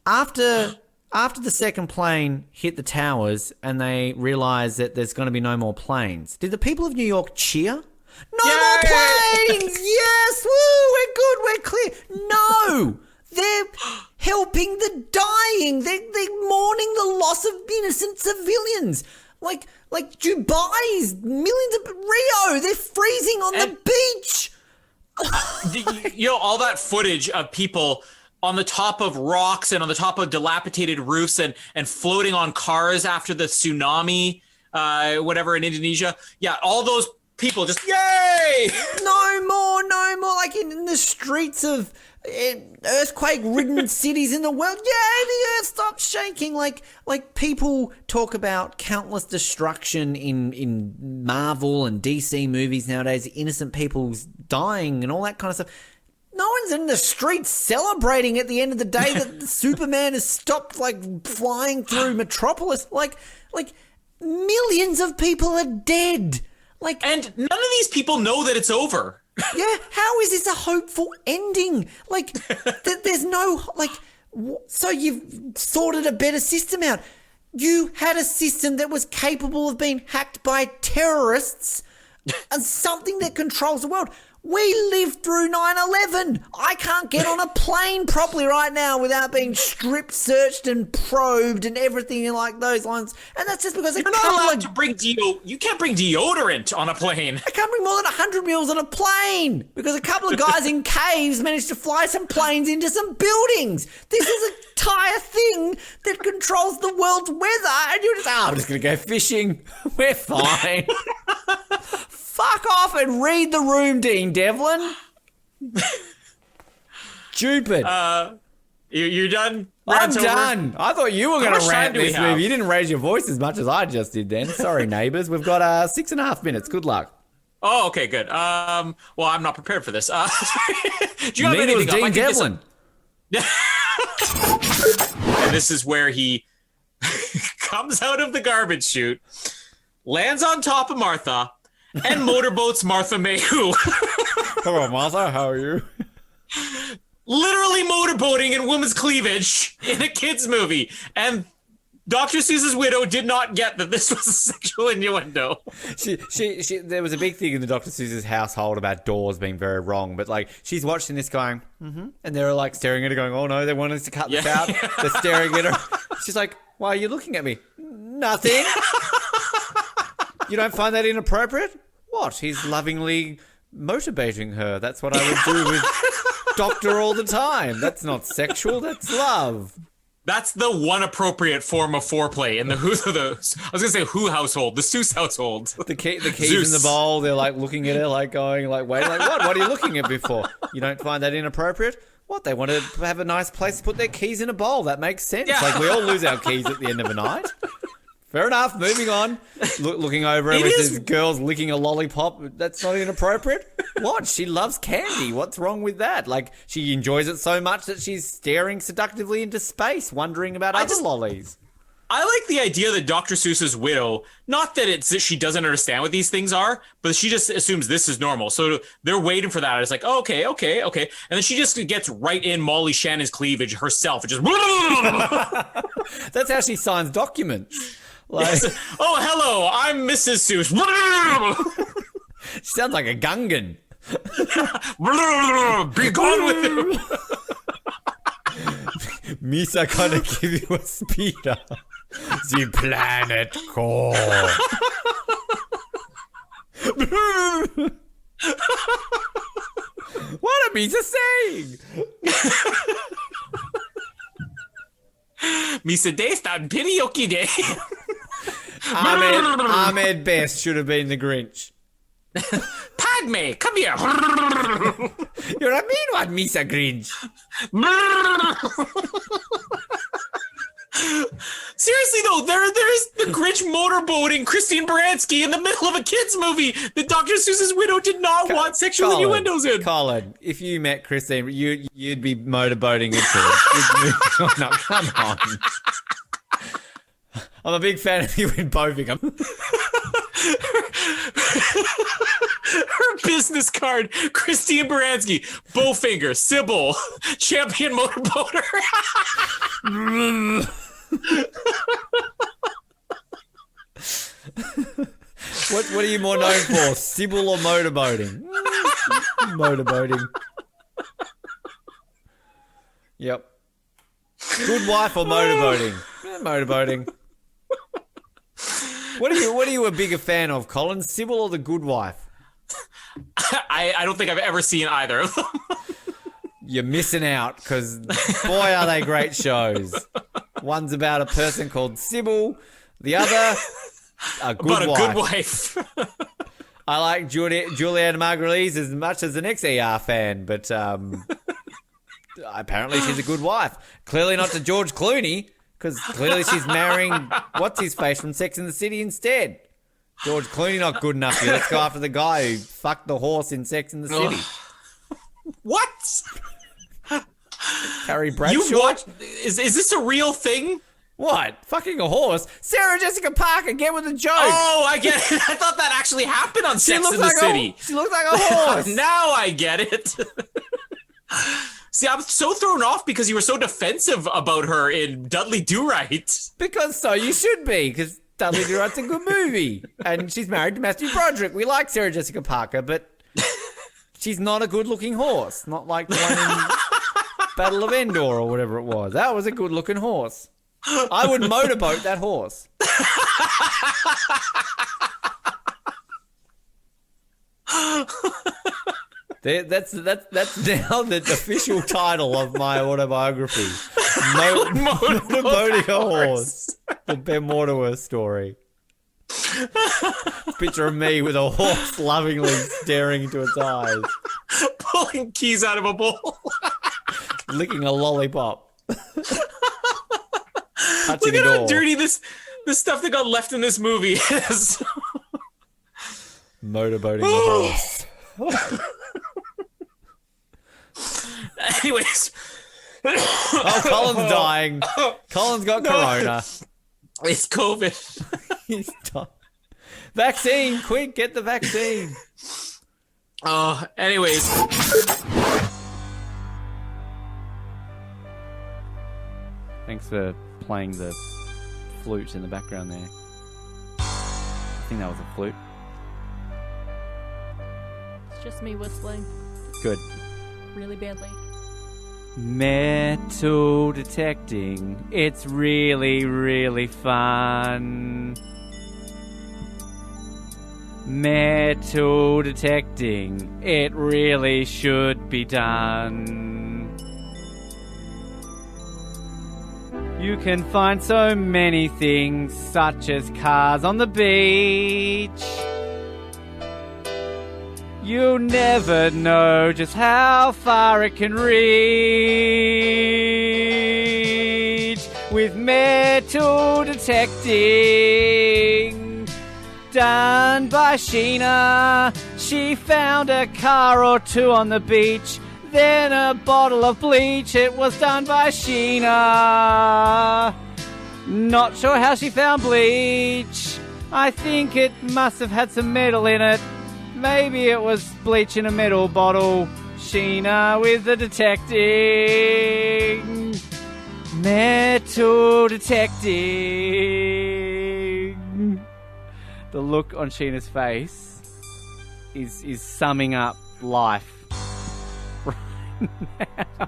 After the second plane hit the towers and they realized that there's going to be no more planes, did the people of New York cheer? No more planes! Yes! Woo! We're good. We're clear. No! They're helping the dying. They're mourning the loss of innocent civilians. Like Dubai's millions of Rio. They're freezing on the beach. All that footage of people on the top of rocks and on the top of dilapidated roofs and floating on cars after the tsunami, whatever, in Indonesia. Yeah, all those people just, yay! No more. Like in the streets of earthquake-ridden cities in the world. Yeah, the earth stopped shaking. Like people talk about countless destruction in Marvel and DC movies nowadays, innocent people's dying and all that kind of stuff. No one's in the streets celebrating at the end of the day that Superman has stopped flying through Metropolis. Like millions of people are dead. And none of these people know that it's over. Yeah, how is this a hopeful ending? There's no, so you've sorted a better system out. You had a system that was capable of being hacked by terrorists and something that controls the world. We lived through 9/11. I can't get on a plane properly right now without being strip searched and probed and everything like those lines. And that's just because you're not allowed to bring you can't bring deodorant on a plane. I can't bring more than 100 meals on a plane because a couple of guys in caves managed to fly some planes into some buildings. This is an entire thing that controls the world's weather, and you're just, I'm just going to go fishing. We're fine. Fuck off and read the room, Dean Devlin. Stupid. You're done? I'm done. I thought you were going to rant this movie. You didn't raise your voice as much as I just did then. Sorry, neighbours. We've got 6.5 minutes. Good luck. Oh, okay, good. Well, I'm not prepared for this. Do you have Neither was anything Dean Devlin. And this is where he comes out of the garbage chute, lands on top of Martha, and motorboats Martha Mayhew. Hello, Martha. How are you? Literally motorboating in women's cleavage in a kid's movie. And Dr. Seuss's widow did not get that this was a sexual innuendo. There was a big thing in the Dr. Seuss's household about doors being very wrong, but she's watching this going, and they're staring at her going, oh no, they want us to cut this out. They're staring at her. She's like, why are you looking at me? Nothing. You don't find that inappropriate? What? He's lovingly motivating her. That's what I would do with Doctor all the time. That's not sexual. That's love. That's the one appropriate form of foreplay in the Who. I was gonna say Who household, the Seuss household. The keys in the bowl. They're looking at her, going, wait, what? What are you looking at me for? You don't find that inappropriate? What? They want to have a nice place to put their keys in a bowl. That makes sense. Yeah. We all lose our keys at the end of a night. Fair enough. Moving on. Looking over it with this girl's licking a lollipop. That's not inappropriate. What? She loves candy. What's wrong with that? She enjoys it so much that she's staring seductively into space, wondering about other lollies. I like the idea that Dr. Seuss's widow, not that it's that she doesn't understand what these things are, but she just assumes this is normal. So they're waiting for that. It's like, oh, okay. And then she just gets right in Molly Shannon's cleavage herself. It just... That's how she signs documents. Yes. Oh, hello, I'm Mrs. Seuss. She sounds like a Gungan. Be gone with him. Misa gonna give you a speeder. The planet core. What am Misa saying? Misa Day stand karaoke day. Ahmed Best should have been the Grinch. Padme, come here. You're a mean one, Misa Grinch. Seriously though, there's the Grinch motorboating Christine Baranski in the middle of a kids movie that Dr. Seuss's widow did not want sexual innuendos in. Colin, if you met Christine, you'd be motorboating it too. No, come on. I'm a big fan of you in Bovingham. Her business card, Christine Baranski, Bowfinger, Sybil, champion motorboater. What are you more known for, Sybil or motorboating? Motorboating. Yep. Good wife or motorboating? Motorboating. What are you a bigger fan of, Colin? Sybil or The Good Wife? I don't think I've ever seen either of them. You're missing out, because boy are they great shows. One's about a person called Sybil, the other a good wife. I like Julianne Margulies as much as the next ER fan, but apparently she's a good wife. Clearly not to George Clooney, because clearly she's marrying what's-his-face from Sex and the City instead. George Clooney not good enough here. Let's go after the guy who fucked the horse in Sex and the City. What? Carrie Bradshaw? You watched? Is this a real thing? What? Fucking a horse? Sarah Jessica Parker, get with the joke. Oh, I get it. I thought that actually happened on Sex and the City. She looks like a horse. Now I get it. See, I was so thrown off because you were so defensive about her in Dudley Do-Right. Because so you should be, because Dudley Do-Right's a good movie. And she's married to Matthew Broderick. We like Sarah Jessica Parker, but she's not a good-looking horse. Not like the one in Battle of Endor or whatever it was. That was a good-looking horse. I would motorboat that horse. That's now the official title of my autobiography. Motorboating a horse. The Ben Waterworth story. Picture of me with a horse lovingly staring into its eyes. Pulling keys out of a bowl. Licking a lollipop. Look at how dirty this stuff that got left in this movie is. Motorboating a horse. Anyways. Oh, Colin's dying. Colin's got corona. It's COVID. He's dying. Vaccine, quick, get the vaccine. Anyways. Thanks for playing the flute in the background there. I think that was a flute. It's just me whistling Good. really badly. Metal detecting. It's really, really fun. Metal detecting. It really should be done. You can find so many things, such as cars on the beach. You'll never know just how far it can reach with metal detecting. Done by Sheena. She found a car or two on the beach, then a bottle of bleach. It was done by Sheena. Not sure how she found bleach. I think it must have had some metal in it. Maybe it was bleach in a metal bottle. Sheena with the detecting. Metal detecting. The look on Sheena's face is summing up life right now.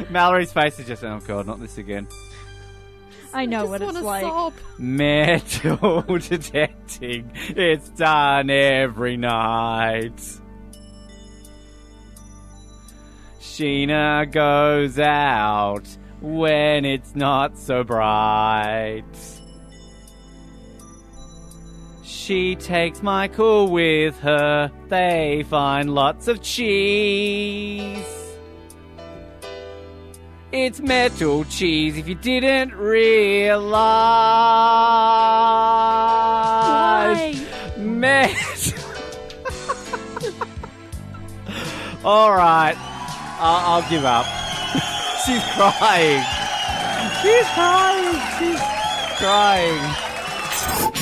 Mallory's face is just, oh god, not this again. I know what it's like. Sob. Metal detecting. It's done every night. Sheena goes out when it's not so bright. She takes Michael with her. They find lots of cheese. It's metal cheese if you didn't realize. All right, I'll give up. She's crying. She's crying. She's crying.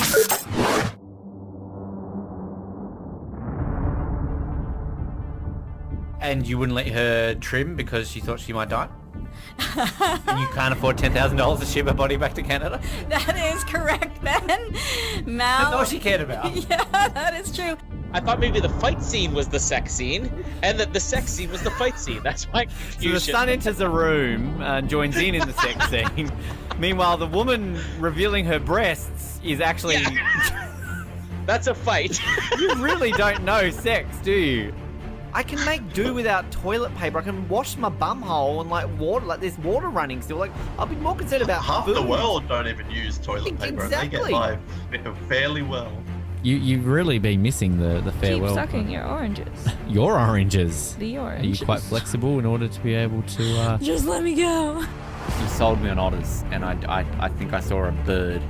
And you wouldn't let her trim because she thought she might die? And you can't afford $10,000 to ship her body back to Canada? That is correct, Ben. Mal. That's all she cared about. Yeah, that is true. I thought maybe the fight scene was the sex scene, and that the sex scene was the fight scene. That's my So confusion. the son enters the room and joins in the sex scene. Meanwhile, the woman revealing her breasts is actually... That's a fight. You really don't know sex, do you? I can make do without toilet paper. I can wash my bumhole and like water. Like there's water running still. Like I'll be more concerned about Half food. the world don't even use toilet paper, and they get by fairly well. You've really been missing the farewell. Keep sucking your oranges. Your oranges. The Are oranges. you quite flexible in order to be able to? Just let me go. You sold me on otters, and I think I saw a bird.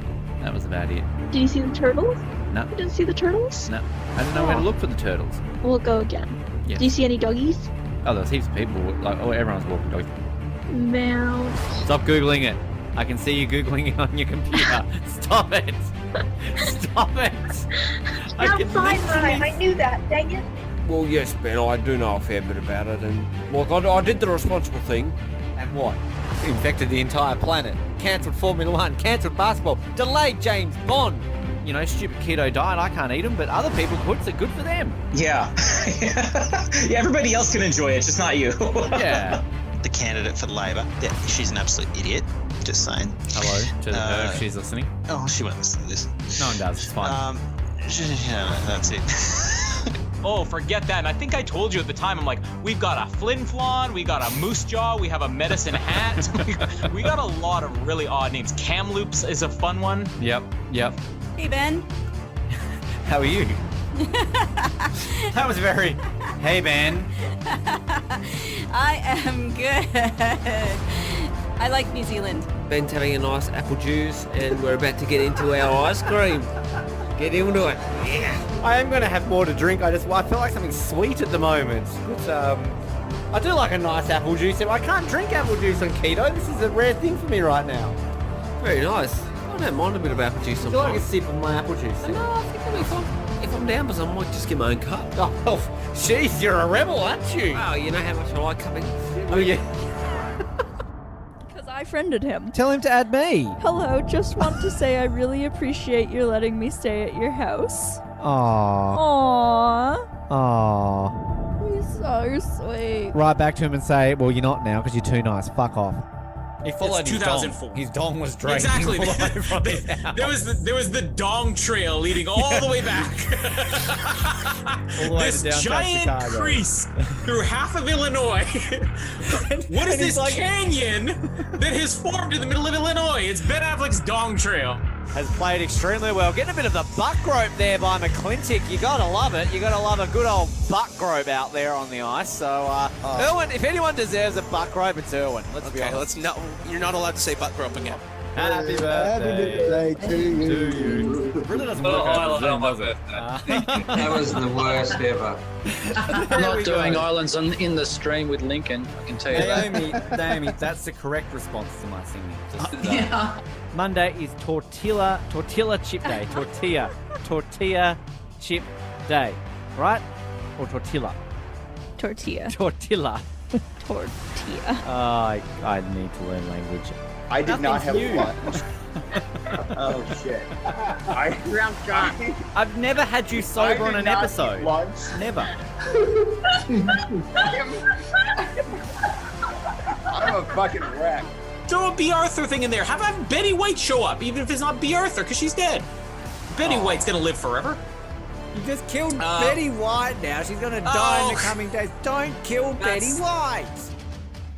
That was about it. Did you see the turtles? No. You didn't see the turtles? No, I didn't know where to look for the turtles. We'll go again. Yeah. Do you see any doggies? Oh, there's heaps of people. Like, oh, everyone's walking dogs. Mouse. Stop googling it. I can see you googling it on your computer. Stop it. Stop it. I can Outside, literally- right? I knew that. Dang it. Well, yes, Ben, I do know a fair bit about it, and look, I did the responsible thing. And what? Infected the entire planet. Cancelled Formula 1. Cancelled basketball. Delayed James Bond. You know, stupid keto diet. I can't eat them, but other people could, so good for them. Yeah. Yeah, everybody else can enjoy it, just not you. Yeah. The candidate for Labor. Yeah, she's an absolute idiot. Just saying. Hello to her if she's listening. Oh, she won't listen to this. No one does. It's fine. Yeah, that's it. Oh, forget that. And I think I told you at the time, I'm like, we've got a flinflon, we got a moose jaw, we have a medicine hat. we got a lot of really odd names. Kamloops is a fun one. Yep. Hey, Ben. How are you? That was very... Hey, Ben. I am good. I like New Zealand. Ben's having a nice apple juice, and we're about to get into our ice cream. Get into it. Yeah. I am going to have more to drink. I feel like something sweet at the moment. But, I do like a nice apple juice. I can't drink apple juice on keto. This is a rare thing for me right now. Very nice. I don't mind a bit of apple juice I feel like sometimes. a sip of my apple juice. No, I think if I'm down, but I might just get my own cup. Oh, jeez, you're a rebel, aren't you? Wow, you know how much I like cupping. Oh, yeah. Because I friended him. Tell him to add me. Hello, just want to say I really appreciate you letting me stay at your house. Aww. Aww. Aww. He's so sweet. Right back to him and say, well, you're not now because you're too nice. Fuck off. He followed It's his 2004. dong. His dong was dragging Exactly. all the way from his house. There was the dong trail leading all the way back. All the way This to downtown giant Chicago. crease through half of Illinois. What is and he's this like- canyon that has formed in the middle of Illinois? It's Ben Affleck's dong trail. Has played extremely well. Getting a bit of the buck rope there by McClintock. You gotta love it. You gotta love a good old buck rope out there on the ice. So, Irwin, if anyone deserves a buck rope, it's Irwin. Let's be honest. You're not allowed to say butt rope again. Happy birthday to you. It really doesn't work out for Zoom, does it? That was the worst ever. Not doing islands in the stream with Lincoln, I can tell you that. Naomi, that's the correct response to my singing. Just, Yeah. Monday is tortilla chip day. Tortilla chip day. Right? Or tortilla? Tortilla. Tortilla. Tortilla. I need to learn language. I did not have Nothing's lunch. Oh shit! I've never had you sober on an episode. Lunch. Never. I'm a fucking wreck. Throw a B. Arthur thing in there. Have Betty White show up, even if it's not B. Arthur, because she's dead. Betty White's gonna live forever. You just killed Betty White now. She's gonna die in the coming days. Don't kill Betty White.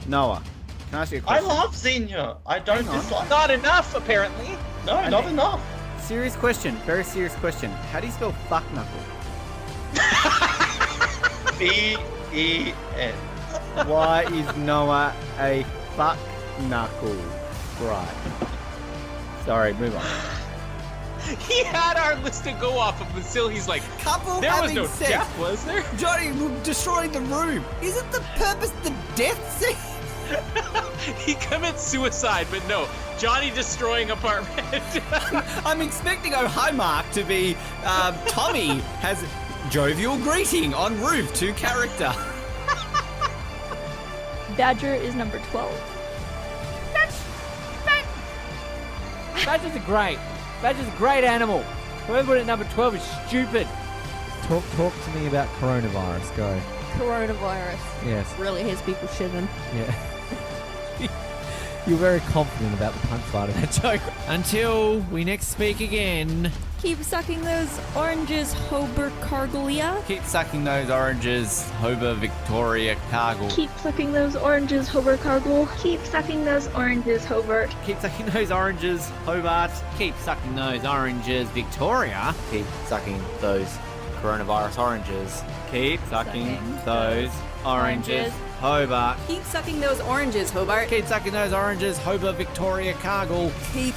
Noah, can I ask you a I question? love Xenia. I don't dislike. Not enough, apparently. No, not enough. Serious question. Very serious question. How do you spell fuck knuckle? B-E-N. Why is Noah a fuck knuckle? Right. Sorry, move on. He had our list to go off of until he's like, Couple there was having no sex. death, was there? Johnny destroying the room. Isn't the purpose the death scene? He commits suicide, but no. Johnny destroying apartment. I'm expecting Mark to be Tommy has jovial greeting on roof to character. Badger is number 12. Badger's a great animal. Whoever put it at number 12 is stupid. Talk to me about coronavirus. Go. Coronavirus. Yes. Really has people shitting. Yeah. You're very confident about the punchline of that joke. Until we next speak again. Keep sucking those oranges, Hobart Carglia. Keep sucking those oranges, Hober Victoria Cargill. Keep sucking those oranges, Hobart Cargill. Keep sucking those oranges, Hobart. Keep sucking those oranges, Hobart. Keep sucking those oranges, Victoria. Keep sucking those coronavirus oranges. Keep sucking those oranges, Hobart. Keep sucking those oranges, Hobart. Keep sucking those oranges, Hobart Victoria Cargill. Keep